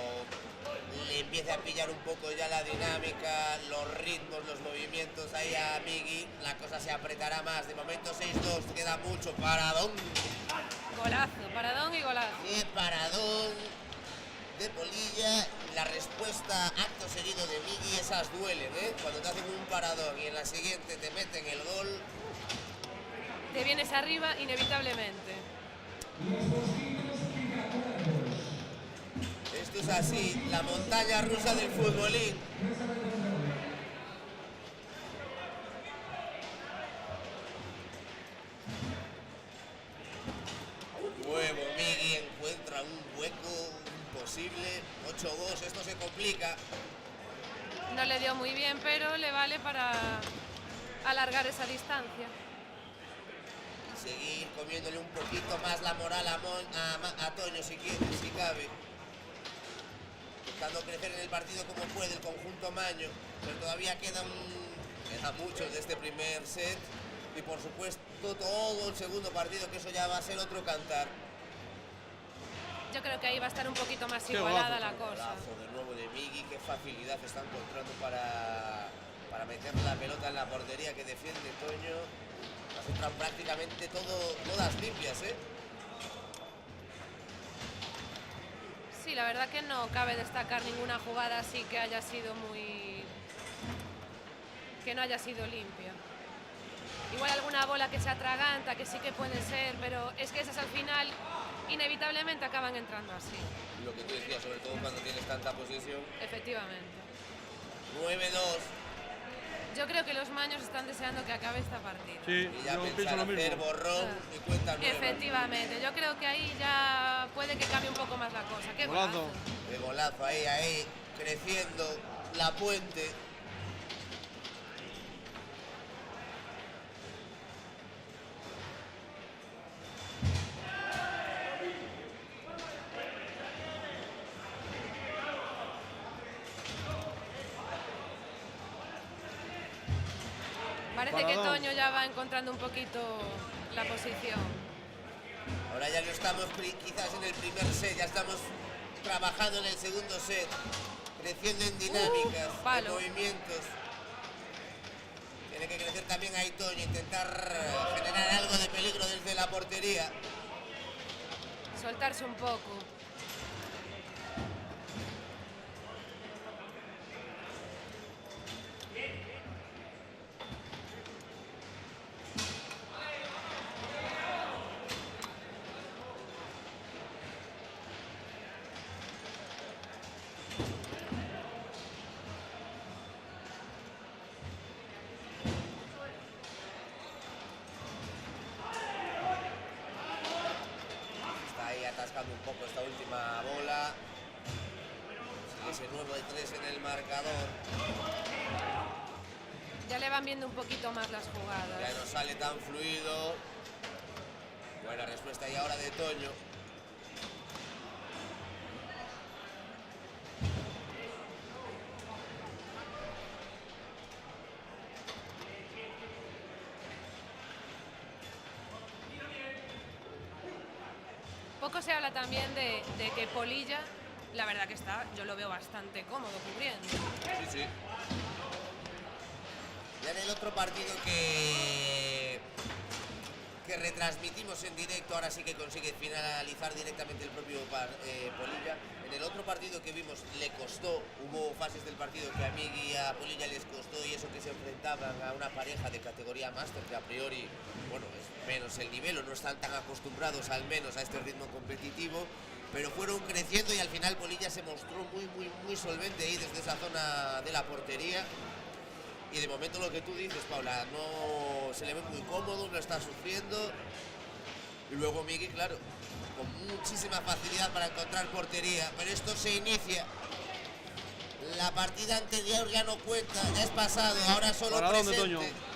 le empiece a pillar un poco ya la dinámica, los ritmos, los movimientos ahí a Migui, la cosa se apretará más. De momento 6-2, queda mucho. Paradón. Golazo, paradón y golazo. Qué paradón de Polilla. La respuesta acto seguido de Migui, esas duelen, cuando te hacen un paradón y en la siguiente te meten el gol. Te vienes arriba inevitablemente. Esto es así, la montaña rusa del futbolín. posible. 8-2, esto se complica. No le dio muy bien, pero le vale para alargar esa distancia. Y seguir comiéndole un poquito más la moral a Toño si cabe. Intentando crecer en el partido como puede el conjunto maño, pero todavía queda mucho de este primer set. Y por supuesto todo el segundo partido, que eso ya va a ser otro cantar. Yo creo que ahí va a estar un poquito más igualada la cosa. De nuevo de Migui, qué facilidad está encontrando para meter la pelota en la portería que defiende Toño. Las entran prácticamente todas limpias, ¿eh? Sí, la verdad que no cabe destacar ninguna jugada así que haya sido que no haya sido limpia. Igual alguna bola que se atraganta, que sí que puede ser, pero es que esas al final inevitablemente acaban entrando así. Lo que tú decías, sobre todo cuando tienes tanta posesión. Efectivamente. 9-2. Yo creo que los maños están deseando que acabe esta partida. Sí, y ya yo pensar pienso lo mismo. hacer borrón y cuenta nueva. Efectivamente, yo creo que ahí ya puede que cambie un poco más la cosa. ¡Qué golazo! ¡Qué golazo! Ahí, creciendo la Puente. Parece que Toño ya va encontrando un poquito la posición. Ahora ya no estamos quizás en el primer set, ya estamos trabajando en el segundo set, creciendo en dinámicas, en movimientos. Tiene que crecer también ahí Toño, intentar generar algo de peligro desde la portería. Soltarse un poco. Atascando un poco esta última bola. Sigue ese 9-3 en el marcador. Ya le van viendo un poquito más las jugadas. Ya no sale tan fluido. Buena respuesta y ahora de Toño. Poco se habla también de que Polilla, la verdad que yo lo veo bastante cómodo cubriendo. Sí, sí. Ya en el otro partido que retransmitimos en directo, ahora sí que consigue finalizar directamente el propio Polilla. En el otro partido que vimos le costó, hubo fases del partido que a Migui y a Polilla les costó, y eso que se enfrentaban a una pareja de categoría máster que a priori, bueno, es menos el nivel o no están tan acostumbrados al menos a este ritmo competitivo, pero fueron creciendo y al final Polilla se mostró muy solvente ahí desde esa zona de la portería. Y de momento lo que tú dices, Paula, no se le ve muy cómodo, no está sufriendo. Y luego Migui, claro, con muchísima facilidad para encontrar portería. Pero esto se inicia. La partida anterior ya no cuenta, ya es pasado, ahora solo ¿Para presente. dónde, Toño?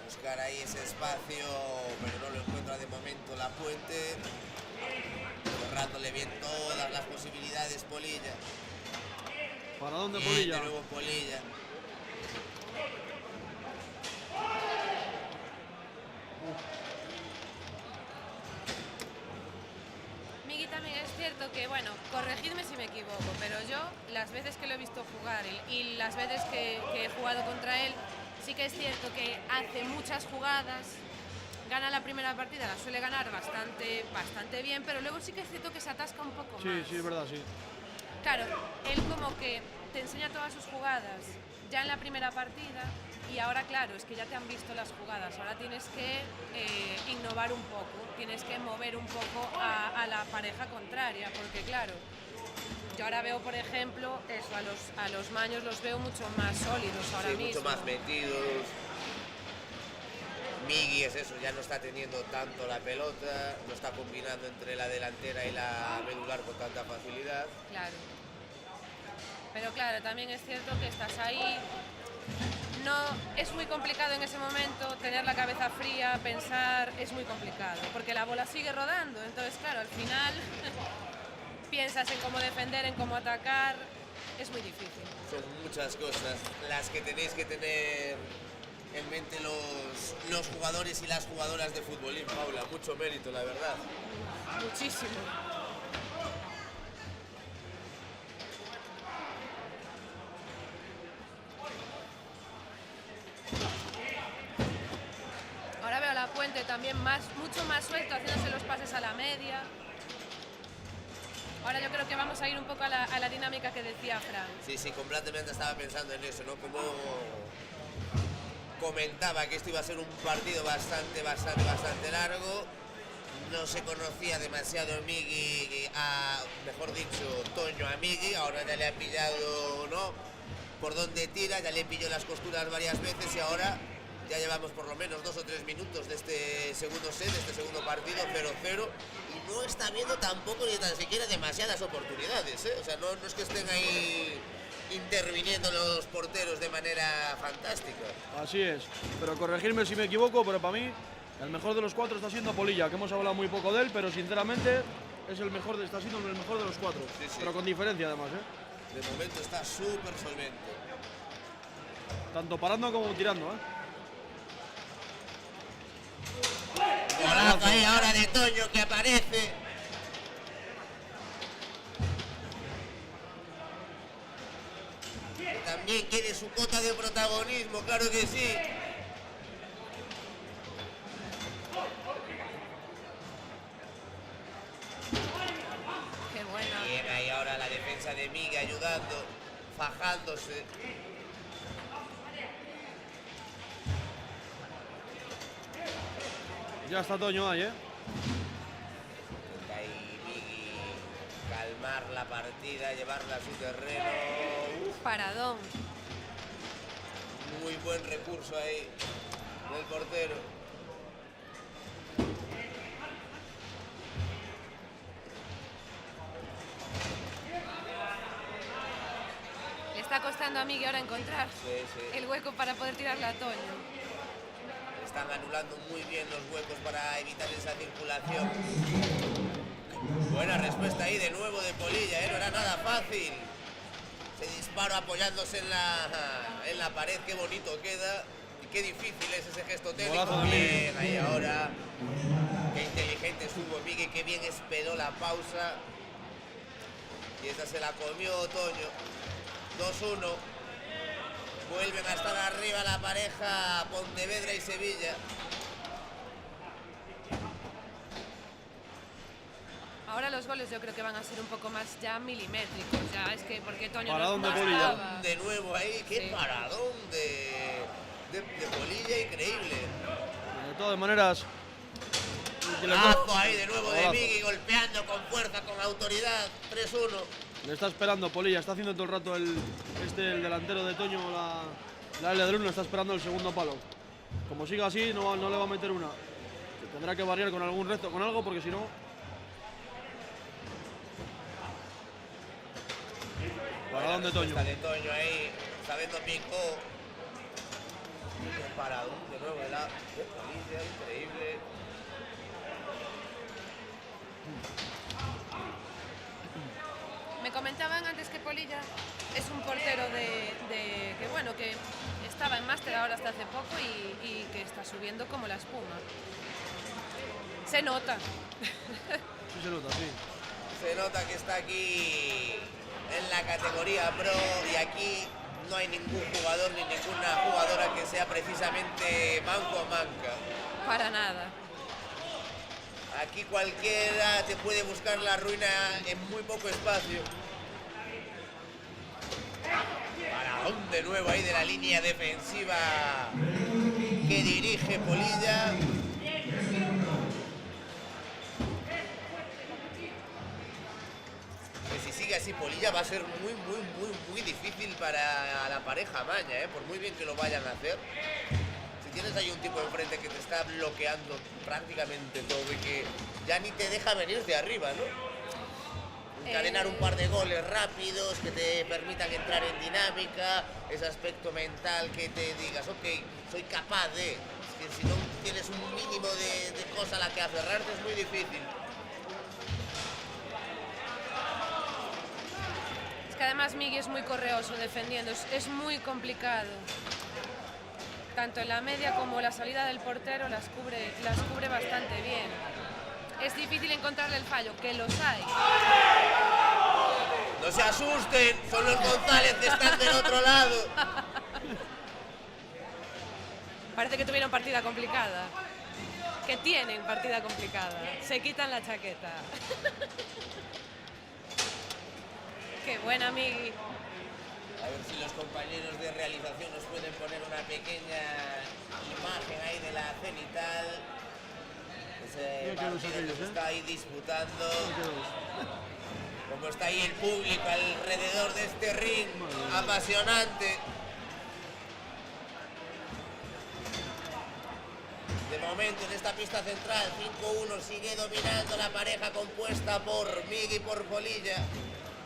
Buscar ahí ese espacio, pero no lo encuentra de momento la Puente. Cerrándole bien todas las posibilidades Polilla. ¿Para dónde, Bien, Polilla? de nuevo Polilla. Migui también es cierto que, bueno, corregidme si me equivoco, pero yo las veces que lo he visto jugar y las veces que he jugado contra él, sí que es cierto que hace muchas jugadas, gana la primera partida, la suele ganar bastante bien, pero luego sí que es cierto que se atasca un poco más. Sí, es verdad, sí. Claro, él como que te enseña todas sus jugadas ya en la primera partida y ahora, claro, es que ya te han visto las jugadas, ahora tienes que innovar un poco, tienes que mover un poco a la pareja contraria, porque claro, Yo ahora veo, por ejemplo, eso, a los maños los veo mucho más sólidos ahora Sí, mismo. mucho más metidos. Migui es eso, ya no está teniendo tanto la pelota, no está combinando entre la delantera y la medular con tanta facilidad. Claro. Pero claro, también es cierto que estás ahí. No, es muy complicado en ese momento tener la cabeza fría, pensar, es muy complicado, porque la bola sigue rodando. Entonces, claro, al final piensas en cómo defender, en cómo atacar, es muy difícil. Son muchas cosas las que tenéis que tener en mente los jugadores y las jugadoras de futbolín, Paula. Mucho mérito, la verdad. Muchísimo. Ahora veo a La Puente también mucho más suelto, haciéndose los pases a la media. Ahora yo creo que vamos a ir un poco a la dinámica que decía Fran. Sí, completamente estaba pensando en eso, ¿no? Como comentaba que esto iba a ser un partido bastante largo. No se conocía demasiado Migui, mejor dicho, Toño a Migui. Ahora ya le ha pillado, ¿no?, por dónde tira, ya le pilló las costuras varias veces y ahora ya llevamos por lo menos 2 o 3 minutos de este segundo set, de este segundo partido, 0-0, y no está viendo tampoco ni tan siquiera demasiadas oportunidades, ¿eh? O sea, no es que estén ahí interviniendo los porteros de manera fantástica. Así es, pero corregirme si me equivoco, pero para mí el mejor de los 4 está siendo Polilla, que hemos hablado muy poco de él, pero sinceramente es está siendo el mejor de los 4, Sí. pero con diferencia además, ¿eh? De momento está súper solvente. Tanto parando como tirando, ¿eh? Golazo ahí ahora de Toño que aparece. También quiere su cota de protagonismo, claro que sí. Qué buena. Bien ahí ahora la defensa de Migui ayudando, fajándose. Ya está Toño ahí, ¿eh? Intenta ahí Migui calmar la partida, llevarla a su terreno. Paradón. Muy buen recurso ahí del portero. Le está costando a Migui ahora encontrar el hueco para poder tirarle a Toño. Están anulando muy bien los huecos para evitar esa circulación. Buena respuesta ahí de nuevo de Polilla, no era nada fácil. Se dispara apoyándose en la pared, qué bonito queda. Y qué difícil es ese gesto técnico. Bien, ahí ahora. Qué inteligente estuvo Migui, qué bien esperó la pausa. Y esa se la comió Toño. 2-1. Vuelven a estar arriba la pareja Pontevedra y Sevilla. Ahora los goles yo creo que van a ser un poco más ya milimétricos. Ya es que porque Toño Paradón no de Polilla. estaba. De nuevo ahí, qué Sí. paradón de Polilla, increíble. De todas maneras. Lazo ahí de nuevo de Golazo. Migui, golpeando con fuerza, con autoridad. 3-1. Le está esperando Polilla, está haciendo todo el rato el delantero de Toño, la L de Luna, está esperando el segundo palo. Como siga así, no le va a meter una. Tendrá que variar con algún resto, con algo, porque si no. Paradón de Toño. Está de Toño ahí, sabiendo picó. Qué paradón de nuevo de Polilla, increíble. Me comentaban antes que Polilla es un portero que bueno, que estaba en máster ahora hasta hace poco y que está subiendo como la espuma. Se nota. Sí se nota, sí. Se nota que está aquí en la categoría pro y aquí no hay ningún jugador ni ninguna jugadora que sea precisamente manco o manca. Para nada. Aquí cualquiera te puede buscar la ruina en muy poco espacio. Paradón de nuevo ahí de la línea defensiva que dirige Polilla. Que si sigue así y Polilla va a ser muy difícil para la pareja Maña, por muy bien que lo vayan a hacer. Si tienes ahí un tipo enfrente que te está bloqueando prácticamente todo y que ya ni te deja venir de arriba, ¿no? Encadenar un par de goles rápidos que te permitan entrar en dinámica, ese aspecto mental que te digas, ok, soy capaz de... Es que si no tienes un mínimo de cosa a la que aferrarte es muy difícil. Es que además Migui es muy correoso defendiendo, es muy complicado. Tanto en la media como la salida del portero las cubre bastante bien. Es difícil encontrarle el fallo, que los hay. No se asusten, son los González que están del otro lado. Parece que tuvieron partida complicada. Que tienen partida complicada. Se quitan la chaqueta. Qué buena, Migui. A ver si los compañeros de realización nos pueden poner una pequeña imagen ahí de la cenital. Ese partido que se está ahí disputando. Como está ahí el público alrededor de este ring apasionante. De momento en esta pista central 5-1 sigue dominando la pareja compuesta por Migui y por Polilla.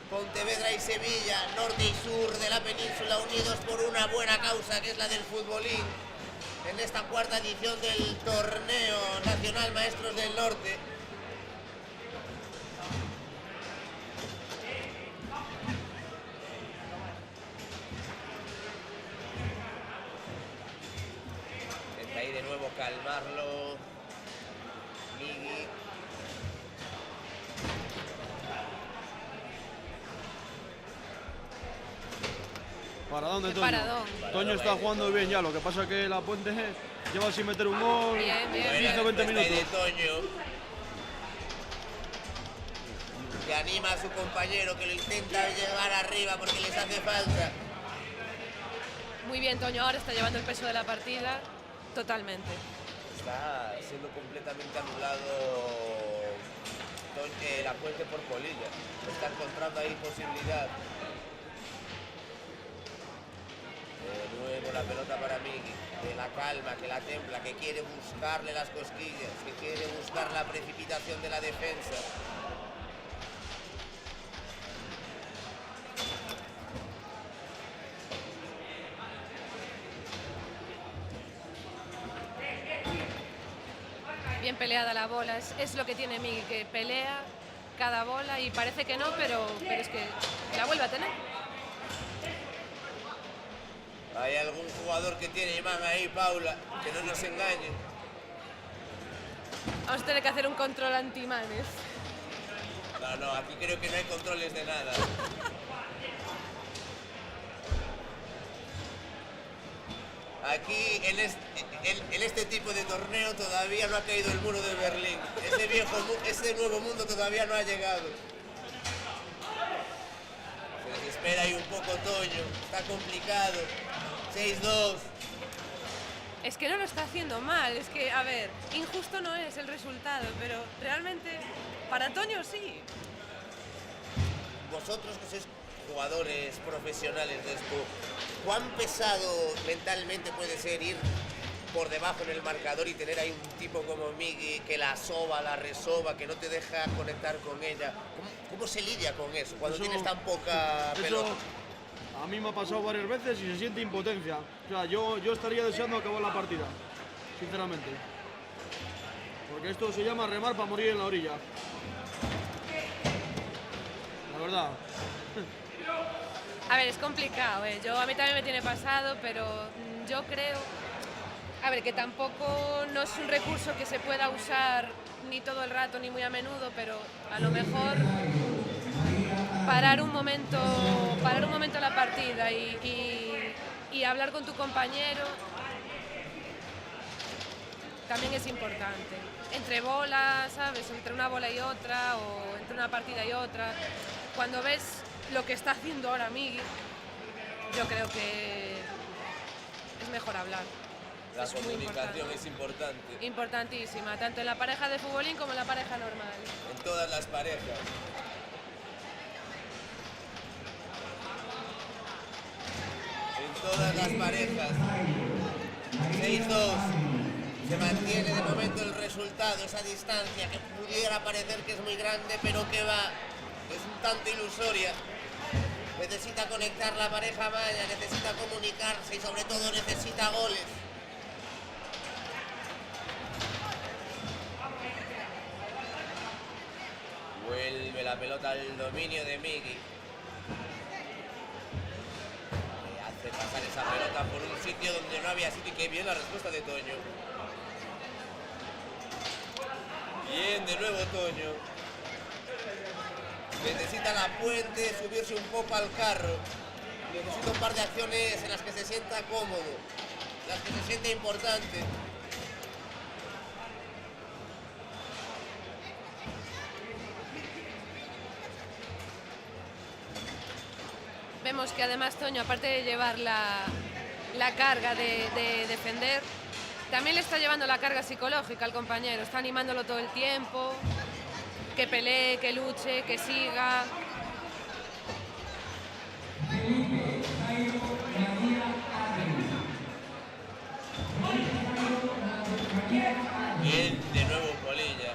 Pontevedra y Sevilla, norte y sur de la península, unidos por una buena causa que es la del futbolín. En esta cuarta edición del torneo nacional Maestros del Norte. Intenta ahí de nuevo calmarlo Migui. ¿Para dónde, Toño? Paradón. Toño está jugando bien ya, lo que pasa que la Puente lleva sin meter un gol 15 o 20 minutos. De Toño, que anima a su compañero, que lo intenta llevar arriba porque les hace falta. Muy bien, Toño ahora está llevando el peso de la partida totalmente. Está siendo completamente anulado la Puente por Polilla. Está encontrando ahí posibilidad. De nuevo la pelota para Migui, que la calma, que la templa, que quiere buscarle las cosquillas, que quiere buscar la precipitación de la defensa. Bien peleada la bola, es lo que tiene Migui, que pelea cada bola y parece que no, pero es que la vuelve a tener. Hay algún jugador que tiene imán ahí, Paula, que no nos engañe. Vamos a tener que hacer un control anti-imanes. No, aquí creo que no hay controles de nada. Aquí, en este tipo de torneo, todavía no ha caído el muro de Berlín. Ese nuevo mundo todavía no ha llegado. Se desespera ahí un poco Toño, está complicado. 6-2. Es que no lo está haciendo mal, es que, a ver, injusto no es el resultado, pero realmente para Toño sí. Vosotros que sois jugadores profesionales de esto, ¿cuán pesado mentalmente puede ser ir por debajo en el marcador y tener ahí un tipo como Migui que la soba, la resoba, que no te deja conectar con ella? ¿Cómo se lidia con eso cuando tienes tan poca pelota? A mí me ha pasado varias veces y se siente impotencia. O sea, yo estaría deseando acabar la partida, sinceramente. Porque esto se llama remar para morir en la orilla. La verdad. A ver, es complicado, ¿eh? A mí también me tiene pasado, pero yo creo... A ver, que tampoco no es un recurso que se pueda usar ni todo el rato ni muy a menudo, pero a lo mejor parar un momento la partida y hablar con tu compañero también es importante. Entre bolas, ¿sabes? Entre una bola y otra, o entre una partida y otra. Cuando ves lo que está haciendo ahora Migui, yo creo que es mejor hablar. La es muy comunicación es importante. Importantísima, tanto en la pareja de futbolín como en la pareja normal. En todas las parejas. todas las parejas. 6-2. Se mantiene de momento el resultado, esa distancia que pudiera parecer que es muy grande, pero que va, es un tanto ilusoria. Necesita conectar la pareja maya, necesita comunicarse y sobre todo necesita goles. Vuelve la pelota al dominio de Migui. Le hace pasar esa pelota por un sitio donde no había sitio y qué bien la respuesta de Toño. Bien, de nuevo Toño. Necesita la Puente subirse un poco al carro. Necesita un par de acciones en las que se sienta cómodo, las que se sienta importante. Vemos que además Toño, aparte de llevar la carga de defender, también le está llevando la carga psicológica al compañero. Está animándolo todo el tiempo, que pelee, que luche, que siga. Bien, de nuevo Polilla.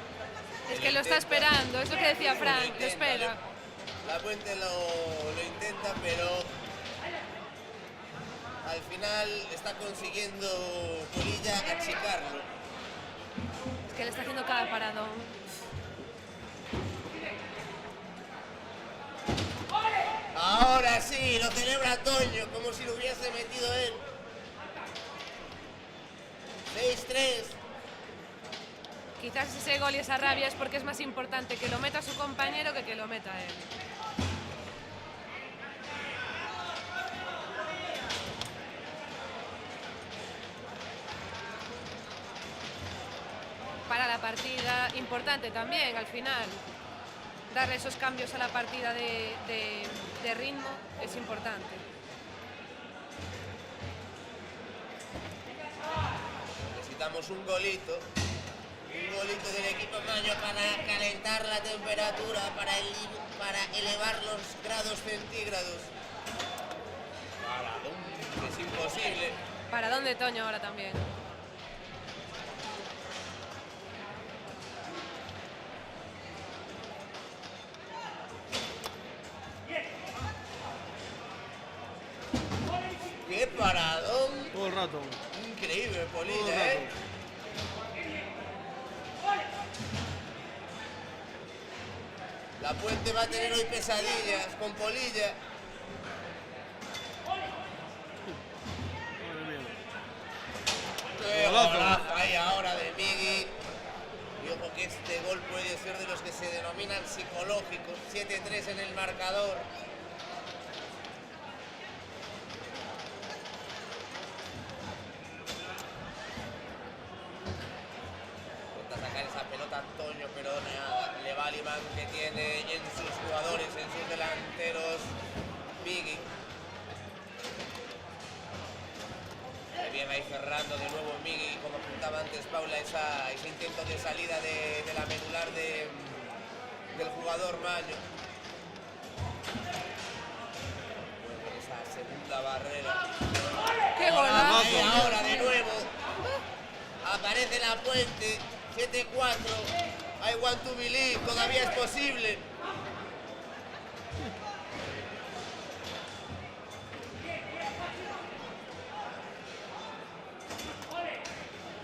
Es que lo está esperando, es lo que decía Frank, lo espera. La Puente lo intenta, pero al final está consiguiendo Polilla achicarlo. Es que le está haciendo cada paradón. Ahora sí, lo celebra Toño, como si lo hubiese metido él. 6-3. Quizás ese gol y esa rabia es porque es más importante que lo meta su compañero que lo meta él. Para la partida, importante también al final. Darle esos cambios a la partida de ritmo es importante. Necesitamos un golito del equipo mayo para calentar la temperatura, para elevar los grados centígrados. Es imposible. ¿Para dónde Toño ahora también? ¡Qué paradón! Todo el rato. Increíble, Polilla, Todo el rato. La Puente va a tener hoy pesadillas con Polilla. ¡Qué golazo ahí ahora de Migui! Y ojo que este gol puede ser de los que se denominan psicológicos. 7-3 en el marcador. Sacar esa pelota Antonio, pero nada, le va el imán que tiene en sus jugadores, en sus delanteros, Migui. Bien ahí cerrando de nuevo Migui, como apuntaba antes Paula, ese intento de salida de la medular del jugador mayo. Bueno, esa segunda barrera. ¡Qué golazo! Y ahora de nuevo aparece la Puente. 7-4, I want to believe, todavía es posible.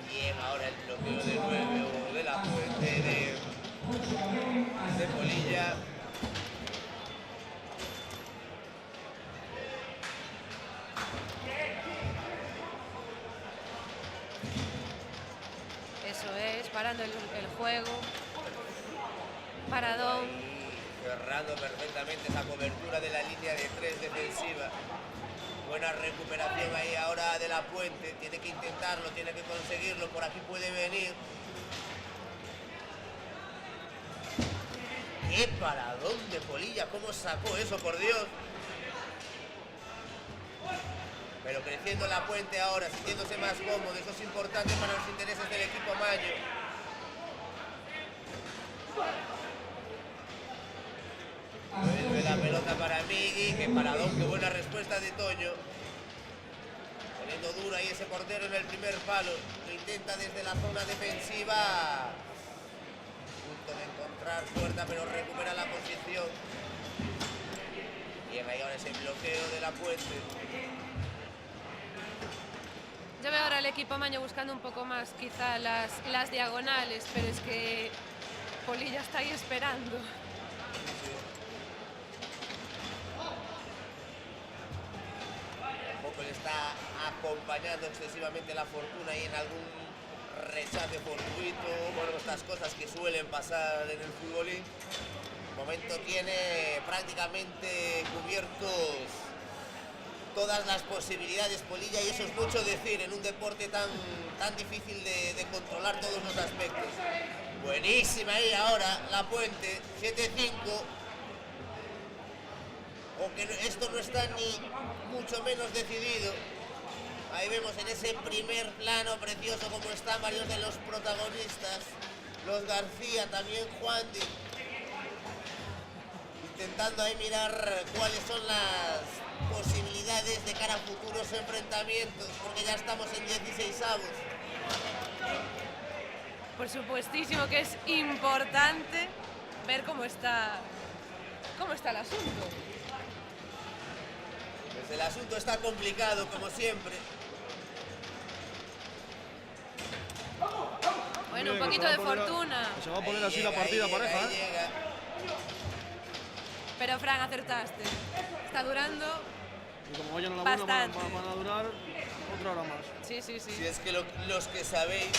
Bien, ahora el bloqueo de nuevo de la Puente de Polilla. Eso es, parando el juego. Paradón. Cerrando perfectamente esa cobertura de la línea de 3 defensiva. Buena recuperación ahí ahora de la Puente. Tiene que intentarlo, tiene que conseguirlo. Por aquí puede venir. ¡Qué paradón de Polilla! ¿Cómo sacó eso, por Dios? Pero creciendo la Puente ahora, sintiéndose más cómodo. Eso es importante para los intereses del equipo mayo. Vuelve la pelota para Migui. ¡Qué paradón! ¡Qué buena respuesta de Toño! ese portero en el primer palo. Lo intenta desde la zona defensiva. Punto de encontrar puerta, pero recupera la posición. Bien, ahí ahora ese bloqueo de La Puente. Yo veo ahora el equipo maño buscando un poco más quizá las diagonales, pero es que Polilla está ahí esperando. Un poco le está acompañando excesivamente la fortuna y en algún rechace fortuito, bueno, estas cosas que suelen pasar en el futbolín. De momento tiene prácticamente cubiertos todas las posibilidades Polilla, y eso es mucho decir en un deporte tan difícil de controlar todos los aspectos. Buenísima ahí ahora La Puente, 7-5. Aunque esto no está ni mucho menos decidido. Ahí vemos en ese primer plano precioso cómo están varios de los protagonistas. Los García, también Juandi. Intentando ahí mirar cuáles son las posibilidades de cara a futuros enfrentamientos, porque ya estamos en 16avos. Por supuestísimo que es importante ver cómo está el asunto. Pues el asunto está complicado, como siempre. Bueno, un poquito de fortuna. Se va a poner así la partida pareja, llega. Pero Fran, acertaste. Está durando y como vayan a la buena van a durar otra hora más. Sí, sí, sí. Si es que los que sabéis.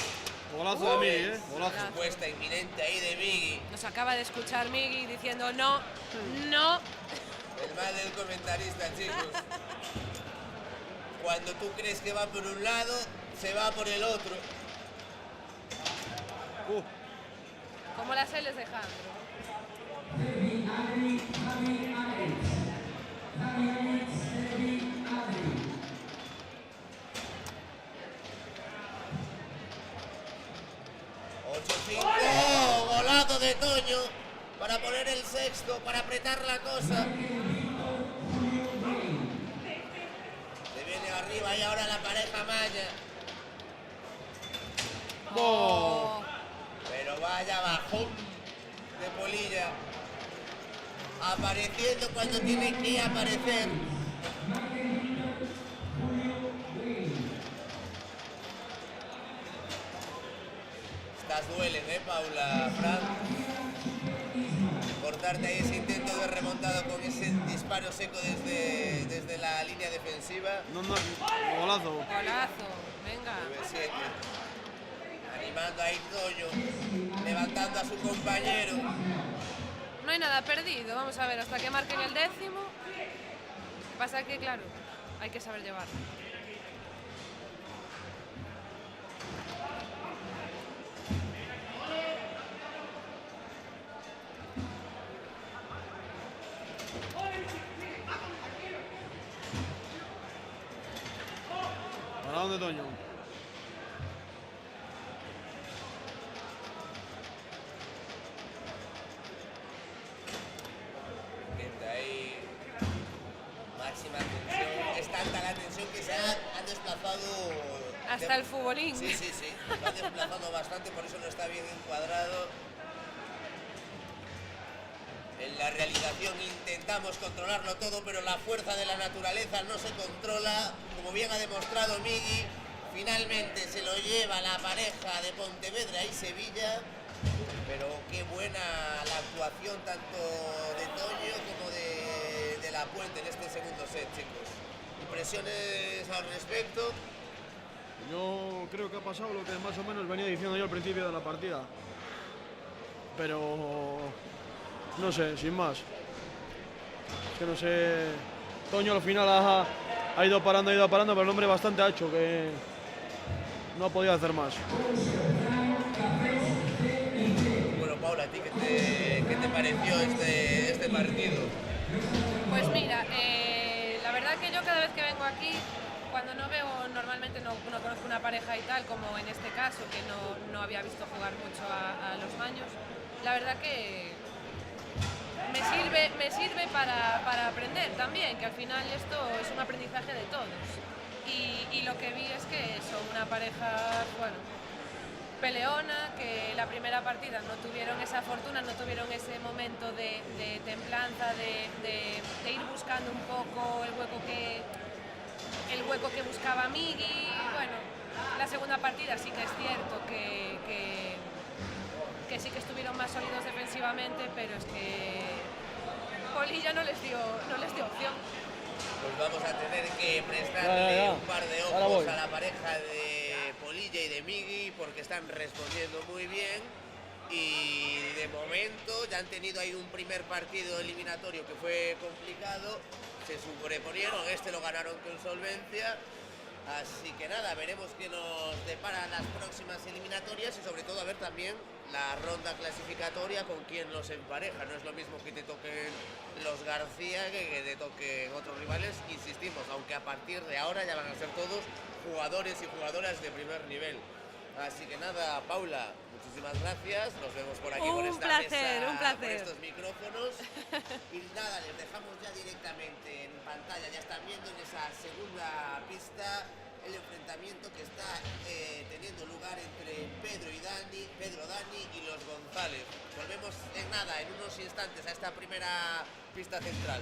Golazo de Migui, golazo. Respuesta inminente ahí de Migui. Nos acaba de escuchar Migui diciendo no, no. El mal del comentarista, chicos. Cuando tú crees que va por un lado, se va por el otro. Como las L's de Jandro. Golazo de Toño para poner el sexto, para apretar la cosa. Se viene arriba y ahora la pareja Maya. Oh. Pero vaya bajón de Polilla. Apareciendo cuando tiene que aparecer. Estas duelen, Paula, Fran. Cortarte ahí ese intento de remontado con ese disparo seco desde la línea defensiva. No, golazo. Golazo, venga. 9-7. Animando ahí Toño, levantando a su compañero. No hay nada perdido, vamos a ver hasta que marquen el 10º. Lo que pasa es que, claro, hay que saber llevarlo. ¿Para dónde, Toño? Ahí, máxima tensión. Es tanta la tensión que se han desplazado hasta el futbolín. Sí, sí, sí. Lo han desplazado bastante, por eso no está bien encuadrado. En la realización intentamos controlarlo todo, pero la fuerza de la naturaleza no se controla. Como bien ha demostrado Migui, finalmente se lo lleva la pareja de Pontevedra y Sevilla. Pero qué buena la actuación tanto de Toño como de La Puente en este segundo set, chicos. ¿Impresiones al respecto? Yo creo que ha pasado lo que más o menos venía diciendo yo al principio de la partida. Pero no sé, sin más. Es que no sé. Toño al final ha ido parando, pero el hombre bastante ha hecho, que no ha podido hacer más. Bueno, Paula, ¿a ti qué te pareció este partido? Pues mira, la verdad que yo cada vez que vengo aquí, cuando no veo, normalmente no conozco una pareja y tal, como en este caso, que no había visto jugar mucho a los maños, la verdad que me sirve para aprender también, que al final esto es un aprendizaje de todos. y lo que vi es que son una pareja, bueno, peleona, que la primera partida no tuvieron esa fortuna, no tuvieron ese momento de templanza, de ir buscando un poco el hueco que buscaba Migui. Bueno, la segunda partida sí que es cierto que sí que estuvieron más sólidos defensivamente, pero es que Polilla no les dio opción. Pues vamos a tener que prestarle un par de ojos a la pareja de Polilla y de Migui porque están respondiendo muy bien y de momento ya han tenido ahí un primer partido eliminatorio que fue complicado, se sobreponieron, lo ganaron con solvencia, así que nada, veremos qué nos deparan las próximas eliminatorias y sobre todo a ver también la ronda clasificatoria con quién los empareja. No es lo mismo que te toquen los García que te toquen otros rivales, insistimos, aunque a partir de ahora ya van a ser todos jugadores y jugadoras de primer nivel. Así que nada, Paula, muchísimas gracias, nos vemos por aquí por esta mesa, un placer. por estos micrófonos y nada, les dejamos ya directamente en pantalla, ya están viendo en esa segunda pista el enfrentamiento que está teniendo lugar entre Pedro Dani y los González. Volvemos en nada, en unos instantes a esta primera pista central.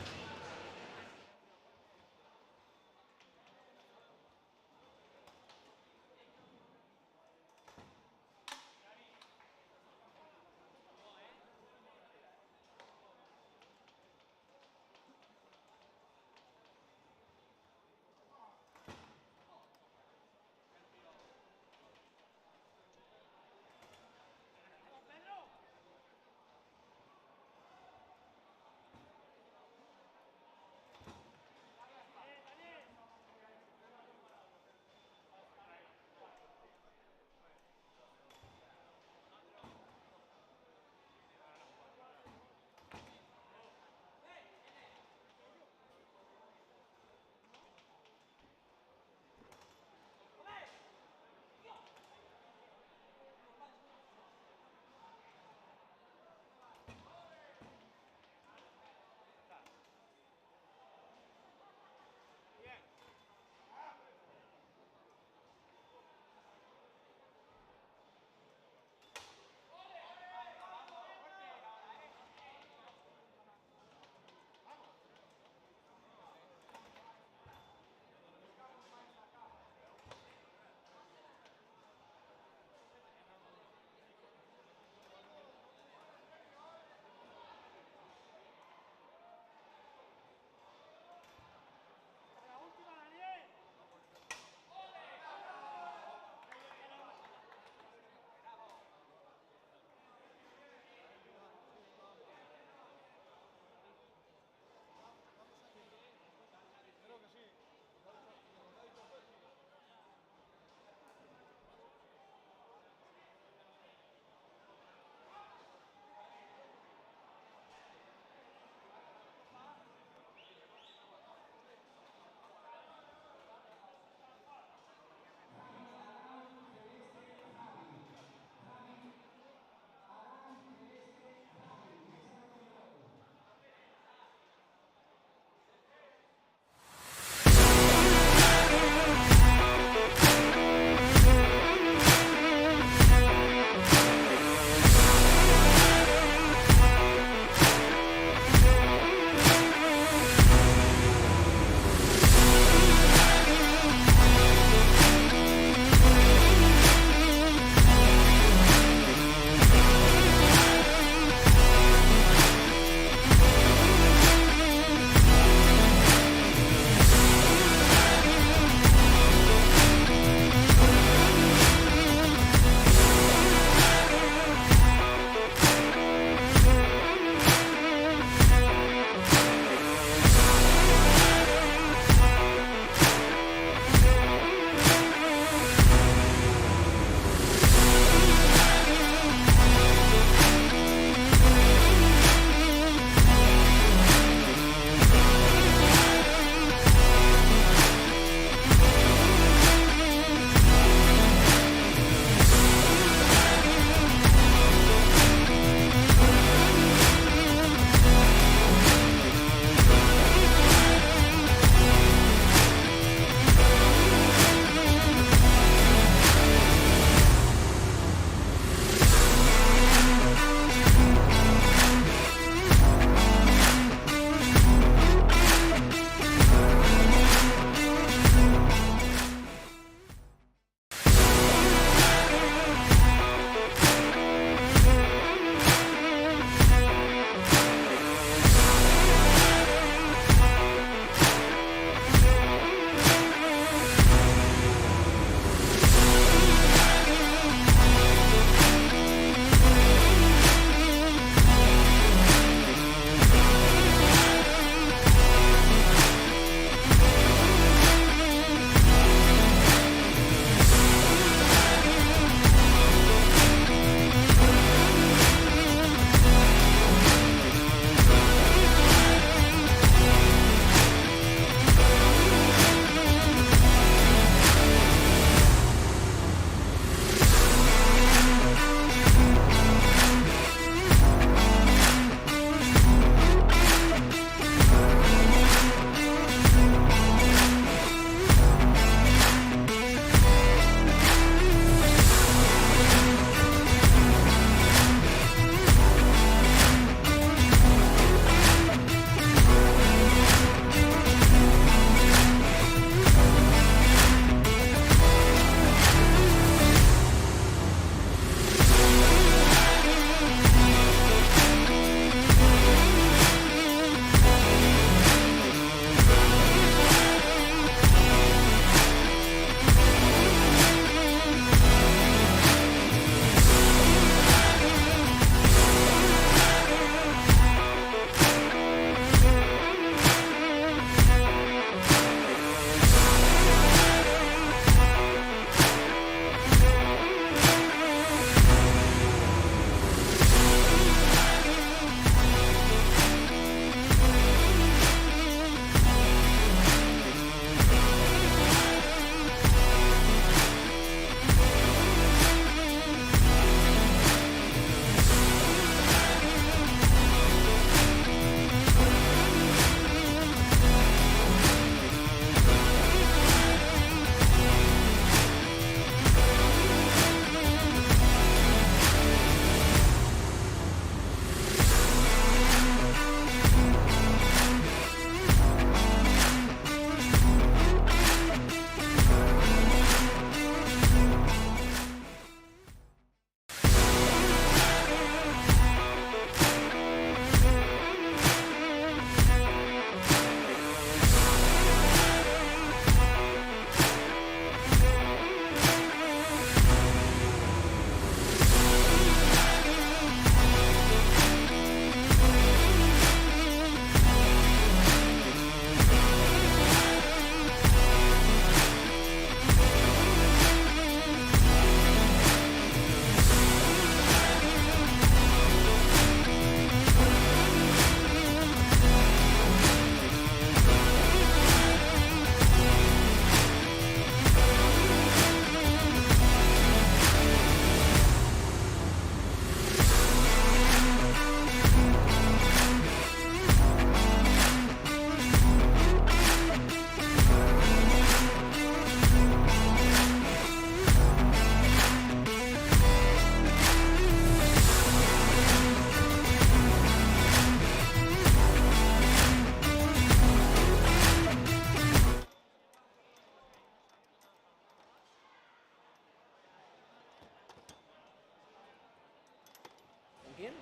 ¿Quién?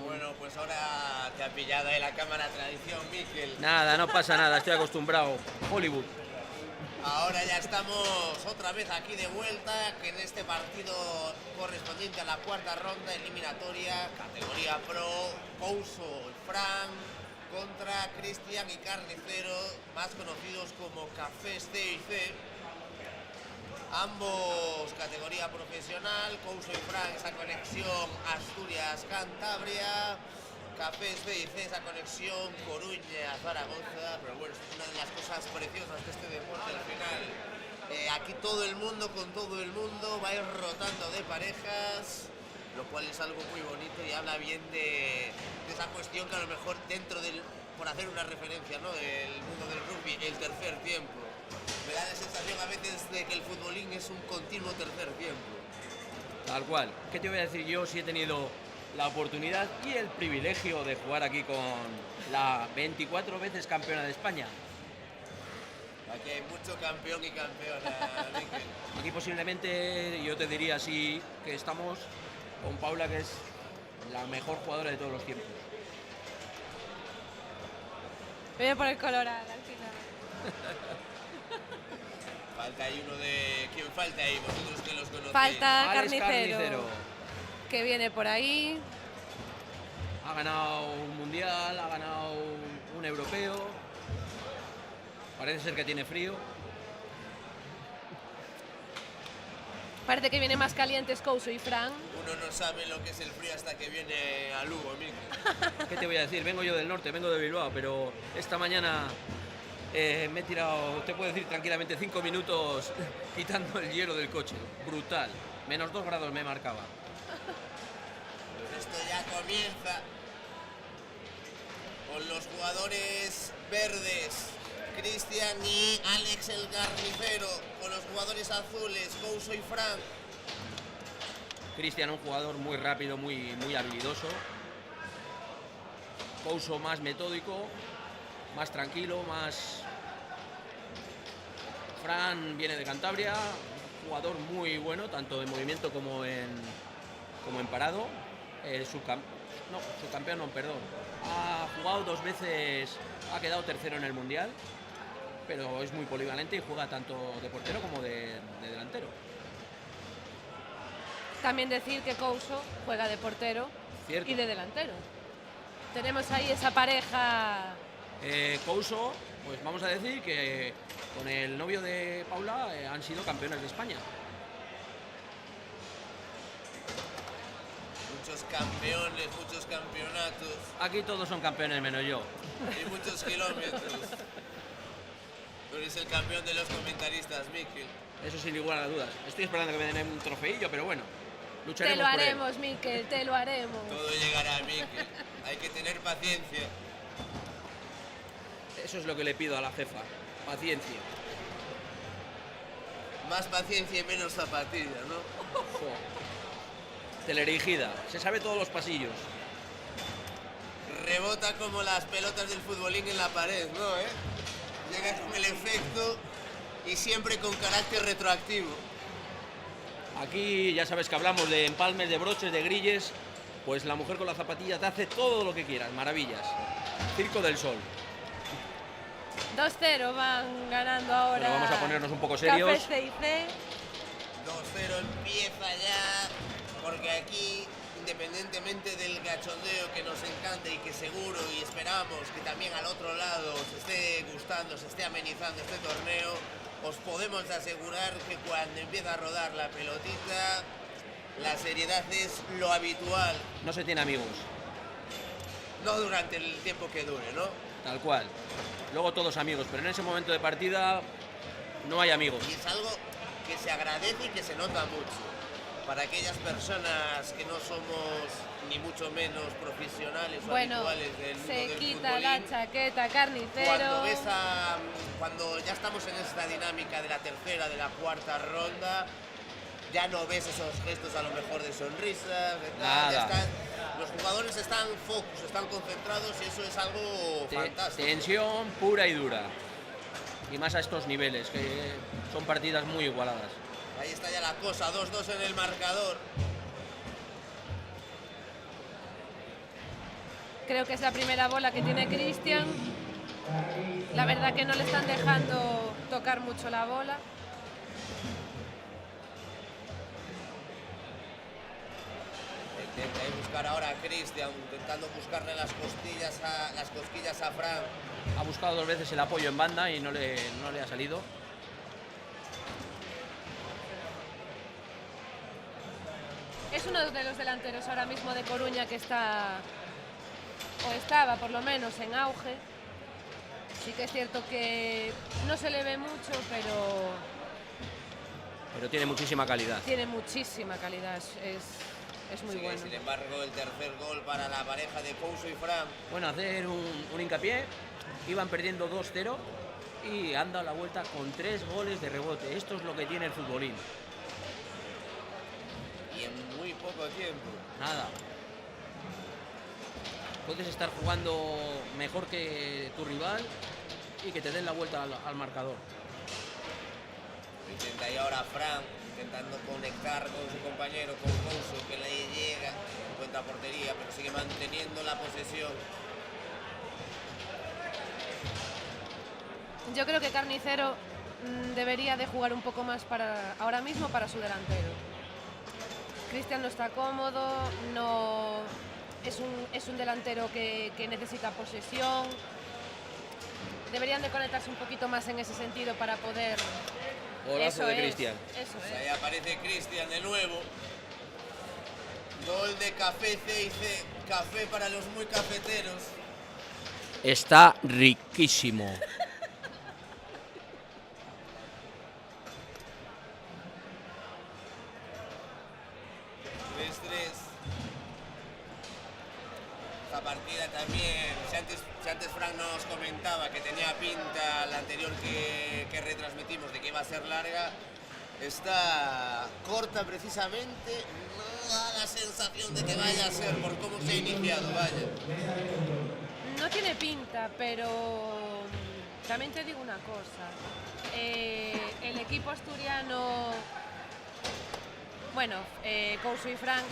Bueno, pues ahora te ha pillado ahí la cámara tradición, Miquel. Nada, no pasa nada, estoy acostumbrado. Hollywood. Ahora ya estamos otra vez aquí de vuelta, que en este partido correspondiente a la cuarta ronda eliminatoria, categoría Pro, Couso y Fran contra Cristian y Carnicero, más conocidos como Cafés C y C. Ambos categoría profesional, Couso y Fran esa conexión Asturias-Cantabria, Cafés B y C esa conexión Coruña-Zaragoza, pero bueno, esto es una de las cosas preciosas de este deporte al final. Aquí todo el mundo con todo el mundo va a ir rotando de parejas, lo cual es algo muy bonito y habla bien de esa cuestión que a lo mejor dentro del, por hacer una referencia, ¿no?, del mundo del rugby, el tercer tiempo. Me da la sensación a veces de que el futbolín es un continuo tercer tiempo. Tal cual. ¿Qué te voy a decir yo si he tenido la oportunidad y el privilegio de jugar aquí con la 24 veces campeona de España? Aquí hay mucho campeón y campeona, Miquel. Aquí posiblemente yo te diría así que estamos con Paula, que es la mejor jugadora de todos los tiempos. Voy a poner colorada al final. Falta ahí uno de... ¿Quién falta ahí? Vosotros que los conocéis. Falta Alex Carnicero, que viene por ahí. Ha ganado un mundial, ha ganado un europeo. Parece ser que tiene frío. Parece que viene más calientes Couso y Fran. Uno no sabe lo que es el frío hasta que viene a Lugo, Miquel. ¿Qué te voy a decir? Vengo yo del norte, vengo de Bilbao, pero esta mañana me he tirado, te puedo decir tranquilamente, 5 minutos quitando el hielo del coche. Brutal. Menos 2 grados me marcaba. Pues esto ya comienza con los jugadores verdes, Cristian y Alex el Carnicero, con los jugadores azules, Couso y Fran. Cristian, un jugador muy rápido, muy habilidoso. Couso más metódico, más tranquilo, más... Fran viene de Cantabria, un jugador muy bueno, tanto en movimiento como en parado. Subcampeón, no, perdón. Ha jugado 2 veces, ha quedado tercero en el Mundial, pero es muy polivalente y juega tanto de portero como de delantero. También decir que Couso juega de portero. Cierto. Y de delantero. Tenemos ahí esa pareja. Couso, pues vamos a decir que con el novio de Paula han sido campeones de España. Muchos campeones, muchos campeonatos. Aquí todos son campeones menos yo. Y muchos kilómetros. Tú eres el campeón de los comentaristas, Miquel. Eso sin ninguna de dudas. Estoy esperando que me den un trofeillo, pero bueno, Te lucharemos lo por él. haremos, Miquel, te lo haremos. Todo llegará, Miquel. Hay que tener paciencia. Eso es lo que le pido a la jefa, paciencia. Más paciencia y menos zapatilla, ¿no? Telerigida, se sabe todos los pasillos. Rebota como las pelotas del futbolín en la pared, ¿no? Llega con el efecto y siempre con carácter retroactivo. Aquí ya sabes que hablamos de empalmes, de broches, de grilles. Pues la mujer con la zapatilla te hace todo lo que quieras, maravillas. Circo del Sol. 2-0 van ganando ahora. Pero vamos a ponernos un poco serios. Cafés C y C. 2-0 empieza ya, porque aquí, independientemente del cachondeo que nos encanta y que seguro y esperamos que también al otro lado se esté gustando, se esté amenizando este torneo, os podemos asegurar que cuando empieza a rodar la pelotita, la seriedad es lo habitual. No se tiene amigos. No durante el tiempo que dure, ¿no? Tal cual. Luego todos amigos, pero en ese momento de partida no hay amigos. Y es algo que se agradece y que se nota mucho. Para aquellas personas que no somos ni mucho menos profesionales o Bueno, habituales del mundo se del quita futbolín, la chaqueta Carnicero. cuando ya estamos en esta dinámica de la tercera, de la cuarta ronda, ya no ves esos gestos a lo mejor de sonrisas, de tal, ya están, los jugadores están focus, están concentrados y eso es algo fantástico. Tensión pura y dura. Y más a estos niveles, que son partidas muy igualadas. Ahí está ya la cosa, 2-2 en el marcador. Creo que es la primera bola que tiene Cristian. La verdad que no le están dejando tocar mucho la bola. Intenta buscar ahora a Cristian, intentando buscarle las cosquillas a Fran. Ha buscado 2 veces el apoyo en banda y no le ha salido. Es uno de los delanteros ahora mismo de Coruña que está, o estaba por lo menos, en auge. Sí que es cierto que no se le ve mucho, pero tiene muchísima calidad. tiene muchísima calidad, es muy bueno. Sin embargo, el tercer gol para la pareja de Couso y Fran. Bueno, hacer un hincapié, iban perdiendo 2-0 y han dado la vuelta con 3 goles de rebote. Esto es lo que tiene el futbolín. Y en muy poco tiempo. Nada. Puedes estar jugando mejor que tu rival y que te den la vuelta al marcador. Intenta y ahora Fran, intentando conectar con su compañero, con Couso, que le llega, encuentra portería, pero sigue manteniendo la posesión. Yo creo que Carnicero debería de jugar un poco más ahora mismo para su delantero. Cristian no está cómodo, no es un delantero que necesita posesión. Deberían de conectarse un poquito más en ese sentido para poder... Golazo de Cristian. Eso Pues es. ahí aparece Cristian de nuevo. Gol de Café CIC, café para los muy cafeteros. Está riquísimo. 3-3. Esta partida también, si antes Frank nos comentaba que tenía pinta la anterior que retransmitimos de que iba a ser larga, esta corta precisamente no da la sensación de que vaya a ser por cómo se ha iniciado, vaya. No tiene pinta, pero también te digo una cosa. El equipo asturiano, bueno, Couso y Frank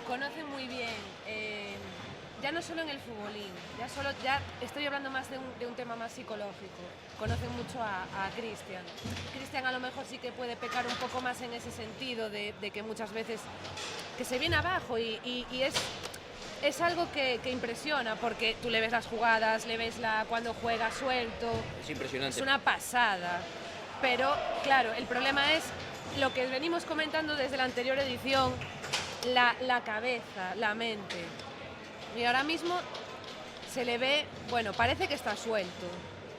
conocen muy bien, ya no solo en el futbolín, ya estoy hablando más de un tema más psicológico. Conocen mucho a Cristian. Cristian a lo mejor sí que puede pecar un poco más en ese sentido de que muchas veces que se viene abajo y es algo que impresiona, porque tú le ves las jugadas, le ves cuando juega suelto. Es impresionante. Es una pasada. Pero, claro, el problema es lo que venimos comentando desde la anterior edición, la cabeza, la mente. Y ahora mismo se le ve, bueno, parece que está suelto.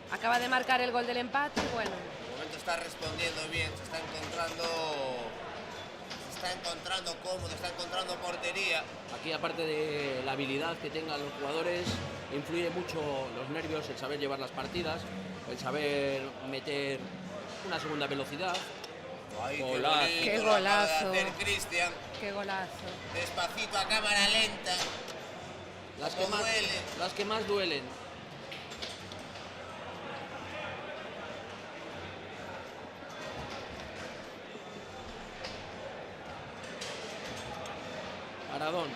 Acaba de marcar el gol del empate, bueno. De momento está respondiendo bien, se está encontrando cómodo, está encontrando portería. Aquí, aparte de la habilidad que tengan los jugadores, influye mucho los nervios, el saber llevar las partidas, el saber meter una segunda velocidad. Ay, Golazo. Qué golazo. Hacer Cristian. Qué golazo. Despacito a cámara lenta. Las que más duelen. Aradón.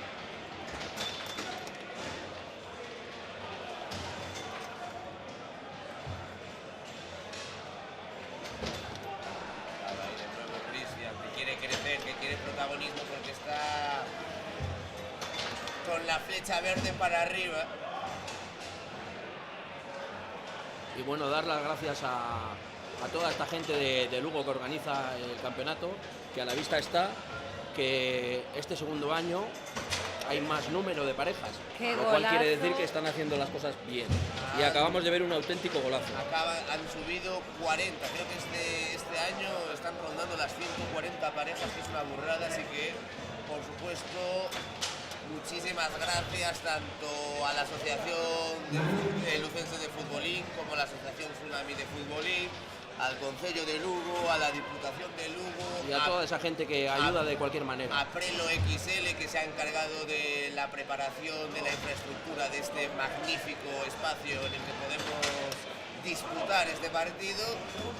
Ahí de nuevo Cristian, que quiere crecer, que quiere protagonismo porque está con la flecha verde para arriba. Y bueno, dar las gracias a toda esta gente de Lugo que organiza el campeonato, que a la vista está que este segundo año hay más número de parejas, ¡Qué lo cual quiere golazo! decir que están haciendo las cosas bien. Y acabamos de ver un auténtico golazo. Han subido 40, creo que este año están rondando las 140 parejas, que es una burrada, así que, por supuesto, muchísimas gracias tanto a la Asociación Lucense de Futbolín como a la Asociación Tsunami de Futbolín, al Concello de Lugo, a la Diputación de Lugo Y a toda esa gente que ayuda de cualquier manera. a Prelo XL, que se ha encargado de la preparación de la infraestructura de este magnífico espacio en el que podemos disputar este partido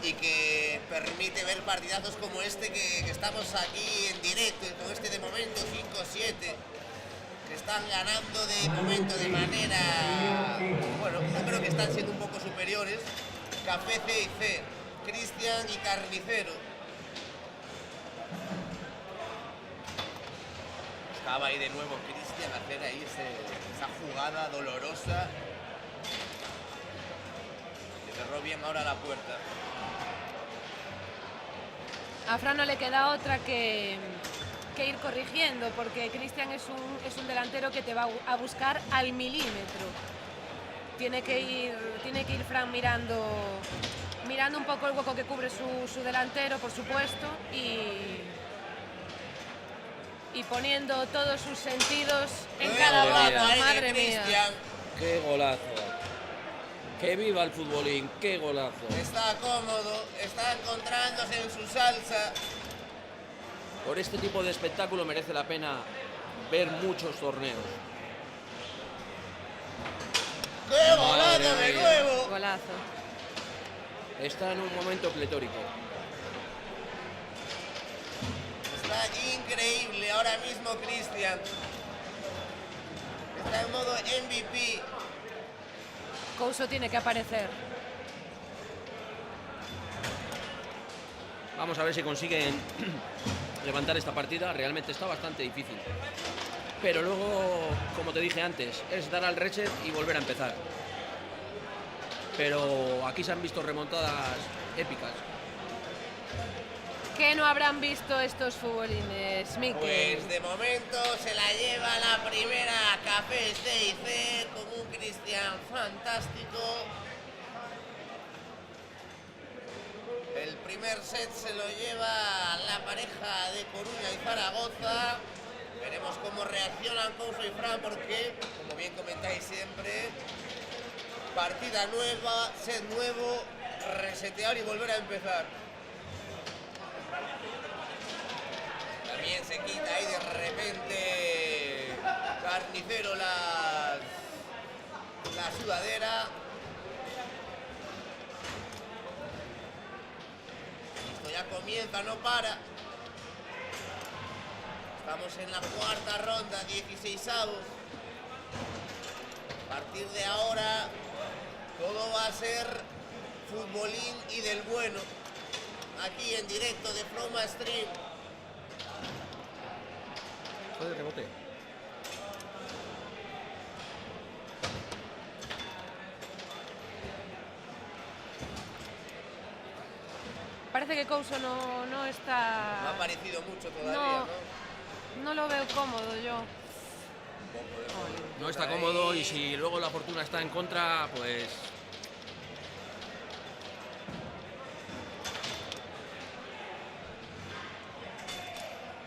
y que permite ver partidazos como este que estamos aquí en directo, con este de momento 5-7, que está están ganando de momento de manera... Bueno, yo creo que están siendo un poco superiores. Café C y C, Cristian y Carnicero. Buscaba ahí de nuevo Cristian hacer ahí esa jugada dolorosa. Que cerró bien ahora la puerta. A Fran no le queda otra que ir corrigiendo, porque Cristian es un delantero que te va a buscar al milímetro. Tiene que ir Fran mirando un poco el hueco que cubre su delantero, por supuesto, y poniendo todos sus sentidos en cada bola. Madre mía. ¡Qué golazo! ¡Que viva el futbolín! ¡Qué golazo! Está cómodo, está encontrándose en su salsa. Por este tipo de espectáculo merece la pena ver muchos torneos. ¡Qué golazo de nuevo! Golazo. Está en un momento pletórico. Está increíble ahora mismo Cristian. Está en modo MVP. Couso tiene que aparecer. Vamos a ver si consiguen levantar esta partida. Realmente está bastante difícil. Pero luego, como te dije antes, es dar al reset y volver a empezar. Pero aquí se han visto remontadas épicas. ¿Qué no habrán visto estos futbolines, Mikel? Pues de momento se la lleva la primera Café C y C con un Cristian fantástico. El primer set se lo lleva la pareja de Coruña y Zaragoza. Veremos cómo reaccionan Couso y Fran, porque, como bien comentáis siempre, partida nueva, set nuevo, resetear y volver a empezar. También se quita ahí de repente Carnicero la sudadera. Esto ya comienza, no para. Estamos en la cuarta ronda, 16avos. A partir de ahora todo va a ser futbolín y del bueno. Aquí en directo de Froma Stream. Fue de rebote. Parece que Couso no está... No ha aparecido mucho todavía, No lo veo cómodo yo. No está cómodo y si luego la fortuna está en contra, pues...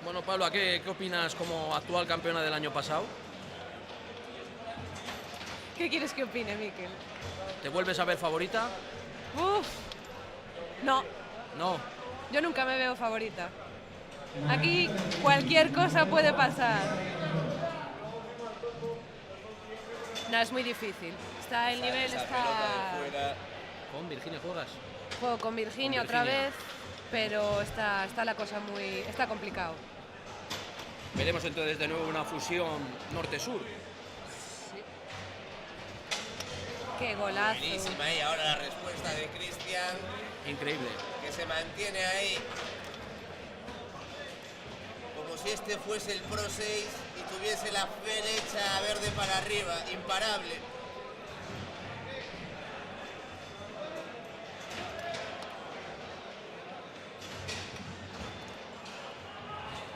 Bueno, Pablo, ¿qué opinas como actual campeona del año pasado? ¿Qué quieres que opine, Mikel? ¿Te vuelves a ver favorita? Uf, no. No. Yo nunca me veo favorita. Aquí cualquier cosa puede pasar. No, es muy difícil. El nivel está... ¿Con Virginia juegas? Juego con Virginia otra vez, pero está la cosa muy... está complicado. Veremos entonces de nuevo una fusión norte-sur. Qué golazo. Buenísima y ahora la respuesta de Cristian. Increíble. Que se mantiene ahí. Como si este fuese el Pro 6 y tuviese la flecha verde para arriba. Imparable.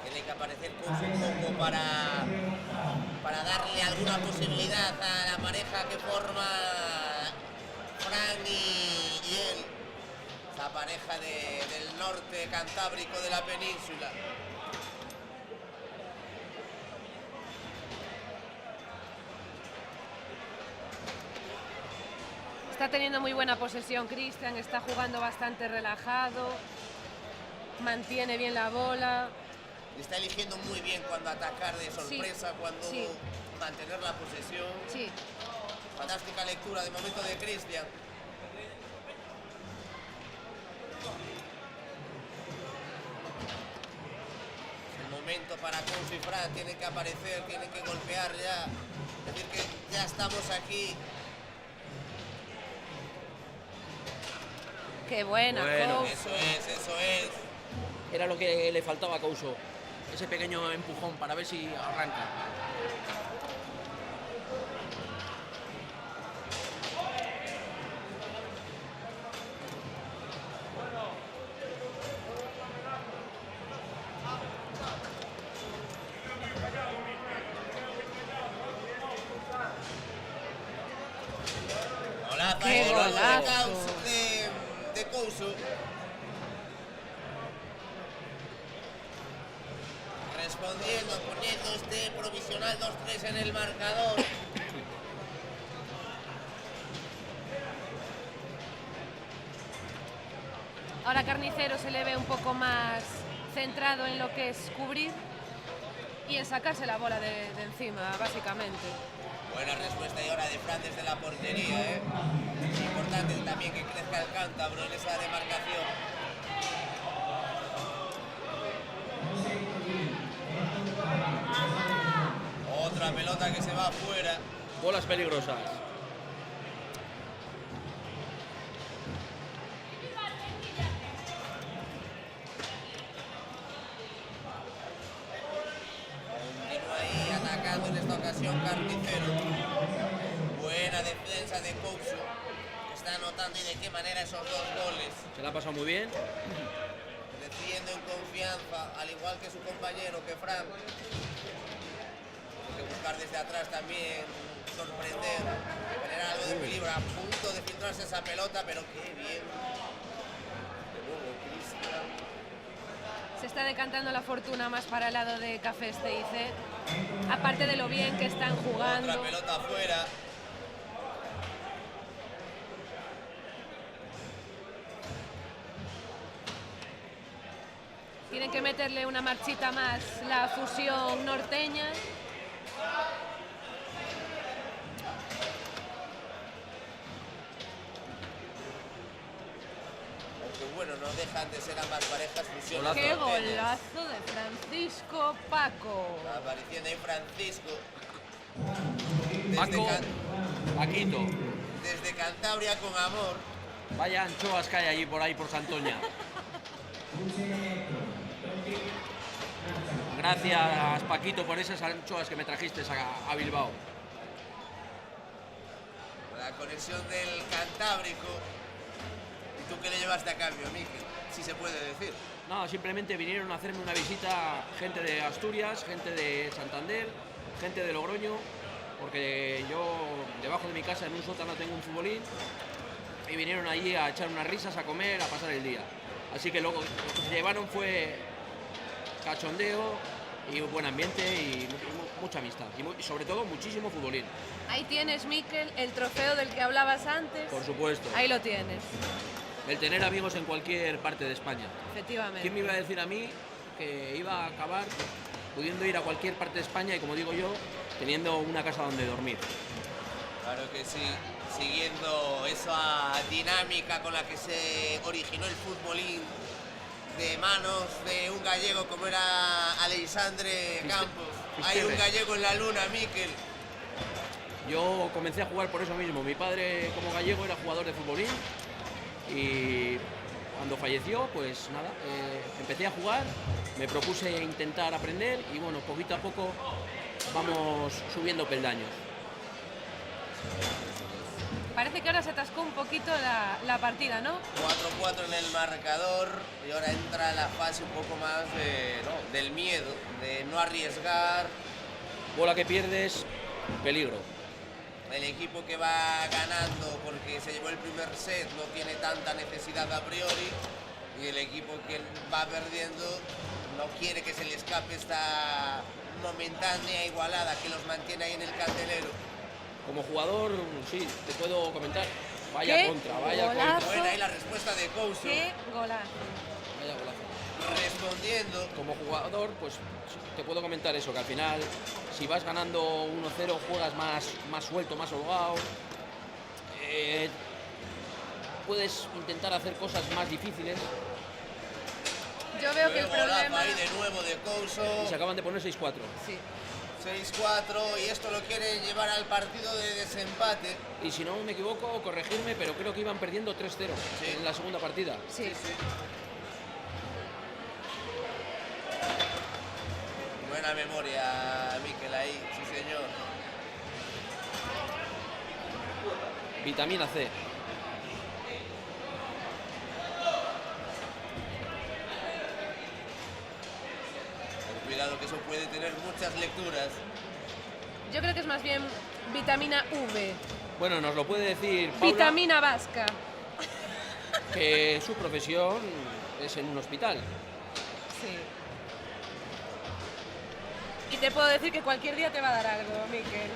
Tiene que aparecer un poco para darle alguna posibilidad a la pareja que forma Fran y él. Esa pareja del norte cantábrico de la península. Está teniendo muy buena posesión Cristian, está jugando bastante relajado, mantiene bien la bola. Está eligiendo muy bien cuando atacar de sorpresa, cuando mantener la posesión. Sí. Fantástica lectura de momento de Cristian. momento para Couso y Fran, tienen que aparecer, tienen que golpear ya. Es decir que ya estamos aquí. Qué buena, Bueno, Couso. Eso es. Era lo que le faltaba a Couso, ese pequeño empujón para ver si arranca. ¡Qué golazo! De Couso. Respondiendo, poniendo este provisional 2-3 en el marcador. Ahora Carnicero se le ve un poco más centrado en lo que es cubrir y en sacarse la bola de encima, básicamente. Buena respuesta y ahora de Fran desde la portería, ¿eh? Es importante también que crezca el cántabro en esa demarcación. Otra pelota que se va afuera. Bolas peligrosas. Continúa ahí atacando en esta ocasión Carnicero. Buena defensa de Couso. Está anotando y de qué manera esos 2 goles. Se la ha pasado muy bien. Creciendo en confianza, al igual que su compañero, que Fran. Hay que buscar desde atrás también, sorprender, generar algo de peligro. A punto de filtrarse esa pelota, pero qué bien. De nuevo, Cristian. Se está decantando la fortuna más para el lado de Cafés CIC. Aparte de lo bien que están jugando. Otra pelota afuera. Tienen que meterle una marchita más la fusión norteña. Aunque bueno, no dejan de ser ambas parejas fusiones. ¡Qué norteñas. golazo de Francisco Paco! Apareciendo ahí Francisco. Paco, Paquito. Desde Cantabria con amor. Vaya anchoas que hay allí por ahí por Santoña. Gracias, Paquito, por esas anchoas que me trajiste a Bilbao. La conexión del Cantábrico. ¿Y tú qué le llevaste a cambio, Miquel? Si se puede decir. No, simplemente vinieron a hacerme una visita gente de Asturias, gente de Santander, gente de Logroño, porque yo debajo de mi casa en un sótano tengo un futbolín y vinieron allí a echar unas risas, a comer, a pasar el día. Así que lo que se llevaron fue cachondeo y buen ambiente y mucha amistad y sobre todo muchísimo futbolín. Ahí tienes, Miquel, el trofeo del que hablabas antes. Por supuesto. Ahí lo tienes. El tener amigos en cualquier parte de España. Efectivamente. ¿Quién me iba a decir a mí que iba a acabar pudiendo ir a cualquier parte de España y, como digo yo, teniendo una casa donde dormir? Claro que sí. Siguiendo esa dinámica con la que se originó el futbolín de manos de un gallego como era Aleixandre Campos. Hay un gallego en la luna, Miquel. Yo comencé a jugar por eso mismo. Mi padre, como gallego, era jugador de futbolín y cuando falleció, pues nada, empecé a jugar, me propuse intentar aprender y bueno, poquito a poco vamos subiendo peldaños. Parece que ahora se atascó un poquito la partida, ¿no? 4-4 en el marcador y ahora entra la fase un poco más del miedo, de no arriesgar. Bola que pierdes, peligro. El equipo que va ganando porque se llevó el primer set no tiene tanta necesidad a priori y el equipo que va perdiendo no quiere que se le escape esta momentánea igualada que los mantiene ahí en el candelero. Como jugador, sí, te puedo comentar. Vaya contra, vaya contra. Buena ahí la respuesta de Couso. ¡Qué golazo! Vaya golazo. Respondiendo. Como jugador, pues te puedo comentar eso, que al final, si vas ganando 1-0, juegas más suelto, más holgado. Puedes intentar hacer cosas más difíciles. Yo veo que el problema... Ahí de nuevo de Couso. Y se acaban de poner 6-4. Sí. 6-4 y esto lo quiere llevar al partido de desempate. Y si no me equivoco, corregirme, pero creo que iban perdiendo 3-0 en la segunda partida. Sí. Buena memoria, Mikel, ahí, sí señor. Vitamina C. Cuidado que eso puede tener muchas lecturas. Yo creo que es más bien vitamina V. Bueno, nos lo puede decir Paula, Vitamina vasca. que su profesión es en un hospital. Sí. Y te puedo decir que cualquier día te va a dar algo, Mikel.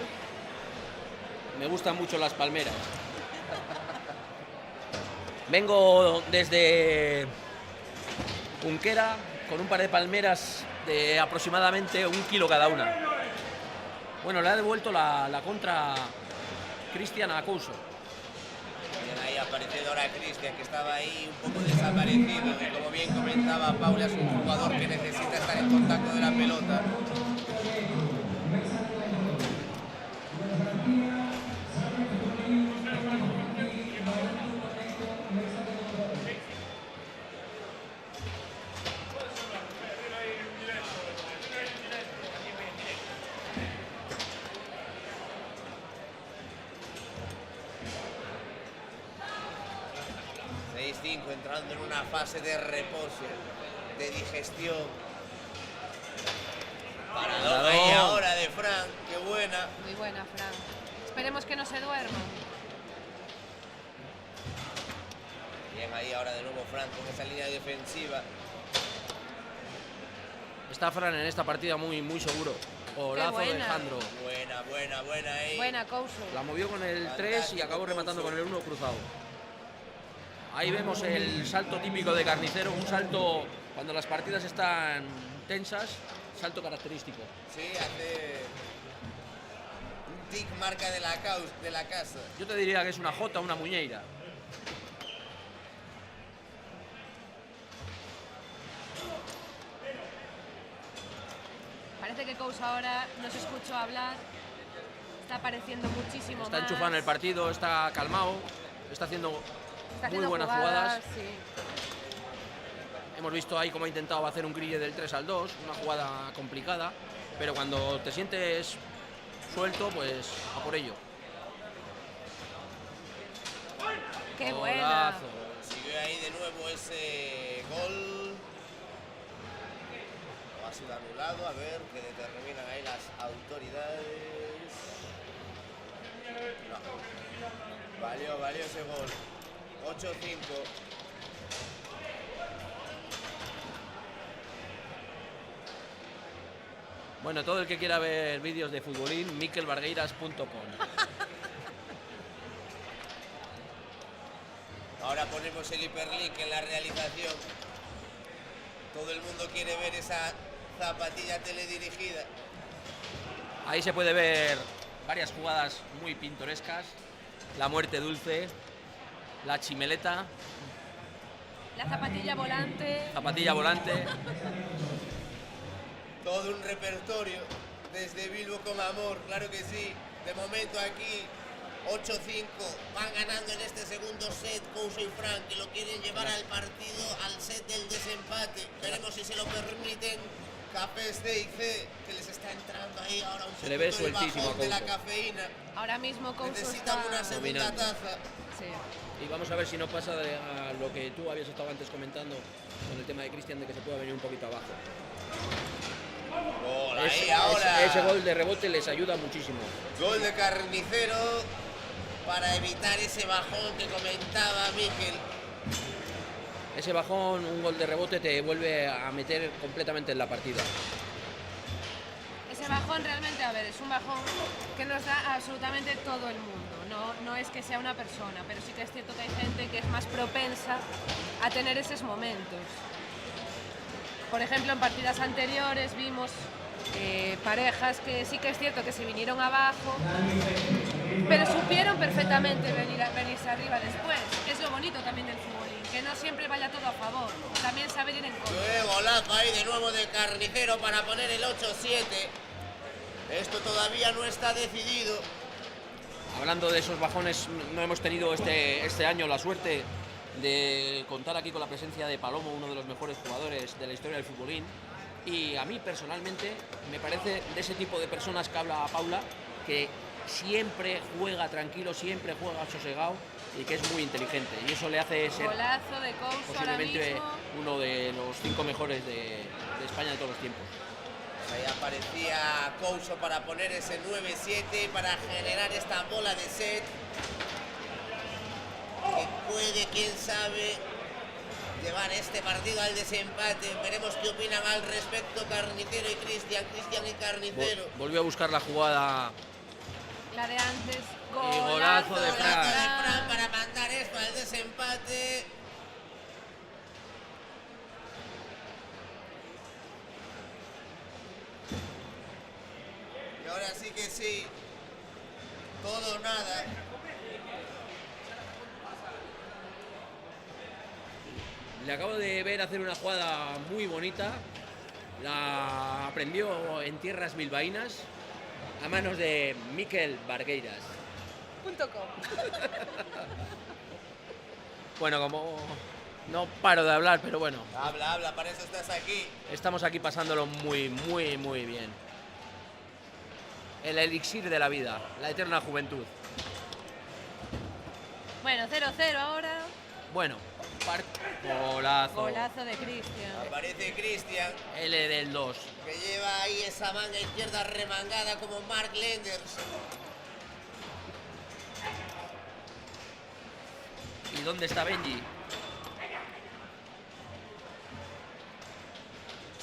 Me gustan mucho las palmeras. Vengo desde Unquera con un par de palmeras de aproximadamente 1 kilo cada una. Bueno, le ha devuelto la contra Cristian a Couso. Bien, ahí apareciendo ahora Cristian, que estaba ahí un poco desaparecido. Y como bien comentaba Paula, es un jugador que necesita estar en contacto de la pelota. Entrando en una fase de reposo, de digestión. Paradón ahí ahora de Fran, qué buena. Muy buena, Fran. Esperemos que no se duerma. Bien ahí ahora de nuevo Fran con esa línea defensiva. Está Fran en esta partida muy seguro. Golazo de Alejandro. Buena ahí. Buena, Couso. La movió con el 3 y acabó rematando con el 1 cruzado. Ahí vemos el salto típico de Carnicero, un salto cuando las partidas están tensas, salto característico. Sí, hace un tic marca de la casa. Yo te diría que es una jota, una muñeira. Parece que Couso ahora no se escuchó hablar, está apareciendo muchísimo Está más. enchufado en el partido, está calmado, está haciendo muy buenas jugadas. Sí. Hemos visto ahí cómo ha intentado hacer un grille del 3-2, una jugada complicada, pero cuando te sientes suelto, pues a por ello. ¡Qué buena! Sigue ahí de nuevo ese gol. Ha sido anulado, a ver qué determinan ahí las autoridades. No. Valió ese gol. 8-5. Bueno, todo el que quiera ver vídeos de futbolín, mikelbargueiras.com. Ahora ponemos el hiperlink en la realización. Todo el mundo quiere ver esa zapatilla teledirigida. Ahí se puede ver varias jugadas muy pintorescas. La muerte dulce, la chimeleta. La zapatilla volante. Zapatilla volante. Todo un repertorio desde Bilbo con amor, claro que sí. De momento aquí 8-5, van ganando en este segundo set Couso y Fran, que lo quieren llevar al partido, al set del desempate. Veremos si se lo permiten. Cafés D y C, que les está entrando ahí ahora un Se le ve poquito el sueltísimo bajón a de la Couso. cafeína. Ahora mismo Couso Necesitan está una segunda dominante. taza. Sí. Y vamos a ver si no pasa a lo que tú habías estado antes comentando con el tema de Cristian, de que se pueda venir un poquito abajo. Gol ahí ahora. Ese gol de rebote les ayuda muchísimo. Gol de Carnicero para evitar ese bajón que comentaba Mikel. Ese bajón, un gol de rebote te vuelve a meter completamente en la partida. Ese bajón realmente, a ver, es un bajón que nos da absolutamente todo el mundo. No es que sea una persona, pero sí que es cierto que hay gente que es más propensa a tener esos momentos. Por ejemplo, en partidas anteriores vimos parejas que sí que es cierto que se vinieron abajo, pero supieron perfectamente venirse arriba después. Es lo bonito también del futbolín, que no siempre vaya todo a favor, también saber ir en contra. Golazo ahí de nuevo de Carnicero para poner el 8-7. Esto todavía no está decidido. Hablando de esos bajones, no hemos tenido este año la suerte de contar aquí con la presencia de Palomo, uno de los mejores jugadores de la historia del futbolín. Y a mí personalmente me parece de ese tipo de personas que habla Paula, que siempre juega tranquilo, siempre juega sosegado y que es muy inteligente. Y eso le hace ser Golazo de Couso posiblemente ahora mismo. uno de los 5 mejores de España de todos los tiempos. Ahí aparecía Couso para poner ese 9-7, para generar esta bola de set. Que puede, quién sabe, llevar este partido al desempate. Veremos qué opinan al respecto Carnicero y Cristian y Carnicero. Volvió a buscar la jugada. La de antes. Y golazo de Fran para mandar esto al desempate. Y ahora sí que sí. Todo o nada. Le acabo de ver hacer una jugada muy bonita. La aprendió en tierras bilbaínas a manos de Mikel Bargueiras. .com. Bueno, como no paro de hablar, pero bueno. Habla, para eso estás aquí. Estamos aquí pasándolo muy bien. El elixir de la vida, la eterna juventud. Bueno, 0-0 ahora. Bueno, golazo. Golazo de Cristian. Aparece Cristian. L del 2. Que lleva ahí esa manga izquierda remangada como Mark Lenders. ¿Y dónde está Benji?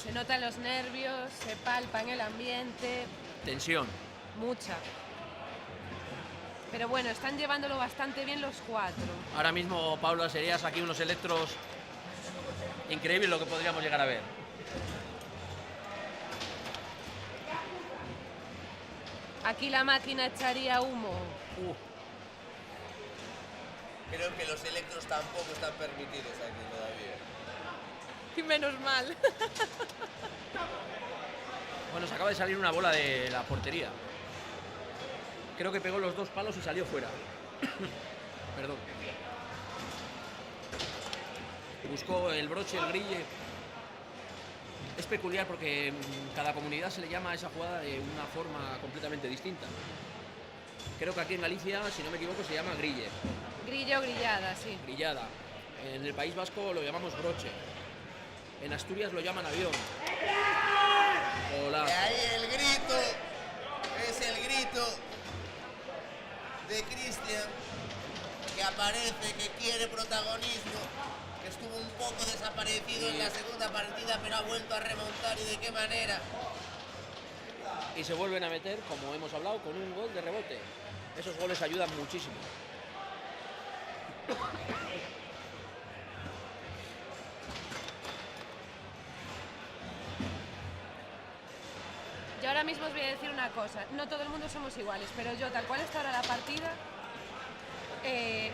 Se notan los nervios, se palpa en el ambiente. Tensión. Mucha. Pero bueno, están llevándolo bastante bien los 4. Ahora mismo, Paula, serías aquí unos electros increíbles lo que podríamos llegar a ver. Aquí la máquina echaría humo. Creo que los electros tampoco están permitidos aquí todavía. Y menos mal. Bueno, se acaba de salir una bola de la portería. Creo que pegó los 2 palos y salió fuera. Perdón. Buscó el broche, el grille. Es peculiar porque en cada comunidad se le llama a esa jugada de una forma completamente distinta. Creo que aquí en Galicia, si no me equivoco, se llama grille. Grillo o grillada, sí. Grillada. En el País Vasco lo llamamos broche. En Asturias lo llaman avión. Hola. Y ahí el grito. Es el grito de Cristian, que aparece, que quiere protagonismo, que estuvo un poco desaparecido en la segunda partida, pero ha vuelto a remontar, y de qué manera. Y se vuelven a meter, como hemos hablado, con un gol de rebote. Esos goles ayudan muchísimo. Yo ahora mismo os voy a decir una cosa, no todo el mundo somos iguales, pero yo, tal cual está ahora la partida,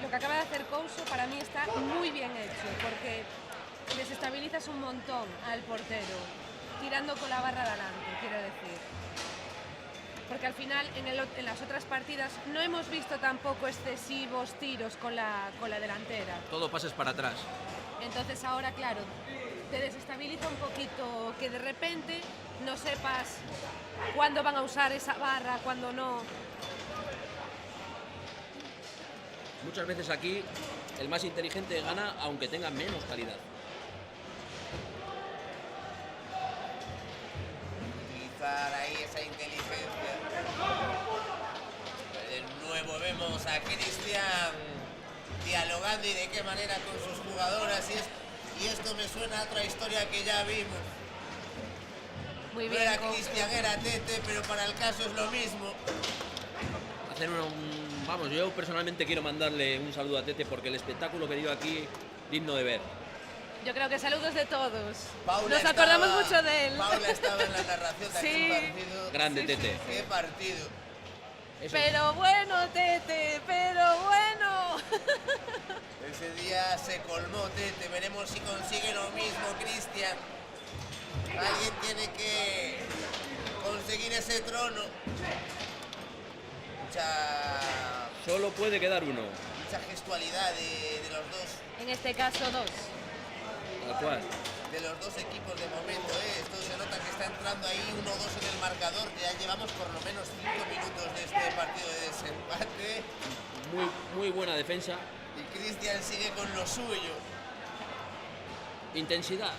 lo que acaba de hacer Couso para mí está muy bien hecho, porque desestabilizas un montón al portero, tirando con la barra adelante, quiero decir. Porque al final, en las otras partidas, no hemos visto tampoco excesivos tiros con la delantera. Todo pases para atrás. Entonces ahora, claro, te desestabiliza un poquito que de repente no sepas cuándo van a usar esa barra, cuándo no. Muchas veces aquí el más inteligente gana aunque tenga menos calidad. Utilizar ahí esa inteligencia. De nuevo vemos a Cristian dialogando, y de qué manera con sus jugadoras, y esto me suena a otra historia que ya vimos. Muy No bien, era Cristian, era Tete, pero para el caso es lo mismo. Hacer vamos, yo personalmente quiero mandarle un saludo a Tete porque el espectáculo que dio aquí, digno de ver. Yo creo que saludos de todos. Paula Nos acordamos estaba- mucho de él. Paula estaba en la narración de aquel partido. Grande Tete. ¡Qué partido! Pero bueno, Tete, pero bueno. Ese día se colmó Tete. Veremos si consigue lo mismo Cristian. Alguien tiene que conseguir ese trono. Solo puede quedar uno. Mucha gestualidad de los dos. En este caso, dos. Tal cual. De los dos equipos de momento, esto se nota que está entrando ahí 1-2 en el marcador. Ya llevamos por lo menos 5 minutos de este partido de desempate. Muy buena defensa. Y Cristian sigue con lo suyo. Intensidad.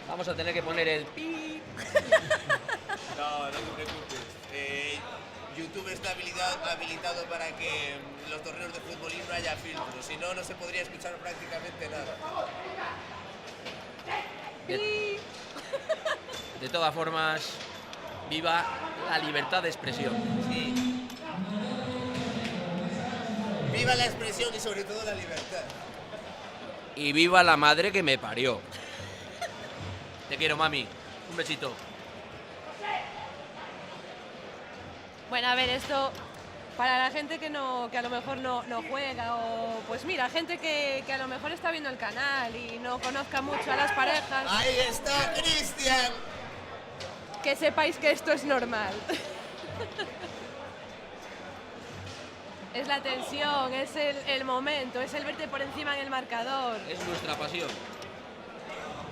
Vamos a tener que poner el pi. No, no te preocupes. YouTube está habilitado para que en los torneos de futbolín no haya filtros. Si no, no se podría escuchar prácticamente nada. De todas formas, viva la libertad de expresión. Sí. Viva la expresión y sobre todo la libertad. Y viva la madre que me parió. Te quiero, mami. Un besito. Bueno, a ver, esto para la gente que a lo mejor no juega o pues mira, gente que a lo mejor está viendo el canal y no conozca mucho a las parejas. ¡Ahí está Cristian! Que sepáis que esto es normal. Es la tensión, es el momento, es el verte por encima en el marcador. Es nuestra pasión.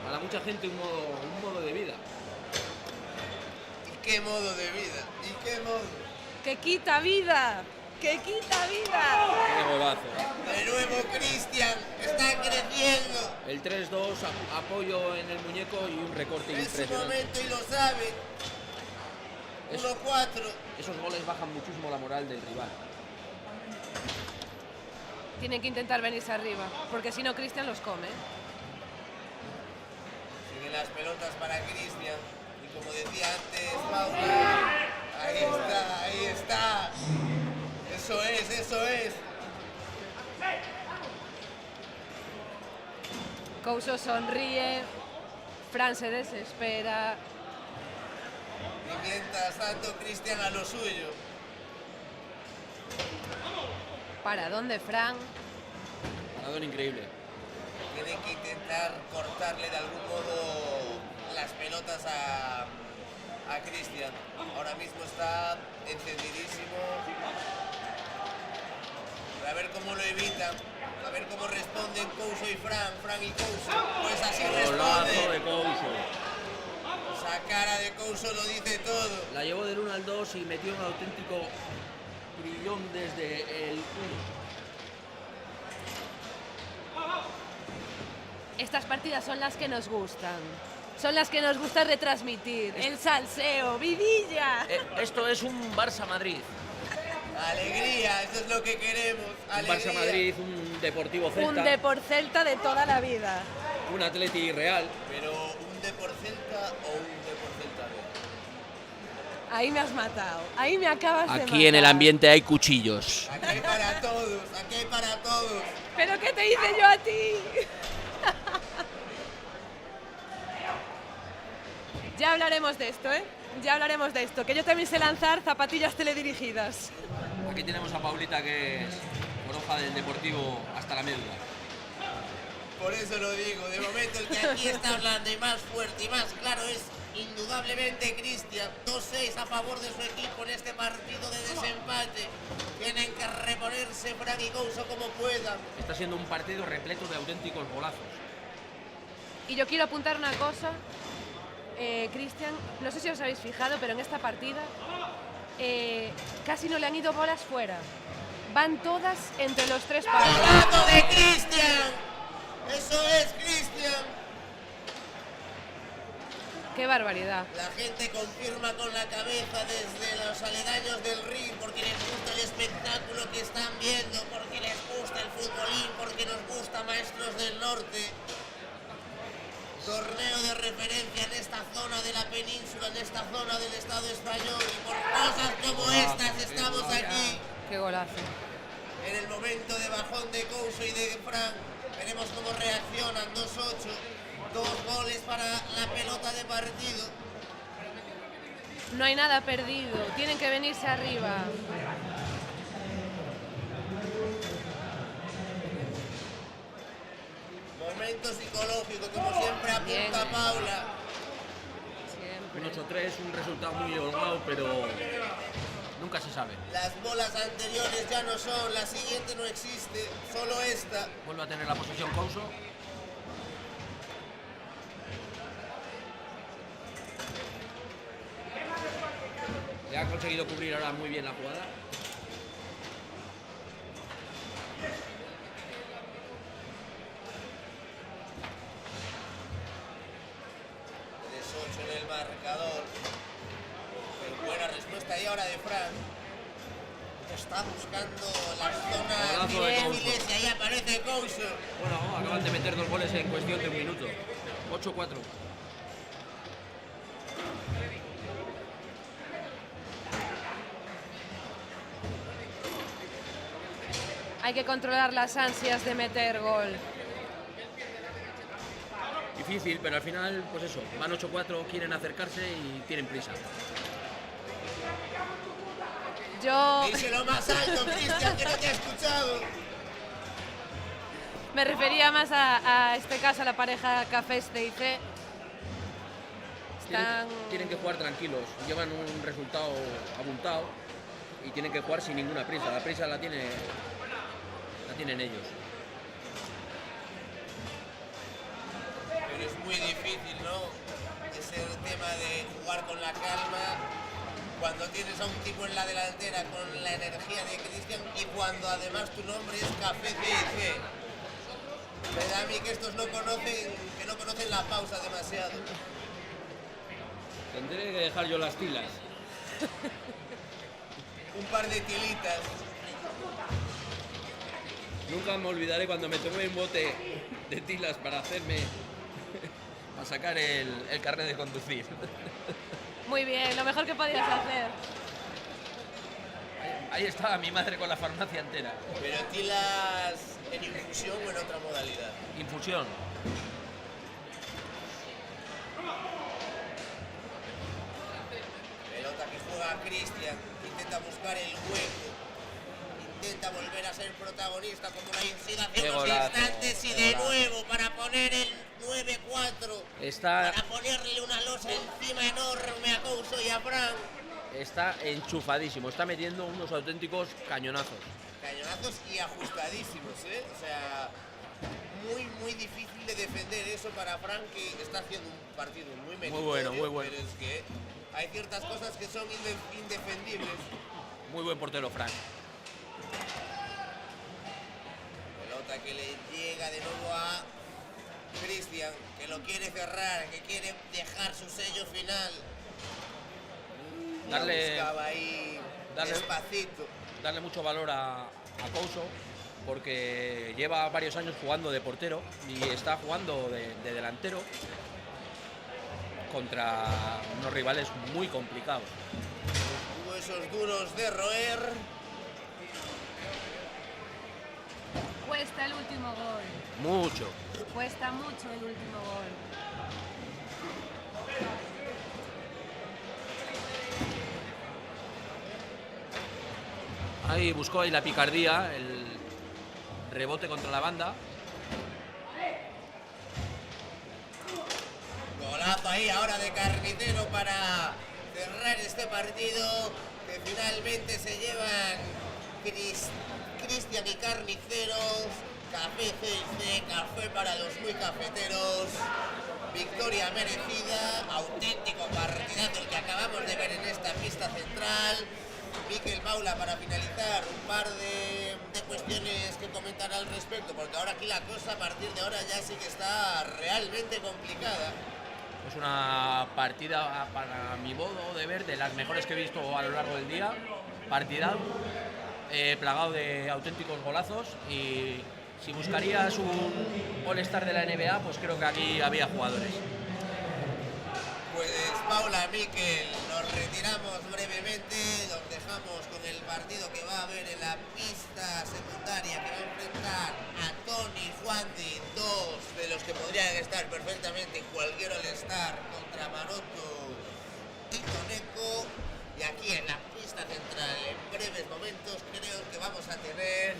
Para mucha gente un modo de vida. ¿Y qué modo de vida? ¿Y qué modo? ¡Que quita vida! ¡Que quita vida! ¡Qué golazo! De nuevo Cristian, está creciendo. El 3-2, apoyo en el muñeco y un recorte Es su impresionante. momento y lo sabe. 1-4. Esos goles bajan muchísimo la moral del rival. Tienen que intentar venirse arriba, porque si no Cristian los come. Siguen las pelotas para Cristian. Y como decía antes Paula, ahí está, ahí está. Eso es, eso es. Couso sonríe, Fran se desespera. Y mientras tanto Cristian a lo suyo. ¿Para dónde, Fran? Paradón increíble. Tienen que intentar cortarle de algún modo las pelotas a Cristian. Ahora mismo está encendidísimo. A ver cómo lo evitan. A ver cómo responden Couso y Fran y Couso. Pues así Golazo de responden. Couso. Esa cara de Couso lo dice todo. La llevó del 1 al 2 y metió un auténtico brillón desde el 1. Estas partidas son las que nos gustan. Son las que nos gusta retransmitir. El salseo, vidilla. Esto es un Barça-Madrid. Alegría, eso es lo que queremos. Un Alegría. Barça-Madrid, un Deportivo Celta. Un Depor Celta de toda la vida. Un Atleti Real. Pero un Depor Celta o un Depor Celta Real. Ahí me has matado. Ahí me acabas de matar. Aquí en el ambiente hay cuchillos. Aquí hay para todos, aquí hay para todos. ¿Pero qué te hice yo a ti? Ya hablaremos de esto, ¿eh? Ya hablaremos de esto. Que yo también sé lanzar zapatillas teledirigidas. Aquí tenemos a Paulita, que es oroja del Deportivo hasta la médula. Por eso lo digo, de momento el que aquí está hablando y más fuerte y más claro es indudablemente Cristian. 2-6 a favor de su equipo en este partido de desempate. Tienen que reponerse Fran y Couso como puedan. Está siendo un partido repleto de auténticos golazos. Y yo quiero apuntar una cosa. Cristian, no sé si os habéis fijado, pero en esta partida casi no le han ido bolas fuera. Van todas entre los tres palos. ¡Hablando de Cristian! ¡Eso es Cristian! ¡Qué barbaridad! La gente confirma con la cabeza desde los aledaños del ring porque les gusta el espectáculo que están viendo, porque les gusta el futbolín, porque nos gusta Maestros del Norte. torneo de referencia en esta zona de la península, en esta zona del Estado español, y por cosas como estas estamos aquí. Qué golazo. En el momento de bajón de Couso y de Fran, veremos cómo reaccionan. 2-8, 2 goles para la pelota de partido. No hay nada perdido, tienen que venirse arriba. Momento psicológico, como siempre apunta Paula. Un 8-3, un resultado muy holgado, pero nunca se sabe. Las bolas anteriores ya no son, la siguiente no existe, solo esta. Vuelve a tener la posesión Couso. Ya ha conseguido cubrir ahora muy bien la jugada. 3-8 en el marcador. Pero buena respuesta ahí ahora de Fran. Está buscando las zonas Golazo de difíciles y ahí aparece Couso. Bueno, acaban de meter 2 goles en cuestión de un minuto. 8-4. Hay que controlar las ansias de meter gol. Difícil, pero al final, pues eso, van 8-4, quieren acercarse y tienen prisa. Yo Díselo más alto, Cristian, que no te ha escuchado. me refería más a este caso, a la pareja Cafeste y C. Están... Tienen que jugar tranquilos, llevan un resultado abultado y tienen que jugar sin ninguna prisa. La prisa la tienen ellos. Pero es muy difícil, ¿no? Ese tema de jugar con la calma cuando tienes a un tipo en la delantera con la energía de Cristian y cuando además tu nombre es Café C. Me da a mí que estos no conocen la pausa demasiado. Tendré que dejar yo las tilas. Un par de tilitas. Nunca me olvidaré cuando me tomé un bote de tilas para sacar el carnet de conducir. Muy bien, lo mejor que podías hacer. Ahí estaba mi madre con la farmacia entera. Pero tilas en infusión o en otra modalidad. Infusión. Pelota que juega Cristian, intenta buscar el hueco, intenta volver a ser protagonista como lo ha sido hace unos instantes y de nuevo para poner el 9-4, para ponerle una losa encima enorme a Couso y a Fran. Está enchufadísimo, está metiendo unos auténticos cañonazos. Cañonazos y ajustadísimos, ¿eh? O sea, muy difícil de defender eso para Fran, que está haciendo un partido muy meritorio, muy bueno. pero es que hay ciertas cosas que son indefendibles. Muy buen portero, Fran. Pelota que le llega de nuevo a Cristian, que lo quiere cerrar, que quiere dejar su sello final. Buscaba ahí despacito. Darle mucho valor a Couso, porque lleva varios años jugando de portero y está jugando de delantero contra unos rivales muy complicados. Hubo esos duros de roer. Cuesta el último gol. Mucho. Cuesta mucho el último gol. Ahí buscó la picardía, el rebote contra la banda. Golazo ahí ahora de Carnicero para cerrar este partido, que finalmente se llevan Cristian y Carniceros. Café CC, café para los muy cafeteros. Victoria merecida, auténtico partidazo el que acabamos de ver en esta pista central. Miquel Paula, para finalizar, un par de cuestiones que comentar al respecto, porque ahora aquí la cosa a partir de ahora ya sí que está realmente complicada. Es una partida, para mi modo de ver, de las mejores que he visto a lo largo del día. Partidazo, plagado de auténticos golazos y Si buscarías un All-Star de la NBA, pues creo que aquí había jugadores. Pues Paula, Miquel, nos retiramos brevemente, nos dejamos con el partido que va a haber en la pista secundaria, que va a enfrentar a Tony, Juandi, dos de los que podrían estar perfectamente en cualquier All-Star, contra Maroto y Coneco. Y aquí en la pista central, en breves momentos, creo que vamos a tener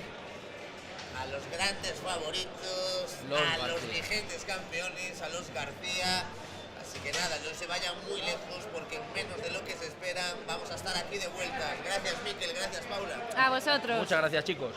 a los grandes favoritos, a los vigentes campeones, a los García. Así que nada, no se vayan muy lejos porque en menos de lo que se esperan vamos a estar aquí de vuelta. Gracias Miquel, gracias Paula. A vosotros. Muchas gracias, chicos.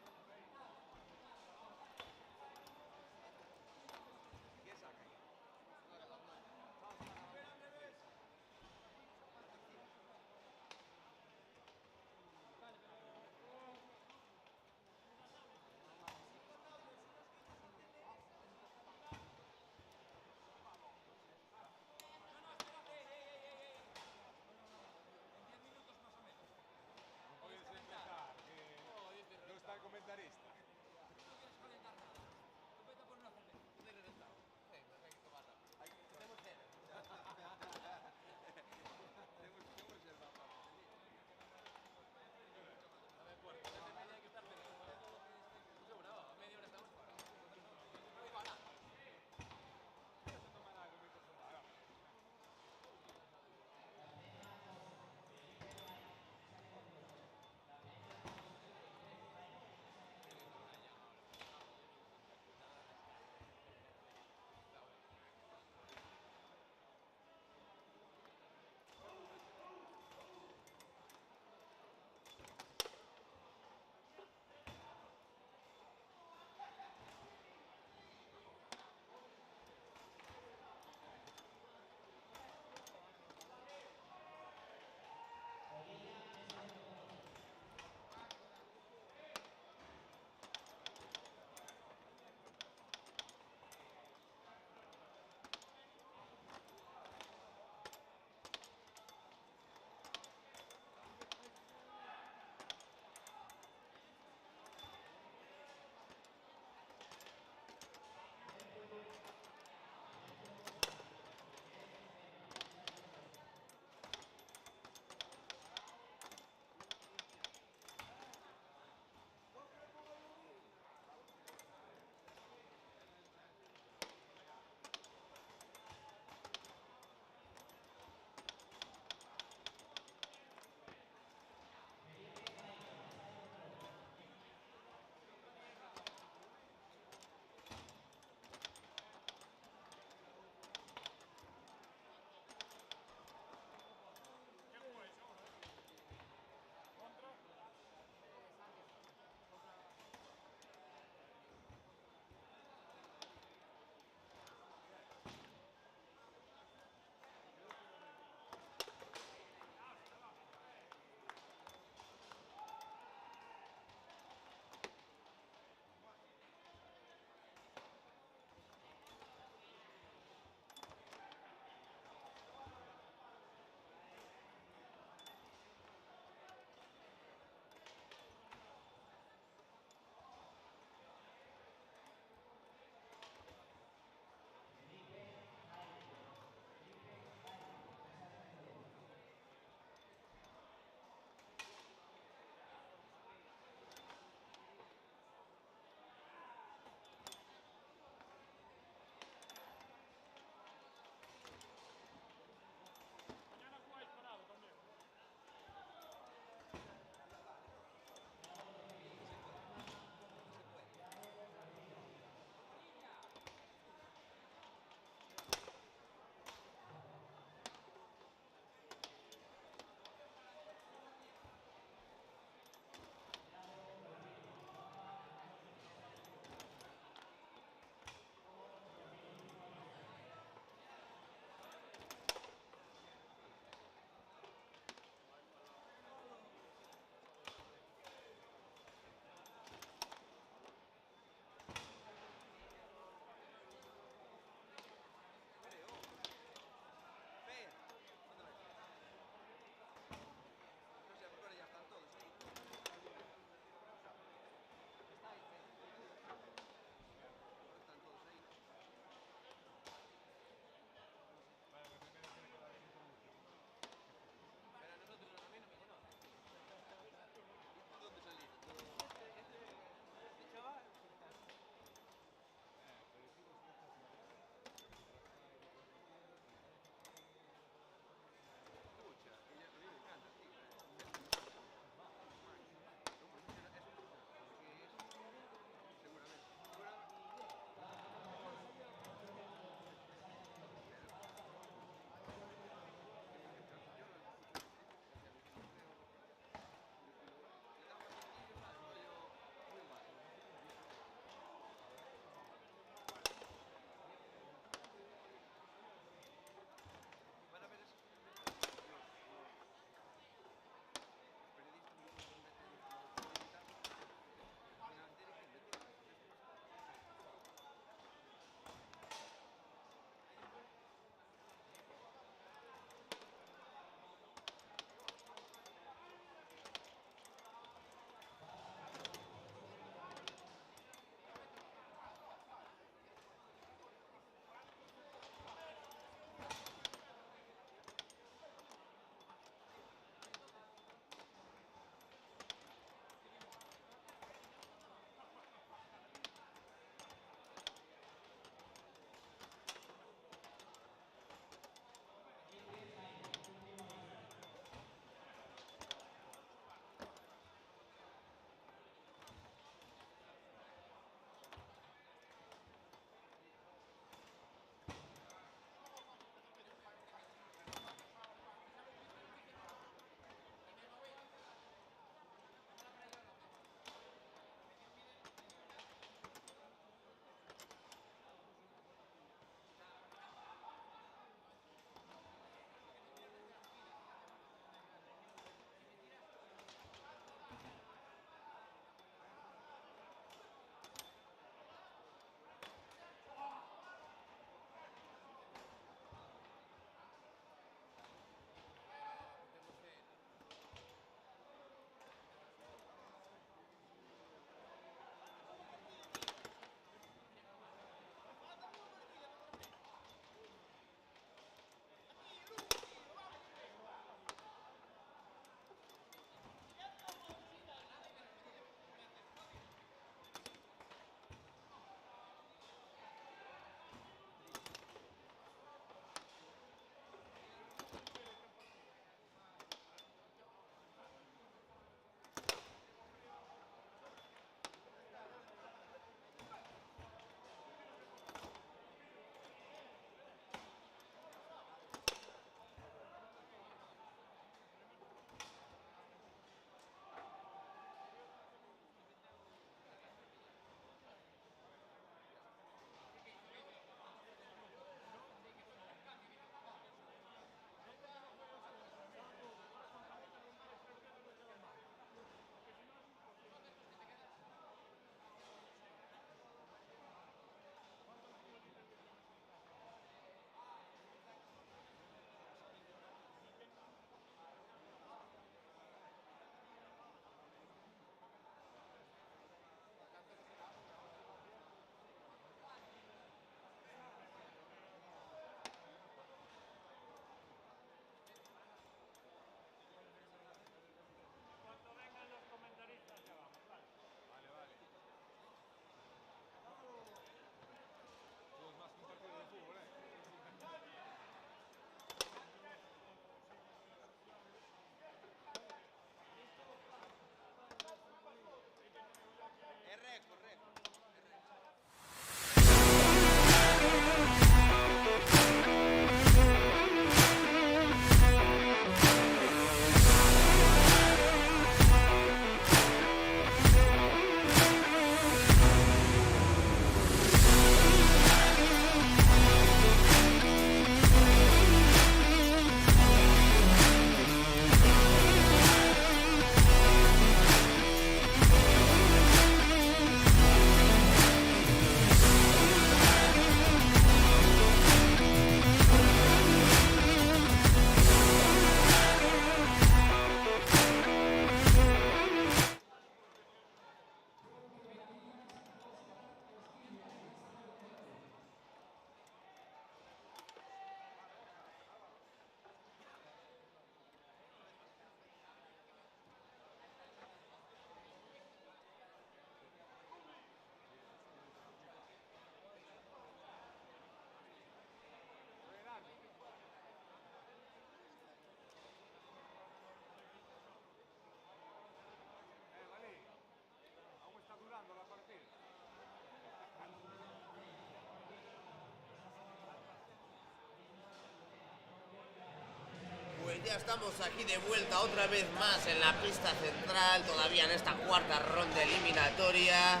Ya estamos aquí de vuelta otra vez más en la pista central, todavía en esta cuarta ronda eliminatoria.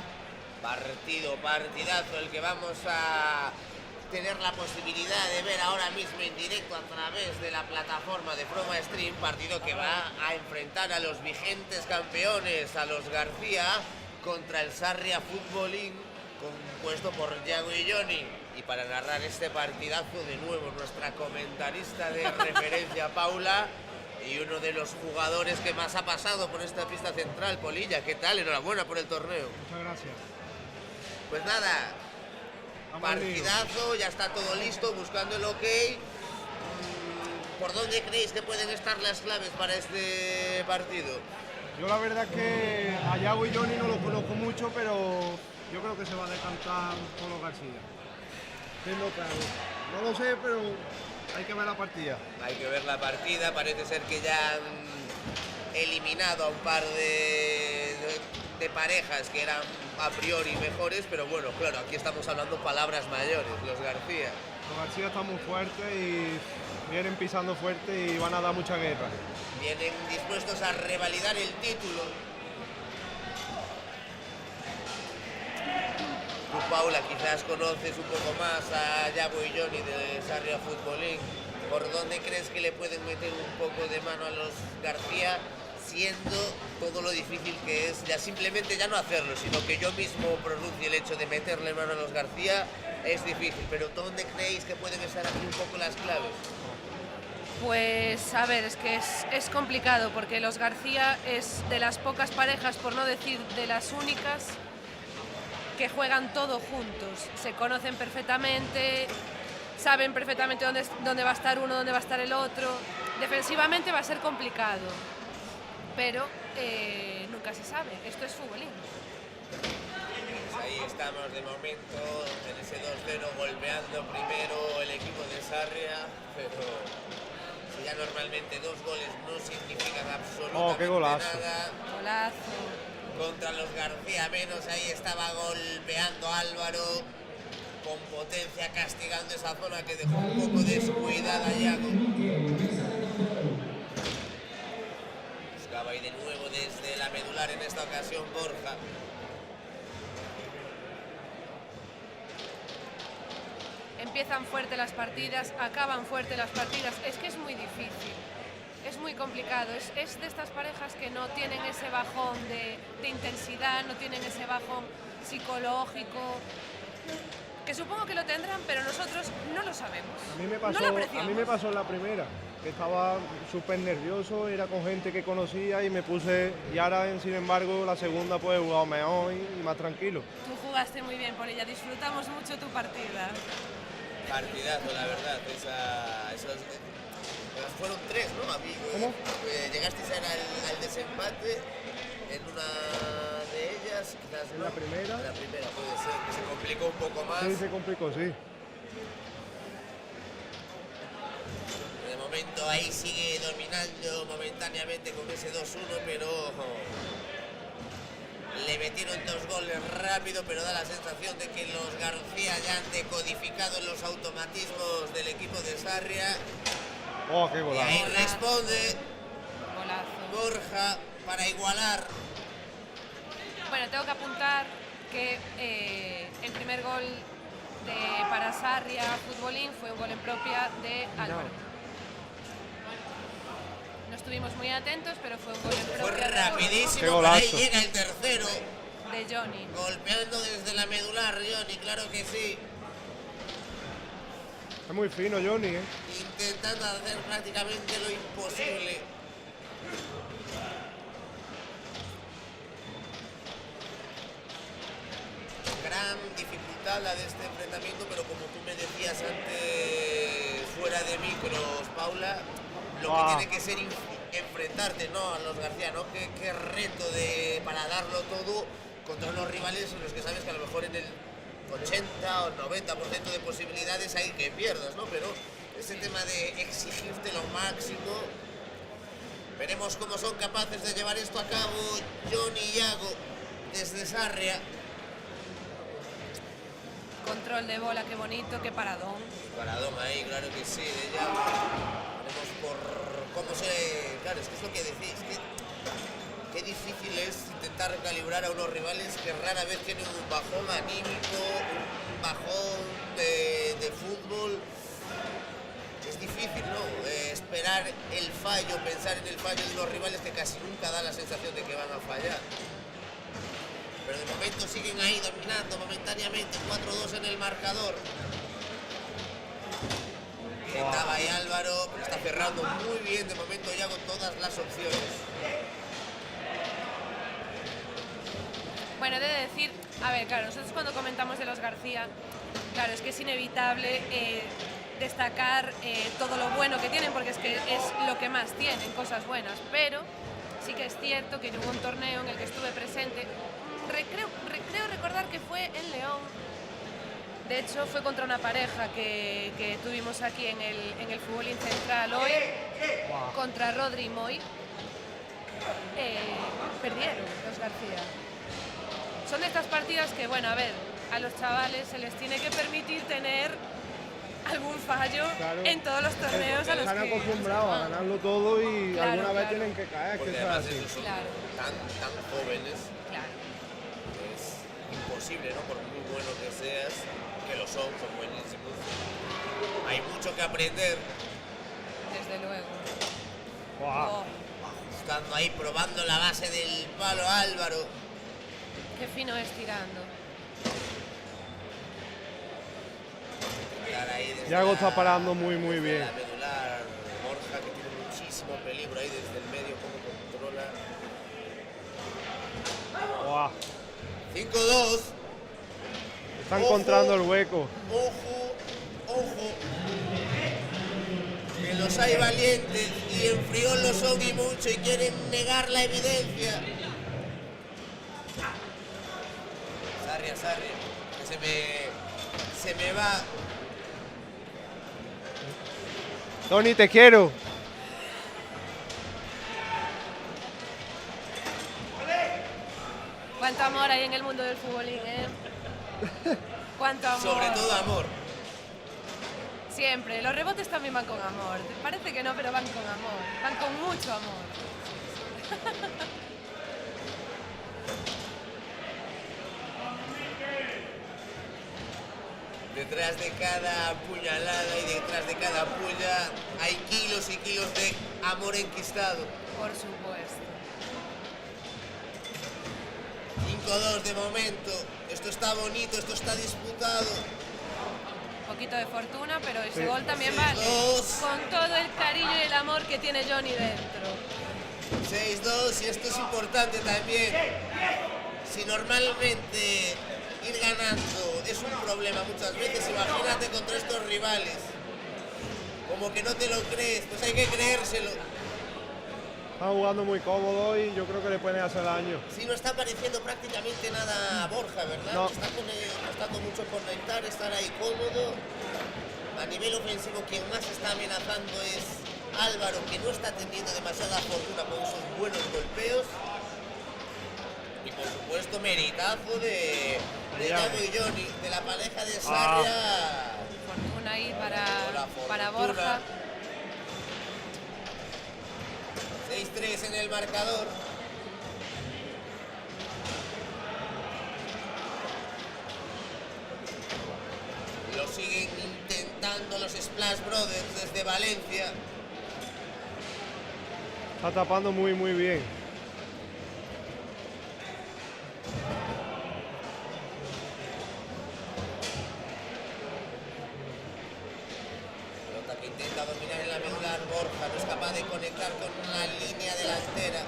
Partidazo el que vamos a tener la posibilidad de ver ahora mismo en directo a través de la plataforma de Proma Stream. Partido que va a enfrentar a los vigentes campeones, a los García, contra el Sarria Futbolín, compuesto por Yago y Johnny. Y para narrar este partidazo, de nuevo, nuestra comentarista de referencia, Paula, y uno de los jugadores que más ha pasado por esta pista central, Polilla. ¿Qué tal? Enhorabuena por el torneo. Muchas gracias. Pues nada, partidazo, ya está todo listo, buscando el ok. ¿Por dónde creéis que pueden estar las claves para este partido? Yo la verdad que a Yago y Johnny no lo conozco mucho, pero yo creo que se va a decantar por los García. No lo sé, pero hay que ver la partida. Hay que ver la partida, parece ser que ya han eliminado a un par de parejas que eran a priori mejores, pero bueno, claro, aquí estamos hablando palabras mayores, los García. Los García están muy fuertes y vienen pisando fuerte y van a dar mucha guerra. Vienen dispuestos a revalidar el título. Tú, Paula, quizás conoces un poco más a Yago y Johnny de Sarria Futbolín. ¿Por dónde crees que le pueden meter un poco de mano a los García, siendo todo lo difícil que es ya simplemente ya no hacerlo, sino que yo mismo pronuncie el hecho de meterle mano a los García? Es difícil, pero ¿dónde creéis que pueden estar aquí un poco las claves? Pues a ver, es que es complicado, porque los García es de las pocas parejas, por no decir de las únicas, que juegan todo juntos. Se conocen perfectamente, saben perfectamente dónde va a estar uno, dónde va a estar el otro. Defensivamente va a ser complicado, pero nunca se sabe. Esto es futbolín. Pues ahí estamos de momento, en ese 2-0, golpeando primero el equipo de Sarria, pero si ya normalmente 2 goles no significan absolutamente qué golazo. nada. Golazo. Contra los García menos, ahí estaba golpeando Álvaro con potencia, castigando esa zona que dejó un poco descuidada a Yago. Buscaba ahí de nuevo desde la medular, en esta ocasión Borja. Empiezan fuerte las partidas, acaban fuerte las partidas. Es que es muy difícil. Es muy complicado, es de estas parejas que no tienen ese bajón de intensidad, no tienen ese bajón psicológico, que supongo que lo tendrán, pero nosotros no lo sabemos. A mí me pasó en la primera, que estaba súper nervioso, era con gente que conocía y me puse, y ahora sin embargo la segunda pues he jugado mejor y más tranquilo. Tú jugaste muy bien, Polilla, disfrutamos mucho tu partida. Partidazo, la verdad, fueron 3, ¿no? ¿Cómo? Llegasteis al desempate en una de ellas, quizás ¿En la primera? En la primera puede ser, que se complicó un poco más. Sí, se complicó, sí. De momento ahí sigue dominando momentáneamente con ese 2-1, pero le metieron 2 goles rápido, pero da la sensación de que los García ya han decodificado los automatismos del equipo de Sarria. Qué golazo. Y ahí responde Golazo. Borja para igualar. Bueno, tengo que apuntar que el primer gol para Sarria Futbolín fue un gol en propia de Álvaro. No estuvimos muy atentos, pero fue un gol en propia. Fue rapidísimo, Qué golazo. ahí llega el tercero. De Johnny. Golpeando desde la medular, Johnny, claro que sí. Es muy fino Johnny, ¿eh? Intentando hacer prácticamente lo imposible. Gran dificultad la de este enfrentamiento, pero como tú me decías antes, fuera de micros, Paula, lo que tiene que ser enfrentarte, ¿no?, a los García, ¿no? Qué reto para darlo todo contra unos rivales en los que sabes que a lo mejor en el 80 o 90% de posibilidades hay que pierdas, ¿no? Pero ese tema de exigirte lo máximo, veremos cómo son capaces de llevar esto a cabo Johnny y Yago desde Sarria. Control de bola, qué bonito, qué paradón. Paradón ahí, claro que sí, de Yago. Veremos Claro, es que es lo que decís, qué difícil es intentar calibrar a unos rivales que rara vez tienen un bajón anímico, un bajón de fútbol. Es difícil, ¿no? Esperar el fallo, pensar en el fallo de los rivales que casi nunca da la sensación de que van a fallar. Pero de momento siguen ahí dominando momentáneamente, 4-2 en el marcador. Estaba ahí Álvaro, pero está cerrando muy bien de momento ya con todas las opciones. Bueno, he de decir, a ver, claro, nosotros cuando comentamos de los García, claro, es que es inevitable destacar todo lo bueno que tienen, porque es que es lo que más tienen, cosas buenas, pero sí que es cierto que hubo un torneo en el que estuve presente, creo recordar que fue en León. De hecho, fue contra una pareja que tuvimos aquí en el Futbolín Central hoy, contra Rodri y Moy. Perdieron los García. Son de estas partidas que, bueno, a ver, a los chavales se les tiene que permitir tener algún fallo en todos los torneos a los que están acostumbrados a ganarlo todo y Claro, alguna vez claro. tienen que caer, Porque que eso es además así. ellos son tan jóvenes, que es imposible, ¿no? Por muy bueno que seas, que lo son buenísimos. Hay mucho que aprender. Desde luego. Wow. Ajustando ahí, probando la base del palo Álvaro. Qué fino es tirando. Yago está parando muy bien. La medular, Borja, que tiene muchísimo peligro ahí desde el medio, cómo controla. Wow. 5-2. Está encontrando el hueco. Ojo. Que los hay valientes y en frío lo son y mucho y quieren negar la evidencia. Sarria, que se me va. Tony, te quiero. Cuánto amor hay en el mundo del futbolín, ¿eh? Cuánto amor. Sobre todo amor. Siempre. Los rebotes también van con amor. Parece que no, pero van con amor. Van con mucho amor. Detrás de cada puñalada y detrás de cada puya hay kilos y kilos de amor enquistado. Por supuesto. 5-2 de momento. Esto está bonito, esto está disputado. Un poquito de fortuna, pero ese Sí. gol también 6-2. vale. Con todo el cariño y el amor que tiene Johnny dentro. 6-2 y esto es importante también. Si normalmente ir ganando es un problema muchas veces, imagínate contra estos rivales. Como que no te lo crees, pues hay que creérselo. Está jugando muy cómodo y yo creo que le pueden hacer daño. Sí, no está apareciendo prácticamente nada a Borja, ¿verdad? No. Está costando mucho conectar, estar ahí cómodo. A nivel ofensivo, quien más está amenazando es Álvaro, que no está teniendo demasiada fortuna con sus buenos golpeos. Y por supuesto, meritazo de Yago y Johnny, de la pareja de Sarria. Fortuna ahí Fortuna. para Borja. 6-3 en el marcador. Lo siguen intentando los Splash Brothers desde Valencia. Está tapando muy bien. Pelota que intenta dominar en la medular, Borja no es capaz de conectar con la línea delantera.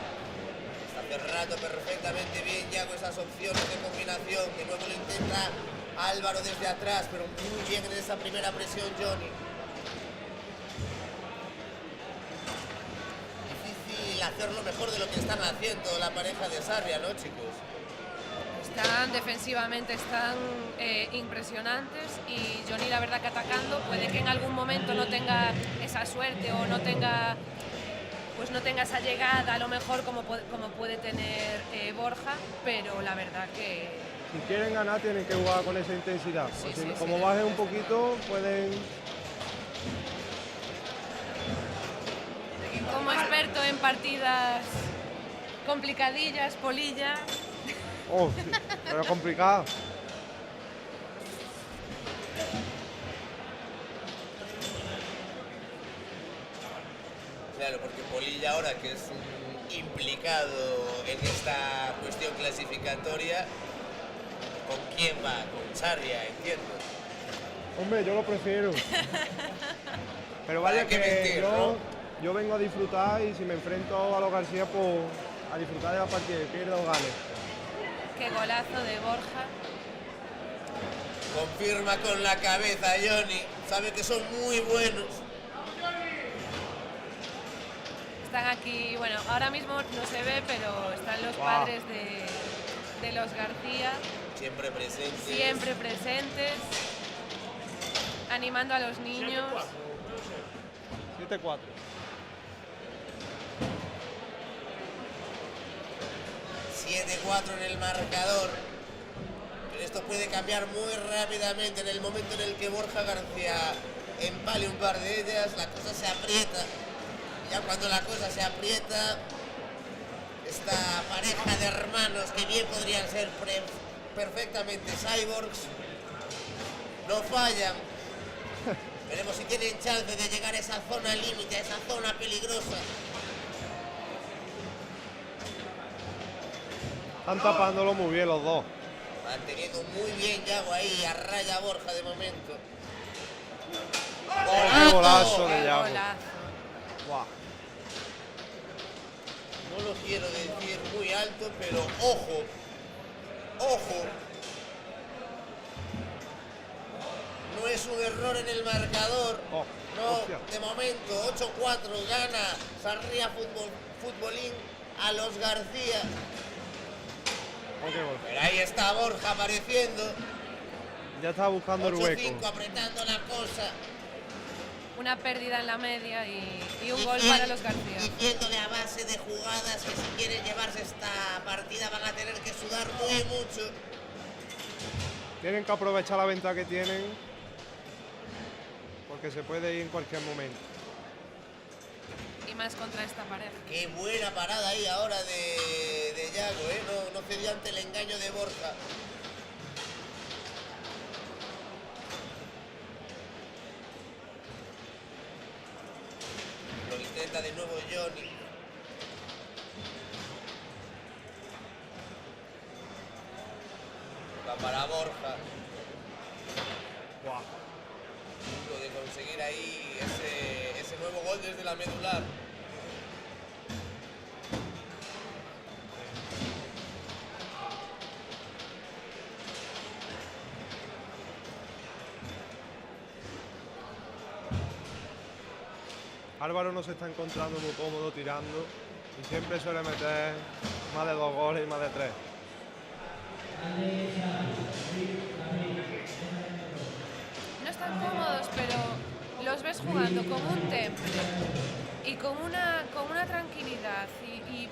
Está cerrando perfectamente bien Yago esas opciones de combinación, que luego lo intenta Álvaro desde atrás, pero muy bien en esa primera presión Johnny. Difícil hacerlo mejor de lo que están haciendo la pareja de Sarria, ¿no, chicos? Están defensivamente, están impresionantes y Johnny la verdad que atacando puede que en algún momento no tenga esa suerte o no tenga esa llegada a lo mejor como puede tener Borja, pero la verdad que Si quieren ganar tienen que jugar con esa intensidad. Como bajen un poquito pueden... como experto en partidas complicadillas, polilla. Oh, pero complicado. Claro, porque Polilla ahora, que es un implicado en esta cuestión clasificatoria, ¿con quién va? Con Sarria, entiendo. Hombre, yo lo prefiero. Pero vaya que mentir, ¿no? yo vengo a disfrutar y si me enfrento a los García, pues a disfrutar de la partida, pierda o gane. Qué golazo de Borja. Confirma con la cabeza Johnny, sabe que son muy buenos. Están aquí, bueno, ahora mismo no se ve, pero están los padres de los García. Siempre presentes. Siempre presentes. Animando a los niños. 7-4. En el marcador. Pero esto puede cambiar muy rápidamente. En el momento en el que Borja García empale un par de ellas, la cosa se aprieta. Ya cuando la cosa se aprieta, esta pareja de hermanos que bien podrían ser perfectamente cyborgs, no fallan. Veremos si tienen chance de llegar a esa zona límite, a esa zona peligrosa. Están tapándolo muy bien los dos. Manteniendo muy bien Yago ahí, a raya Borja de momento. ¡Qué golazo de Yago! Wow. No lo quiero decir muy alto, pero ojo, ojo. No es un error en el marcador. No, de momento 8-4 gana Sarria Futbolín a los García. Pero ahí está Borja apareciendo. Ya estaba buscando el hueco. 8-5 apretando la cosa. Una pérdida en la media y un gol para los García. Diciéndole a base de jugadas que si quieren llevarse esta partida van a tener que sudar muy mucho. Tienen que aprovechar la ventaja que tienen, porque se puede ir en cualquier momento. Y más contra esta pareja. Qué buena parada ahí ahora de Yago, no cedió ante el engaño de Borja. Lo intenta de nuevo Johnny. Va para Borja. Wow. Punto de conseguir ahí ese nuevo gol desde la medular. Álvaro no se está encontrando muy cómodo tirando y siempre suele meter más de 2 goles y más de 3. No están cómodos, pero los ves jugando con un temple y con una tranquilidad y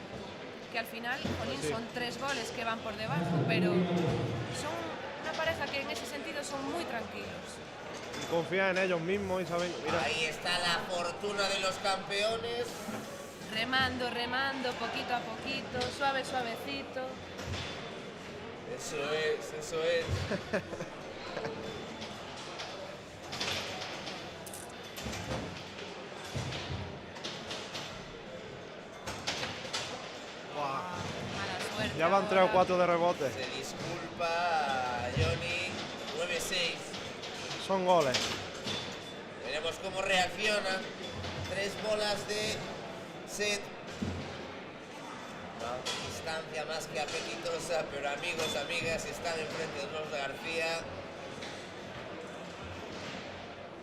que al final, jolín, son 3 goles que van por debajo, pero son una pareja que en ese sentido son muy tranquilos. Confían en ellos mismos y saben... Mira. Ahí está la fortuna de los campeones. Remando, remando, poquito a poquito, suave, suavecito. Eso es. Mala suerte. Ya van 3 o 4 de rebote. Se disculpa Johnny. 9-6. Son goles. Veremos cómo reacciona. 3 bolas de set. Una distancia más que apetitosa, pero amigos, amigas, están enfrente de los García.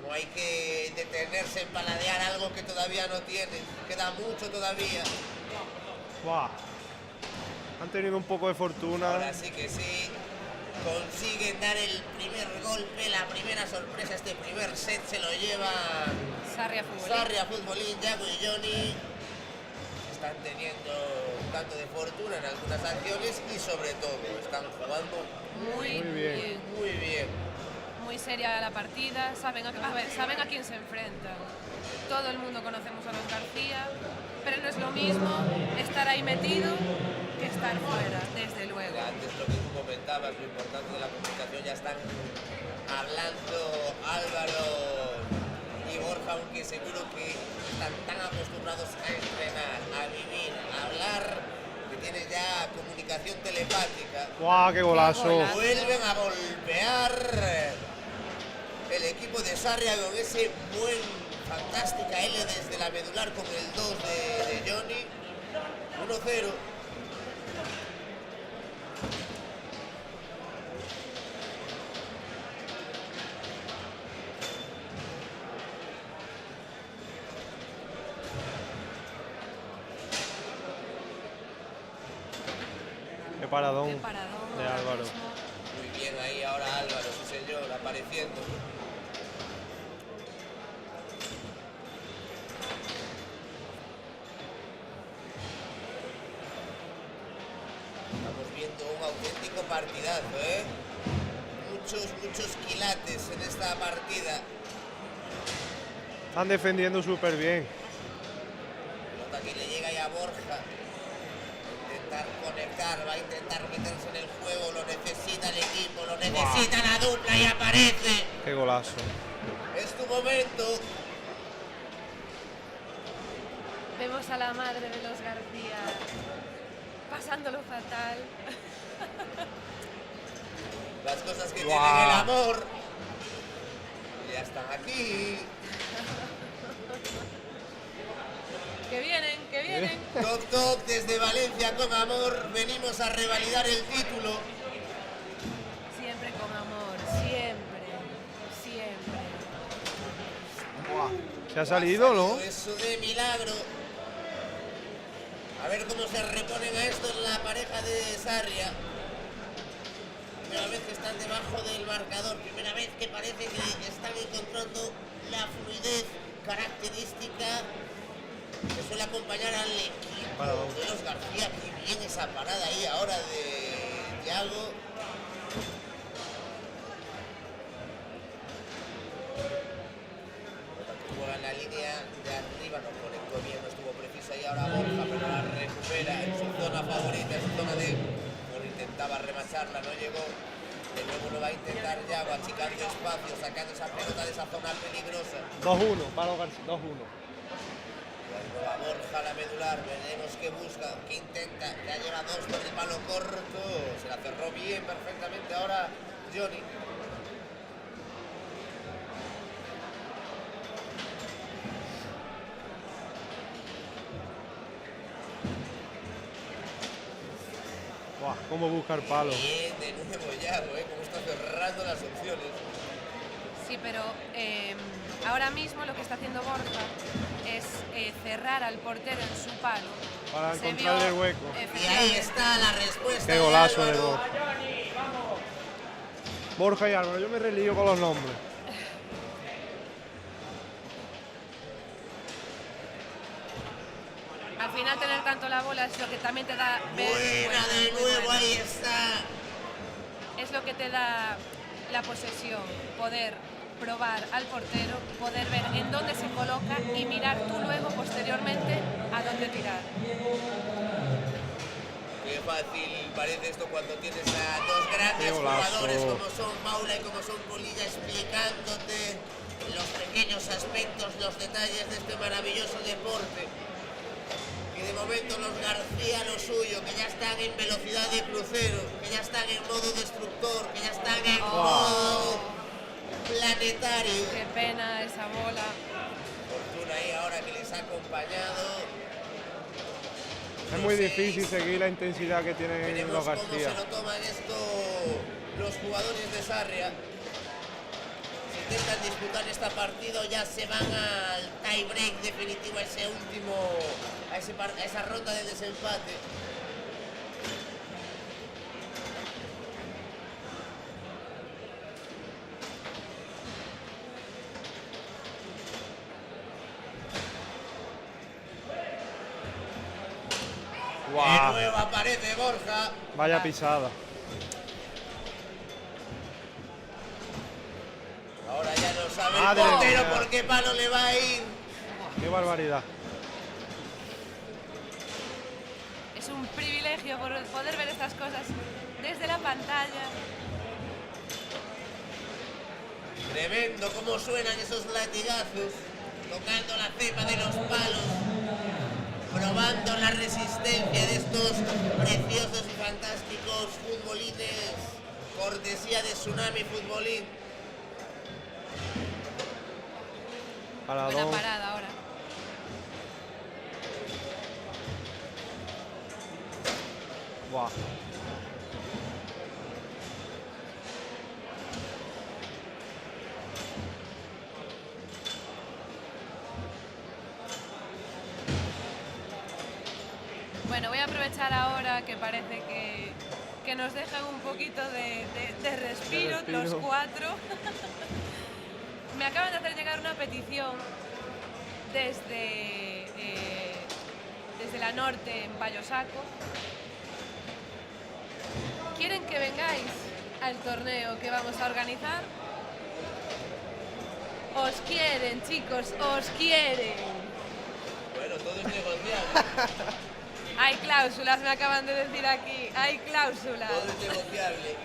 No hay que detenerse en paladear algo que todavía no tiene. Queda mucho todavía. Wow. Han tenido un poco de fortuna. Ahora sí que sí. Consiguen dar el primer golpe, la primera sorpresa. Este primer set se lo llevan Sarria Futbolín, Yago y Johnny. Están teniendo un tanto de fortuna en algunas acciones y sobre todo están jugando muy bien. Muy seria la partida, saben a quién se enfrentan. todo el mundo conocemos a los García, pero no es lo mismo estar ahí metido que estar fuera, desde luego. Antes lo que tú comentabas, lo importante de la comunicación, ya están hablando Álvaro y Borja, aunque seguro que están tan acostumbrados a entrenar, a vivir, a hablar, que tienen ya comunicación telepática. ¡Guau, qué golazo! Vuelven a golpear el equipo de Sarria con ese fantástica L desde la medular con el 2 de Johnny. 1-0. Qué paradón, Qué paradón de ahora Álvaro. mismo. Muy bien ahí ahora Álvaro, sí señor, apareciendo. Estamos viendo un auténtico partidazo, ¿eh? Muchos quilates en esta partida. Están defendiendo súper bien. Pelota que le llega ya a Borja. Intentar conectar, va a intentar meterse en el juego, lo necesita el equipo, lo necesita la dupla y aparece. Qué golazo. Es tu momento. Vemos a la madre de los García pasándolo fatal. Las cosas que tienen el amor. Ya están aquí. Que vienen. Toc toc desde Valencia con amor. Venimos a revalidar el título. Siempre con amor, siempre. Se ha salido, ¿no? Eso de milagro. A ver cómo se reponen a esto la pareja de Sarria. Primera vez que están debajo del marcador. Primera vez que parece que están encontrando la fluidez característica que suele acompañar al equipo de los García. Qué bien esa parada ahí ahora de Thiago. Juega en la línea de arriba, no conectó bien, no estuvo precisa y ahora Borja, pero la recupera en su zona favorita, en su zona de... Bueno, intentaba remacharla, no llegó. De nuevo lo va a intentar Thiago, achicando espacio, sacando esa pelota de esa zona peligrosa. 2-1, para los García, 2-1. Va Borja la medular, veremos qué busca, qué intenta, ya lleva 2 con el palo corto, se la cerró bien, perfectamente ahora Johnny. Buah, cómo buscar palos. Bien, de nuevo Thiago, cómo está cerrando las opciones. Sí, pero ahora mismo lo que está haciendo Borja es cerrar al portero en su palo. Para Se encontrarle el vio, hueco. Y ahí está la respuesta. Qué golazo de Álvaro. Borja. Borja y Álvaro, yo me relío con los nombres. Al final tener tanto la bola es lo que también te da... Buena de nuevo, ahí está. Es lo que te da la posesión, poder probar al portero, poder ver en dónde se coloca y mirar tú luego posteriormente a dónde tirar. Qué fácil parece esto cuando tienes a dos grandes jugadores como son Paula y como son Polilla explicándote los pequeños aspectos, los detalles de este maravilloso deporte. Y de momento los García lo suyo, que ya están en velocidad de crucero, que ya están en modo destructor, que ya están en modo planetario. Qué pena esa bola. Fortuna ahí ahora que les ha acompañado. Es muy difícil seguir la intensidad que tienen Veremos los cómo García. se lo toman esto los jugadores de Sarria. Si intentan disputar esta partida ya se van al tie break definitivo, a ese último, a esa ronda de desempate. Guau. De nuevo aparece Borja. Vaya pisada. Ahora ya no sabe Madre el portero mía. por qué palo le va a ir. Qué barbaridad. Es un privilegio poder ver estas cosas desde la pantalla. Tremendo cómo suenan esos latigazos, tocando la cepa de los palos, probando la resistencia de estos preciosos y fantásticos futbolines, cortesía de Tsunami Futbolín. Buena parada ahora. Buah. Bueno, voy a aprovechar ahora que parece que nos dejan un poquito de respiro, los cuatro. Me acaban de hacer llegar una petición desde la norte, en Payosaco. ¿Quieren que vengáis al torneo que vamos a organizar? Os quieren, chicos, os quieren. Bueno, todo es negociable. Hay cláusulas, me acaban de decir aquí. Hay cláusulas. Todo es negociable.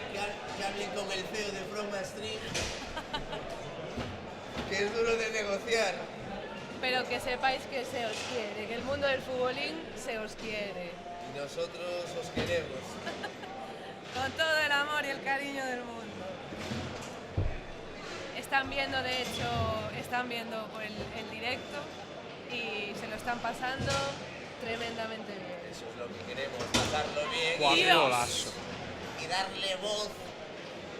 Que hablen con el CEO de From Street. Que es duro de negociar. Pero que sepáis que se os quiere, que el mundo del futbolín se os quiere. Y nosotros os queremos. Con todo el amor y el cariño del mundo. Están viendo, de hecho, por el directo y se lo están pasando tremendamente bien. Eso es lo que queremos, pasarlo bien y darle voz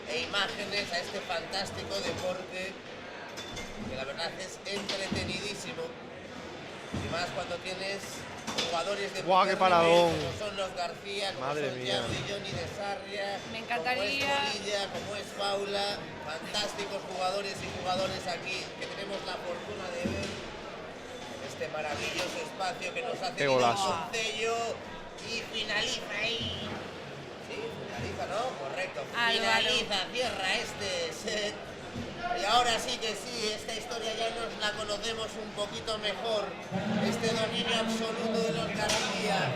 e imágenes a este fantástico deporte que la verdad es entretenidísimo y más cuando tienes jugadores de ¡Guau, qué paradón! como son los García, como Madre son mía. Thiago y Johnny de Sarria, Me encantaría. como es Polilla, como es Paula, fantásticos jugadores y jugadores aquí que tenemos la fortuna de ver este maravilloso espacio que nos hace el Concello y finaliza ahí. Sí, finaliza, ¿no? Correcto. Finaliza, cierra este set. Y ahora sí que sí, esta historia ya nos la conocemos un poquito mejor. Este dominio absoluto de los García.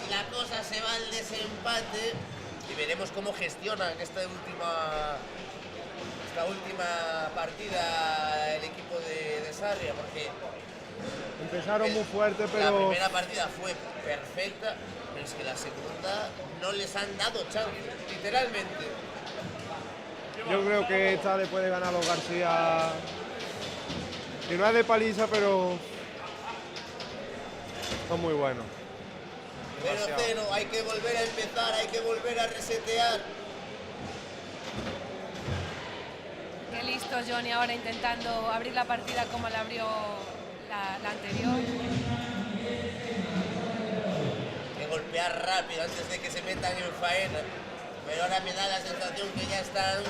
Y la cosa se va al desempate. Y veremos cómo gestionan esta última partida el equipo de Sarria. Porque empezaron muy fuerte, la pero primera partida fue perfecta. Pero es que la segunda no les han dado chance, literalmente. yo creo que esta le puede ganar a los García. Y no es de paliza, pero son muy buenos. 0-0, hay que volver a empezar, hay que volver a resetear. Qué listo Johnny ahora intentando abrir la partida como la abrió la anterior. Hay que golpear rápido antes de que se metan en faena. Pero ahora me da la sensación que ya están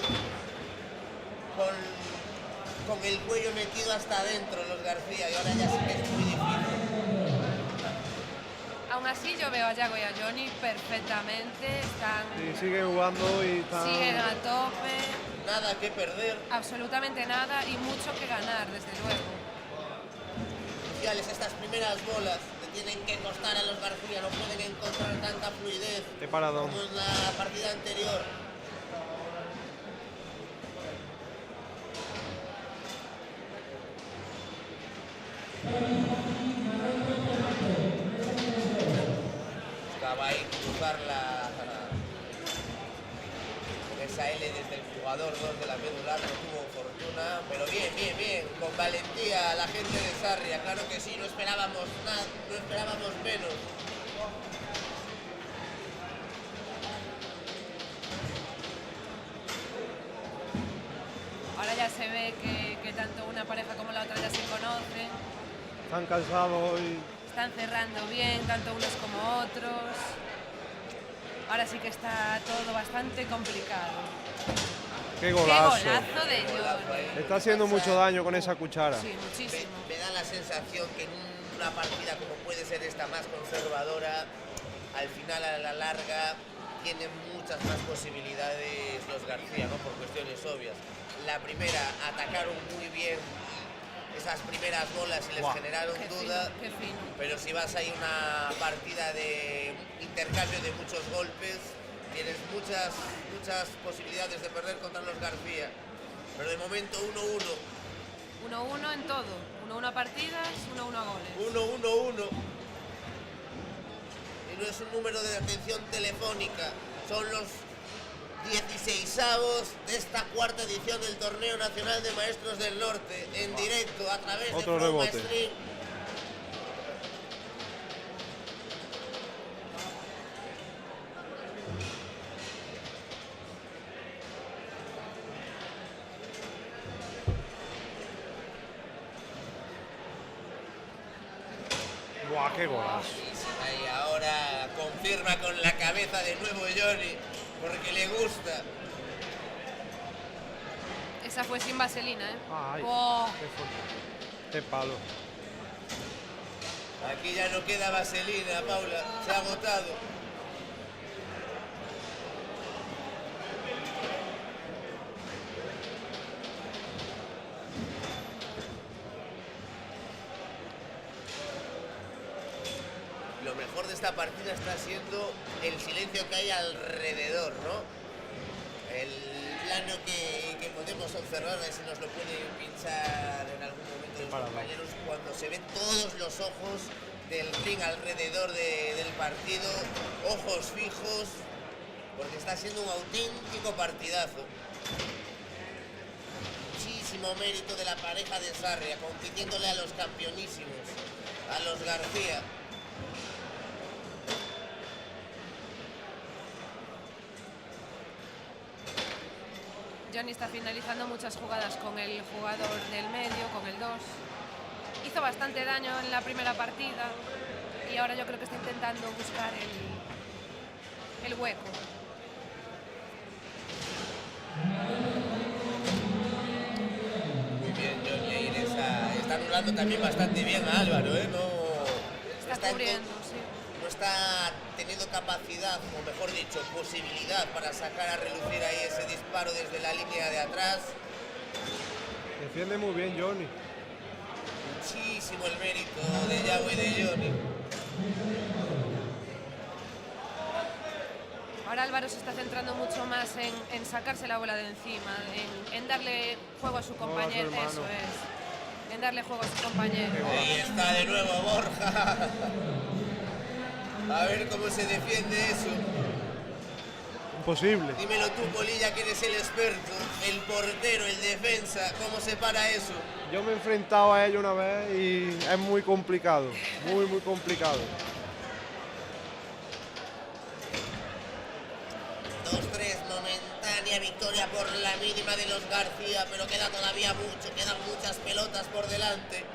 con el cuello metido hasta adentro los García y ahora ya sí que es muy difícil. Aún así yo veo a Yago y a Johnny perfectamente, Sí, siguen jugando y están... siguen a tope. Nada que perder. Absolutamente nada y mucho que ganar, desde luego. Cruciales estas primeras bolas que tienen que costar a los García, no pueden encontrar tanta fluidez Qué paradón. como en la partida anterior. Buscaba ahí cruzar esa L desde el jugador 2 de la medular, no tuvo fortuna, pero bien, con valentía la gente de Sarria, claro que sí, no esperábamos nada, no esperábamos menos. Ahora ya se ve que tanto una pareja como la otra ya se conocen. Están cansados y... Están cerrando bien, tanto unos como otros. Ahora sí que está todo bastante complicado. ¡Qué golazo! ¡Qué golazo de Johnny! Está haciendo mucho daño con esa cuchara. Sí, muchísimo. Me da la sensación que en una partida como puede ser esta más conservadora, al final a la larga tienen muchas más posibilidades los García, ¿no? Por cuestiones obvias. La primera, atacaron muy bien esas primeras bolas y les Guau. generaron duda. Qué fino. Pero si vas ahí una partida de intercambio de muchos golpes, tienes muchas posibilidades de perder contra los García. Pero de momento 1-1. 1-1 en todo. 1-1 a partidas, 1-1 a goles. 1-1-1. Y no es un número de atención telefónica, son los 16avos de esta cuarta edición del Torneo Nacional de Maestros del Norte, en directo a través Otro de Froma rebote. Stream. Buah, qué golazo. Y ahora confirma con la cabeza de nuevo Johnny, porque le gusta. Esa fue sin vaselina, ¿eh? Ay, Oh. qué palo. Aquí ya no queda vaselina, Paula, se ha agotado. Lo mejor de esta partida está siendo el silencio que hay alrededor, ¿no? El plano que podemos observar, a ver si nos lo pueden pinchar en algún momento los compañeros, cuando se ven todos los ojos del ring alrededor del partido, ojos fijos, porque está siendo un auténtico partidazo. Muchísimo mérito de la pareja de Sarria, compitiéndole a los campeonísimos, a los García. Johnny está finalizando muchas jugadas con el jugador del medio, con el 2. Hizo bastante daño en la primera partida y ahora yo creo que está intentando buscar el hueco. Muy bien, Johnny ahí está anulando también bastante bien a Álvaro, ¿eh? Está cubriendo, sí. No está teniendo capacidad, o mejor dicho, posibilidad para sacar a relucir ahí ese disparo desde la línea de atrás. Defiende muy bien Johnny. Muchísimo el mérito de Yahweh y de Johnny. Ahora Álvaro se está centrando mucho más en sacarse la bola de encima, en darle juego a su compañero. hermano. Eso es. En darle juego a su compañero. Ahí está de nuevo Borja. A ver cómo se defiende eso. Imposible. Dímelo tú, Polilla, que eres el experto, el portero, el defensa. ¿Cómo se para eso? Yo me he enfrentado a ello una vez y es muy complicado. Muy, muy complicado. 2-3, momentánea victoria por la mínima de los García, pero queda todavía mucho, quedan muchas pelotas por delante.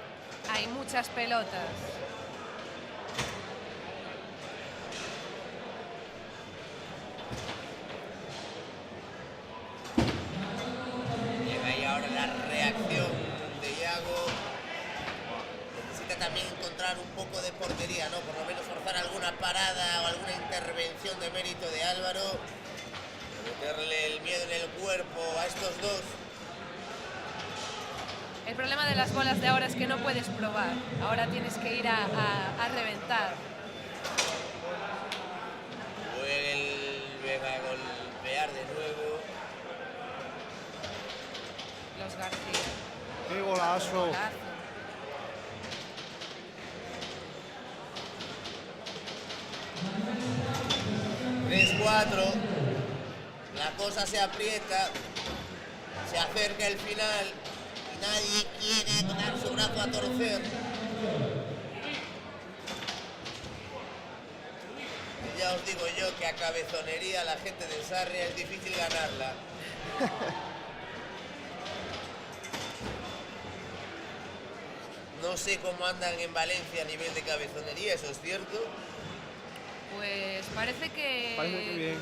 Hay muchas pelotas. Llega ahí ahora la reacción de Iago. Necesita también encontrar un poco de portería, ¿no? Por lo menos forzar alguna parada o alguna intervención de mérito de Álvaro. Meterle el miedo en el cuerpo a estos dos. El problema de las bolas de ahora es que no puedes probar. Ahora tienes que ir a reventar. Vuelven a golpear de nuevo. Los García. ¡Qué golazo! Golazo. La cosa se aprieta, se acerca el final y nadie quiere dar su brazo a torcer. Y ya os digo yo que a cabezonería la gente de Sarria es difícil ganarla. No sé cómo andan en Valencia a nivel de cabezonería, ¿eso es cierto? Pues parece que... Parece que bien.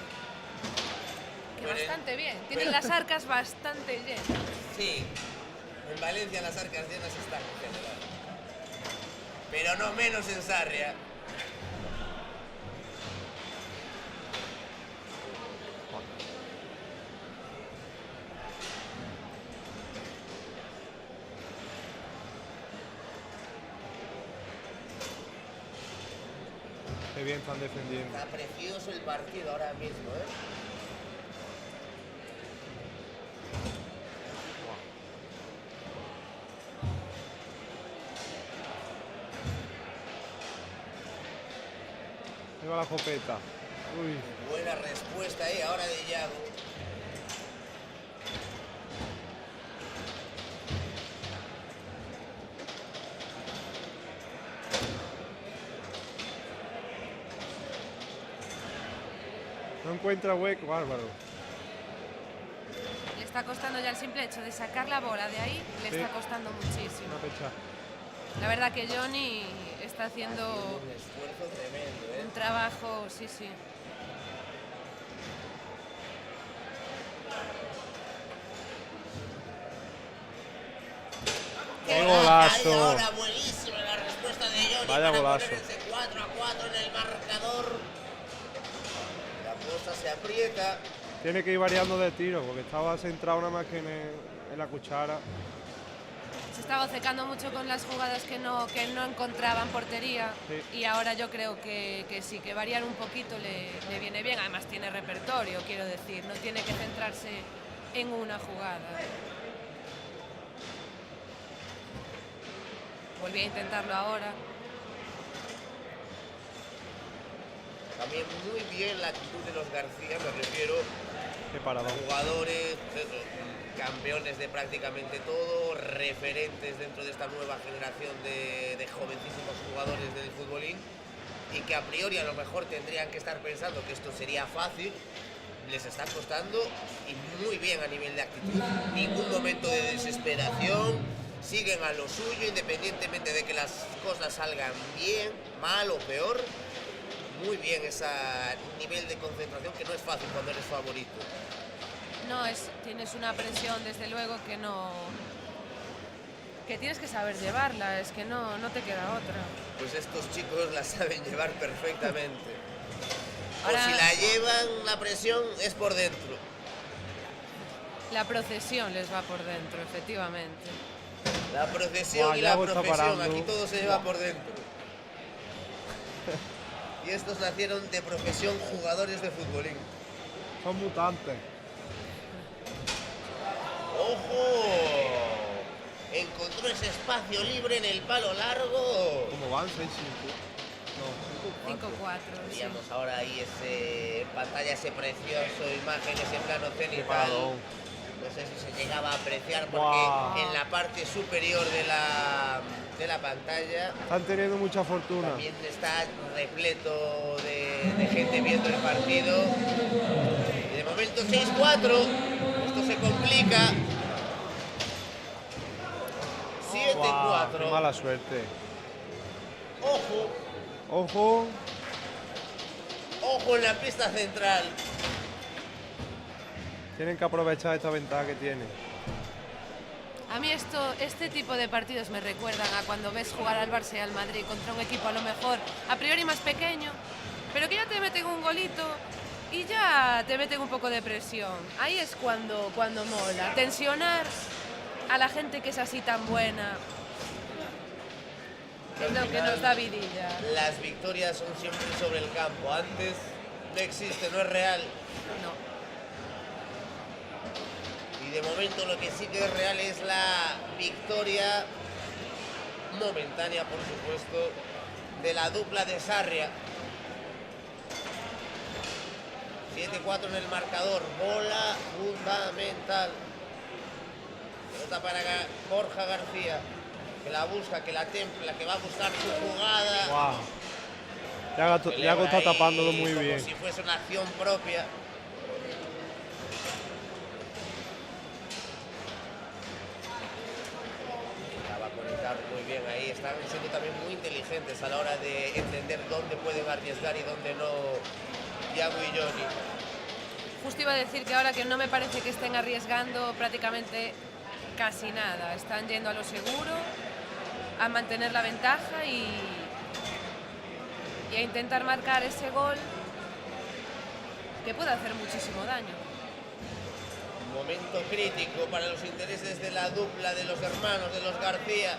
Que bastante bien. Tienen las arcas bastante llenas. Sí, en Valencia las arcas llenas están en general. Pero no menos en Sarria. Qué bien están defendiendo. Está precioso el partido ahora mismo, ¿eh? Ahí va la escopeta. Uy. Buena respuesta ahí ahora de Yago. No encuentra hueco, bárbaro. Le está costando ya el simple hecho de sacar la bola de ahí, le Sí. está costando muchísimo. Una fecha. La verdad que Johnny está haciendo Un esfuerzo tremendo, ¿eh? un trabajo, sí, sí. ¡Qué golazo! Ahora buenísima la respuesta de Johnny. Vaya para golazo. ponerse 4-4 en el marcador. La cosa se aprieta. Tiene que ir variando de tiro, porque estaba centrado nada más que en la cuchara. Se estaba secando mucho con las jugadas que no encontraban portería. Sí. Y ahora yo creo que sí, que variar un poquito le viene bien. Además tiene repertorio, quiero decir, no tiene que centrarse en una jugada. Volví a intentarlo ahora. También muy bien la actitud de los García, me refiero Qué paradón. jugadores, campeones de prácticamente todo, referentes dentro de esta nueva generación de jovencísimos jugadores del futbolín y que a priori a lo mejor tendrían que estar pensando que esto sería fácil, les está costando y muy bien a nivel de actitud, ningún momento de desesperación, siguen a lo suyo independientemente de que las cosas salgan bien, mal o peor. Muy bien ese nivel de concentración que no es fácil cuando eres favorito. No, tienes una presión desde luego que tienes que saber llevarla, es que no te queda otra. Pues estos chicos la saben llevar perfectamente. Ahora- O si la llevan, la presión es por dentro. La procesión les va por dentro, efectivamente. La procesión Buah, y la Yago está profesión, parando. aquí todo se lleva por dentro. Y estos nacieron de profesión jugadores de futbolín. Son mutantes. ¡Ojo! Encontró ese espacio libre en el palo largo. ¿Cómo van? 6-5. No, 5-4. sí. Veíamos ahora ahí en pantalla ese precioso imagen, ese plano Qué cenital. paradón. No sé si se llegaba a apreciar porque Guau. en la parte superior de la pantalla Están teniendo mucha fortuna. también está repleto de gente viendo el partido. Y de momento 6-4, esto se complica. 7-4. Guau, qué mala suerte. Ojo, Ojo. ojo en la pista central. Tienen que aprovechar esta ventaja que tienen. A mí este tipo de partidos me recuerdan a cuando ves jugar al Barça y al Madrid contra un equipo a lo mejor a priori más pequeño, pero que ya te meten un golito y ya te meten un poco de presión. Ahí es cuando mola. Tensionar a la gente que es así tan buena. Es lo que nos da vidilla. Las victorias son siempre sobre el campo. Antes no existe, no es real. No. Y de momento lo que sí que es real es la victoria momentánea, por supuesto, de la dupla de Sarria. 7-4 en el marcador, bola fundamental. Pelota para Borja García, que la busca, que la templa, que va a buscar su jugada. Wow. Yago está tapándolo muy como bien. si fuese una acción propia. La va a conectar muy bien ahí. Están siendo también muy inteligentes a la hora de entender dónde pueden arriesgar y dónde no Yago y Johnny. Justo iba a decir que ahora que no me parece que estén arriesgando prácticamente casi nada. Están yendo a lo seguro, a mantener la ventaja y a intentar marcar ese gol que puede hacer muchísimo daño. Momento crítico para los intereses de la dupla de los hermanos, de los García.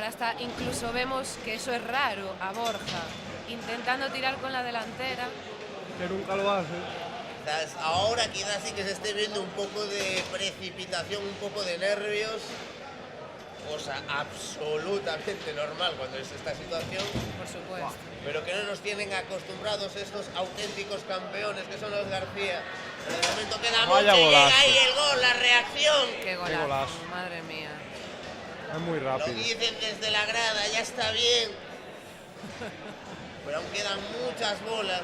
Ahora está, incluso vemos que eso es raro a Borja, intentando tirar con la delantera. Que nunca lo hace. Ahora quizás sí que se esté viendo un poco de precipitación, un poco de nervios, cosa absolutamente normal cuando es esta situación. Por supuesto. Pero que no nos tienen acostumbrados estos auténticos campeones que son los García. En el momento que da Monche, llega ahí el gol, la reacción. Qué golazo, madre mía. Es muy rápido. Lo dicen desde la grada, ya está bien. Pero aún quedan muchas bolas.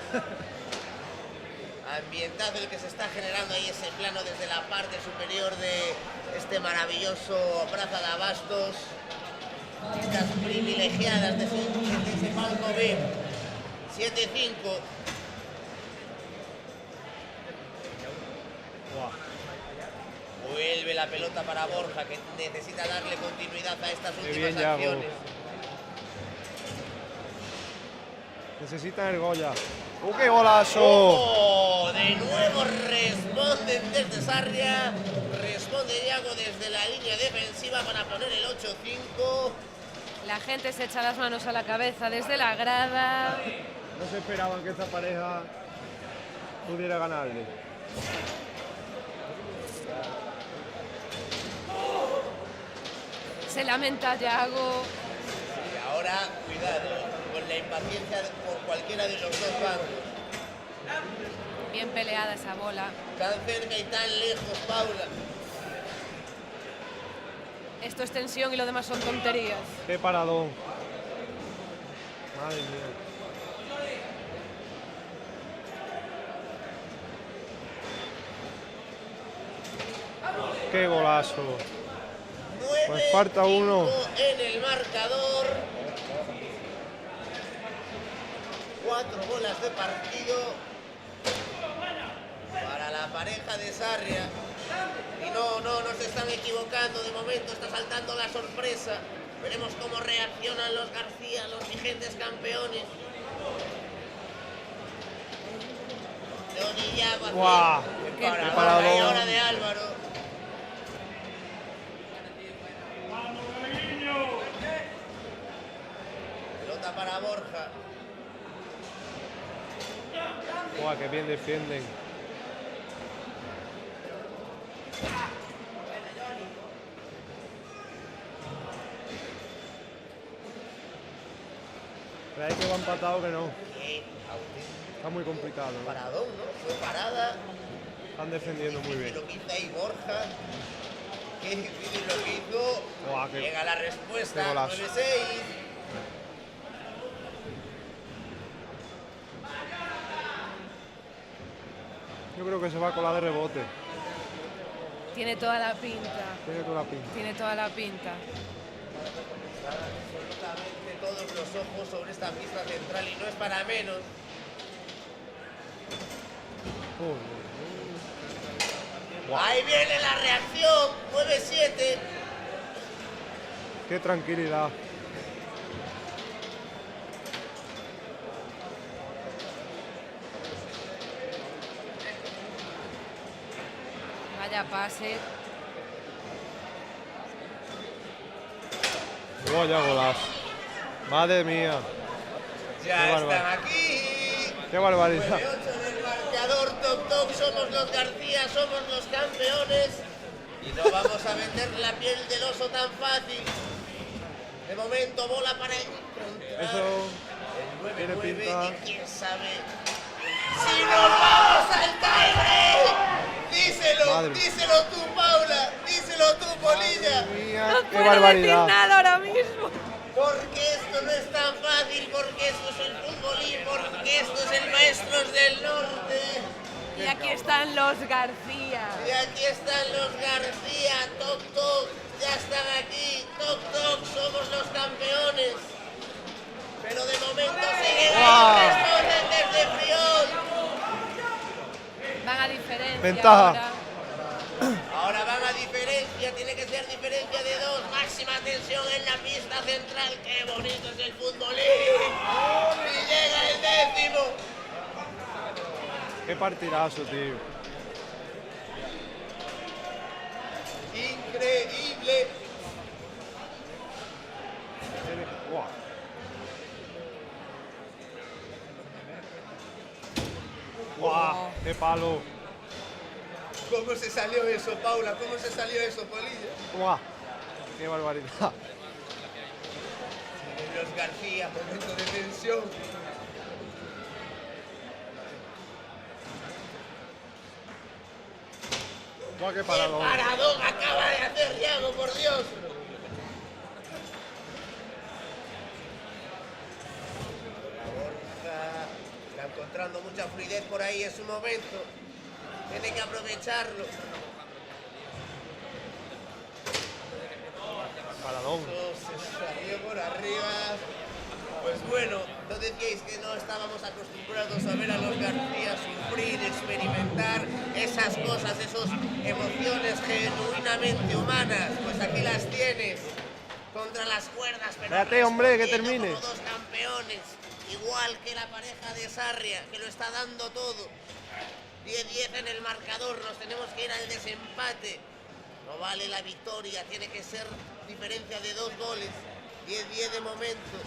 Ambientazo el que se está generando ahí, ese plano desde la parte superior de este maravilloso Praza de Abastos. Estas privilegiadas de ese palco B. 7-5. Vuelve la pelota para Borja, que necesita darle continuidad a estas últimas acciones. Necesitan el gol ya. ¡Qué golazo! ¡Oh! De nuevo responden desde Sarria. Responde Iago desde la línea defensiva para poner el 8-5. La gente se echa las manos a la cabeza desde la grada. No se esperaban que esta pareja pudiera ganarle. Se lamenta Iago. Y ahora, cuidado con la impaciencia por cualquiera de los dos bancos. Bien peleada esa bola. Tan cerca y tan lejos, Paula. Esto es tensión y lo demás son tonterías. ¡Qué paradón! Madre mía. ¡Qué golazo! Pues falta uno. En el marcador. 4 bolas de partido para la pareja de Sarria. Y no se están equivocando. De momento está saltando la sorpresa. Veremos cómo reaccionan los García, los vigentes campeones. León y Iago. ¡Guau! ¡Qué paradón! Y ahora de Álvaro. Pelota para Borja. ¡Guau! ¡Qué bien defienden! Pero hay que va empatado que no. Está muy complicado, ¿no? Paradón, ¿no? Fue parada. Están defendiendo muy bien. Lo que hizo ahí Borja. Qué difícil lo que hizo. Guau, llega la respuesta. qué golazo. 9-6. Yo creo que se va con la de rebote. Tiene toda la pinta. Tiene toda la pinta. Tiene toda la pinta. Están absolutamente todos los ojos sobre esta pista central y no es para menos. Ahí viene la reacción. 9-7. Qué tranquilidad. Vaya pase. Vaya golazo. Madre mía. Ya están aquí. Qué barbaridad. 9-8 del marcador. Toc toc. Somos los García, somos los campeones. Y no vamos a vender la piel del oso tan fácil. De momento, bola para encontrar. Eso el 9-9 pinta. y quién sabe si nos vamos al tiebreak. Díselo, díselo tú, Paula. Díselo tú, Polilla. No puedo decir nada ahora mismo. Porque esto no es tan fácil, porque esto es el futbolín, porque esto es el Maestros del Norte. Y aquí están los García. Y aquí están los García. Toc toc, ya están aquí. Toc toc, somos los campeones. Pero de momento siguen ahí, responden desde Friol. Van a diferencia. Ventaja. Ahora van a diferencia, tiene que ser diferencia de 2. Máxima tensión en la pista central. ¡Qué bonito es el futbolín! Y llega el 10º. Qué partidazo, tío. Increíble. palo. ¿Cómo se salió eso, Paula? ¿Cómo se salió eso, Polilla? ¡Buah! ¡Qué barbaridad! Los García, momento de tensión. ¡Buah, qué ¡Qué paradón! paradón acaba de hacer Iago, por Dios! Está encontrando mucha fluidez por ahí, es su momento. Tiene que aprovecharlo. Paradón. Se salió por arriba. Pues bueno, ¿no decíais que no estábamos acostumbrados a ver a los García sufrir, experimentar esas cosas, esas emociones genuinamente humanas? Pues aquí las tienes, contra las cuerdas, pero Espérate, hombre, que termine. como dos campeones, igual que la pareja de Sarria, que lo está dando todo. 10-10 en el marcador, nos tenemos que ir al desempate. No vale la victoria, tiene que ser diferencia de 2 goles. 10-10 de momento.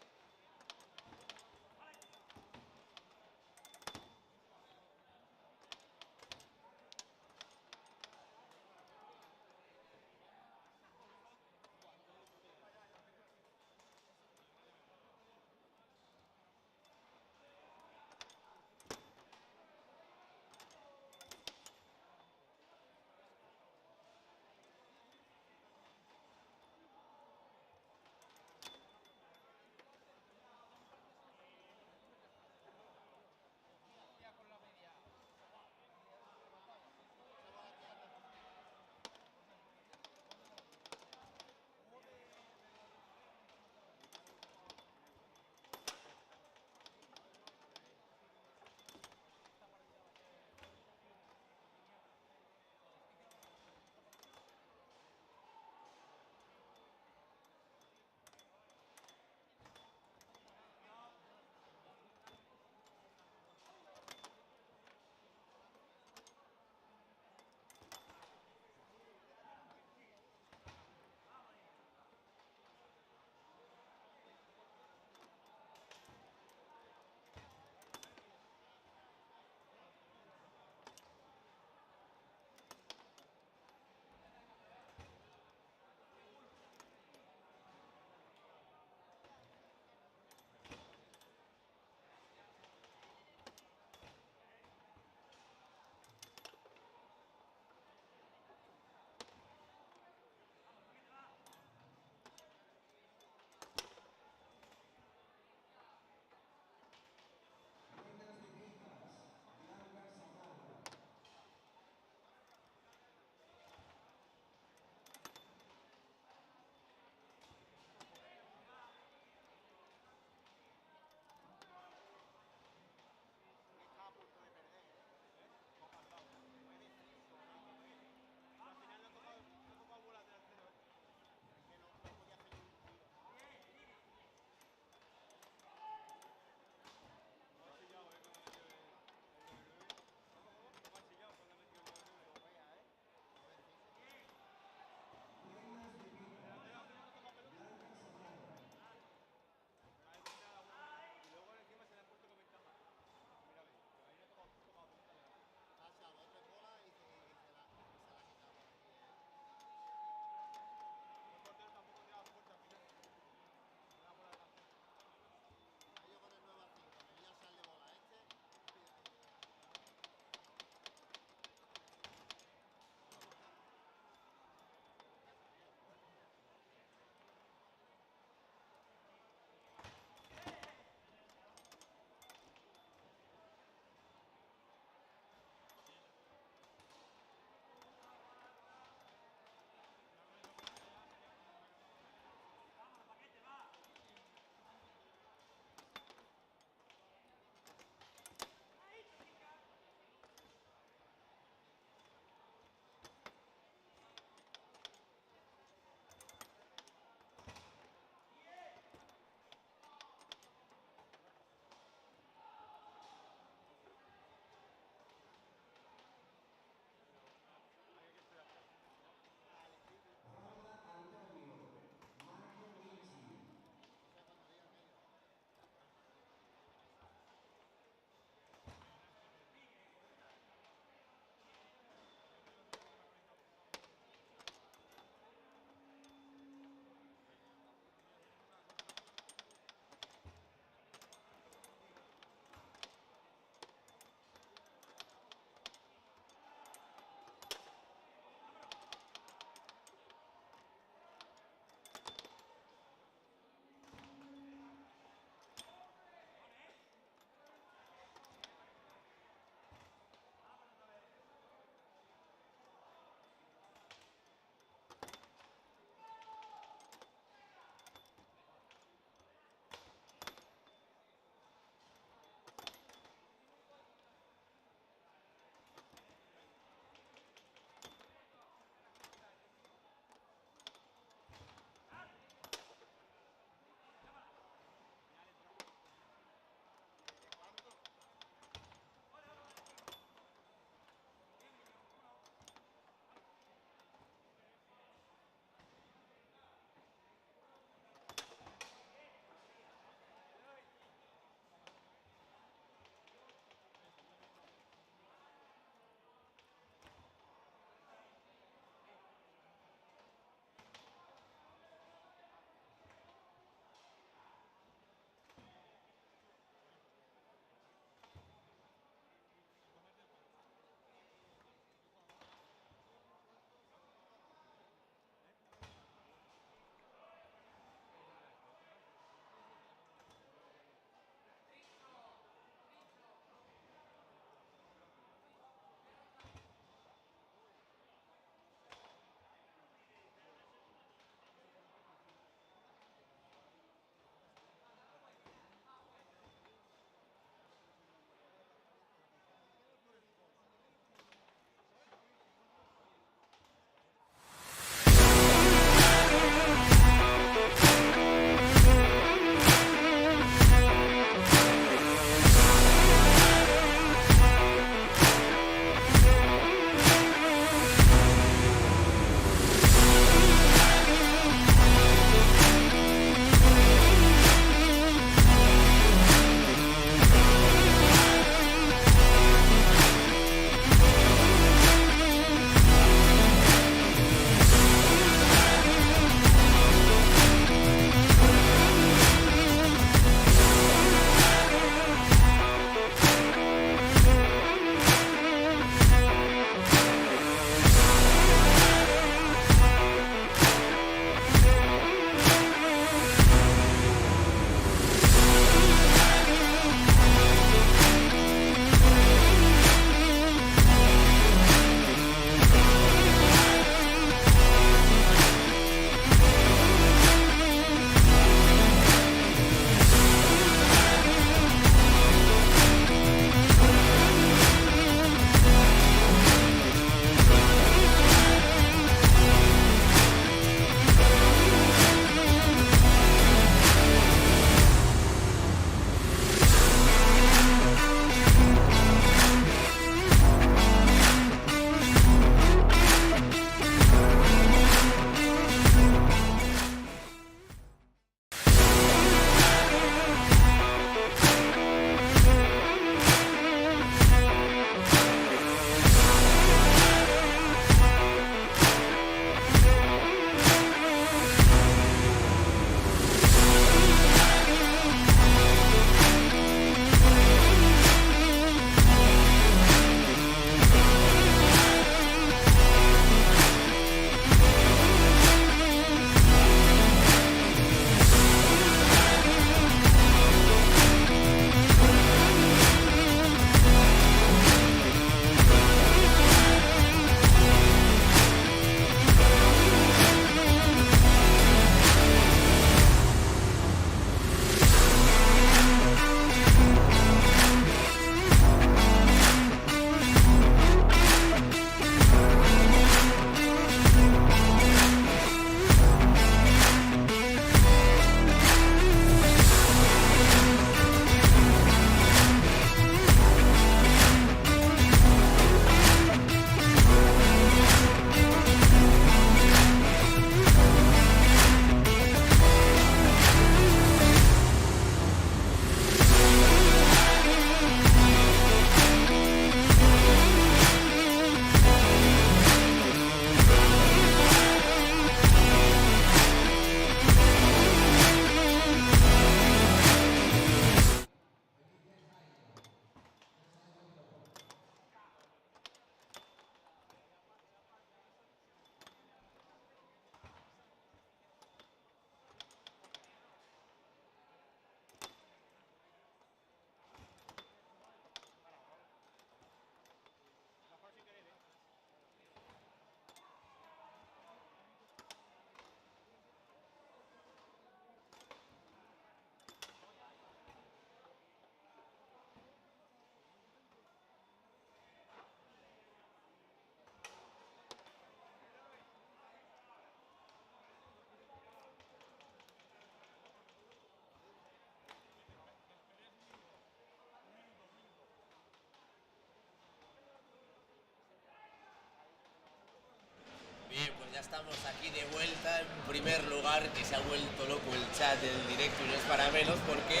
estamos aquí de vuelta. En primer lugar, que se ha vuelto loco el chat del directo y no es para menos, porque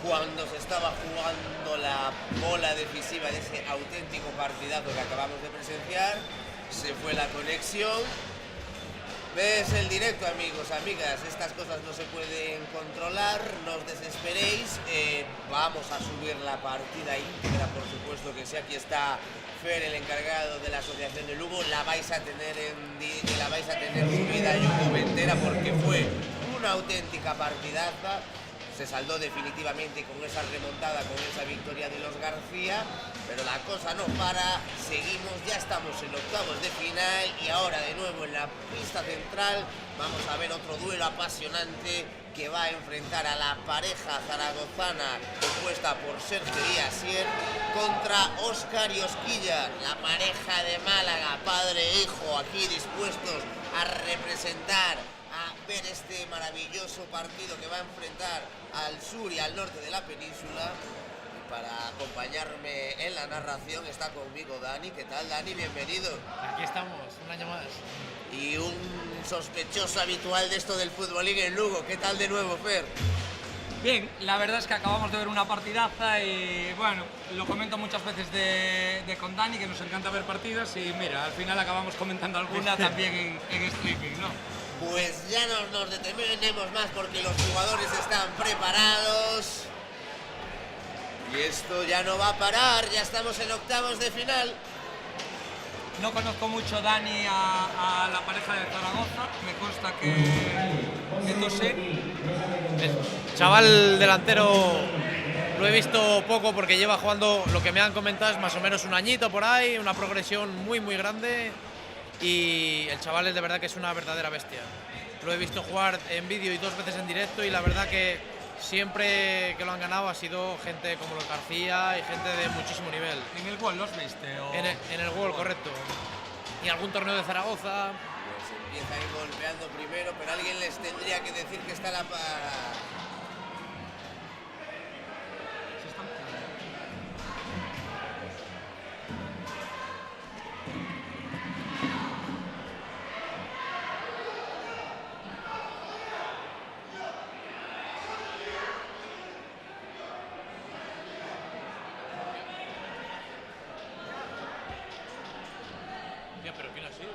cuando se estaba jugando la bola decisiva de ese auténtico partidazo que acabamos de presenciar, se fue la conexión. ¿Ves el directo, amigos, amigas? Estas cosas no se pueden controlar, no os desesperéis. Vamos a subir la partida íntegra, por supuesto que sí. Aquí está Fer, el encargado de la Asociación de Lugo. La vais a tener subida en YouTube entera, porque fue una auténtica partidaza. Se saldó definitivamente con esa remontada, con esa victoria de los García, pero la cosa no para, seguimos, ya estamos en octavos de final y ahora de nuevo en la pista central vamos a ver otro duelo apasionante que va a enfrentar a la pareja zaragozana compuesta por Sergio y Asier contra Óscar y Osquilla, la pareja de Málaga, padre e hijo, aquí dispuestos a representar, a ver este maravilloso partido que va a enfrentar al sur y al norte de la península. Y para acompañarme en la narración está conmigo Dani. ¿Qué tal, Dani? Bienvenido. Aquí estamos, un año más. Y un sospechoso habitual de esto del futbolín en Lugo. ¿Qué tal de nuevo, Fer? Bien, la verdad es que acabamos de ver una partidaza y bueno, lo comento muchas veces con Dani, que nos encanta ver partidas y mira, al final acabamos comentando alguna también en streaming, ¿no? Pues ya no nos detenemos más porque los jugadores están preparados. Y esto ya no va a parar, ya estamos en octavos de final. No conozco mucho, Dani, a la pareja de Zaragoza, me consta que Tosé. El chaval delantero lo he visto poco porque lleva jugando, lo que me han comentado es más o menos un añito por ahí, una progresión muy grande. Y el chaval es de verdad que es una verdadera bestia. Lo he visto jugar en vídeo y 2 veces en directo y la verdad que siempre que lo han ganado ha sido gente como los García y gente de muchísimo nivel. ¿En el World los viste? O... En el World, correcto. Y algún torneo de Zaragoza. Pues empieza a ir golpeando primero, pero alguien les tendría que decir que está la... ¿Pero quién ha sido?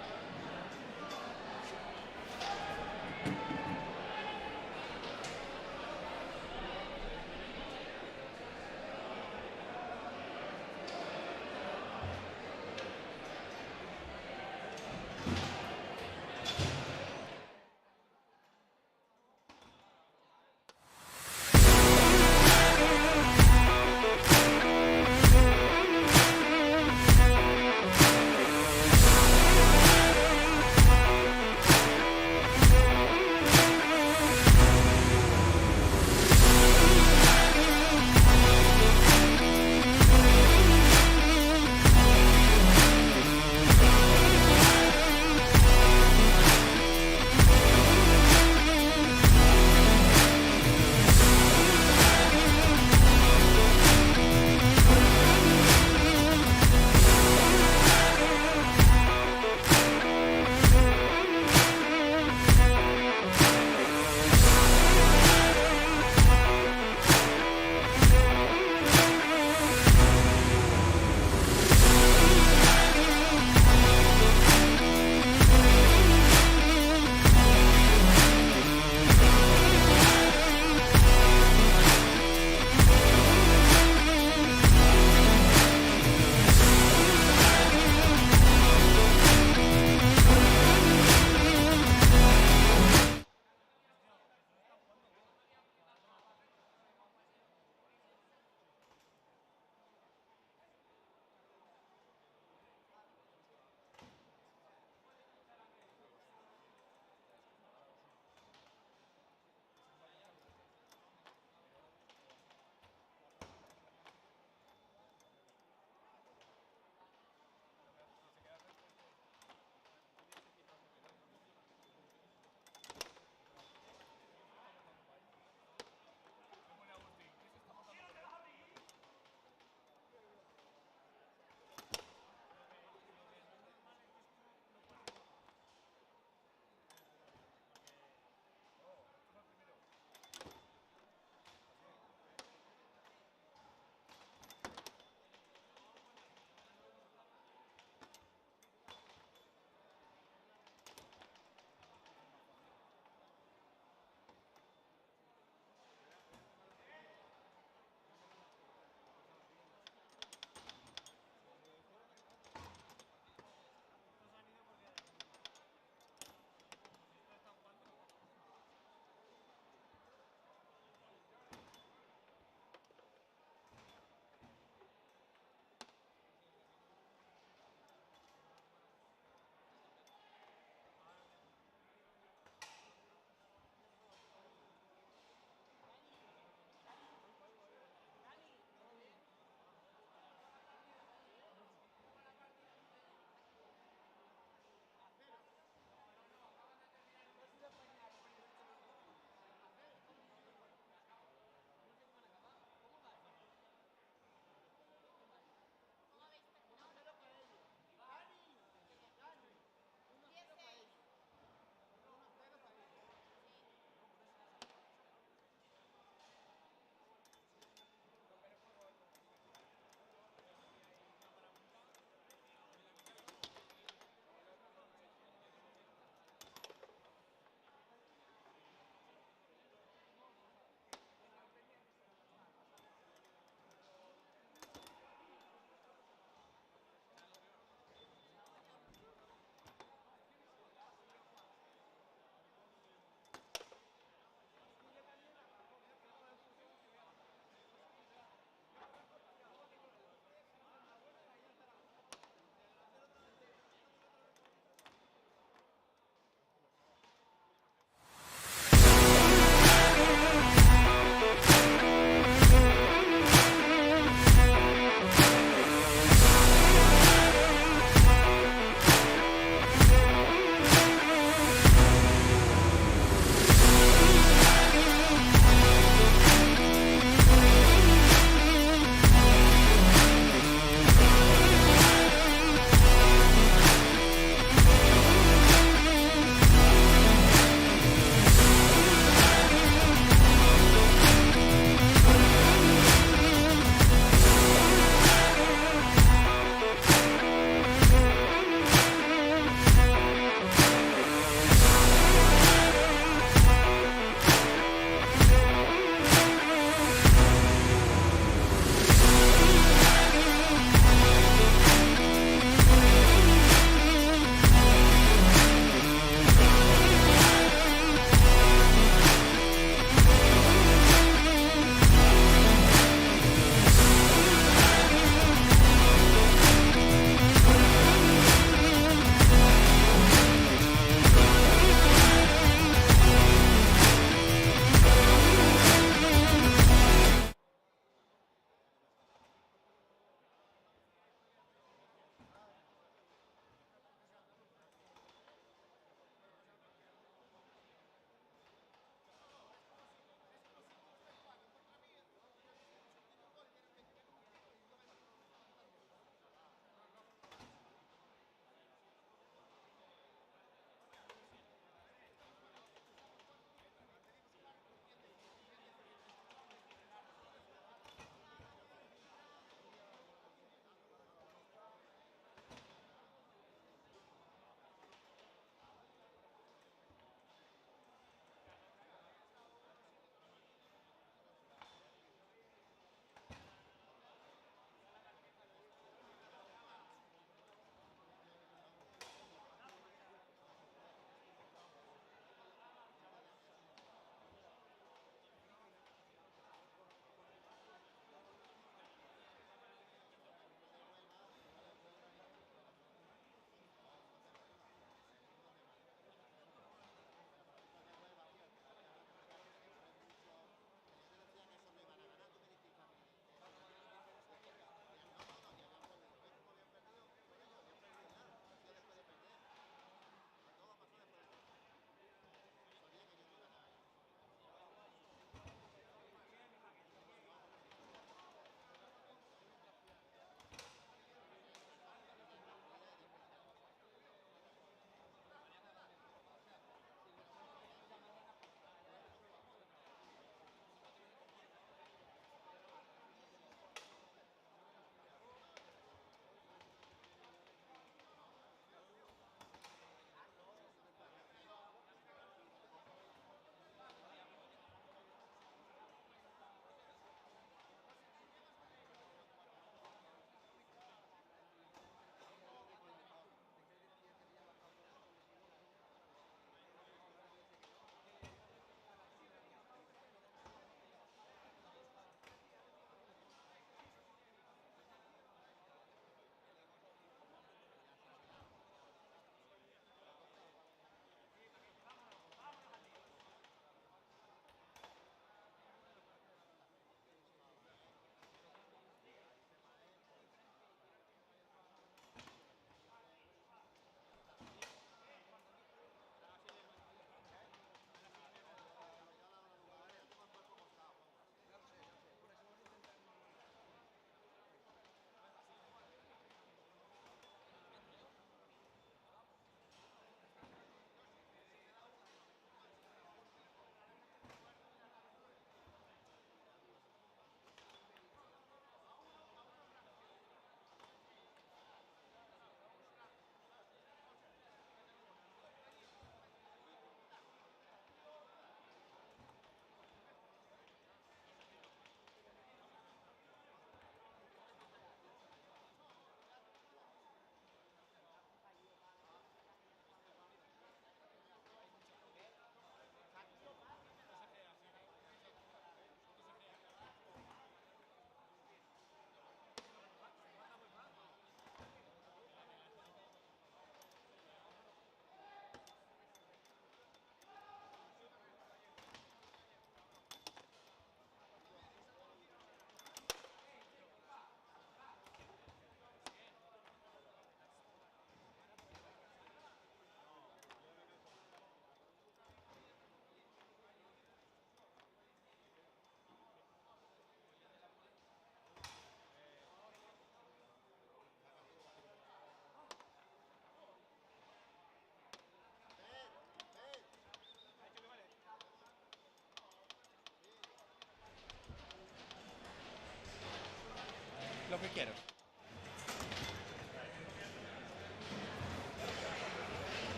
lo que quieras.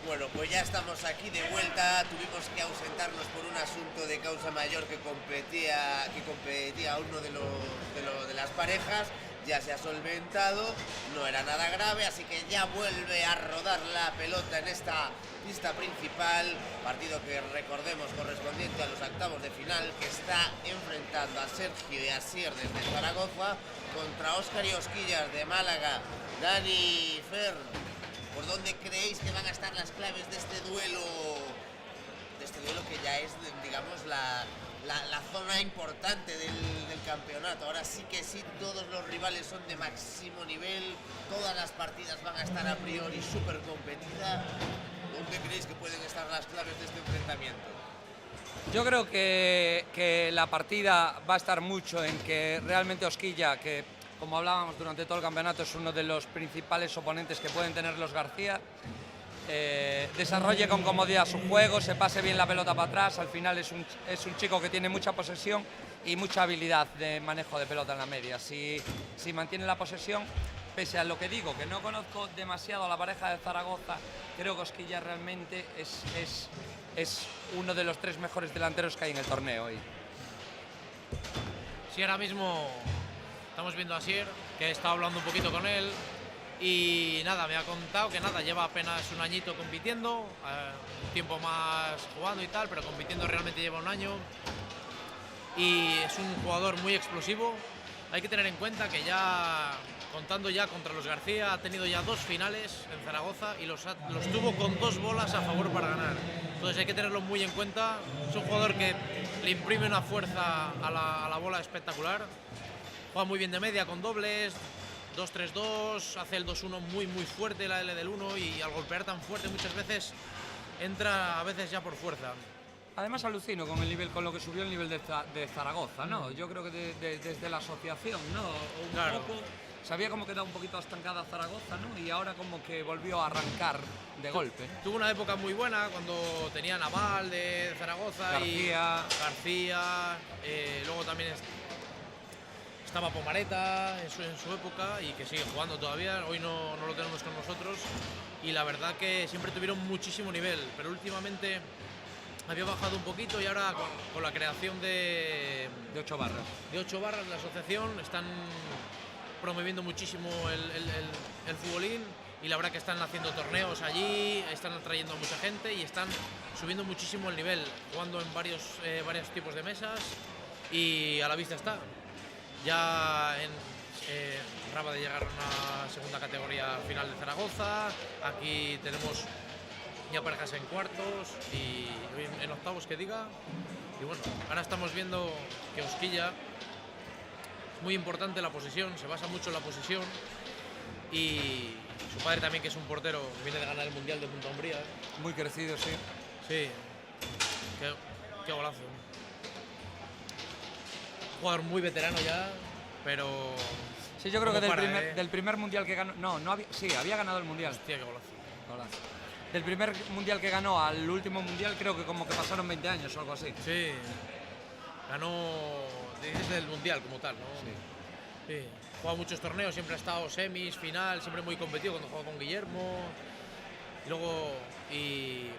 Bueno, pues ya estamos aquí de vuelta. Tuvimos que ausentarnos por un asunto de causa mayor que competía uno de las parejas. Ya se ha solventado, no era nada grave, así que ya vuelve a rodar la pelota en esta pista principal. Partido que, recordemos, correspondiente a los octavos de final, que está enfrentando a Sergio y Asier desde Zaragoza contra Óscar y Osquillas de Málaga. Dani, Fer, ¿por dónde creéis que van a estar las claves de este duelo? Que ya es, digamos, la zona importante del campeonato. Ahora sí que sí, todos los rivales son de máximo nivel, todas las partidas van a estar a priori súper competidas. ¿Dónde creéis que pueden estar las claves de este enfrentamiento? Yo creo que la partida va a estar mucho en que realmente Osquilla, que como hablábamos durante todo el campeonato es uno de los principales oponentes que pueden tener los García, desarrolle con comodidad su juego, se pase bien la pelota para atrás. Al final es un chico que tiene mucha posesión y mucha habilidad de manejo de pelota en la media. Si mantiene la posesión, pese a lo que digo, que no conozco demasiado a la pareja de Zaragoza, creo que Osquilla realmente es uno de los 3 mejores delanteros que hay en el torneo hoy. Sí, ahora mismo estamos viendo a Asier, que he estado hablando un poquito con él. Y nada, me ha contado que lleva apenas un añito compitiendo, un tiempo más jugando y tal, pero compitiendo realmente lleva un año. Y es un jugador muy explosivo. Hay que tener en cuenta que ya, contando ya contra los García, ha tenido ya 2 finales en Zaragoza y los tuvo con 2 bolas a favor para ganar. Entonces hay que tenerlo muy en cuenta. Es un jugador que le imprime una fuerza a la bola espectacular. Juega muy bien de media con dobles. 2-3-2, hace el 2-1 muy fuerte, la L del 1, y al golpear tan fuerte muchas veces entra a veces ya por fuerza. Además alucino con el nivel, con lo que subió el nivel de Zaragoza, ¿no? Yo creo que desde la asociación, ¿no? Un poco, se había como quedado un poquito estancada Zaragoza, ¿no? Y ahora como que volvió a arrancar de golpe. Tuvo una época muy buena cuando tenía Naval de Zaragoza, García, luego también estaba Pomareta en su época y que sigue jugando todavía. Hoy no lo tenemos con nosotros y la verdad que siempre tuvieron muchísimo nivel, pero últimamente había bajado un poquito y ahora con la creación de 8 barras. De 8 barras, la asociación, están promoviendo muchísimo el futbolín y la verdad que están haciendo torneos allí, están atrayendo a mucha gente y están subiendo muchísimo el nivel, jugando en varios tipos de mesas y a la vista está. Ya acaba de llegar a una segunda categoría final de Zaragoza, aquí tenemos ya parejas en cuartos y en octavos que diga. Y bueno, ahora estamos viendo que Osquilla es muy importante la posesión, se basa mucho en la posesión y su padre también, que es un portero, viene de ganar el Mundial de Punta Umbría. Muy crecido, sí. Sí, qué golazo. Jugador muy veterano ya, pero sí, yo creo que del primer mundial que ganó, había ganado el mundial. Hostia, qué golazo. Del primer mundial que ganó al último mundial, creo que como que pasaron 20 años o algo así. Sí, ganó desde el mundial como tal, ¿no? Sí. Juega muchos torneos, siempre ha estado semis, final, siempre muy competido cuando juega con Guillermo. Y luego,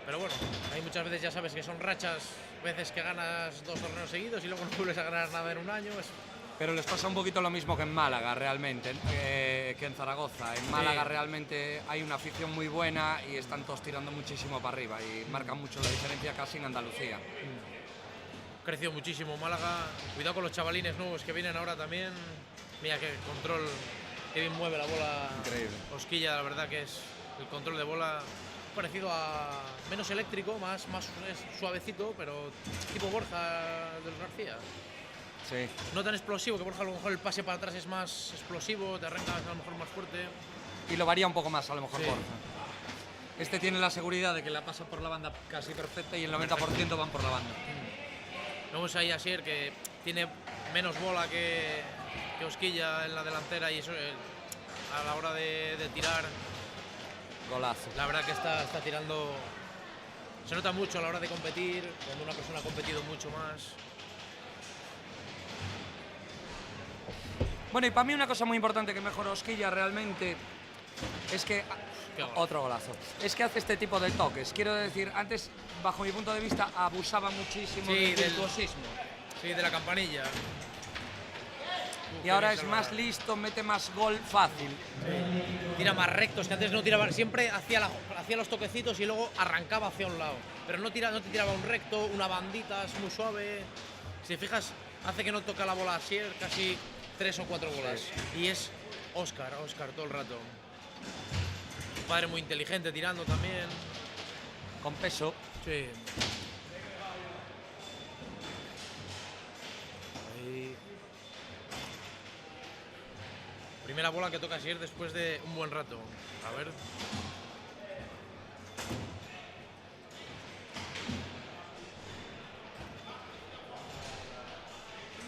pero bueno, hay muchas veces, ya sabes, que son rachas, veces que ganas 2 torneos seguidos y luego no vuelves a ganar nada en un año. Pero les pasa un poquito lo mismo que en Málaga realmente, que en Zaragoza. En Málaga realmente hay una afición muy buena y están todos tirando muchísimo para arriba y marcan mucho la diferencia casi en Andalucía. Creció muchísimo Málaga, cuidado con los chavalines nuevos que vienen ahora también. Mira qué control, qué bien mueve la bola. Increíble. Osquilla, la verdad que es el control de bola parecido a menos eléctrico, más suavecito, pero tipo Borja de los García. Sí. No tan explosivo, que Borja a lo mejor el pase para atrás es más explosivo, te arrancas a lo mejor más fuerte. Y lo varía un poco más a lo mejor Sí. Borja. Este tiene la seguridad de que la pasa por la banda casi perfecta y el 90% van por la banda. Vemos ahí a Asier, que tiene menos bola que Osquilla en la delantera y eso a la hora de tirar. Golazo. La verdad que está tirando. Se nota mucho a la hora de competir, cuando una persona ha competido mucho más. Bueno, y para mí una cosa muy importante que mejoró Osquilla realmente es que... Otro golazo. Es que hace este tipo de toques. Quiero decir, antes, bajo mi punto de vista, abusaba muchísimo del virtuosismo. Sí, de la campanilla. Y ahora es más listo, mete más gol fácil. Sí. Tira más rectos, que antes no tiraba, siempre hacía los toquecitos y luego arrancaba hacia un lado. Pero no te tiraba un recto, una bandita, es muy suave. Si te fijas, hace que no toca la bola así, casi 3 o 4 bolas. Sí. Y es Óscar todo el rato. Un padre muy inteligente tirando también. Con peso. Sí. Ahí. Primera bola que toca Asier después de un buen rato. A ver.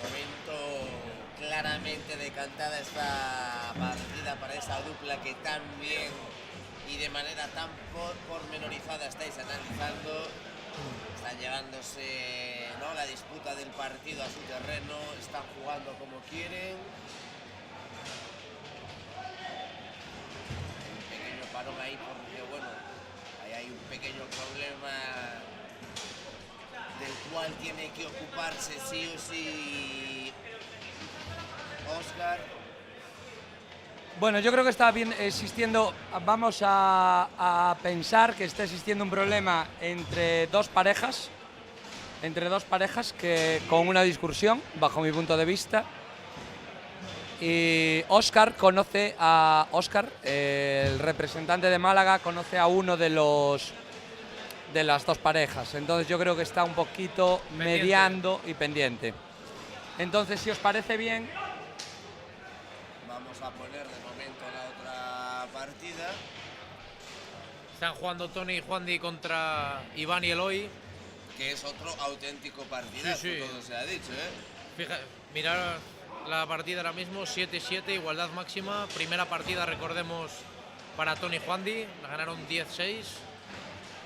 Momento claramente decantada esta partida para esa dupla que tan bien y de manera tan pormenorizada estáis analizando. Están llevándose, ¿no?, la disputa del partido a su terreno, están jugando como quieren. Un pequeño parón ahí porque, bueno, ahí hay un pequeño problema del cual tiene que ocuparse sí o sí Óscar. Bueno, yo creo que está bien existiendo, vamos a pensar que está existiendo un problema entre dos parejas que con una discusión, bajo mi punto de vista. Y Óscar, el representante de Málaga, conoce a uno de las dos parejas. Entonces yo creo que está un poquito mediando y pendiente. Entonces, si os parece bien, vamos a poner de momento la otra partida. Están jugando Tony y Juandi contra Iván y Eloy. Que es otro auténtico partidazo, sí. Todo se ha dicho, ¿eh? Fíjate, mirar la partida ahora mismo, 7-7, igualdad máxima. Primera partida, recordemos, para Tony y Juandi, la ganaron 10-6.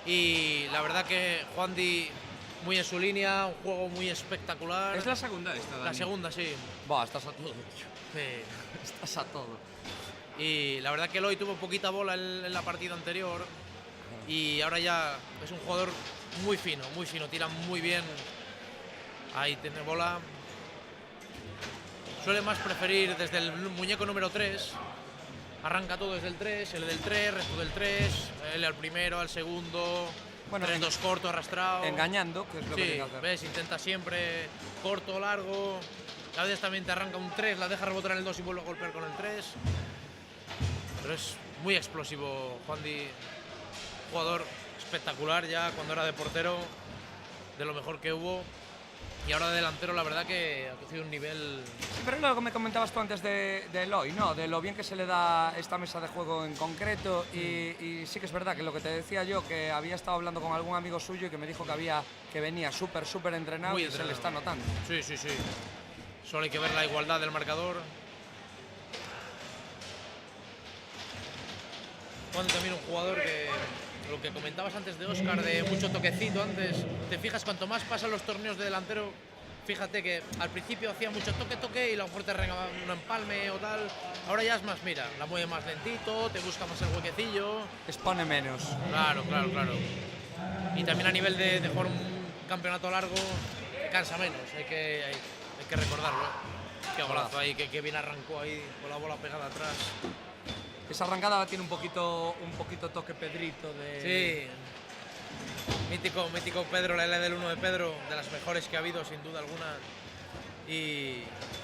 Y la verdad que Juandi muy en su línea, un juego muy espectacular. ¿es la segunda esta, Dani? La segunda, sí. Buah, estás a todo. Sí. Estás a todo. Y la verdad que Eloy tuvo poquita bola en la partida anterior. Y ahora ya es un jugador muy fino, tira muy bien. Ahí tiene bola. Suele más preferir desde el muñeco número 3. Arranca todo desde el 3, el del 3, resto del 3, él al primero, al segundo. Bueno, 3-2 corto, arrastrado. Engañando, que es lo que tiene que hacer. Ves, intenta siempre corto, largo. A veces también te arranca un 3, la deja rebotar en el 2 y vuelve a golpear con el 3. Pero es muy explosivo, Juandi. Jugador espectacular ya cuando era de portero, de lo mejor que hubo. Y ahora de delantero, la verdad que ha cogido un nivel... Sí, pero es lo que me comentabas tú antes de Eloy, ¿no? De lo bien que se le da esta mesa de juego en concreto. Y sí que es verdad que lo que te decía yo, que había estado hablando con algún amigo suyo y que me dijo que venía súper entrenado y se le está notando. Sí. Solo hay que ver la igualdad del marcador. Cuando también un jugador que... Lo que comentabas antes de Óscar, de mucho toquecito antes, te fijas, cuanto más pasan los torneos de delantero, fíjate que al principio hacía mucho toque y a lo mejor te regaba un empalme o tal, ahora ya es más, mira, la mueve más lentito, te busca más el huequecillo. Expone menos. Claro. Y también a nivel de jugar un campeonato largo, cansa menos, hay que recordarlo. Qué golazo ahí, que bien arrancó ahí con la bola pegada atrás. Esa arrancada tiene un poquito toque Pedrito de... Sí. Mítico Pedro, la L del 1 de Pedro, de las mejores que ha habido, sin duda alguna. Y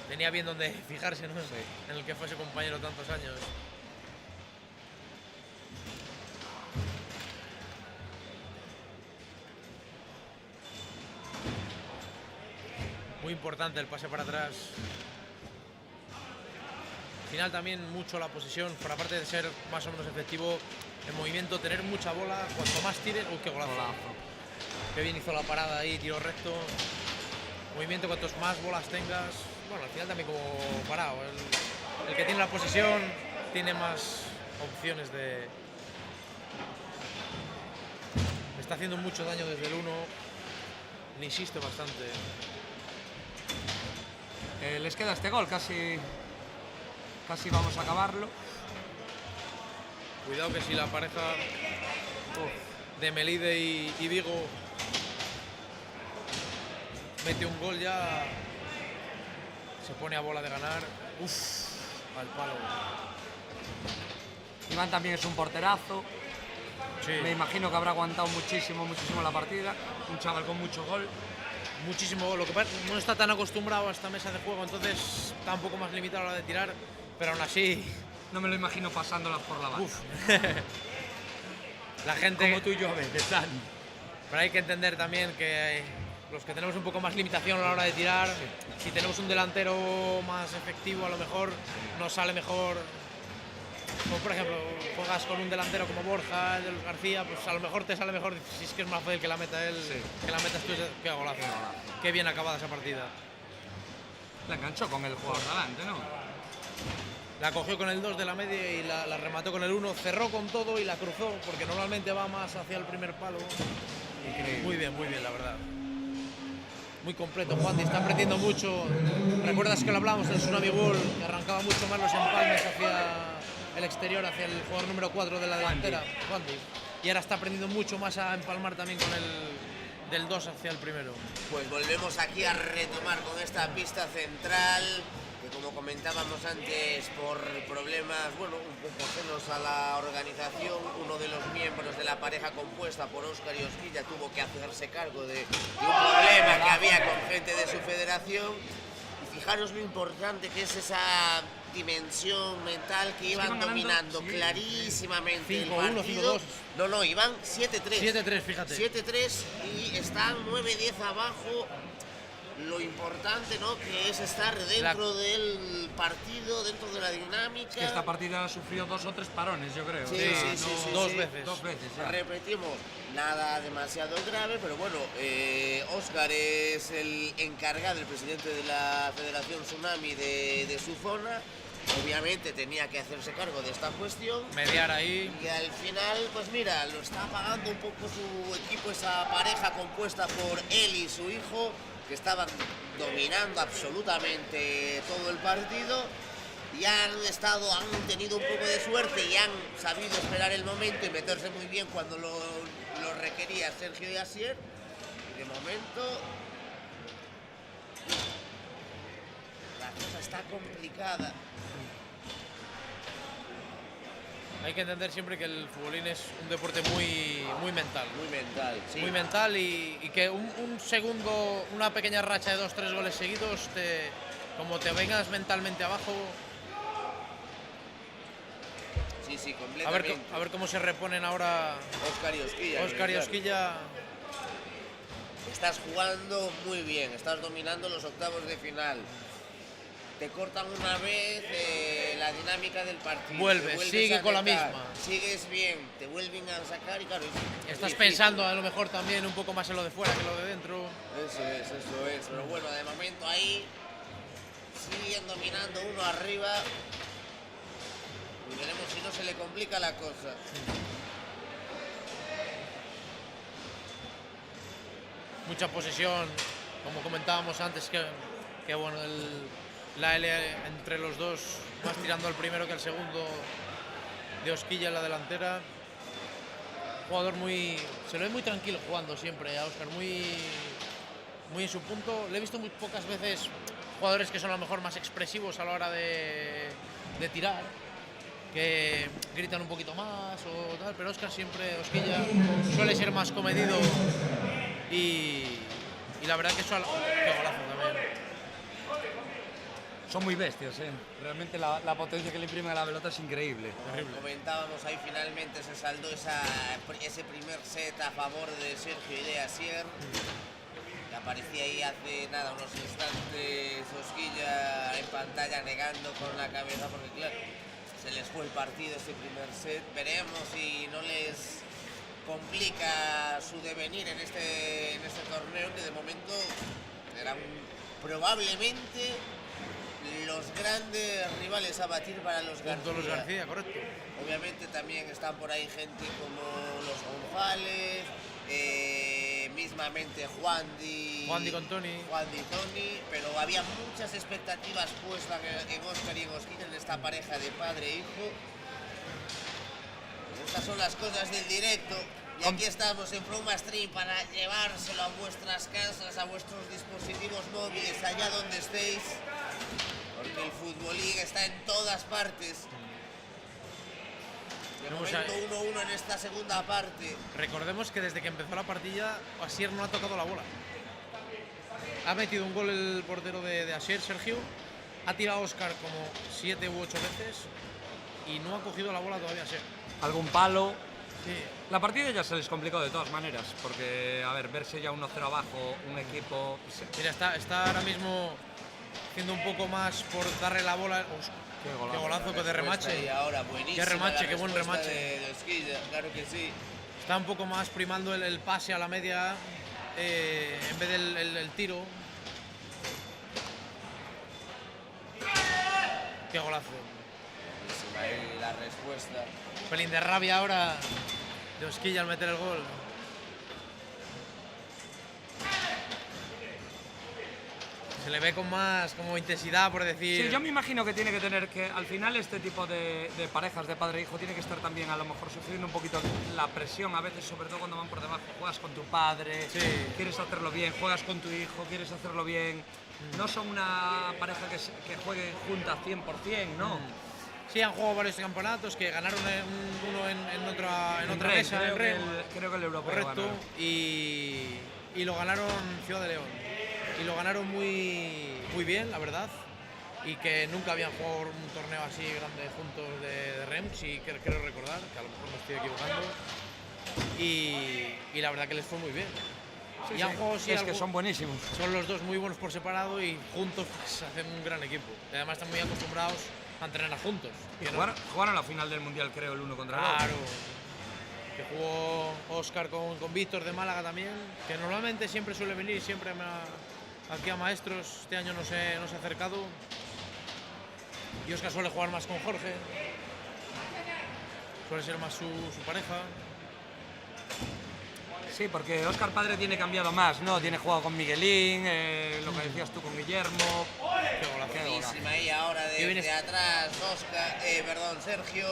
tenía bien donde fijarse, ¿no? Sí. En el que fue su compañero tantos años. Muy importante el pase para atrás. Al final también mucho la posesión, por aparte de ser más o menos efectivo, el movimiento, tener mucha bola, cuanto más tire... ¡Uy, qué golazo! Qué bien hizo la parada ahí, tiro recto. Movimiento, cuantos más bolas tengas... Bueno, al final también como parado. El que tiene la posesión tiene más opciones de... Me está haciendo mucho daño desde el 1. Le insiste bastante. Les queda este gol casi... casi vamos a acabarlo. Cuidado que si la pareja de Melide y Vigo mete un gol ya se pone a bola de ganar. Al palo. Iván también es un porterazo. Sí. Me imagino que habrá aguantado muchísimo la partida. Un chaval con mucho gol. Muchísimo gol. Lo que pasa es que no está tan acostumbrado a esta mesa de juego, entonces está un poco más limitado a la hora de tirar, pero aún así... No me lo imagino pasándolas por la banda. La gente... Como tú y yo a veces, Dani. Pero hay que entender también que los que tenemos un poco más limitación a la hora de tirar, si tenemos un delantero más efectivo, a lo mejor nos sale mejor. Como por ejemplo, juegas con un delantero como Borja, el de los García, pues a lo mejor te sale mejor si es que es más fácil que la meta él, que la metas tú. Qué golazo. Qué bien acabada esa partida. La enganchó con el jugador de delante, ¿no? La cogió con el 2 de la media y la remató con el 1, cerró con todo y la cruzó, porque normalmente va más hacia el primer palo. Increíble. Muy bien, la verdad. Muy completo, Juan, está aprendiendo mucho. ¿Recuerdas que lo hablamos del Tsunami Ball, que arrancaba mucho más los empalmes hacia el exterior, hacia el jugador número 4 de la delantera, Juan? Y ahora está aprendiendo mucho más a empalmar también con el del 2 hacia el primero. Pues volvemos aquí a retomar con esta pista central, que como comentábamos antes, por problemas, bueno, un poco ajenos a la organización, uno de los miembros de la pareja compuesta por Óscar y Osquilla tuvo que hacerse cargo de un problema que había con gente de su federación. Y fijaros lo importante que es esa dimensión mental que iban dominando clarísimamente el partido. 5-1, 5-2. No, iban 7-3. 7-3, fíjate. 7-3 y están 9-10 abajo. Lo importante, ¿no?, que es estar dentro del partido, dentro de la dinámica. Es que esta partida ha sufrido 2 o 3 parones, yo creo. Sí, sí. Dos veces. Ya. Repetimos, nada demasiado grave, pero bueno, Óscar es el encargado, el presidente de la Federación Tsunami de su zona. Obviamente tenía que hacerse cargo de esta cuestión. Mediar ahí. Y al final, pues mira, lo está pagando un poco su equipo, esa pareja compuesta por él y su hijo, que estaban dominando absolutamente todo el partido y han tenido un poco de suerte y han sabido esperar el momento y meterse muy bien cuando lo requería Sergio y Asier. De momento la cosa está complicada. Hay que entender siempre que el futbolín es un deporte muy mental. Muy mental, sí. Muy mental y que un segundo, una pequeña racha de 2-3 goles seguidos, como te vengas mentalmente abajo... Sí, completamente. A ver cómo se reponen ahora Óscar y Osquilla. Óscar y Osquilla. Estás jugando muy bien, estás dominando los octavos de final. Te cortan una vez la dinámica del partido. Vuelves, sigue con la misma. Sigues bien, te vuelven a sacar y claro... Estás pensando a lo mejor también un poco más en lo de fuera que lo de dentro. Eso es. Pero bueno, de momento ahí siguen dominando uno arriba. Y veremos si no se le complica la cosa. Mucha posesión, como comentábamos antes, que bueno, la L entre los dos, más tirando al primero que al segundo de Osquilla en la delantera. Jugador se lo ve muy tranquilo jugando siempre a Óscar, muy en su punto. Le he visto muy pocas veces jugadores que son a lo mejor más expresivos a la hora de tirar, que gritan un poquito más o tal, pero Óscar siempre, Osquilla, suele ser más comedido y la verdad que eso, qué golazo también. Son muy bestias, realmente la potencia que le imprimen a la pelota es increíble. Como comentábamos, ahí finalmente se saldó ese primer set a favor de Sergio y de Asier. Que aparecía ahí hace nada, unos instantes Osquilla en pantalla negando con la cabeza porque claro, se les fue el partido ese primer set. Veremos si no les complica su devenir en este torneo, que de momento serán probablemente los grandes rivales a batir para los García. Junto a los García, correcto. Obviamente también están por ahí gente como los González, mismamente Juandi con Toni. Pero había muchas expectativas puestas en Óscar y en Osquilla, en esta pareja de padre e hijo. Estas son las cosas del directo. Y aquí estamos en Froma Stream para llevárselo a vuestras casas, a vuestros dispositivos móviles, allá donde estéis. Porque el futbolín está en todas partes. De momento 1-1 en esta segunda parte. Recordemos que desde que empezó la partida, Asier no ha tocado la bola. Ha metido un gol el portero de Asier, Sergio. Ha tirado a Óscar como 7 u 8 veces y no ha cogido la bola todavía Asier. Algún palo. Sí. La partida ya se les complicó de todas maneras, porque, a ver, verse ya 1-0 abajo, un equipo... Mira, está ahora mismo haciendo un poco más por darle la bola. Qué golazo de remache. Y ahora buenísima. Qué remache, la qué buen respuesta remache. de Osquilla, claro que sí. Está un poco más primando el pase a la media en vez del tiro. Qué golazo. Buenísima ahí la respuesta. Un pelín de rabia ahora de Osquilla al meter el gol. Se le ve con más como intensidad, por decir. Sí, yo me imagino que tiene que tener que, al final, este tipo de parejas de padre e hijo tiene que estar también a lo mejor sufriendo un poquito la presión, a veces, sobre todo cuando van por debajo. Juegas con tu padre, quieres hacerlo bien, juegas con tu hijo, quieres hacerlo bien. No son una pareja que juegue junta 100%, ¿no? Sí, han jugado varios campeonatos, que ganaron uno en otra mesa, creo que el europeo. Correcto, y lo ganaron Ciudad de León. Y lo ganaron muy bien, la verdad. Y que nunca habían jugado un torneo así grande juntos de REM, sí creo recordar, que a lo mejor me estoy equivocando. Y la verdad que les fue muy bien. Sí, y han jugado, sí, es que son buenísimos. Son los dos muy buenos por separado y juntos pues, hacen un gran equipo. Y además están muy acostumbrados a entrenar juntos. Y jugaron la final del Mundial, creo, el 1 contra 2. Claro. Que jugó Óscar con Víctor de Málaga también, que normalmente siempre suele venir, siempre aquí a Maestros. Este año no se ha acercado. Y Óscar suele jugar más con Jorge. Suele ser más su pareja. Sí, porque Óscar Padre tiene cambiado más, ¿no? Tiene jugado con Miguelín, lo que decías tú con Guillermo. Qué golazo. Buenísima ahí ahora de atrás, Sergio.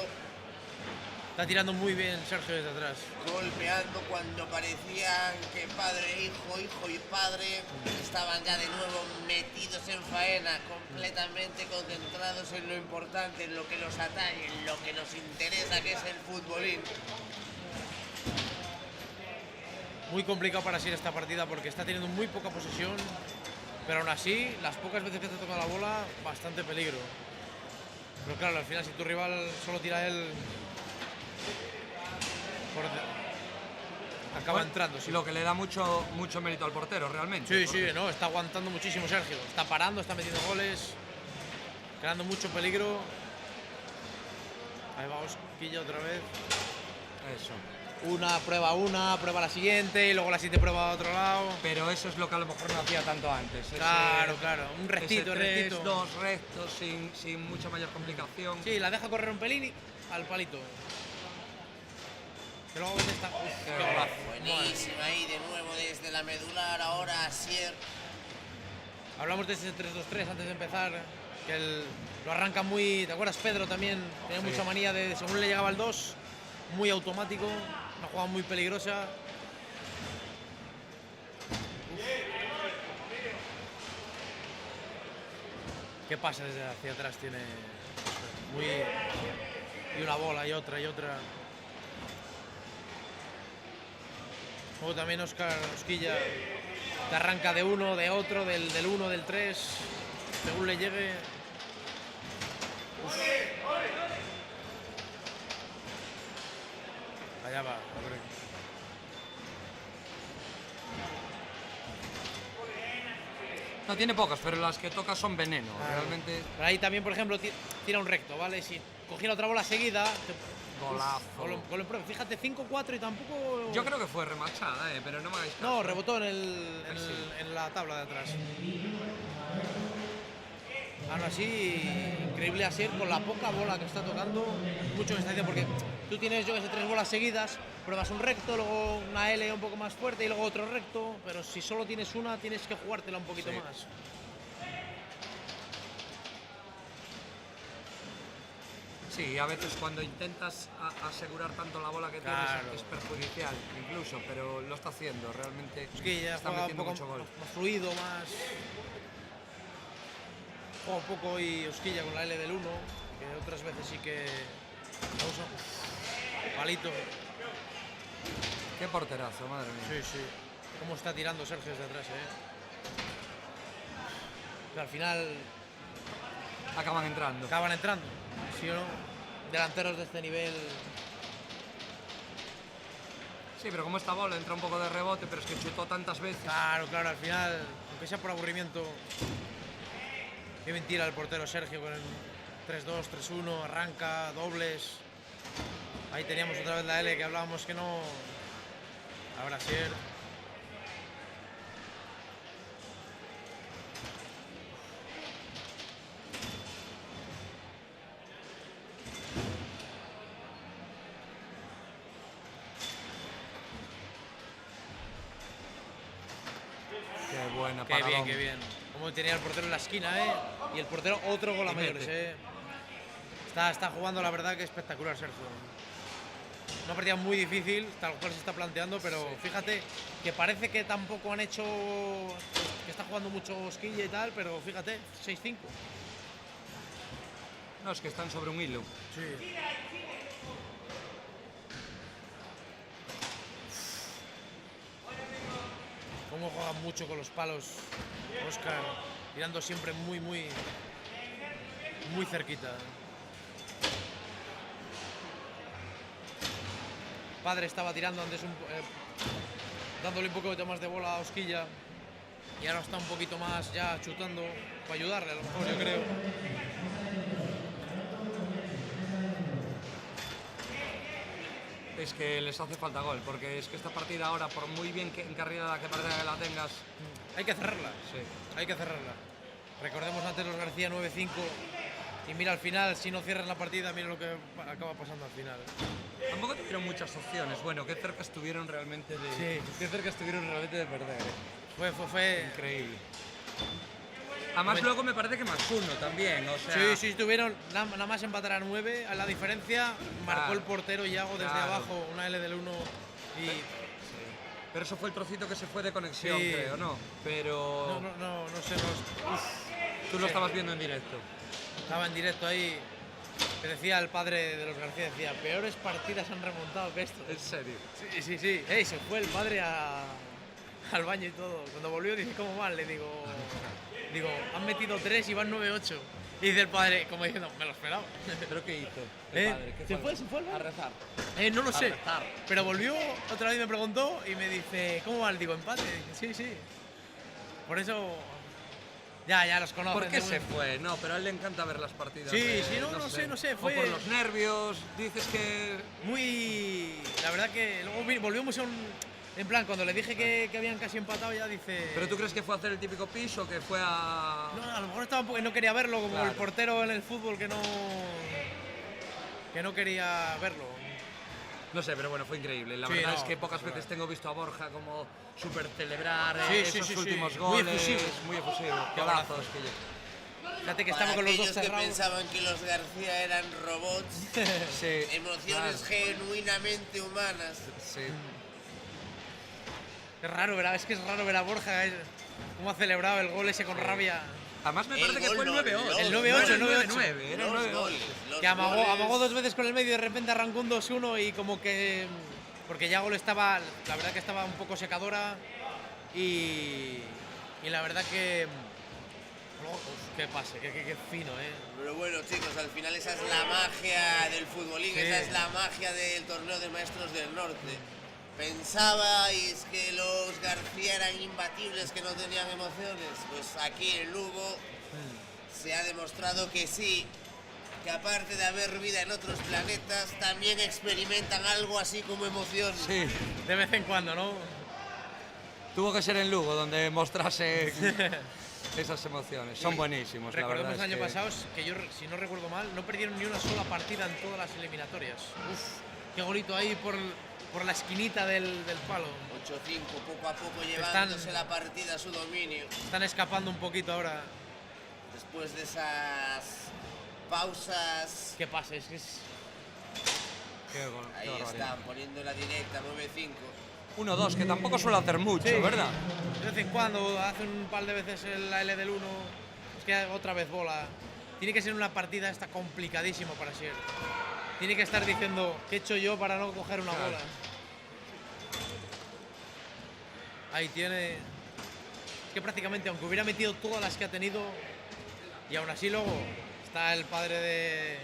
Está tirando muy bien Sergio desde atrás. Golpeando cuando parecían que padre, hijo y padre estaban ya de nuevo metidos en faena, completamente concentrados en lo importante, en lo que nos atañe, en lo que nos interesa, que es el futbolín. Muy complicado para Asier esta partida porque está teniendo muy poca posesión, pero aún así, las pocas veces que te toca la bola, bastante peligro. Pero claro, al final si tu rival solo tira él, acaba entrando. Sí. Lo que le da mucho mérito al portero, realmente. Sí, no, está aguantando muchísimo Sergio. Está parando, está metiendo goles, creando mucho peligro. Ahí va Osquilla otra vez. Eso. Prueba la siguiente y luego la siguiente prueba a otro lado. Pero eso es lo que a lo mejor no hacía tanto antes. Claro, un rectito. 3-2 rectos, sin mucha mayor complicación. Sí, la deja correr un pelín al palito. Que luego está. Qué golazo. Buenísima ahí de nuevo desde la medular, ahora Asier. Hablamos de ese 3-2-3 antes de empezar, que lo arranca muy. ¿Te acuerdas? Pedro también tenía mucha manía de según le llegaba el 2, muy automático, una jugada muy peligrosa. ¿Qué pasa desde hacia atrás? Tiene muy. Y una bola y otra. Luego también Osquilla te arranca de uno, de otro, del 1, del 3, según le llegue. Uf. Allá va, hombre. No, tiene pocas, pero las que toca son veneno, realmente. Pero ahí también, por ejemplo, tira un recto, ¿vale? Si cogiera otra bola seguida... Golazo. Fíjate, 5-4 y tampoco... Yo creo que fue remachada, pero no me hagáis caso. No, rebotó en la tabla de atrás. aún así, increíble Asier con la poca bola que está tocando, mucho distancia, porque tú tienes, yo que sé, 3 bolas seguidas, pruebas un recto, luego una L un poco más fuerte y luego otro recto, pero si solo tienes una, tienes que jugártela un poquito más. Sí, a veces cuando intentas asegurar tanto la bola que tienes es perjudicial, incluso, pero lo está haciendo, realmente Es que ya está juega un metiendo poco mucho gol. más fluido, más... Juega un poco y Osquilla con la L del 1, que otras veces sí que la usa. Palito. Qué porterazo, madre mía. Sí, sí. Cómo está tirando Sergio desde atrás, Pero al final... Acaban entrando. Acaban entrando. ¿Sí o no? Delanteros de este nivel... Sí, pero como esta bola entra un poco de rebote, pero es que chutó tantas veces. Claro, claro, al final, aunque sea por aburrimiento, qué bien tira el portero Sergio con el 3-2, 3-1, arranca, dobles. Ahí teníamos otra vez la L que hablábamos que no... Ahora sí. Qué buena Qué paradón. bien, qué bien. Como tenía el portero en la esquina, y el portero otro gol a mayores, Está jugando, la verdad, que espectacular Sergio. Una partida muy difícil, tal cual se está planteando, pero fíjate que parece que tampoco han hecho... que está jugando mucho Osquilla y tal, pero fíjate, 6-5. No, es que están sobre un hilo. Sí. Cómo juega mucho con los palos Óscar, tirando siempre muy cerquita. Padre estaba tirando antes dándole un poco más de bola a Osquilla y ahora está un poquito más ya chutando para ayudarle, a lo mejor, yo creo. Es que les hace falta gol, porque es que esta partida ahora, por muy bien encarrilada que parezca que la tengas... Hay que cerrarla. Sí. Hay que cerrarla. Recordemos antes los García 9-5 y mira al final, si no cierran la partida, mira lo que acaba pasando al final. Tampoco tuvieron muchas opciones. Bueno, qué cerca estuvieron realmente de... Sí. Qué cerca estuvieron realmente de perder. Fue increíble. Además luego me parece que más uno también, o sea... Sí, tuvieron nada más empatar a 9, a la diferencia marcó el portero Iago desde abajo, una L del 1 y... Pero eso fue el trocito que se fue de conexión, Sí. creo, ¿no? Pero... No sé, Tú lo estabas viendo en directo. Estaba en directo ahí, que decía el padre de los García, decía, peores partidas han remontado que esto. ¿En serio? Sí. Se fue el padre al baño y todo. Cuando volvió dice, ¿cómo van? Le digo, han metido 3 y van 9-8. Y dice el padre, como diciendo, me lo esperaba. ¿Pero qué hizo el padre? ¿Qué Se fue a rezar. No lo sé, rezar. pero volvió otra vez, me preguntó y me dice, ¿cómo van? Digo, empate. Sí. Por eso, ya los conocen. ¿Por qué se fue? No, pero a él le encanta ver las partidas. Sí, no sé, fue... O por los nervios, dices que... La verdad que luego volvimos en plan, cuando le dije que habían casi empatado, ya dice... ¿Pero tú crees que fue a hacer el típico piso o que fue a...? No, a lo mejor estaba porque no quería verlo, como Claro. el portero en el fútbol que no quería verlo. No sé, pero bueno, fue increíble. La Sí, verdad no, es que pocas espectacular. veces tengo visto a Borja como súper celebrar Sí, esos sí. últimos Muy goles. efusivo. Muy efusivo. Qué Golazos golazo. que yo... Fíjate que Para estaba con los dos aquellos que cerrados. pensaban que los García eran robots, Sí, emociones claro. genuinamente humanas. Sí. Es raro, ¿verdad? Es que es raro ver a Borja, cómo ha celebrado el gol ese con rabia. Además me parece que fue el 9-8. El 9-8, el 9-8. 9-9, era el 9-8. Que amagó 2 veces con el medio y de repente arrancó un 2-1 y como que... Porque ya gol estaba, la verdad que estaba un poco secadora y la verdad que... Qué pase, qué fino, Pero bueno, chicos, al final esa es la magia del futbolín, Sí. esa es la magia del torneo de maestros del norte. ¿Pensabais que los García eran imbatibles, que no tenían emociones? Pues aquí en Lugo se ha demostrado que sí, que aparte de haber vida en otros planetas, también experimentan algo así como emociones. Sí. De vez en cuando, ¿no? Tuvo que ser en Lugo donde mostrase esas emociones. Son buenísimos, la verdad. Recordemos el es año que- pasado, que yo, si no recuerdo mal, no perdieron ni una sola partida en todas las eliminatorias. Uf, qué golito ahí por la esquinita del palo. 8-5, poco a poco llevándose la partida a su dominio. Están escapando un poquito ahora. Después de esas pausas. ¿Qué pasa? Es que es... Ahí están, poniendo la directa, 9-5. 1-2, que tampoco suele hacer mucho, Sí. ¿verdad? De vez en cuando, hace un par de veces la L del 1, es que otra vez bola. Tiene que ser una partida esta complicadísima para Sier. Tiene que estar diciendo, ¿qué he hecho yo para no coger una bola? Ahí tiene... Es que prácticamente, aunque hubiera metido todas las que ha tenido, y aún así luego está el padre de...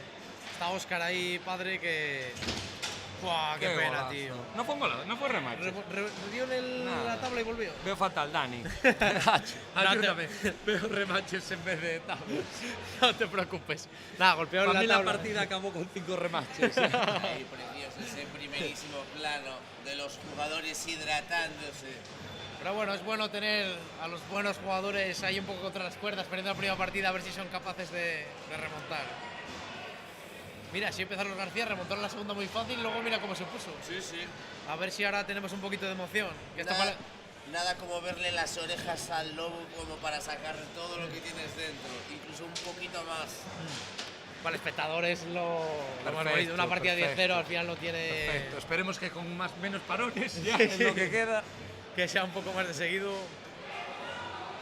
Está Óscar ahí, padre, que... ¡Buah, qué pena, golazo. tío! No fue un golazo, no fue remache. Dio en la tabla y volvió. Veo fatal, Dani. Ayúdame. Veo remaches en vez de tablas. No te preocupes. Nada, golpeó en Para la mí tabla. la partida acabó con 5 remaches. Ahí, precioso, ese primerísimo plano de los jugadores hidratándose. Pero bueno, es bueno tener a los buenos jugadores ahí un poco contra las cuerdas, perdiendo la primera partida, a ver si son capaces de remontar. Mira, así empezaron los García, remontaron la segunda muy fácil, luego mira cómo se puso. Sí, sí. A ver si ahora tenemos un poquito de emoción. Que esto Nada, nada como verle las orejas al lobo como para sacar todo lo que tienes dentro, incluso un poquito más. para el espectador es lo más Perfecto, bonito. Una partida perfecto. 10-0 al final no tiene... Perfecto, esperemos que con menos parones ya Sí, es lo sí. que queda. Que sea un poco más de seguido.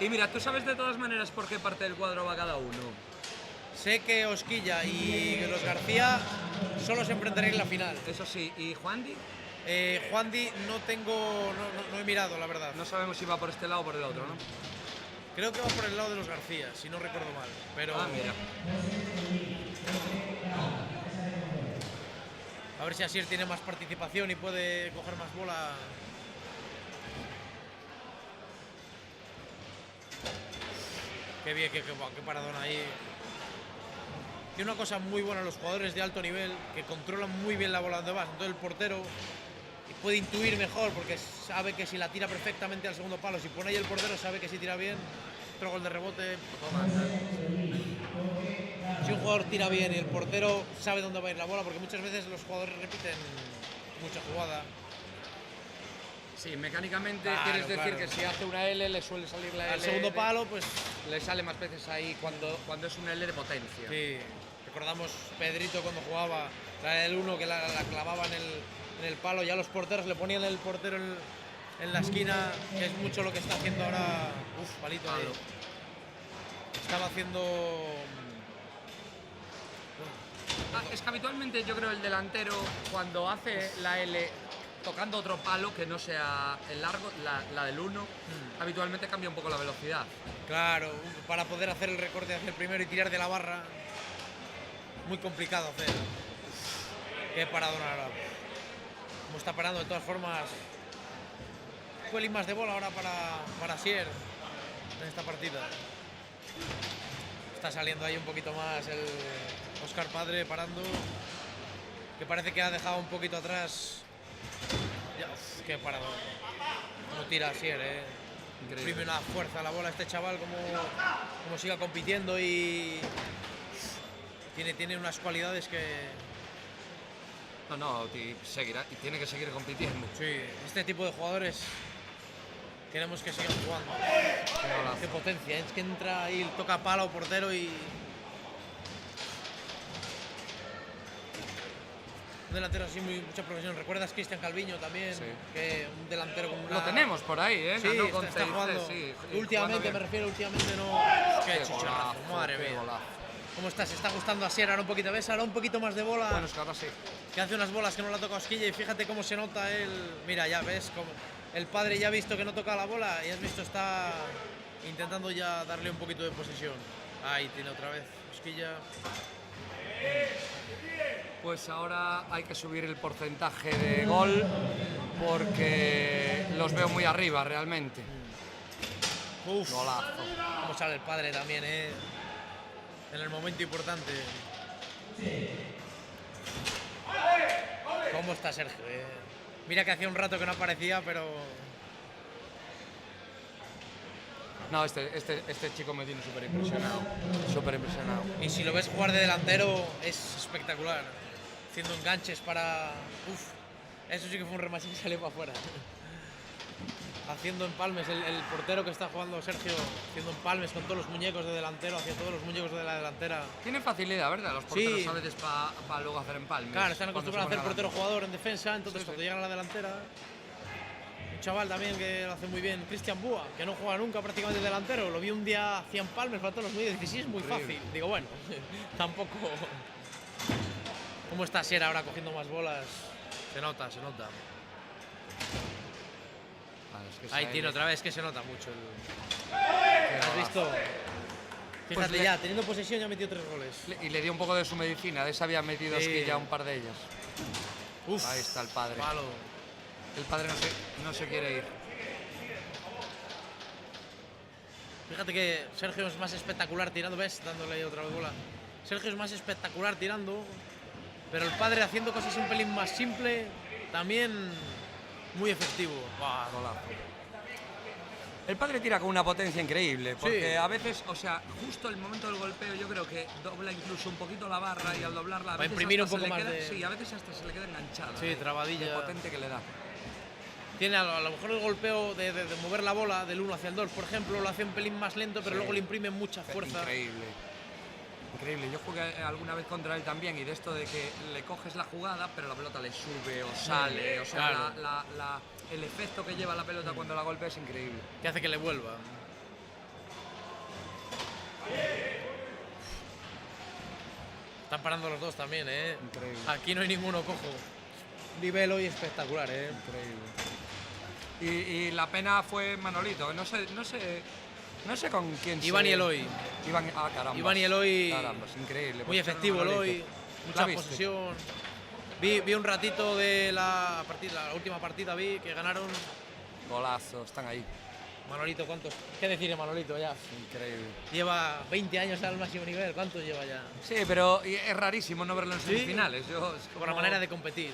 Y mira, ¿tú sabes de todas maneras por qué parte del cuadro va cada uno? Sé que Osquilla y los García solo se enfrentarán en la final. Eso sí, ¿y Juandi? Juandi no he mirado, la verdad. No sabemos si va por este lado o por el otro, ¿no? Creo que va por el lado de los García, si no recuerdo mal. Pero... Ah, mira. A ver si Asier tiene más participación y puede coger más bola. Qué bien, qué paradón ahí. Tiene una cosa muy buena los jugadores de alto nivel, que controlan muy bien la bola donde va. Entonces el portero puede intuir mejor, porque sabe que si la tira perfectamente al segundo palo, si pone ahí el portero, sabe que si tira bien, otro gol de rebote, toma. Si un jugador tira bien y el portero sabe dónde va a ir la bola, porque muchas veces los jugadores repiten mucha jugada. Sí, mecánicamente Claro, quieres decir claro. que si hace una L le suele salir la L. Al segundo palo, pues le sale más veces ahí cuando es una L de potencia. sí. Recordamos Pedrito cuando jugaba la del 1 que la clavaba en el palo, ya los porteros le ponían el portero en la esquina, que es mucho lo que está haciendo ahora. Uf, palito ahí. Estaba haciendo. Es que habitualmente yo creo el delantero cuando hace la L tocando otro palo que no sea el largo, la del 1, habitualmente cambia un poco la velocidad. Claro, para poder hacer el recorte hacia el primero y tirar de la barra, muy complicado hacer. Qué paradón ahora. Como está parando, de todas formas, un pelín más de bola ahora para Sier en esta partida. Está saliendo ahí un poquito más el Óscar Padre parando, que parece que ha dejado un poquito atrás. Ya, uf, qué paradón. No tira Sier, Increíble. Imprime una fuerza a la bola este chaval, como siga compitiendo y tiene unas cualidades que... No, seguirá y tiene que seguir compitiendo. Sí, este tipo de jugadores tenemos que seguir jugando. Qué potencia, es que entra ahí, toca palo, portero y... Un delantero así, mucha profesión. ¿Recuerdas Cristian Calviño también? Sí. Que un delantero con una... Lo tenemos por ahí, ¿eh? Sí, Ganó con está CIC, jugando. sí, Últimamente, jugando me refiero, últimamente no... Qué chicharrazo, madre qué mía. golazo. ¿Cómo estás? Está gustando a Sierra ahora un poquito, ¿ves? Ahora un poquito más de bola. Bueno, es que ahora sí. Que hace unas bolas que no la toca Osquilla y fíjate cómo se nota él. Mira, ya ves, como el padre ya ha visto que no toca la bola y has visto está intentando ya darle un poquito de posesión. Ahí tiene otra vez Osquilla. Pues ahora hay que subir el porcentaje de gol porque los veo muy arriba realmente. Uf, golazo. Cómo sale el padre también, en el momento importante. ¿Cómo está Sergio? Mira que hacía un rato que no aparecía, pero... No, este chico me tiene súper impresionado. Súper impresionado. Y si lo ves jugar de delantero, es espectacular. Haciendo enganches para... Uf, eso sí que fue un remate que salió para afuera. Haciendo empalmes, el portero que está jugando Sergio, haciendo empalmes con todos los muñecos de delantero, hacia todos los muñecos de la delantera. Tienen facilidad, ¿verdad? Los porteros a veces para luego hacer empalmes. Claro, están acostumbrados a hacer portero-jugador en defensa, entonces cuando llegan a la delantera... Un chaval también que lo hace muy bien, Cristian Búa, que no juega nunca prácticamente delantero, lo vi un día, hacía empalmes para todos los medios, y sí, es muy fácil. Digo, bueno, tampoco... ¿Cómo está Sier ahora cogiendo más bolas? Se nota, se nota. Ahí tiene otra vez, que se nota mucho. ¿Has visto? Fíjate Pues ya, teniendo posesión ya ha metido 3 goles. Y le dio un poco de su medicina, de esa había metido Esquilla un par de ellas. Uf, ahí está el padre. Palo. El padre no se quiere ir. Fíjate que Sergio es más espectacular tirando, ¿ves? Dándole ahí otra vez bola. Sergio es más espectacular tirando, pero el padre haciendo cosas un pelín más simple, también muy efectivo. ¡Buah, golazo! El padre tira con una potencia increíble, porque a veces, o sea, justo el momento del golpeo yo creo que dobla incluso un poquito la barra y al doblarla a veces imprimir un hasta poco se le más queda, de... Sí, a veces hasta se le queda enganchada. Sí, trabadilla. De potente que le da. Tiene a lo mejor el golpeo de mover la bola del 1 hacia el 2, por ejemplo, lo hace un pelín más lento, pero luego le imprime mucha fuerza. Increíble. Increíble. Yo jugué alguna vez contra él también y de esto de que le coges la jugada, pero la pelota le sube o sale. O sea, claro. El efecto que lleva la pelota cuando la golpea es increíble. Que hace que le vuelva. Están parando los dos también, ¿eh? Increíble. Aquí no hay ninguno cojo. Nivel hoy espectacular, ¿eh? Increíble. Y la pena fue Manolito. No sé con quién. Iván y Eloy. Caramba. Iván y Eloy. Caramba, es increíble. Muy efectivo Eloy. Mucha posesión. Vi un ratito de la última partida, vi que ganaron. Golazo, están ahí. Manolito, ¿cuántos? ¿Qué decir de Manolito ya? Increíble. Lleva 20 años al máximo nivel, ¿cuántos lleva ya? Sí, pero es rarísimo no verlo en semifinales. Por la manera de competir.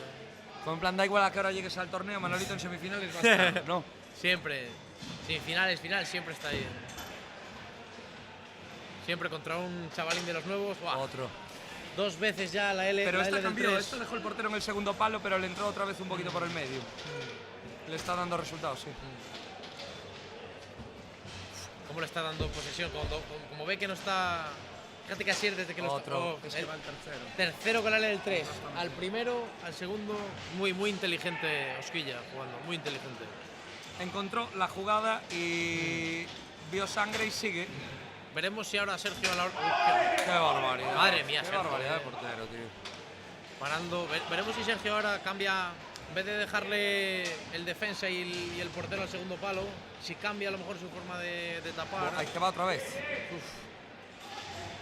Con plan, da igual a qué hora llegues al torneo, Manolito en semifinales va a estar, ¿no? Siempre. Semifinales, final, siempre está ahí. Siempre contra un chavalín de los nuevos. ¡Buah! Otro. 2 veces ya la L. Pero la esta L del cambió, 3. esto dejó el portero en el segundo palo, pero le entró otra vez un poquito por el medio. Le está dando resultados, sí. ¿Cómo le está dando posesión? Como ve que no está... Fíjate que así es desde que lo está... Es que va el tercero. Tercero con la L del 3. Al primero, al segundo, muy inteligente Osquilla jugando, muy inteligente. Encontró la jugada y vio sangre y sigue. Veremos si ahora Sergio a la hora... ¡Qué barbaridad! Madre mía, ¡Qué Sergio, barbaridad de portero, tío! Parando... Veremos si Sergio ahora cambia... En vez de dejarle el defensa y el portero al segundo palo, si cambia a lo mejor su forma de tapar. Ahí que va otra vez.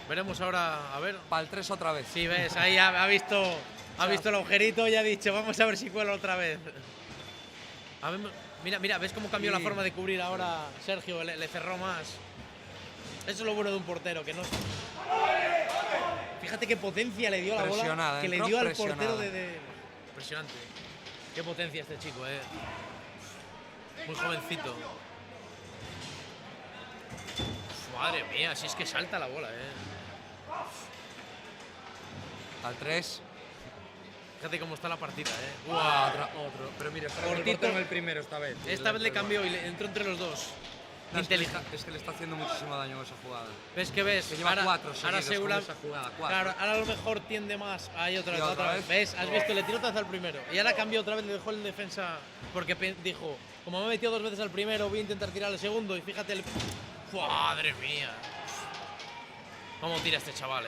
Veremos ahora, a ver. Para el 3 otra vez. Sí, ves, ahí ha visto el agujerito y ha dicho, vamos a ver si cuela otra vez. A ver, mira, ¿ves cómo cambió la forma de cubrir ahora Sergio? Le cerró más. Eso es lo bueno de un portero, que no... Fíjate qué potencia le dio la bola, que le dio al portero de... Impresionante. Qué potencia este chico, muy jovencito. Madre mía, si es que salta la bola, Al 3. Fíjate cómo está la partida, Otro. Pero mira, cortito en el primero esta vez. Esta vez le cambió y le entró entre los dos. No, es que le está haciendo muchísimo daño esa jugada. ¿Ves que ves? Que lleva 4 ahora seguidos con esa jugada. 4. Claro, ahora a lo mejor tiende más. Ahí otra vez. ¿Ves? Has visto, le tiró otra vez al primero. Y ahora cambió otra vez, le dejó el defensa. Porque dijo, como me he metido 2 veces al primero, voy a intentar tirar al segundo. Y fíjate el... ¡Madre mía! ¿Cómo tira este chaval,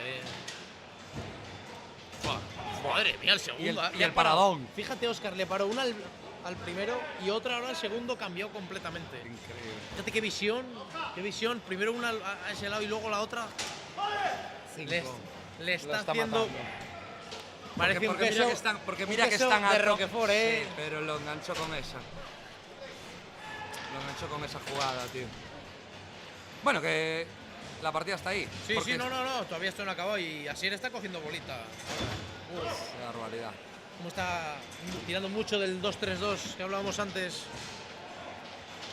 ¡Madre mía, el segundo! Y el paradón. Fíjate, Óscar, le paró una al primero y otra ahora al segundo, cambió completamente. Increíble. Fíjate qué visión. Primero una a ese lado y luego la otra. Le está haciendo... Parece un queso, porque mira que están de Roquefort, Sí, pero lo enganchó con esa. Lo enganchó con esa jugada, tío. Bueno, que la partida está ahí. Sí, no, todavía esto no acabó y Asier está cogiendo bolita. Qué barbaridad. Como está tirando mucho del 2-3-2 que hablábamos antes.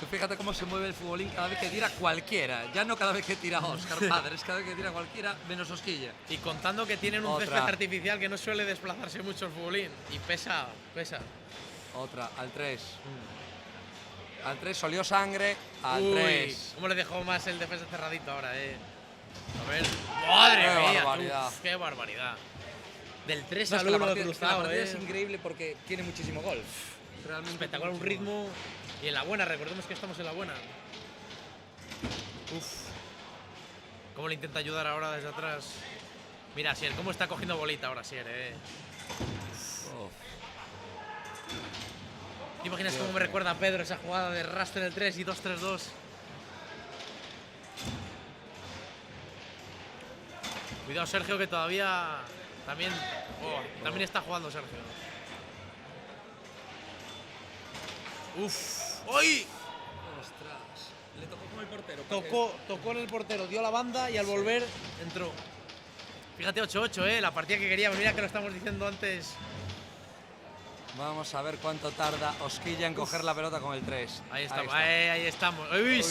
Tú fíjate cómo se mueve el futbolín cada vez que tira cualquiera. Ya no cada vez que tira Óscar Padre, es cada vez que tira cualquiera menos Osquilla. Y contando que tienen un césped artificial que no suele desplazarse mucho el futbolín. Y pesa. Otra, al 3. Al 3 olió sangre, al 3. ¿Cómo le dejó más el defensa cerradito ahora, A ver. ¡Madre mía! Barbaridad. ¡Qué barbaridad! Del 3 No, es al que 1 la cruzado, partida es increíble porque tiene muchísimo gol. Realmente espectacular, un ritmo. Y en la buena, recordemos que estamos en la buena. Uf. ¿Cómo le intenta ayudar ahora desde atrás? Mira, Sier, cómo está cogiendo bolita ahora, Sier, ¿Te imaginas cómo me recuerda a Pedro esa jugada de rastre en el 3 y 2-3-2? Cuidado, Sergio, que todavía también está jugando Sergio. ¡Uf! ¡Uy! ¡Ostras! Le tocó con el portero. Tocó en el portero, dio la banda y al volver entró. Fíjate, 8-8, la partida que queríamos. Mira que lo estamos diciendo antes. Vamos a ver cuánto tarda Osquilla en coger la pelota con el 3. Ahí estamos. Uy.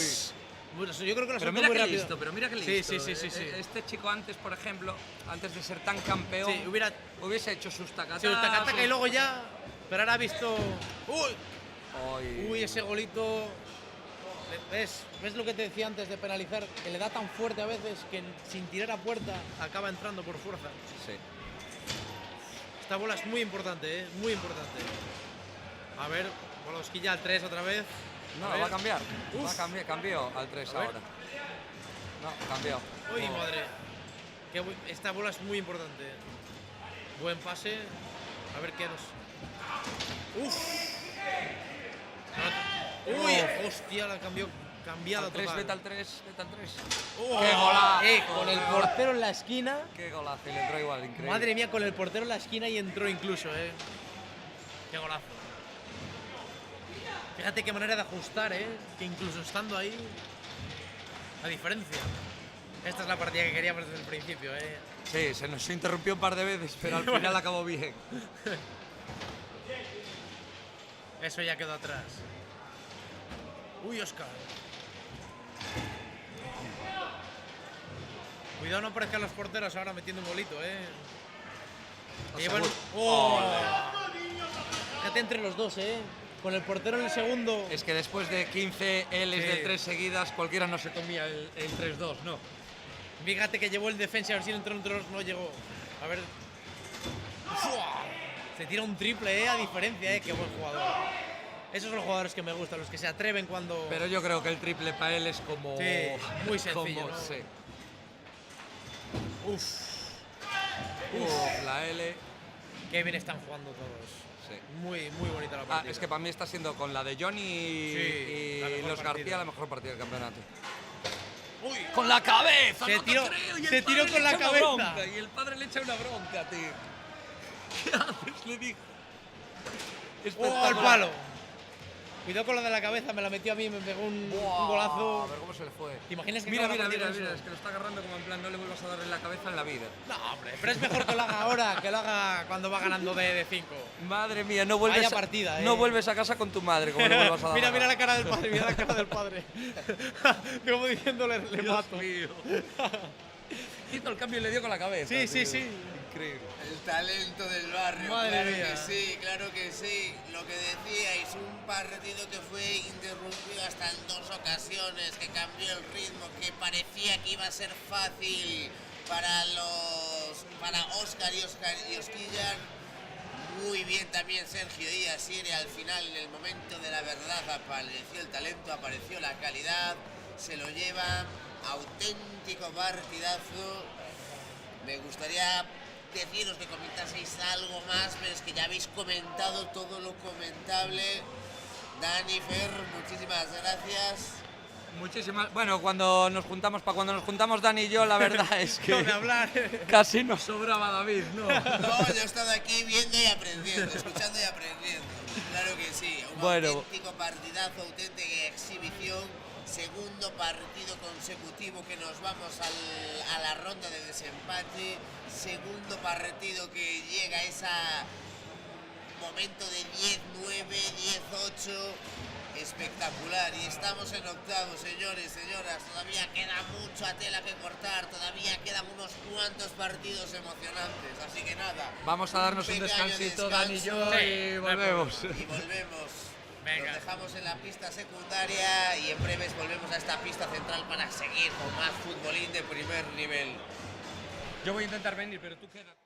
Bueno, yo creo que lo pero mira muy que rápido. Pero mira que listo. Sí. Este chico antes, por ejemplo, antes de ser tan campeón, hubiese hecho sus tacatacas. Sí, taca-taca y luego ya. Pero ahora ha visto. Uy, ese golito. ¿Ves lo que te decía antes de penalizar? Que le da tan fuerte a veces que sin tirar a puerta acaba entrando por fuerza. Sí. Esta bola es muy importante, muy importante. A ver, bola Osquilla al 3 otra vez. No, va a cambiar. Cambió al 3 ahora. No, cambió. Uy, madre. Esta bola es muy importante. Buen pase. A ver qué nos. Uy, hostia, la cambiada al 3, total. vete al 3. ¡Qué golazo! Con el portero en la esquina. Qué golazo, y le entró igual, increíble. Madre mía, con el portero en la esquina y entró incluso, Qué golazo. Fíjate qué manera de ajustar, que incluso estando ahí, la diferencia. Esta es la partida que queríamos desde el principio, Sí, se nos interrumpió un par de veces, pero al final acabó bien. Eso ya quedó atrás. Uy, Óscar. Cuidado, no aparezcan los porteros ahora metiendo un golito, Fíjate entre los dos, Con el portero en el segundo. Es que después de 15 L's de 3 seguidas, cualquiera no se comía el 3-2, ¿no? Fíjate que llevó el defensa, a ver si entró entre los, no llegó. A ver. Se tira un triple, a diferencia, qué buen jugador. Esos son los jugadores que me gustan, los que se atreven cuando. Pero yo creo que el triple para él es como. Sí, muy sencillo, ¿no? Sí. Uf, la L. Qué bien están jugando todos. Sí. Muy bonita la partida. Es que para mí está siendo con la de Johnny y los García la mejor partida del campeonato. Uy, ¡con la cabeza! Se tiró con la cabeza. Y el padre le echa una bronca, tío. ¿Qué haces? Le dijo. Al palo. Cuidado con la de la cabeza, me la metió a mí, me pegó un golazo. A ver cómo se le fue. ¿Te imaginas que mira, es que lo está agarrando como en plan, no le vuelvas a darle la cabeza en la vida. No, hombre, pero es mejor que lo haga ahora, que lo haga cuando va ganando de 5. Madre mía, no vuelves, no vuelves a casa con tu madre, como le vuelvas a dar. Mira la cara del padre, mira la cara del padre. Como diciéndole, le mato. Hizo el cambio y le dio con la cabeza. Sí. Increíble. El talento del barrio, Madre mía. claro que sí. Lo que decíais, un partido que fue interrumpido hasta en 2 ocasiones, que cambió el ritmo, que parecía que iba a ser fácil para Óscar y Osquilla. Muy bien también Sergio Díaz, al final, en el momento de la verdad, apareció el talento, apareció la calidad, se lo lleva, auténtico partidazo. Me gustaría deciros que comentaseis algo más, pero es que ya habéis comentado todo lo comentable. Dani, Fer, muchísimas gracias. Bueno, cuando nos juntamos Dani y yo, la verdad es que de hablar. Casi nos sobraba David, ¿no? No, yo he estado aquí viendo y aprendiendo, escuchando y aprendiendo. Claro que sí, un auténtico partidazo, auténtica exhibición. Segundo partido consecutivo que nos vamos a la ronda de desempate. Segundo partido que llega a ese momento de 10-9, 10-8. espectacular. Y estamos en octavos, señores, señoras. Todavía queda mucha tela que cortar, todavía quedan unos cuantos partidos emocionantes. Así que nada. Vamos a darnos un pequeño descansito, Dani y yo, descanso. y volvemos. Y volvemos. Nos dejamos en la pista secundaria y en breves volvemos a esta pista central para seguir con más futbolín de primer nivel. Yo voy a intentar venir, pero tú quédate.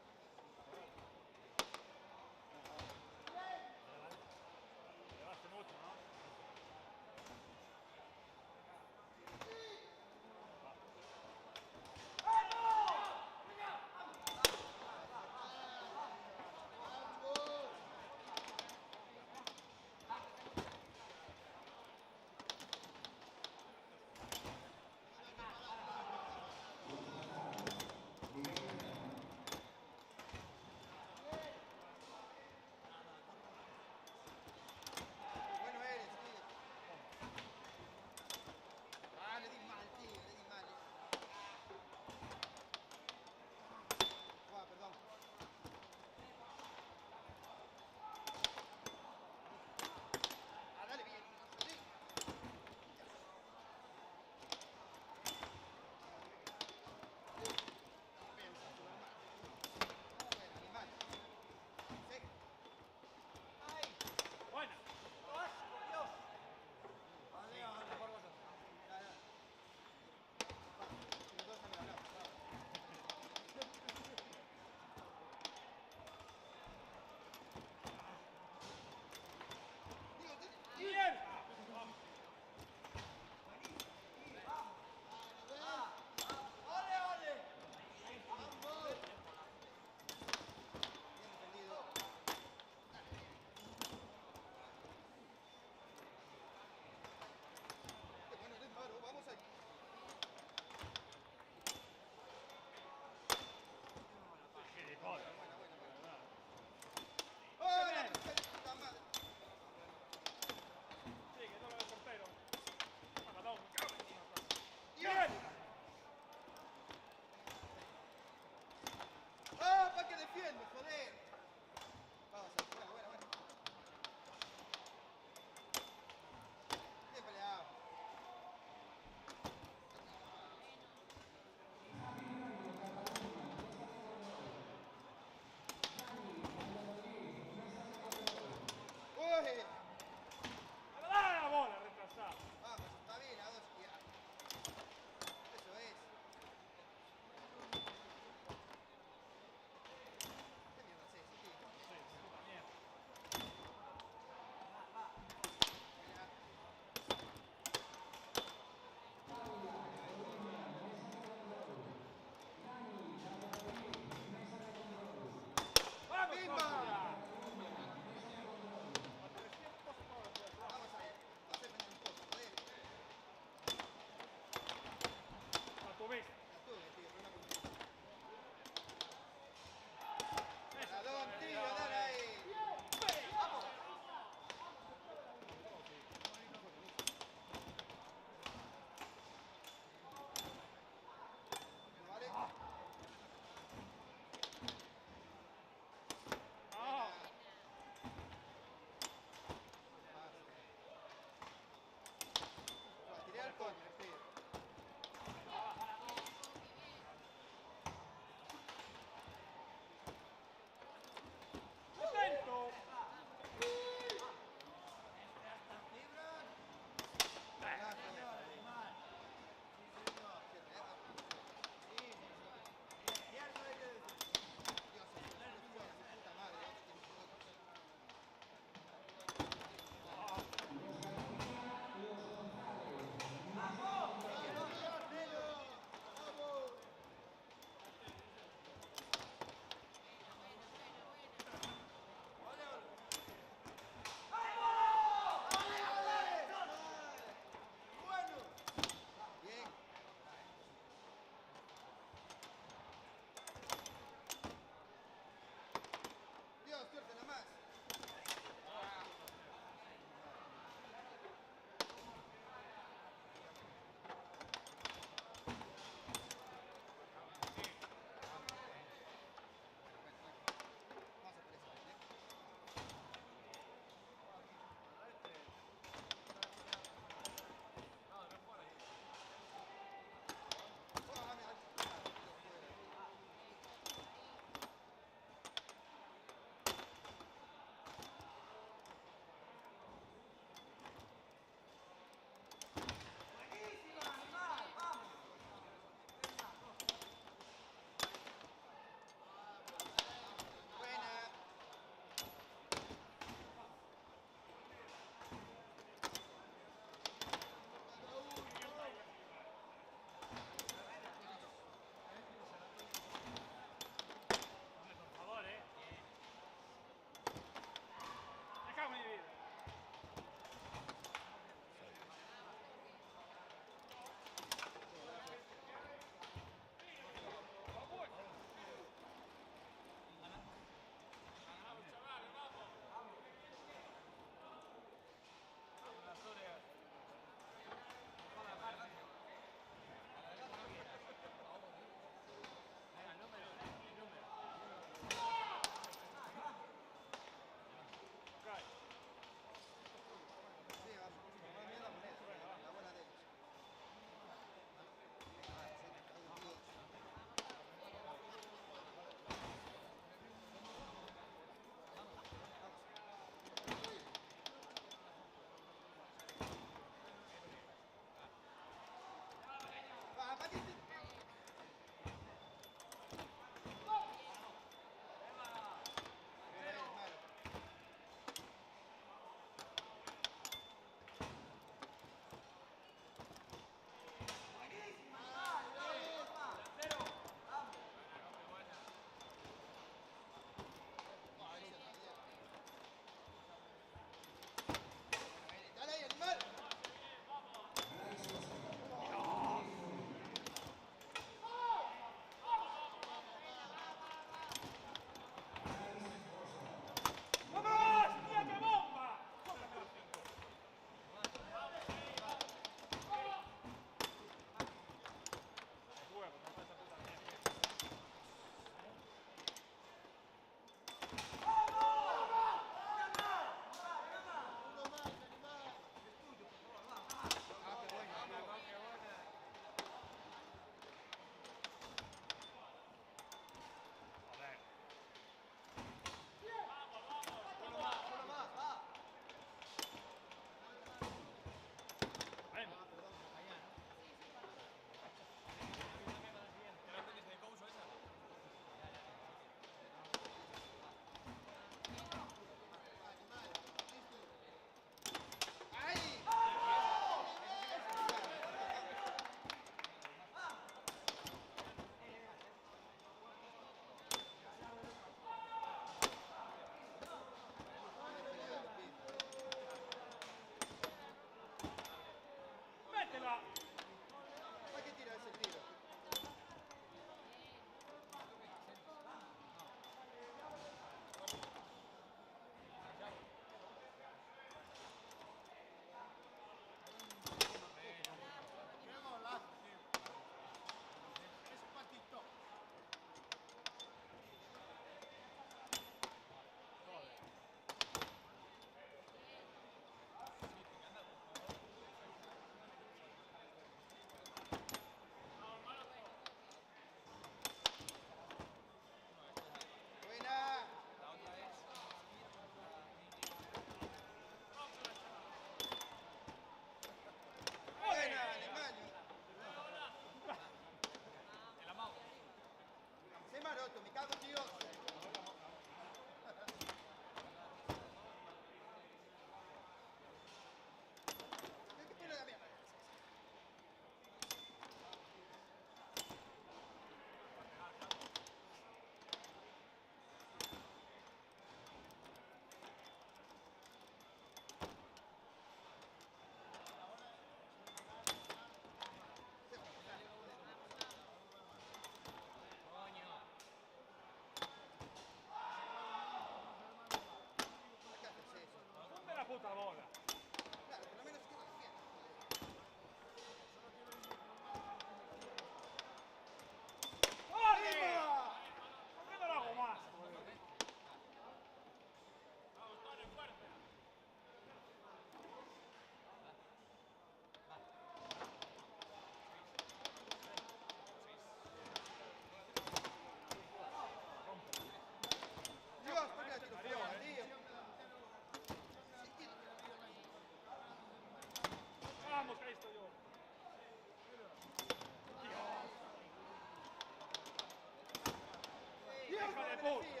¡Hijo de puta!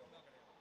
No creo.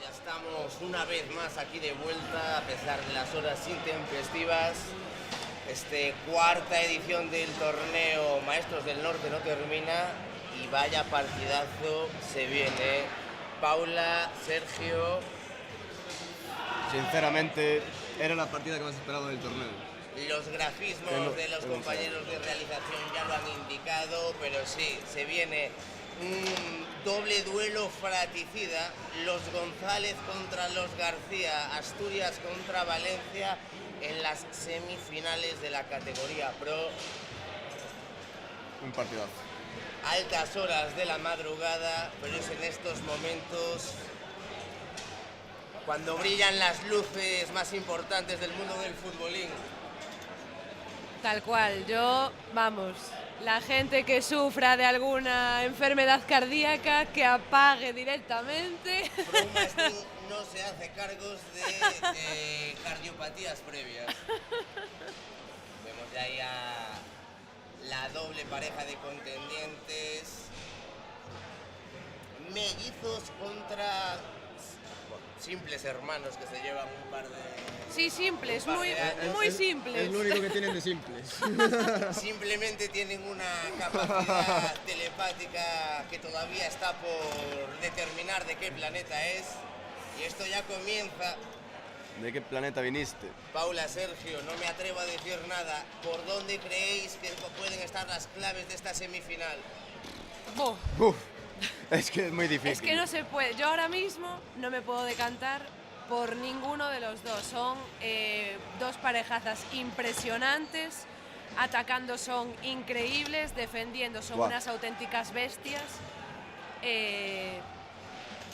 ya estamos una vez más aquí de vuelta, a pesar de las horas intempestivas. Cuarta edición del torneo Maestros del Norte no termina y vaya partidazo se viene. Paula, Sergio. Sinceramente, era la partida que más esperado del torneo. Los grafismos de los compañeros de realización ya lo han indicado, pero sí, se viene un doble duelo fratricida, los González contra los García, Asturias contra Valencia en las semifinales de la categoría Pro. Un partidazo. Altas horas de la madrugada, pero es en estos momentos cuando brillan las luces más importantes del mundo del futbolín. Tal cual, la gente que sufra de alguna enfermedad cardíaca, que apague directamente. Froome no se hace cargos de cardiopatías previas. Vemos ya ahí a la doble pareja de contendientes. Mellizos contra simples hermanos que se llevan un par de... Sí, simples, muy simples. Es lo único que tienen de simples. Simplemente tienen una capacidad telepática que todavía está por determinar de qué planeta es. Y esto ya comienza. ¿De qué planeta viniste? Paula, Sergio, no me atrevo a decir nada. ¿Por dónde creéis que pueden estar las claves de esta semifinal? Uf, es que es muy difícil. Es que no se puede. Yo ahora mismo no me puedo decantar por ninguno de los dos. Son dos parejazas impresionantes. Atacando son increíbles, defendiendo son unas auténticas bestias.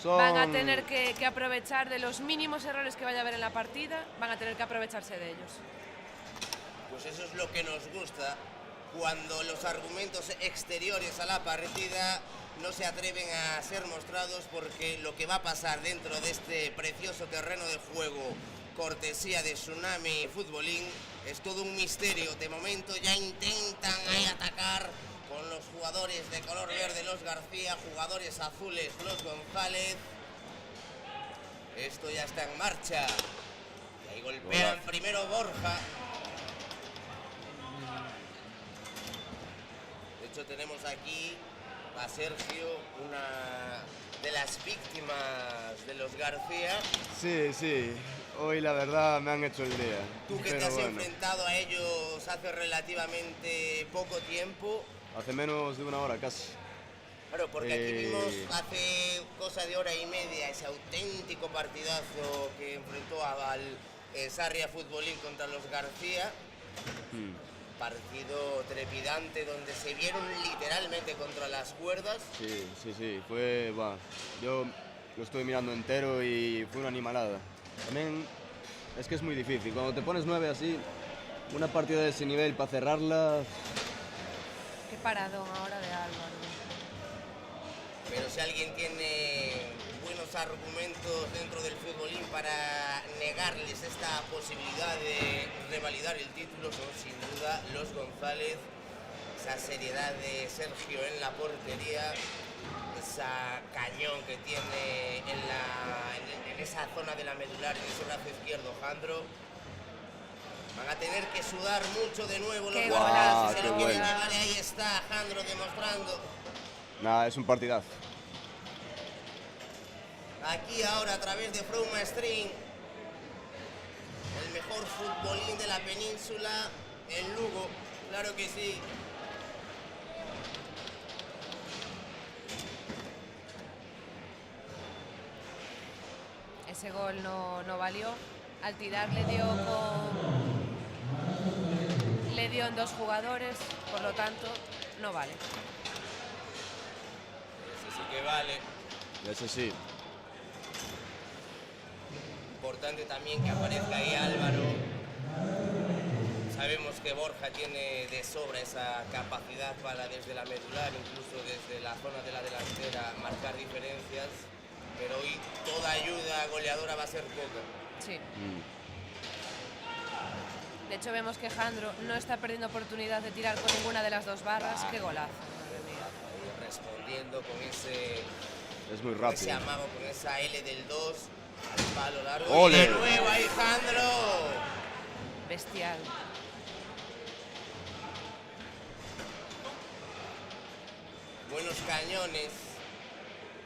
Van a tener que aprovechar de los mínimos errores que vaya a haber en la partida, van a tener que aprovecharse de ellos. Pues eso es lo que nos gusta, cuando los argumentos exteriores a la partida no se atreven a ser mostrados, porque lo que va a pasar dentro de este precioso terreno de juego, cortesía de Tsunami Futbolín, es todo un misterio. De momento ya intentan ahí atacar con los jugadores de color verde los García, jugadores azules los González. Esto ya está en marcha. Y ahí golpean primero Borja. De hecho tenemos aquí a Sergio, una de las víctimas de los García. Sí. Hoy la verdad me han hecho el día. Tú que te has enfrentado a ellos hace relativamente poco tiempo. Hace menos de una hora casi. Claro, porque aquí vimos hace cosa de hora y media ese auténtico partidazo que enfrentó al Sarria Futbolín contra los García. Partido trepidante donde se vieron literalmente contra las cuerdas. Sí, fue... yo lo estuve mirando entero y fue una animalada. También es que es muy difícil, cuando te pones 9 así, una partida de ese nivel para cerrarla... Qué paradón ahora de Álvaro. Pero si alguien tiene buenos argumentos dentro del futbolín para negarles esta posibilidad de revalidar el título, son sin duda los González. Esa seriedad de Sergio en la portería, esa cañón que tiene en esa zona de la medular, en ese brazo izquierdo, Jandro. Van a tener que sudar mucho de nuevo los González. Si se lo quieren llevar, ahí está Jandro demostrando. Nada, es un partidazo. Aquí ahora a través de Froome Stream, el mejor futbolín de la península, en Lugo, claro que sí. Ese gol no valió. Al tirar le dio en 2 jugadores, por lo tanto no vale. Ese sí que vale. Ese sí. Importante también que aparezca ahí Álvaro. Sabemos que Borja tiene de sobra esa capacidad para desde la medular, incluso desde la zona de la delantera, marcar diferencias, pero hoy toda ayuda goleadora va a ser poca. Sí. De hecho vemos que Jandro no está perdiendo oportunidad de tirar con ninguna de las 2 barras. ¡Qué golazo! Madre mía. Ahí respondiendo con ese Es muy Con rápido. ese amago, con esa L del 2, al palo largo. ¡Ole! Y de nuevo Alejandro. Bestial. Buenos cañones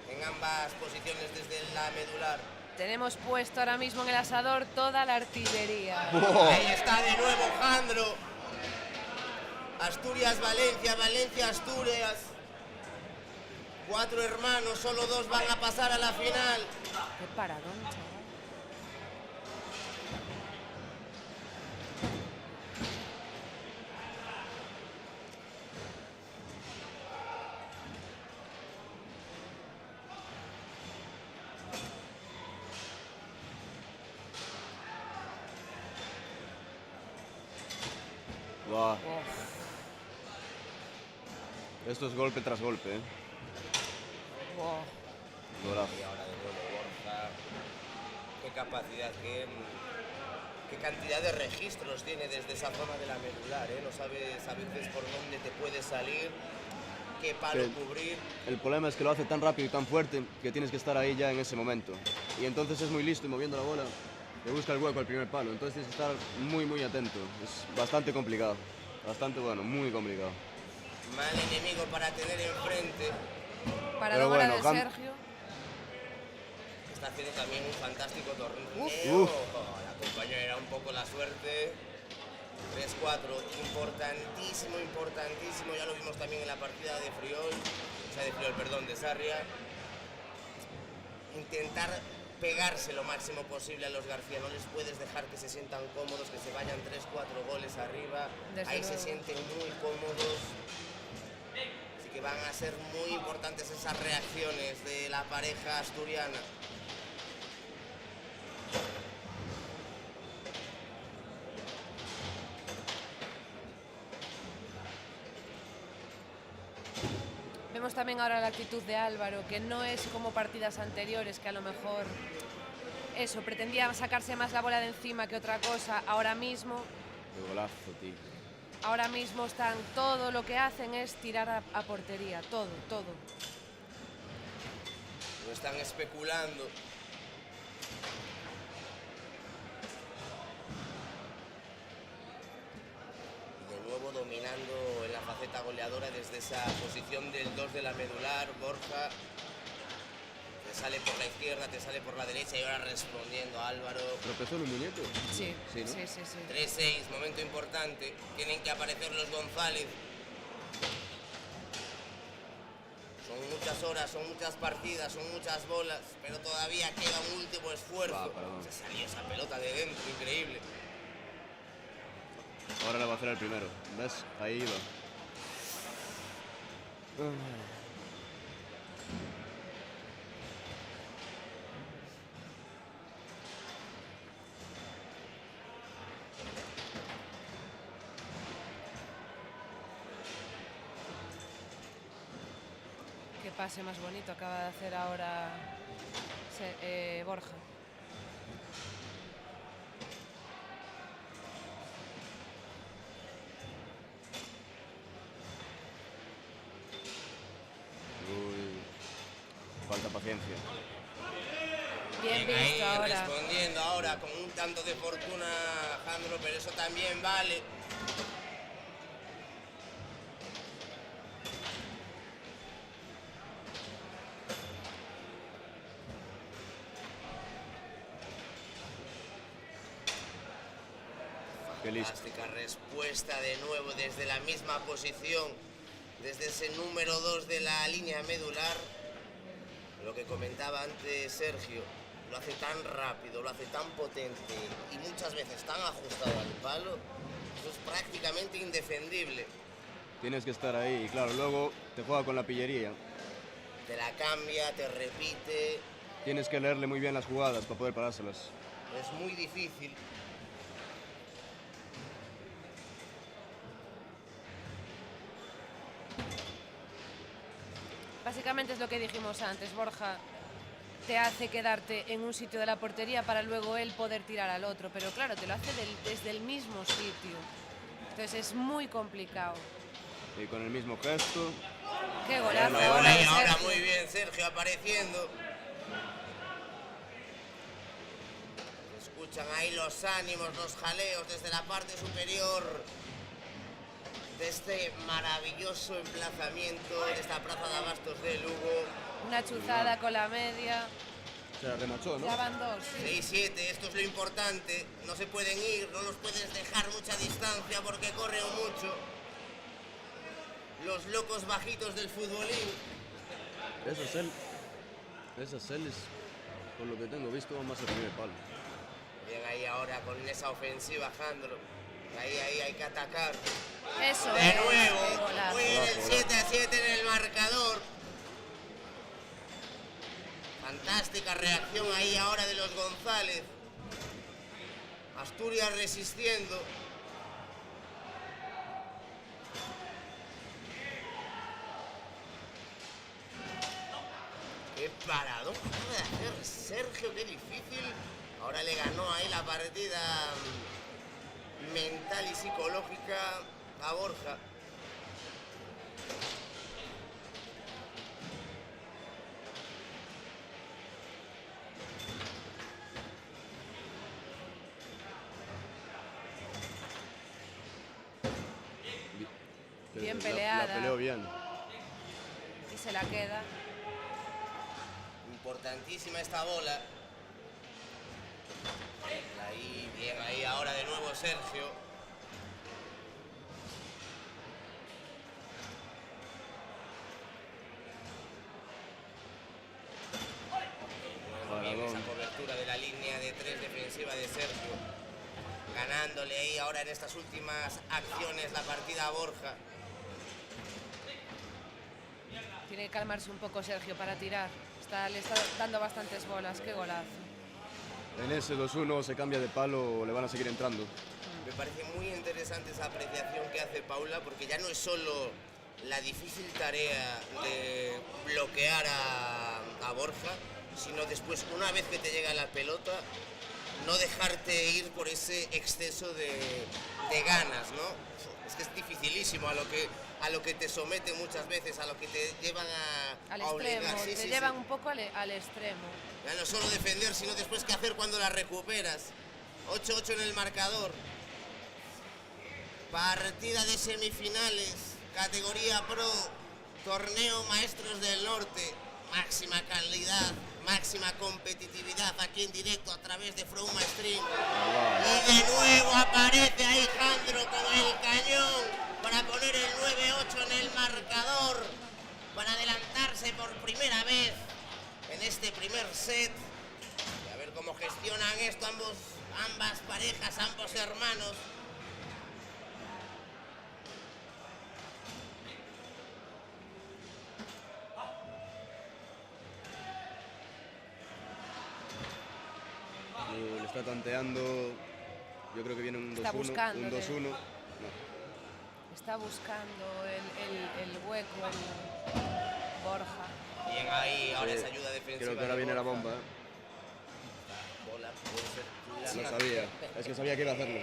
en ambas posiciones desde la medular. Tenemos puesto ahora mismo en el asador toda la artillería. Ahí está de nuevo Jandro. Asturias-Valencia, Valencia-Asturias. 4 hermanos, solo 2 van a pasar a la final. Qué paradón, chaval. Buah. Esto es golpe tras golpe, ¿eh? Golazo. Y ahora de nuevo Borja. Qué capacidad, qué cantidad de registros tiene desde esa zona de la medular, ¿eh? No sabes a veces por dónde te puede salir, qué palo cubrir. El problema es que lo hace tan rápido y tan fuerte que tienes que estar ahí ya en ese momento. Y entonces es muy listo y moviendo la bola, te busca el hueco al primer palo. Entonces tienes que estar muy, muy atento. Es bastante complicado. Bastante bueno, muy complicado. Mal enemigo para tener enfrente. Para la bola de Sergio. Está haciendo también un fantástico torneo. Uf. La compañera era un poco la suerte. 3-4, importantísimo, importantísimo. Ya lo vimos también en la partida de Friol. O sea, de Friol, perdón, de Sarria. Intentar pegarse lo máximo posible a los García. No les puedes dejar que se sientan cómodos, que se vayan 3-4 goles arriba. Desde Ahí luego. se sienten muy cómodos. Así que van a ser muy importantes esas reacciones de la pareja asturiana. Vemos también ahora la actitud de Álvaro, que no es como partidas anteriores, que a lo mejor eso, pretendía sacarse más la bola de encima que otra cosa. Ahora mismo están, todo lo que hacen es tirar a portería, todo. Lo están especulando. De nuevo dominando en la faceta goleadora desde esa posición del 2 de la medular, Borja. Te sale por la izquierda, te sale por la derecha y ahora respondiendo Álvaro. ¿Tropezó en un muñeco? Sí, Sí, ¿no? sí. 3-6, momento importante. Tienen que aparecer los González. Son muchas horas, son muchas partidas, son muchas bolas, pero todavía queda un último esfuerzo. Se salió esa pelota de dentro, increíble. Ahora le va a hacer el primero. ¿Ves? Ahí iba. Qué pase más bonito acaba de hacer ahora Borja. Falta paciencia. Bien Ahí visto ahora. respondiendo ahora con un tanto de fortuna, Jandro, pero eso también vale. Qué listo. Fantástica respuesta de nuevo desde la misma posición, desde ese número 2 de la línea medular. Lo que comentaba antes Sergio, lo hace tan rápido, lo hace tan potente y muchas veces tan ajustado al palo, eso es prácticamente indefendible. Tienes que estar ahí y claro, luego te juega con la pillería. Te la cambia, te repite, Tienes que leerle muy bien las jugadas para poder parárselas. es muy difícil. Básicamente es lo que dijimos antes, Borja te hace quedarte en un sitio de la portería para luego él poder tirar al otro, pero claro, te lo hace desde el mismo sitio. Entonces es muy complicado. Y con el mismo gesto, Qué golazo. Ahora muy bien Sergio apareciendo. Escuchan ahí los ánimos, los jaleos desde la parte superior de este maravilloso emplazamiento, de esta plaza de abastos de Lugo. Una chuzada con la media. Se la remachó, ¿no? Ya van 2. 6-7, esto es lo importante. No se pueden ir, no los puedes dejar mucha distancia porque corren mucho. Los locos bajitos del futbolín. Esas celes, por lo que tengo visto, van más al primer palo. Bien ahí ahora con esa ofensiva, Jandro. Ahí hay que atacar. Eso de es. nuevo. Muy bien el 7-7 en el marcador. Fantástica reacción ahí ahora de los González. Asturias resistiendo. Qué parado de hacer Sergio, qué difícil. Ahora le ganó ahí la partida mental y psicológica a Borja. Bien peleada. La peleó bien. Y se la queda. Importantísima esta bola. Ahí, bien, ahí ahora de nuevo Sergio. Bien, esa cobertura de la línea de 3 defensiva de Sergio. Ganándole ahí ahora en estas últimas acciones la partida a Borja. Tiene que calmarse un poco Sergio para tirar. Le está dando bastantes bolas. Qué golazo. En ese 2-1 se cambia de palo o le van a seguir entrando. Me parece muy interesante esa apreciación que hace Paula, porque ya no es solo la difícil tarea de bloquear a Borja, sino después, una vez que te llega la pelota, no dejarte ir por ese exceso de ganas, ¿no? Es que es dificilísimo a lo que te somete muchas veces, a lo que te llevan al a obligar. extremo, Sí, te sí, llevan sí. un poco al extremo. Ya no solo defender, sino después qué hacer cuando la recuperas. 8-8 en el marcador. Partida de semifinales, categoría Pro, torneo Maestros del Norte. Máxima calidad, máxima competitividad aquí en directo a través de Froma Stream. Y de nuevo aparece ahí Jandro con el cañón para poner el 9-8 en el marcador, para adelantarse por primera vez en este primer set. Y a ver cómo gestionan esto ambas parejas, ambos hermanos. Le está tanteando, yo creo que viene un 2-1. Está buscando, Un 2-1. No. Está buscando el hueco, el Borja. Bien ahí, ahora esa ayuda defensiva. Creo que ahora viene la bomba. Bola puede ser Lo sabía, es que sabía que iba a hacerlo.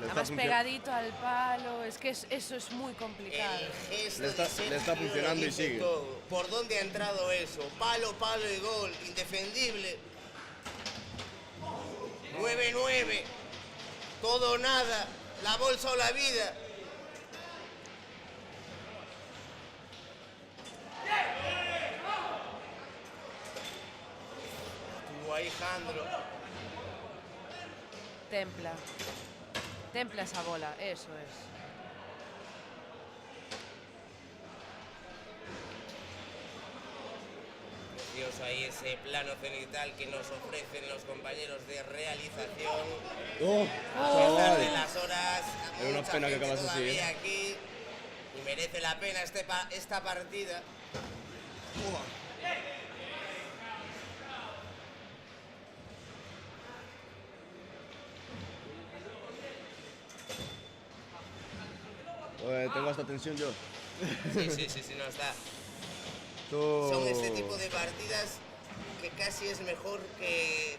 Además pegadito al palo, es que eso es muy complicado. Le está funcionando y sigue. Todo. ¿Por dónde ha entrado eso? Palo, palo y gol, indefendible. 9-9, todo o nada, la bolsa o la vida. Estuvo ahí Jandro. Templa esa bola, eso es. Precioso ahí ese plano cenital que nos ofrecen los compañeros de realización. Chaval. De las horas, Es una mucha pena que gente acabas así, todavía aquí, y merece la pena esta partida. Tengo hasta tensión yo. Sí, no está. Son este tipo de partidas que casi es mejor que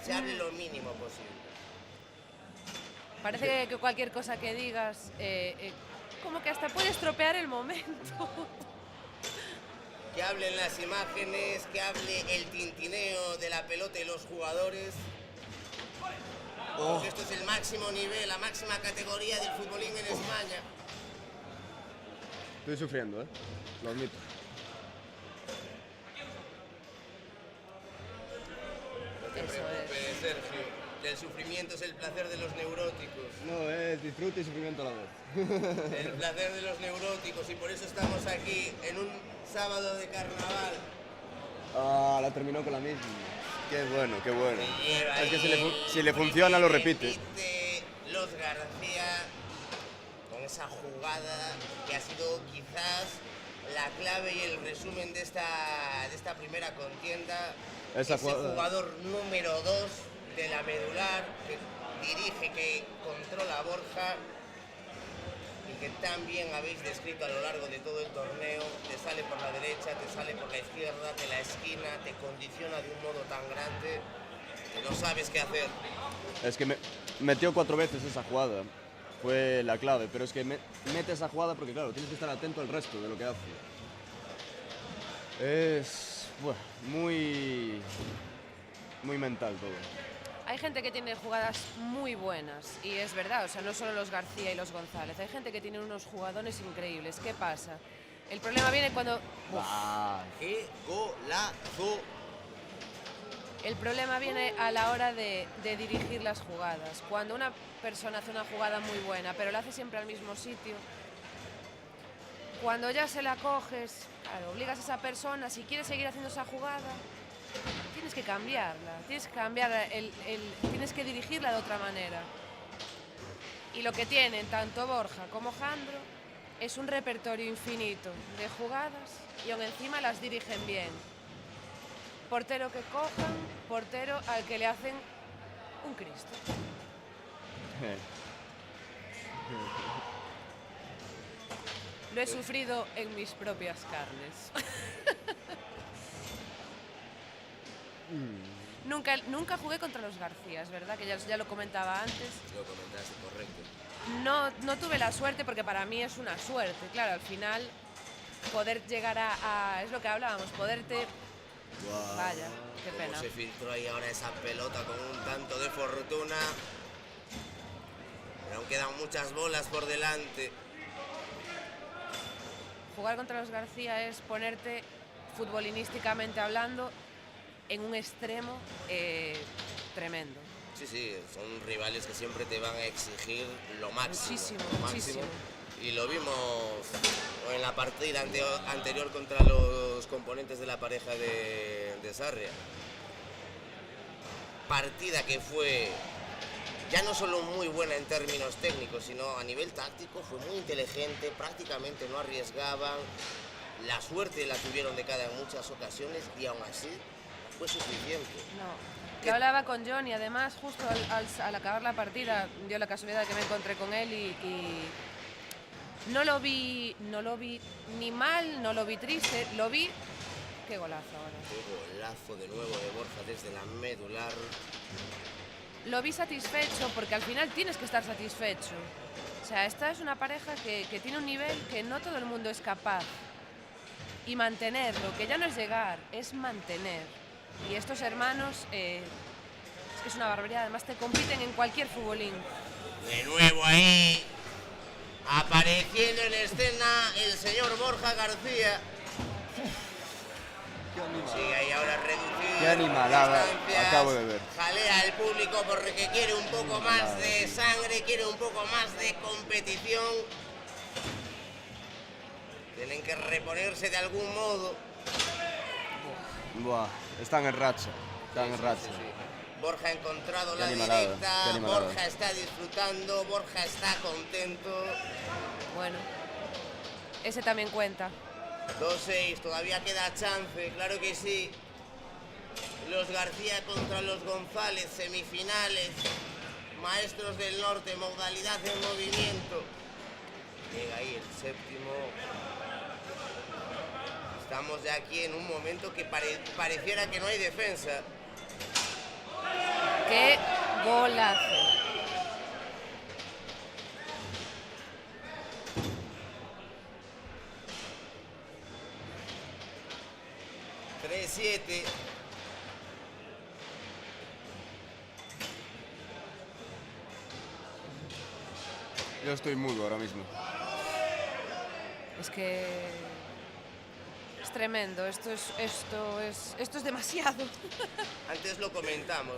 se hable lo mínimo posible. Parece que cualquier cosa que digas como que hasta puede estropear el momento. Que hablen las imágenes, que hable el tintineo de la pelota y los jugadores. Porque esto es el máximo nivel, la máxima categoría del futbolín en España. Estoy sufriendo, lo admito. No te preocupes, Sergio, que el sufrimiento es el placer de los neuróticos. No, es disfrute y sufrimiento a la vez. El placer de los neuróticos, y por eso estamos aquí en un sábado de carnaval. Ah, la terminó con la misma. Qué bueno, qué bueno. Lleva Es que ahí, si le funciona, lo repite. Los García con esa jugada que ha sido quizás la clave y el resumen de esta primera contienda. Ese jugador número 2 de la medular, que dirige, que controla a Borja y que tan bien habéis descrito a lo largo de todo el torneo. Te sale por la derecha, te sale por la izquierda, de la esquina, te condiciona de un modo tan grande que no sabes qué hacer. Es que metió 4 veces esa jugada. Fue la clave, pero es que mete esa jugada porque, claro, tienes que estar atento al resto de lo que hace. Es muy mental todo. Hay gente que tiene jugadas muy buenas y es verdad, o sea, no solo los García y los González, hay gente que tiene unos jugadores increíbles. ¿Qué pasa? El problema viene cuando... ¡Qué golazo! El problema viene a la hora de dirigir las jugadas. Cuando una persona hace una jugada muy buena, pero la hace siempre al mismo sitio, cuando ya se la coges, claro, obligas a esa persona, si quiere seguir haciendo esa jugada, tienes que cambiarla, tienes que cambiar tienes que dirigirla de otra manera. Y lo que tienen tanto Borja como Jandro es un repertorio infinito de jugadas y aún encima las dirigen bien. Portero que cojan, portero al que le hacen un Cristo. Lo he sufrido en mis propias carnes. Nunca jugué contra los García, es verdad, que ya lo comentaba antes. Lo comentaste, correcto. No tuve la suerte porque para mí es una suerte, claro, al final poder llegar es lo que hablábamos, poderte... Wow. Vaya, qué pena. Cómo se filtró ahí ahora esa pelota con un tanto de fortuna. Pero aún quedan muchas bolas por delante. Jugar contra los García es ponerte, futbolinísticamente hablando, en un extremo tremendo. Sí, son rivales que siempre te van a exigir lo máximo. Muchísimo, lo máximo. muchísimo. Y lo vimos en la partida anterior contra los componentes de la pareja de Sarria. Partida que fue ya no solo muy buena en términos técnicos, sino a nivel táctico fue muy inteligente, prácticamente no arriesgaban, la suerte la tuvieron de cara en muchas ocasiones y aún así fue suficiente. No. Yo hablaba con John y además justo al acabar la partida dio la casualidad de que me encontré con él y no lo vi ni mal, no lo vi triste, lo vi... ¡Qué golazo ahora! ¡Qué golazo de nuevo de Borja desde la medular! Lo vi satisfecho porque al final tienes que estar satisfecho. O sea, esta es una pareja que tiene un nivel que no todo el mundo es capaz. Y mantenerlo, que ya no es llegar, es mantener. Y estos hermanos, es que es una barbaridad, además te compiten en cualquier futbolín. De nuevo ahí, apareciendo en escena el señor Borja García. Sigue ahí ahora reducido. Qué animalada acabo de ver. Jalea al público porque quiere un poco más de sangre, quiere un poco más de competición. Tienen que reponerse de algún modo. Buah, están en racha. Están en racha. Borja ha encontrado Qué la animalada, directa, qué animalada. Borja está disfrutando, Borja está contento. Bueno, ese también cuenta. 2-6, todavía queda chance, claro que sí. Los García contra los González, semifinales. Maestros del Norte, modalidad en movimiento. Llega ahí el séptimo. Estamos ya aquí en un momento que pareciera que no hay defensa. ¡Qué golazo! B7. Yo estoy mudo ahora mismo. Es que es tremendo, esto es demasiado. Antes lo comentamos,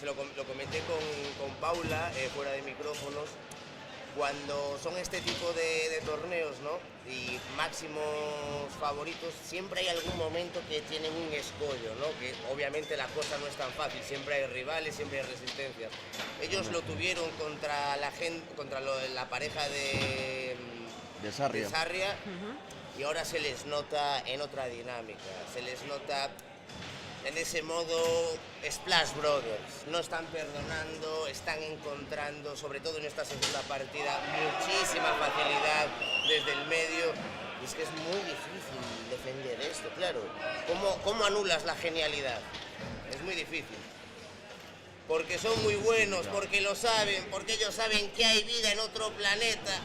lo comenté con Paula fuera de micrófonos. Cuando son este tipo de torneos, ¿no? Y máximos favoritos, siempre hay algún momento que tienen un escollo, ¿no? Que obviamente la cosa no es tan fácil, siempre hay rivales, siempre hay resistencias. Ellos lo tuvieron contra la pareja de Sarria, y ahora se les nota en otra dinámica, se les nota en ese modo Splash Brothers. No están perdonando, están encontrando, sobre todo en esta segunda partida, muchísima facilidad desde el medio. Y es que es muy difícil defender esto, claro. ¿Cómo anulas la genialidad? Es muy difícil. Porque son muy buenos, porque lo saben, porque ellos saben que hay vida en otro planeta.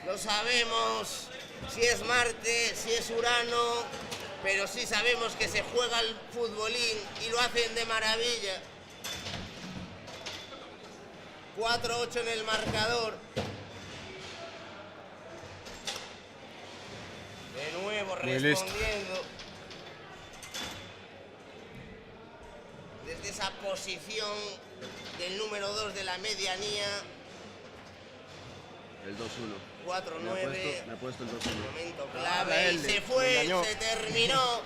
No sabemos si es Marte, si es Urano, pero sí sabemos que se juega el futbolín y lo hacen de maravilla. 4-8 en el marcador. De nuevo respondiendo. Desde esa posición del número 2 de la medianía. El 2-1. 4-9. Me ha puesto el 2-1. Momento clave y se fue, se terminó.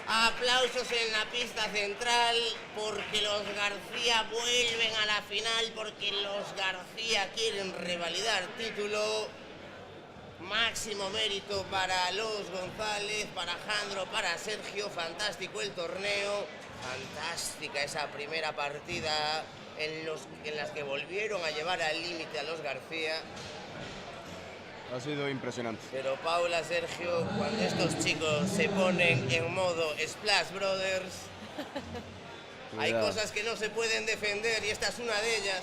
Aplausos en la pista central porque los García vuelven a la final, porque los García quieren revalidar título. Máximo mérito para los González, para Jandro, para Sergio. Fantástico el torneo. Fantástica esa primera partida en las que volvieron a llevar al límite a los García. Ha sido impresionante. Pero Paula, Sergio, cuando estos chicos se ponen en modo Splash Brothers, hay cosas que no se pueden defender y esta es una de ellas.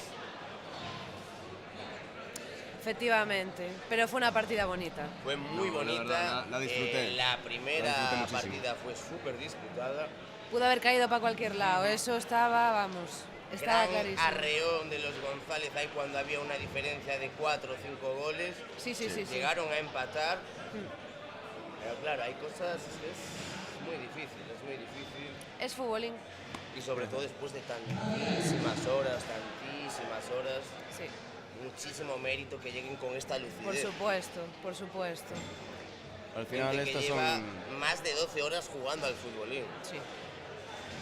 Efectivamente, pero fue una partida bonita. Fue muy bonita. Verdad, la disfruté. La primera partida fue súper disputada. Pudo haber caído para cualquier lado, eso estaba, vamos, estaba clarísimo. Arreón de los González ahí cuando había una diferencia de 4 o 5 goles. Sí. Llegaron a empatar. Pero claro, hay cosas, es muy difícil. Es futbolín. Y sobre todo después de tantísimas horas. Sí. Muchísimo mérito que lleguen con esta lucidez. Por supuesto. Al final Gente que estas lleva son... más de 12 horas jugando al futbolín. Sí.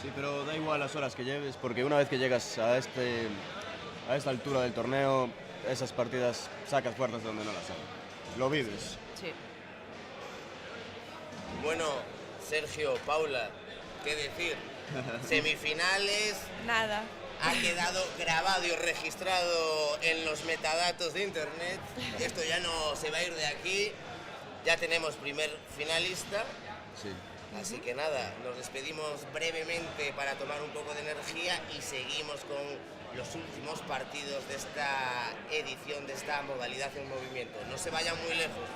Sí, pero da igual las horas que lleves, porque una vez que llegas a esta altura del torneo, esas partidas sacas fuerzas de donde no las hay. Lo vives. Sí. Bueno, Sergio, Paula, ¿qué decir? Semifinales. Nada. Ha quedado grabado y registrado en los metadatos de internet. Esto ya no se va a ir de aquí. Ya tenemos primer finalista. Sí. Así que nada, nos despedimos brevemente para tomar un poco de energía y seguimos con los últimos partidos de esta edición, de esta modalidad en movimiento. No se vayan muy lejos.